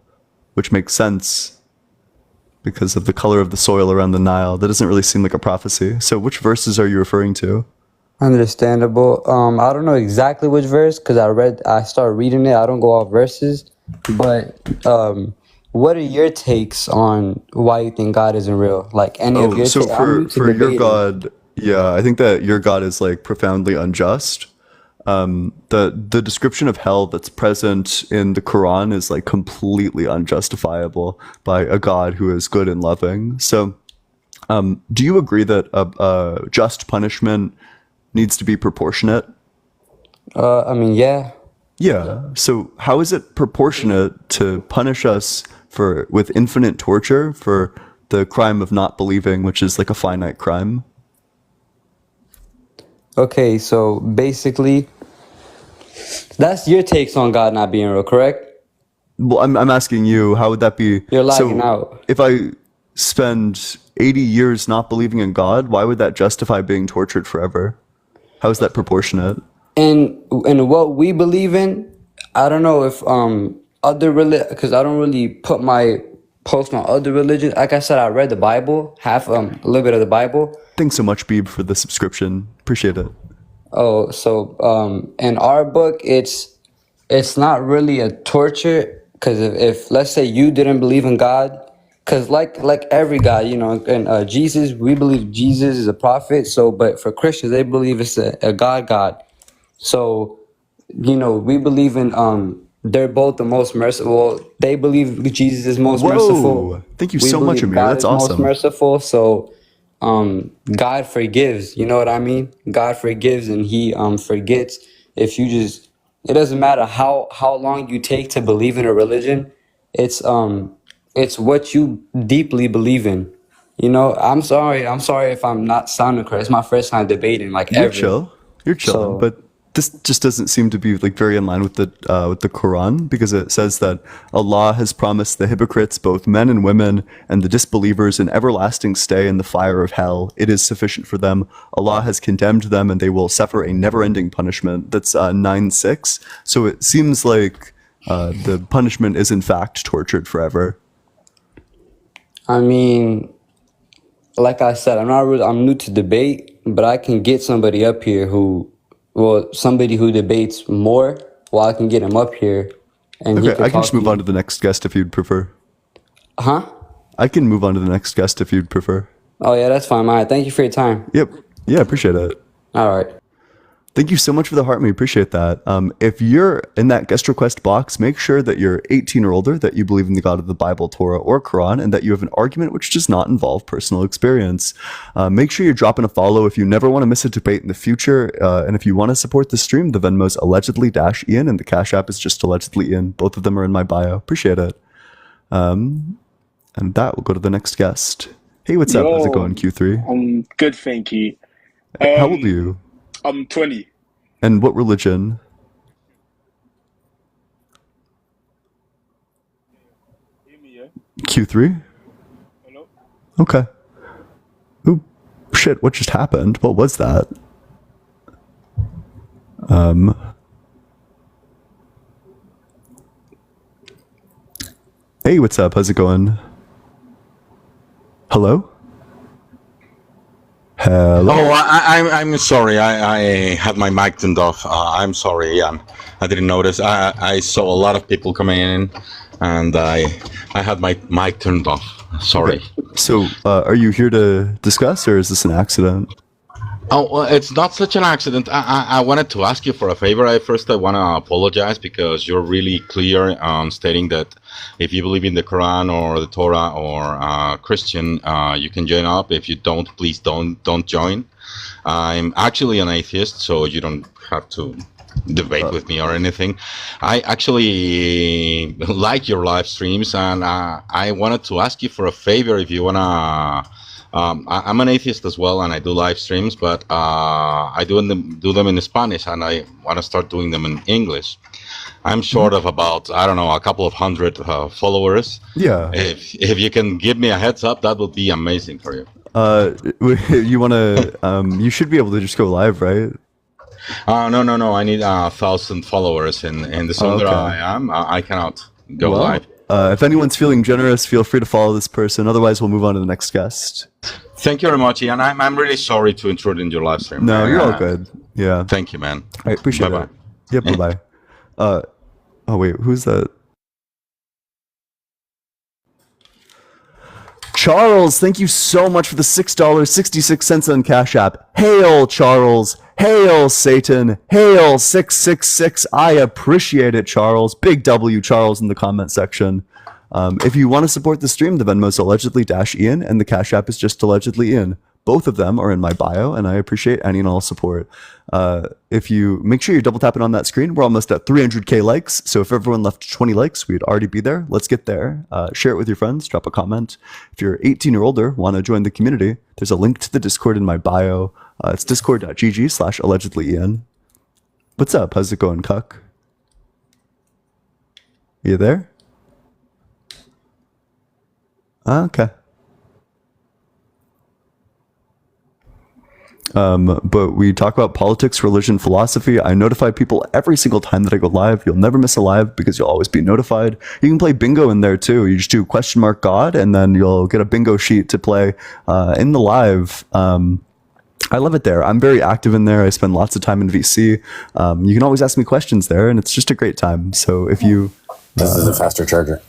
which makes sense because of the color of the soil around the Nile. That doesn't really seem like a prophecy. So which verses are you referring to? Understandable. I don't know exactly which verse because I started reading it. I don't go off verses, but what are your takes on why you think God isn't real? Like any of your So takes? I'm new to for your debating. God, yeah, I think that your God is like profoundly unjust. The description of hell that's present in the Quran is like completely unjustifiable by a God who is good and loving. So, do you agree that a just punishment needs to be proportionate? I mean, yeah. Yeah. So how is it proportionate to punish us with infinite torture for the crime of not believing, which is like a finite crime? Okay, so basically, that's your takes on God not being real, correct? Well, I'm asking you, how would that be? You're lagging so out. If I spend 80 years not believing in God, why would that justify being tortured forever? How is that proportionate? And what we believe in, I don't know if because I don't really put my post on other religions. Like I said, I read the Bible, a little bit of the Bible. Thanks so much, Beeb, for the subscription. Appreciate it. Oh, so in our book, it's not really a torture because if let's say you didn't believe in God, because like every God, and Jesus, we believe Jesus is a prophet. So, but for Christians, they believe it's a God. So, we believe in they're both the most merciful. They believe Jesus is most merciful. Thank you We so much, believe Amir. God That's is most awesome. merciful. So, God forgives. You know what I mean? God forgives, and He forgets. If you just, it doesn't matter how long you take to believe in a religion. It's what you deeply believe in. I'm sorry if I'm not sounding correct. It's my first time debating, like You're ever. chill. You're chilling, So- but this just doesn't seem to be like very in line with the Quran, because it says that Allah has promised the hypocrites, both men and women, and the disbelievers an everlasting stay in the fire of hell. It is sufficient for them. Allah has condemned them, and they will suffer a never-ending punishment. That's 9:6. So it seems like the punishment is in fact tortured forever. I mean, like I said, I'm new to debate, but I can get somebody up here somebody who debates more. Well, I can get him up here, and he Okay, can I can talk just to move you. on to the next guest if you'd prefer. Huh? I can move on to the next guest if you'd prefer. Oh yeah, that's fine. All right, thank you for your time. Yep. Yeah, appreciate it. All right. Thank you so much for the heart. We appreciate that. If you're in that guest request box, make sure that you're 18 or older, that you believe in the God of the Bible, Torah, or Quran, and that you have an argument which does not involve personal experience. Make sure you're dropping a follow if you never want to miss a debate in the future. And if you want to support the stream, the Venmo's allegedly-Ian, and the Cash App is just allegedly Ian. Both of them are in my bio. Appreciate it. And that will go to the next guest. Hey, what's up? How's it going, Q3? I'm good, thank you. How old are you? I'm 20. And what religion? Q3? Hello? Okay. Ooh, shit, what just happened? What was that? Um, hey, what's up? How's it going? Hello? Hello? Oh, I'm sorry. I had my mic turned off. I'm sorry, Ian. I didn't notice. I saw a lot of people coming in, and I had my mic turned off. Sorry. Okay. So, are you here to discuss, or is this an accident? Oh, well, it's not such an accident. I wanted to ask you for a favor. First, I want to apologize because you're really clear on stating that if you believe in the Quran or the Torah or Christian, you can join up. If you don't, please don't join. I'm actually an atheist, so you don't have to debate with me or anything. I actually like your live streams, and I wanted to ask you for a favor if you want to. I'm an atheist as well, and I do live streams, but I do them in Spanish, and I want to start doing them in English. I'm short of about, I don't know, a couple of hundred followers. Yeah. If you can give me a heads up, that would be amazing for you. You want to? You should be able to just go live, right? No. I need 1,000 followers in the zone that I am. I cannot go live. If anyone's feeling generous, feel free to follow this person. Otherwise, we'll move on to the next guest. Thank you very much, Ian. I'm really sorry to intrude in your live stream. No, you're all good. Yeah. Thank you, man. I appreciate Bye-bye. it. Yep, bye-bye. Oh, wait, who's that? Charles, thank you so much for the $6.66 on Cash App. Hail, Charles. Hail, Satan. Hail, 666. I appreciate it, Charles. Big W, Charles, in the comment section. If you want to support the stream, the Venmo's allegedly-Ian, and the Cash App is just allegedly Ian. Both of them are in my bio, and I appreciate any and all support. If you make sure you're double tapping on that screen, we're almost at 300K likes. So if everyone left 20 likes, we'd already be there. Let's get there. Share it with your friends. Drop a comment. If you're 18 or older, want to join the community, there's a link to the Discord in my bio. It's discord.gg/allegedly-Ian. What's up? How's it going, Cuck? You there? Okay. But we talk about politics, religion, philosophy. I notify people every single time that I go live. You'll never miss a live because you'll always be notified. You can play bingo in there too. You just do $God, and then you'll get a bingo sheet to play in the live. I love it there. I'm very active in there. I spend lots of time in VC. You can always ask me questions there, and it's just a great time. So if you... This is a faster charger.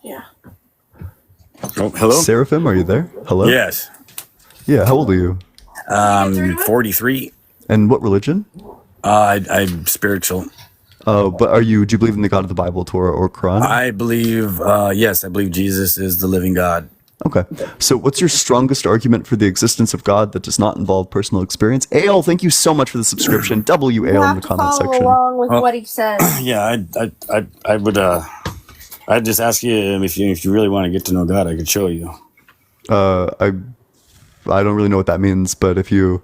Yeah. Oh, hello? Seraphim, are you there? Hello? Yes. Yeah, how old are you? 43. And what religion? I'm spiritual. Oh, but do you believe in the God of the Bible, Torah, or Quran? I believe, yes, I believe Jesus is the living God. Okay. So what's your strongest argument for the existence of God that does not involve personal experience? Ale, thank you so much for the subscription. W Ale in the comment section. Along with what he says. Yeah, I would, I'd just ask you if you really want to get to know God, I could show you. I don't really know what that means, but if you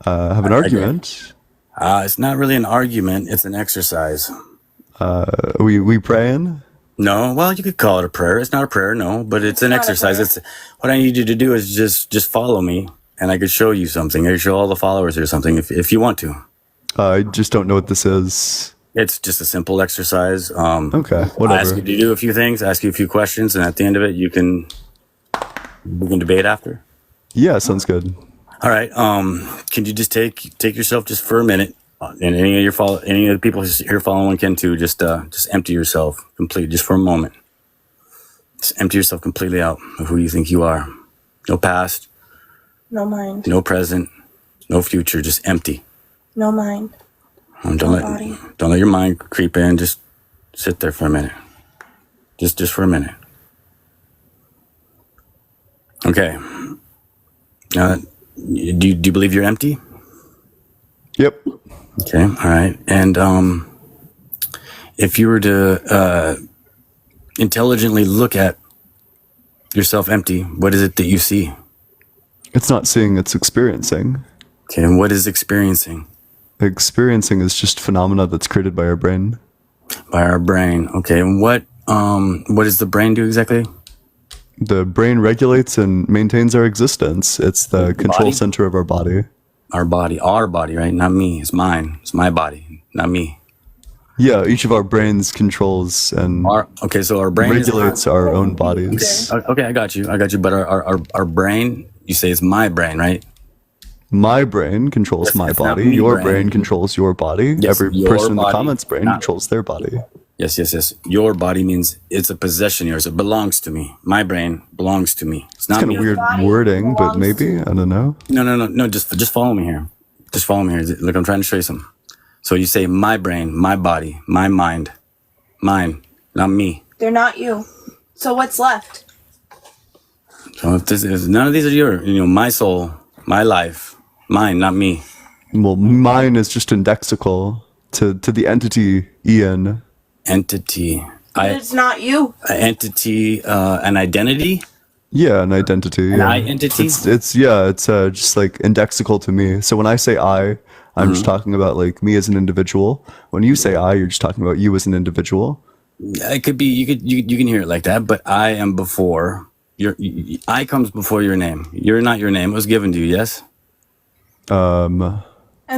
have an argument. It's not really an argument, it's an exercise. We praying? No, well, you could call it a prayer. It's not a prayer, no, but it's an exercise. It's what I need you to do is just follow me, and I could show you something. I could show all the followers or something if you want to. I just don't know what this is. It's just a simple exercise. Okay, whatever. I ask you to do a few things, ask you a few questions, and at the end of it, we can debate after. Yeah, sounds good. All right. Can you just take yourself just for a minute, and any of the people here following can too. Just empty yourself completely, just for a moment. Just empty yourself completely out of who you think you are. No past, No mind. no present, no future. Just empty. No mind. Don't let your mind creep in. Just sit there for a minute. Just for a minute. Okay. Do you believe you're empty? Yep. Okay. All right. And if you were to intelligently look at yourself empty, what is it that you see? It's not seeing, it's experiencing. Okay. And what is experiencing? Experiencing is just phenomena that's created by our brain. By our brain. Okay. And what does the brain do exactly? The brain regulates and maintains our existence. It's the control center of our body. our body, right? Not me. It's mine. It's my body, not me. Yeah, each of our brains controls and so our brain regulates our own bodies. Okay, I got you. But our brain, you say it's my brain, right? My brain controls my body. Your brain controls your body. Yes, Every your person in the body, comments brain controls their body. Yes. Your body means it's a possession of yours. It belongs to me. My brain belongs to me. It's not Kind of weird wording, but maybe I don't know. No. Just follow me here. Just follow me here. Look, I'm trying to show you something. So you say my brain, my body, my mind, mine, not me. They're not you. So what's left? So if none of these are my soul, my life, mine, not me. Well, mine is just indexical to the entity Ian. Entity. It's not you. Entity, an identity. Yeah, an identity. An yeah. identity. It's just like indexical to me. So when I say I'm just talking about like me as an individual. When you say you're just talking about you as an individual. It could be you can hear it like that, but I am before I comes before your name. You're not your name. It was given to you, yes?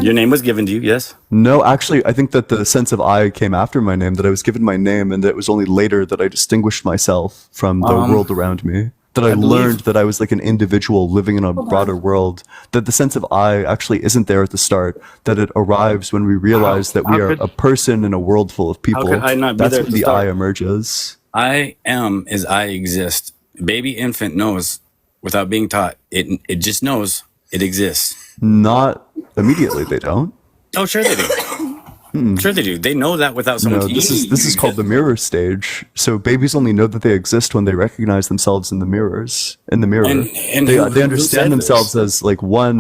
Your name was given to you, yes? No, actually, I think that the sense of I came after my name, that I was given my name, and that it was only later that I distinguished myself from the world around me. That I learned that I was like an individual living in a broader world. That the sense of I actually isn't there at the start. That it arrives when we realize that we are a person in a world full of people. How could I not be That's there when at the the I start? emerges. I am as I exist. Baby infant knows without being taught. It just knows it exists. Not immediately, they don't. Oh, sure they do. Sure they do. They know that without someone No, teaching you. this is called the mirror stage. So babies only know that they exist when they recognize themselves in the mirrors. In the mirror, And they who said understand this? themselves as like one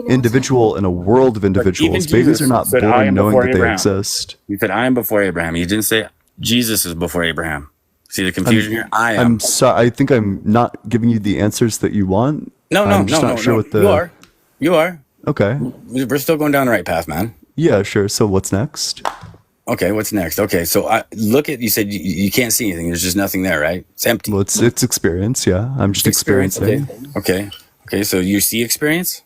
individual in a world of individuals. Babies are not said, "I born am knowing before that they Abraham." exist. He said, I am before Abraham. He didn't say Jesus is before Abraham. See the confusion here? I am. I'm sorry. I think I'm not giving you the answers that you want. I'm just not sure what the. You are. You are. Okay. We're still going down the right path, man. Yeah, sure. So what's next? Okay, what's next? Okay, so you said you can't see anything. There's just nothing there, right? It's empty. Well, it's experience. Yeah, I'm just experiencing. Okay. So you see experience?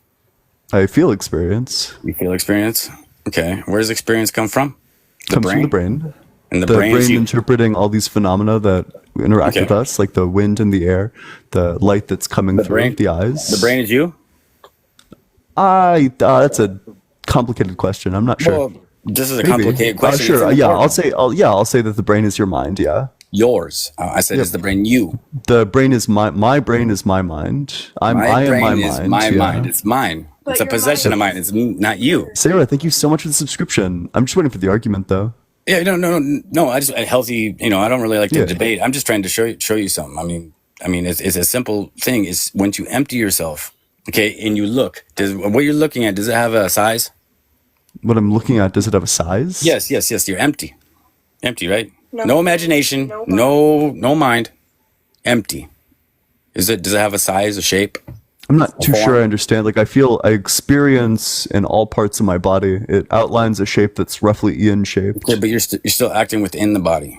I feel experience. You feel experience? Okay. Where does experience come from? Comes from the brain. And the brain brain is you. interpreting all these phenomena that interact Okay. with us, like the wind and the air, the light that's coming through brain- the eyes. The brain is you? That's a complicated question. I'm not sure. Well, this is a Maybe. complicated question. Sure. It's Yeah, important. I'll say that the brain is your mind. Yeah. Yours. I said, is the brain you? The brain is my brain is my mind. I am my brain is mind. my yeah. mind. It's mine. It's a possession of mine. It's not you. Sarah, thank you so much for the subscription. I'm just waiting for the argument though. Yeah, no. I just a healthy. I don't really like to Yeah. debate. I'm just trying to show you something. I mean, it's a simple thing. Is when you empty yourself, okay, and you look. What you're looking at? Does it have a size? What I'm looking at, does it have a size? Yes. You're empty. Empty, right? No imagination. No mind. Empty. Does it have a size, a shape? I'm not too form? sure I understand. Like I experience in all parts of my body. It outlines a shape that's roughly Ian shaped. Yeah, but you're still acting within the body.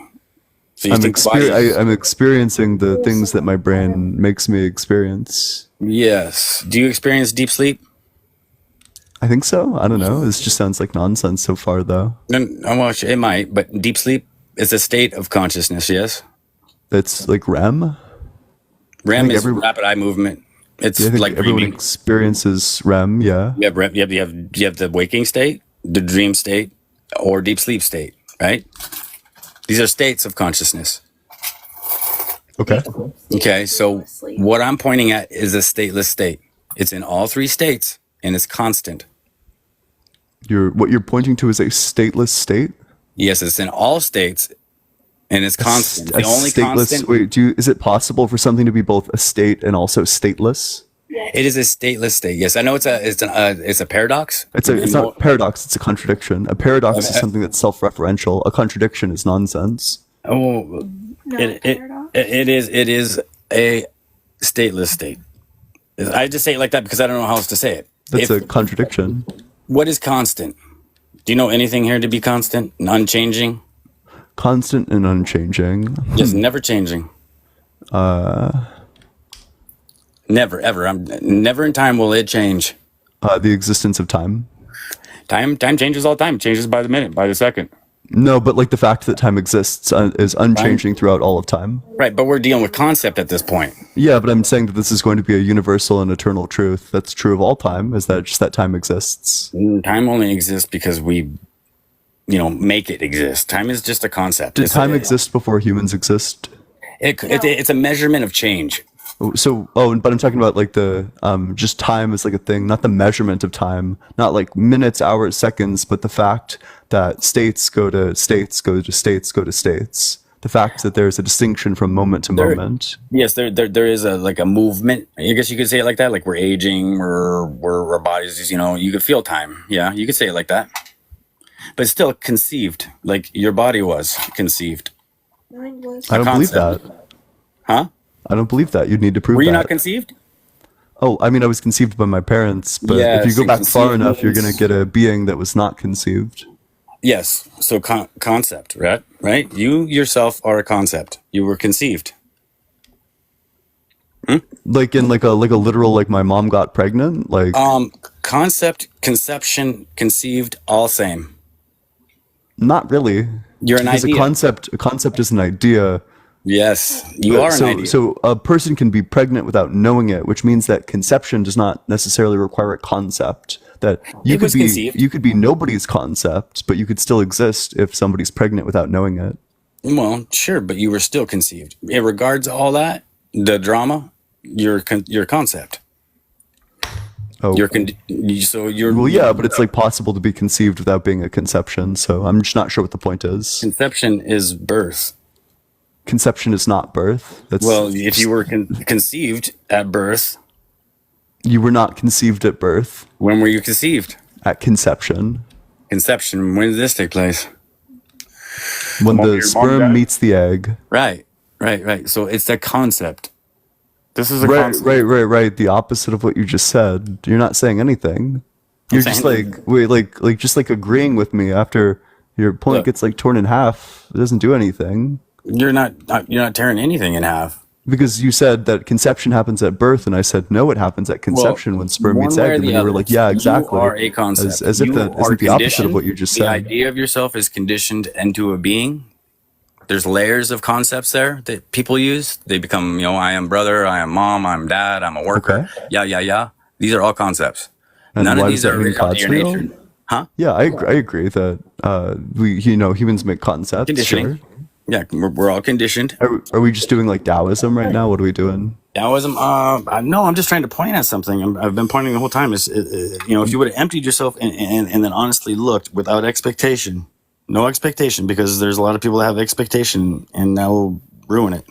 So you I'm, think the body is- I'm experiencing the things that my brain makes me experience. Yes. Do you experience deep sleep? I think so. I don't know. This just sounds like nonsense so far, though. Well, it might, but deep sleep is a state of consciousness, yes? That's like REM. REM is rapid eye movement. It's I think like everyone dreaming. experiences REM. Yeah. You have REM, you have the waking state, the dream state, or deep sleep state, right? These are states of consciousness. Okay. Okay, so what I'm pointing at is a stateless state. It's in all three states, and it's constant. What you're pointing to is a stateless state. Yes, it's in all states, and it's constant. A The only stateless. constant. Wait, is it possible for something to be both a state and also stateless? It is a stateless state. Yes, I know it's a paradox. It's not a paradox. It's a contradiction. A paradox is something that's self-referential. A contradiction is nonsense. Oh, it is a stateless state. I just say it like that because I don't know how else to say it. That's a contradiction. What is constant? Do you know anything here to be constant and unchanging? Constant and unchanging. Yes, never changing. Never, ever. Never in time will it change. the existence of time? Time changes all the time. It changes by the minute, by the second. No, but like the fact that time exists is unchanging throughout all of time. Right, but we're dealing with concept at this point. Yeah, but I'm saying that this is going to be a universal and eternal truth that's true of all time, is that just that time exists. Time only exists because we, make it exist. Time is just a concept. Did time exist before humans exist? It's a measurement of change. So, but I'm talking about like the, just time as like a thing, not the measurement of time, not like minutes, hours, seconds, but the fact that states go to states, go to states, go to states. The fact that there's a distinction from moment to moment. Yes, there is a movement. I guess you could say it like that. Like we're aging, our bodies, you could feel time. Yeah, you could say it like that. But it's still conceived, like your body was conceived. I don't believe that. Huh? I don't believe that. You'd need to prove that. Were you not conceived? Oh, I mean, I was conceived by my parents, but Yes, if you go back far conceived enough, you're means- going to get a being that was not conceived. Yes. So concept, right? Right? You yourself are a concept. You were conceived. Like in like a literal, like my mom got pregnant, like Concept, conception, conceived, all same. not really. You're an Because idea. a concept is an idea. Yes, you are an idea. So a person can be pregnant without knowing it, which means that conception does not necessarily require a concept. That you It could was be conceived. you could be nobody's concept, but you could still exist if somebody's pregnant without knowing it. Well, sure, but you were still conceived. In regards to all that, the drama, your concept. Oh, So you're well, yeah, but it's like possible to be conceived without being a conception. So I'm just not sure what the point is. Conception is birth. Conception is not birth. That's Well, if you were conceived at birth, you were not conceived at birth. when were you conceived? At conception, Conception. When did this take place? when Your the mom sperm died? meets the egg. Right. So it's a concept. This is a Right, concept. right. The opposite of what you just said. You're not saying anything. You're just saying- like wait, like just like agreeing with me after your point Look. gets like torn in half. It doesn't do anything You're not tearing anything in half. because you said that conception happens at birth, and I said no, it happens at conception when sperm one meets way egg, or and the then you were other. like, yeah, exactly. You are a concept. As if You that are isn't the opposite of conditioned. what you just The said. idea of yourself is conditioned into a being. There's layers of concepts there that people use. They become, I am brother, I am mom, I'm dad, I'm a worker. Okay. Yeah. These are all concepts. And None why of does these that are mean original to God's your real? nature. Huh? Yeah, I agree that we humans make concepts. Conditioning. Sure. Yeah, we're all conditioned. Are we just doing like Taoism right now? What are we doing? Taoism. No, I'm just trying to point at something. I've been pointing the whole time. Is if you would have emptied yourself and then honestly looked without expectation, no expectation, because there's a lot of people that have expectation and that will ruin it.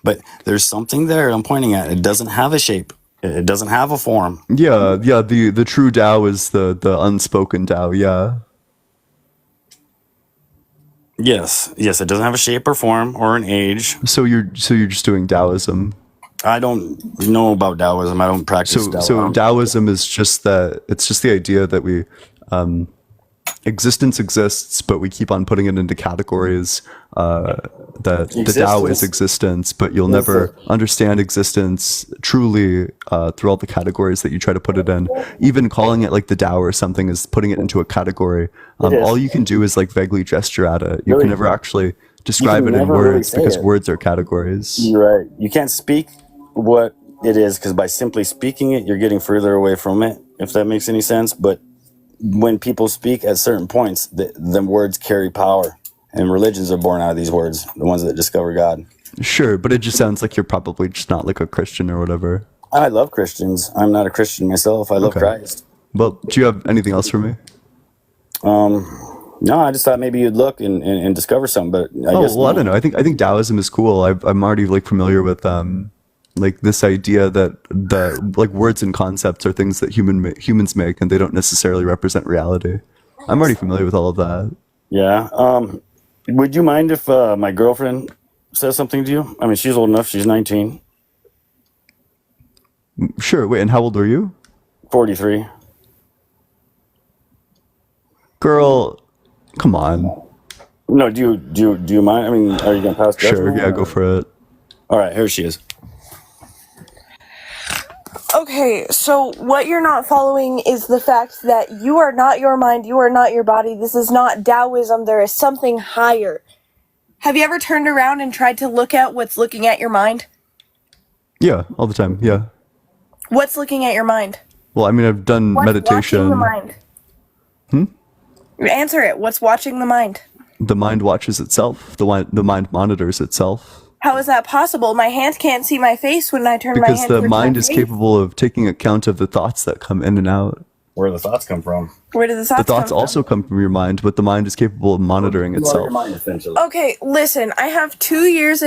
But there's something there I'm pointing at. It doesn't have a shape. It doesn't have a form. Yeah. The true Tao is the unspoken Tao. Yeah. Yes. It doesn't have a shape or form or an age. So you're just doing Taoism. I don't know about Taoism. I don't practice Taoism. So Taoism is just that. It's just the idea that we existence exists, but we keep on putting it into categories. That the Tao is existence, but you'll never understand existence truly through all the categories that you try to put it in. Even calling it like the Tao or something is putting it into a category. All you can do is like vaguely gesture at it. You can never actually describe it in never really words say because it. words are categories. You're right. You can't speak what it is because by simply speaking it, you're getting further away from it, if that makes any sense. But when people speak at certain points, the words carry power. And religions are born out of these words, the ones that discover God. Sure, but it just sounds like you're probably just not like a Christian or whatever. I love Christians. I'm not a Christian myself. I love Okay. Christ. Well, do you have anything else for me? No, I just thought maybe you'd look and discover something, but I guess I don't know. I think Taoism is cool. I'm already like familiar with like this idea that the like words and concepts are things that humans make, and they don't necessarily represent reality. I'm already familiar with all of that. Yeah. Would you mind if my girlfriend says something to you? I mean, she's old enough. She's 19. Sure. Wait, and how old are you? 43. Girl, come on. No, do you mind? I mean, are you gonna pass? Sure. judgment, Yeah, or- go for it. All right, here she is. Okay, so what you're not following is the fact that you are not your mind, you are not your body. This is not Taoism. There is something higher. Have you ever turned around and tried to look at what's looking at your mind? Yeah, all the time. Yeah. What's looking at your mind? Well, I mean, I've done What's watching the meditation. mind? Hmm? Answer it. What's watching the mind? The mind watches itself. The mind monitors itself. How is that possible? My hand can't see my face when I turn my Because hand the towards mind my is face. capable of taking account of the thoughts that come in and out. Where do the thoughts come from? Where do the thoughts The thoughts come also come from your mind, but the mind is capable of monitoring You are itself. your mind, essentially. from? Okay, listen. I have 2 years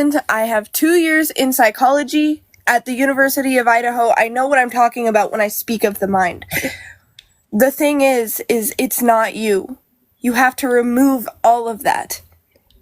in psychology at the University of Idaho. I know what I'm talking about when I speak of the mind. The thing is it's not you. You have to remove all of that.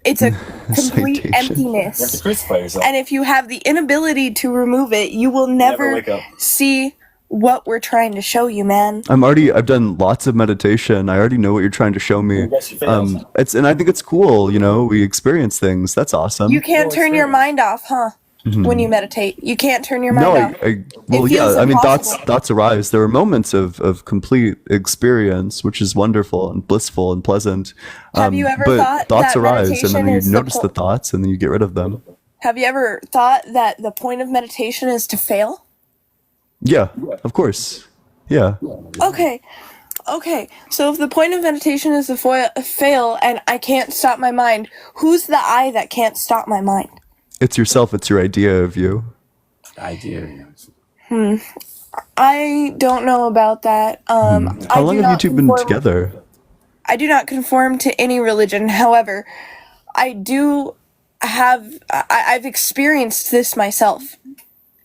It's a complete Citation. You have to emptiness. crucify yourself. And if you have the inability to remove it, you will Never never wake up. see what we're trying to show you, man. I've done lots of meditation. I already know what you're trying to show me. Yes, you failed. And I think it's cool, we experience things. That's awesome. You can't turn your mind off, huh? When you meditate. You can't turn your mind No, off. well, It yeah, feels I mean, impossible. thoughts arise. There are moments of complete experience, which is wonderful and blissful and pleasant. Have you ever but thought thoughts that arise, and meditation then you is the notice the thoughts, and then you get rid of them. Have you ever thought that the point of meditation is to fail? Yeah, of course. Yeah. Okay. So if the point of meditation is to fail and I can't stop my mind, who's the I that can't stop my mind? It's yourself. It's your idea of you. Idea. I don't know about that. How long have you two been conform- together? I do not conform to any religion. However, I've experienced this myself.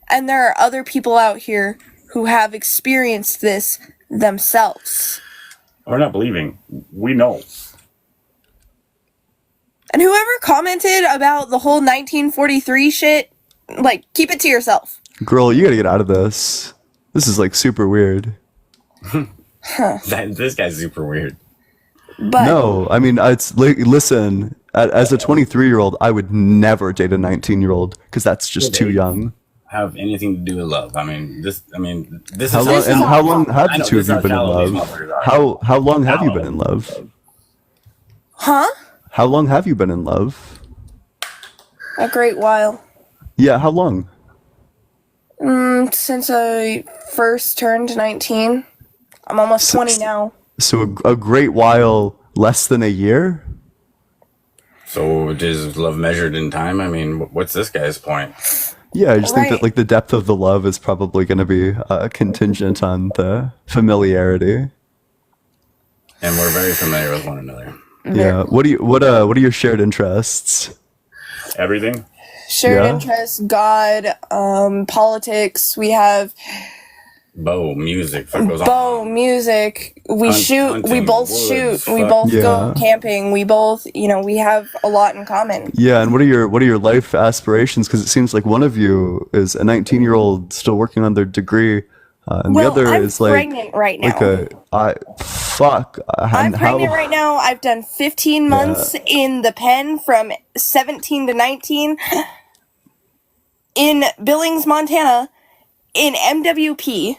And there are other people out here who have experienced this themselves. We're not believing. We know. And whoever commented about the whole 1943 shit, keep it to yourself. Girl, you gotta get out of this. This is super weird. This guy's super weird. But No, I mean, listen, as a 23-year-old, I would never date a 19-year-old because that's just too young. Have anything to do with love? I mean, this How is long have I the know, two this of you is been in how shallow these love? motherfuckers are. How long have you been in love? Huh? How long have you been in love? A great while. Yeah, how long? Since I first turned 19. I'm almost 20 now. So a great while, less than a year? So is love measured in time? I mean, what's this guy's point? Yeah, I just think Right. that the depth of the love is probably going to be contingent on the familiarity. And we're very familiar with one another. Yeah. What are your shared interests? Everything. Shared Yeah. interests, God, politics. We have Bow, music. What goes bow, music. We shoot. We hunting, both woods, shoot. We fuck. both go Yeah. camping. We both, we have a lot in common. Yeah, and what are your life aspirations? Because it seems like one of you is a 19-year-old still working on their degree, and Well, the other I'm is like pregnant right now. I'm pregnant right now. I've done 15 months in the pen from 17 to 19 in Billings, Montana, in MWP.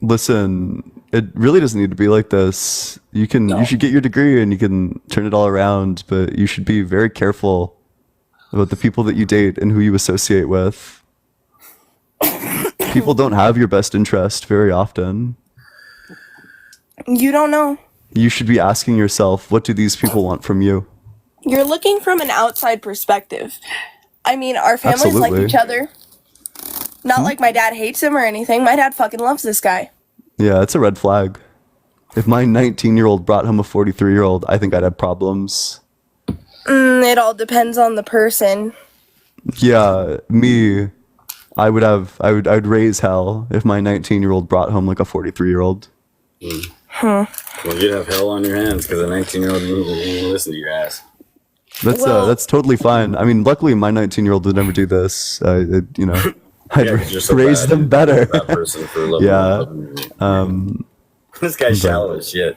Listen, it really doesn't need to be like this. You should get your degree and you can turn it all around, but you should be very careful about the people that you date and who you associate with. People don't have your best interest very often. You don't know. You should be asking yourself, what do these people want from you? You're looking from an outside perspective. I mean, our families like Absolutely. each other. Not like my dad hates him or anything. My dad fucking loves this guy. Yeah, it's a red flag. If my 19-year-old brought home a 43-year-old, I think I'd have problems. It all depends on the person. Yeah, I would raise hell if my 19-year-old brought home like a 43-year-old. Huh. Well, you'd have hell on your hands because a 19-year-old didn't even listen to your ass. That's totally fine. I mean, luckily my 19-year-old would never do this. I'd Yeah, 'cause you're so raise bad. them better. You're a bad person for loving Yeah. This guy's shallow as shit.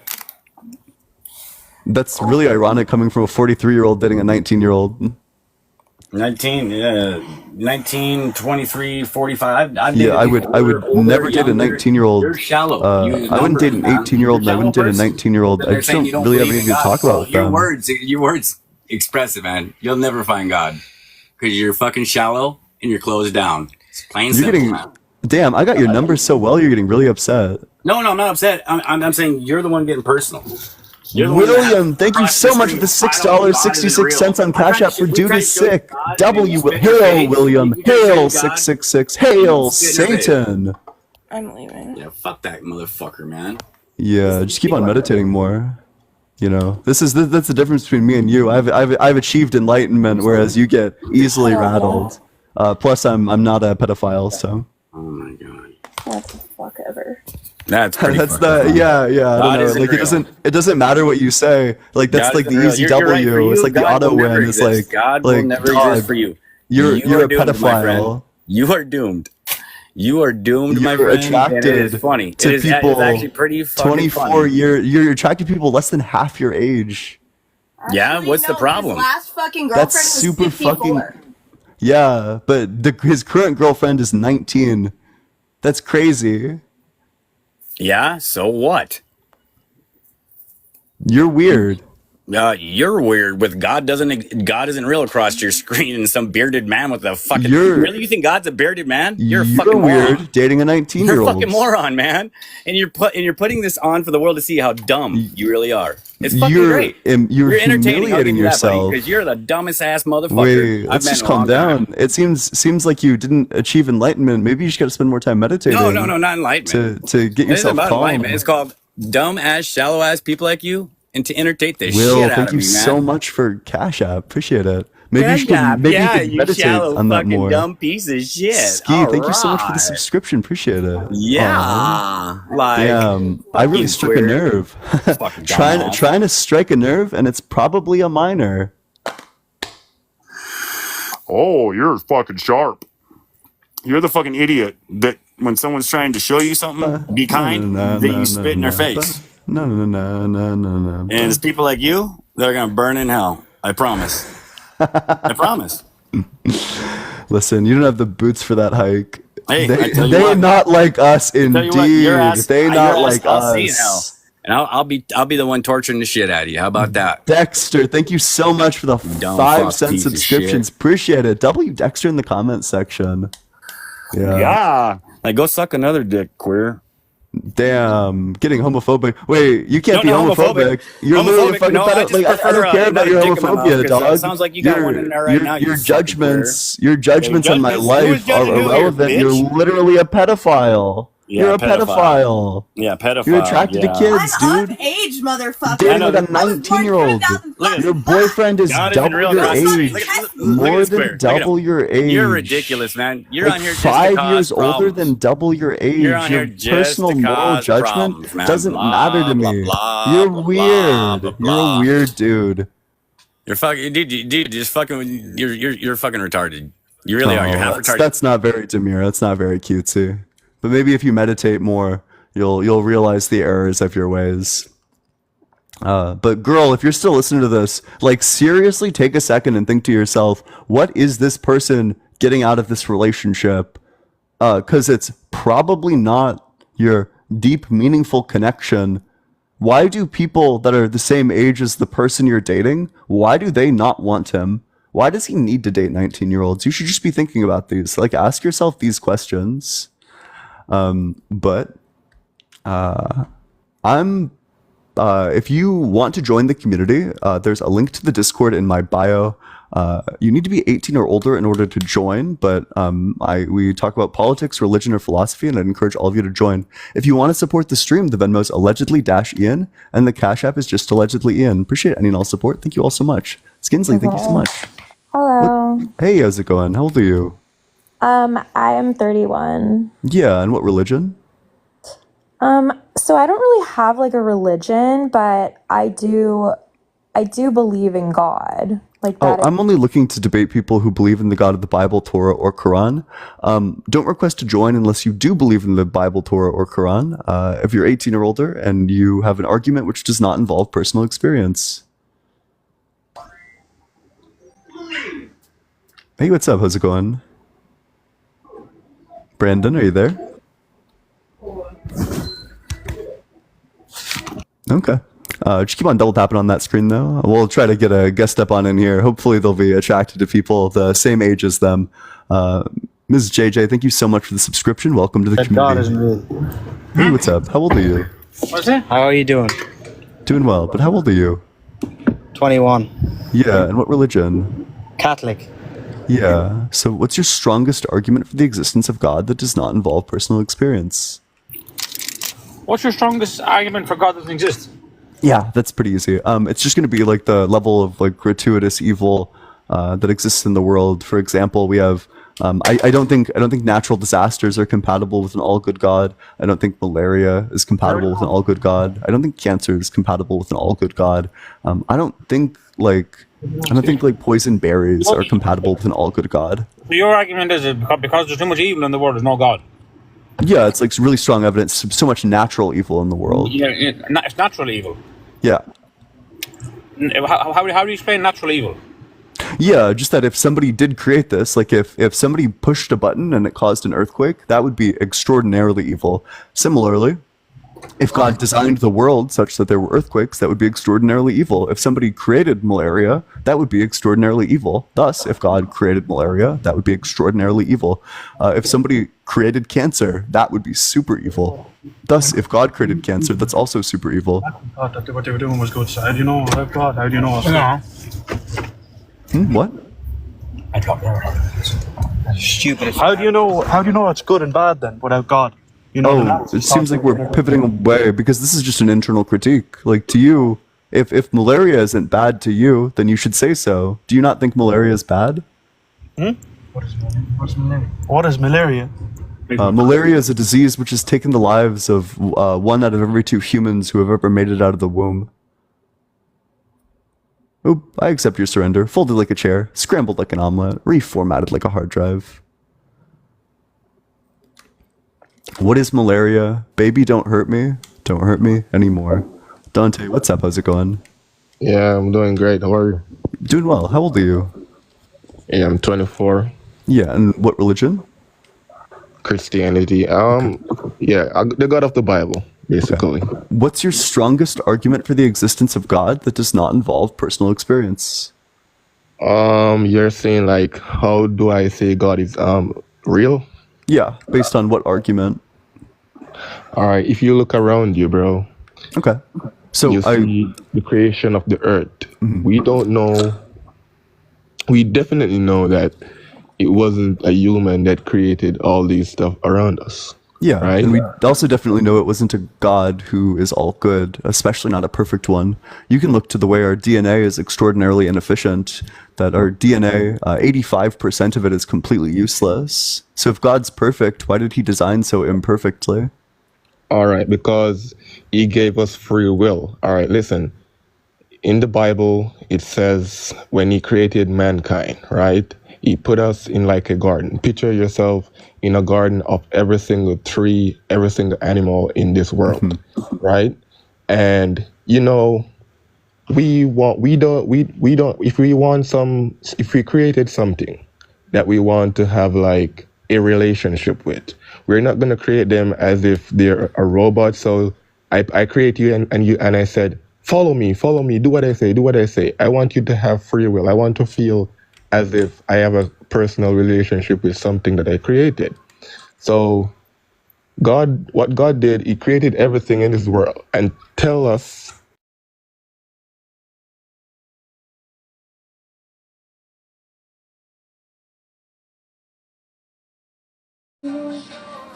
That's really ironic coming from a 43-year-old dating a 19-year-old. 19, 19, 23, 45. I've Yeah, dated I people would older, never date a younger. 19-year-old. You're shallow. I wouldn't date an 18-year-old, and I wouldn't date a 19-year-old. I They're just saying don't you don't really have believe anything in to God. talk about with them. Your words expressive, man. You'll never find God because you're fucking shallow and you're closed down. It's plain You're simple, getting, man. damn, I got your number so well, you're getting really upset. No, I'm not upset. I'm saying you're the one getting personal. You're the one that William, thank you so much for the $6.66 on Cash App for Dude is Sick. W, hail William, hail 666, hail Satan. I'm leaving. Yeah, fuck that motherfucker, man. Yeah, just keep on meditating more. You know, that's the difference between me and you. I've achieved enlightenment, whereas you get easily rattled. Plus, I'm not a pedophile, so. Oh my god. What the fuck ever. That's pretty That's fucking the funny. yeah. I God don't know. isn't Like real. it doesn't matter what you say. Like that's God like isn't the real. easy You're right, W. for you, It's like the God auto will never win. It's exist. like God like will never dog, exist for you. You're are a doomed, my friend. pedophile. You are doomed. You are doomed, my You're friend. And attracted it is funny. to It is people actually pretty fucking 24 funny. you're attracted to people less than half your age. Yeah, what's the problem? His last fucking girlfriend That's was super 54. fucking. Yeah, but his current girlfriend is 19. That's crazy. Yeah, so what? You're weird. You're weird. With God isn't real across your screen, and some bearded man with a fucking. Really, you think God's a bearded man? You're a fucking weird moron. dating a You're a 19-year-old. fucking moron, man. And you're putting this on for the world to see how dumb you really are. It's fucking great. You're entertaining. I'll give humiliating you that, yourself. because you're the dumbest ass motherfucker Wait, I've let's met just in a calm long time. down. It seems like you didn't achieve enlightenment. Maybe you just got to spend more time meditating. No, not enlightenment. To get It isn't yourself about calm. enlightenment. It's called dumb ass, shallow ass people like you, and to entertain the Will, shit out thank of you me, man. so much for Cash App. Appreciate it. Maybe Cash you App, can maybe yeah, you can you meditate shallow on that fucking more. dumb piece of shit. Ski, thank you so much for the Alright. subscription. Appreciate it. Yeah, like Damn, I really fucking struck a queer. nerve. Fucking trying dumbass. to strike a nerve, and it's probably a minor. Oh, you're fucking sharp. You're the fucking idiot that when someone's trying to show you something, be kind, that you spit in their face. No. And it's people like you that are gonna burn in hell. I promise. I promise. Listen, you don't have the boots for that hike. Hey, I they tell you they what. not like us, Tell you what, indeed. your ass, They your not ass, like I'll see in hell. us. And I'll be the one torturing the shit out of you. How about that? Dexter, thank you so much for the dumb 5 fuck cent piece of subscriptions. shit. Appreciate it. W Dexter in the comments section. Yeah. Like, go suck another dick, queer. Damn, getting homophobic. Wait, you can't be No, homophobic. You're literally a fucking No, I pedo- just like, I prefer, don't care about another your dick in my mouth, homophobia, 'cause dog. it sounds like you got one in there right now, you Your fucking judgments, your judgments on my judgments? Who is life are judging who here, irrelevant. You're bitch? literally a pedophile. Yeah, You're a pedophile. pedophile. Yeah, pedophile. You're attracted to kids, dude. Age, motherfucker. Dating like a 19-year-old. Your boyfriend is God isn't double real your across the street. age. Look at More this than queer. Look at double him. your age. You're ridiculous, man. You're Like on here just 5 to cause years older problems. than double your age. You're on here Your just personal to moral cause judgment problems, man. doesn't Blah, matter to blah, me. blah, You're blah, weird. blah, You're blah. a weird dude. You're fucking, dude. Just fucking. You're fucking retarded. You really are. You're half retarded. That's not very demure. That's not very cutesy. But maybe if you meditate more, you'll realize the errors of your ways. But girl, if you're still listening to this, like seriously take a second and think to yourself, what is this person getting out of this relationship? Because it's probably not your deep, meaningful connection. Why do people that are the same age as the person you're dating, why do they not want him? Why does he need to date 19-year-olds? You should just be thinking about these. Like, ask yourself these questions. If you want to join the community, there's a link to the Discord in my bio. You need to be 18 or older in order to join, but we talk about politics, religion, or philosophy, and I'd encourage all of you to join. If you want to support the stream, the Venmo's allegedly-Ian, and the Cash App is just allegedly Ian. Appreciate any and all support. Thank you all so much. Skinsley, thank you so much. Hello. Hey, how's it going? How old are you? I am 31. Yeah, and what religion? So I don't really have like a religion, but I do believe in God. Like Oh, that. I'm only looking to debate people who believe in the God of the Bible, Torah, or Quran. Don't request to join unless you do believe in the Bible, Torah, or Quran. If you're 18 or older and you have an argument which does not involve personal experience. Hey, what's up? How's it going? Brandon, are you there? Okay. Just keep on double tapping on that screen though. We'll try to get a guest step on in here. Hopefully they'll be attracted to people the same age as them. Ms. JJ, thank you so much for the subscription. Welcome to the That God isn't community. real. Hey, what's up? How old are you? What's it? How are you doing? Doing well, but how old are you? 21. Yeah, and what religion? Catholic. Yeah. So what's your strongest argument for the existence of God that does not involve personal experience? What's your strongest argument for God doesn't exist? Yeah, that's pretty easy. It's just going to be like the level of like gratuitous evil that exists in the world. For example, we have I don't think natural disasters are compatible with an all good God. I don't think malaria is compatible with an all good God. I don't think cancer is compatible with an all good God. I don't think like poison berries are compatible with an all good God. So your argument is that because there's too much evil in the world, there's no God. Yeah, it's like really strong evidence. So much natural evil in the world. Yeah, it's natural evil. Yeah. How do you explain natural evil? Yeah, just that if somebody did create this, like if somebody pushed a button and it caused an earthquake, that would be extraordinarily evil. Similarly, if God designed the world such that there were earthquakes, that would be extraordinarily evil. If somebody created malaria, that would be extraordinarily evil. Thus, if God created malaria, that would be extraordinarily evil. If somebody created cancer, that would be super evil. Thus, if God created cancer, that's also super evil. I thought that what they were doing was good. So how do you know about God? How do you know? What? I thought stupid. How do you know it's good and bad then without God? You know. It seems like we're pivoting away because this is just an internal critique. Like to you, if malaria isn't bad to you, then you should say so. Do you not think malaria is bad? What is malaria? What is malaria? Malaria is a disease which has taken the lives of 1 out of every 2 humans who have ever made it out of the womb. Oop, I accept your surrender. Folded like a chair, scrambled like an omelet, reformatted like a hard drive. What is malaria? Baby, don't hurt me. Don't hurt me anymore. Dante, what's up? How's it going? Yeah, I'm doing great. How are you? Doing well. How old are you? Yeah, I'm 24. Yeah, and what religion? Christianity. Yeah, the God of the Bible, basically. Okay. What's your strongest argument for the existence of God that does not involve personal experience? You're saying like, how do I say God is real? Yeah, based on what argument? All right, if you look around you, bro. Okay. So you see the creation of the earth. We don't know. We definitely know that it wasn't a human that created all these stuff around us. Yeah, right? And we also definitely know it wasn't a God who is all good, especially not a perfect one. You can look to the way our DNA is extraordinarily inefficient, that our DNA, 85% of it is completely useless. So if God's perfect, why did he design so imperfectly? All right, because he gave us free will. All right, listen. In the Bible, it says when he created mankind, right? He put us in like a garden. Picture yourself in a garden of every single tree, every single animal in this world, right? And you know, if we created something that we want to have like a relationship with, we're not gonna create them as if they're a robot. So I create you and I said, follow me, do what I say. I want you to have free will. I want to feel as if I have a personal relationship with something that I created. So what God did, he created everything in this world and tell us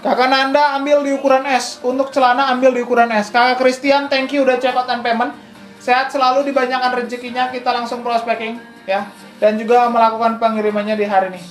Kakak Nanda ambil di ukuran S. Untuk celana ambil di ukuran S. Kakak Christian, thank you udah check out and payment. Sehat selalu, dibanyakan rezekinya, kita langsung prospecting ya. Dan juga melakukan pengirimannya di hari ini.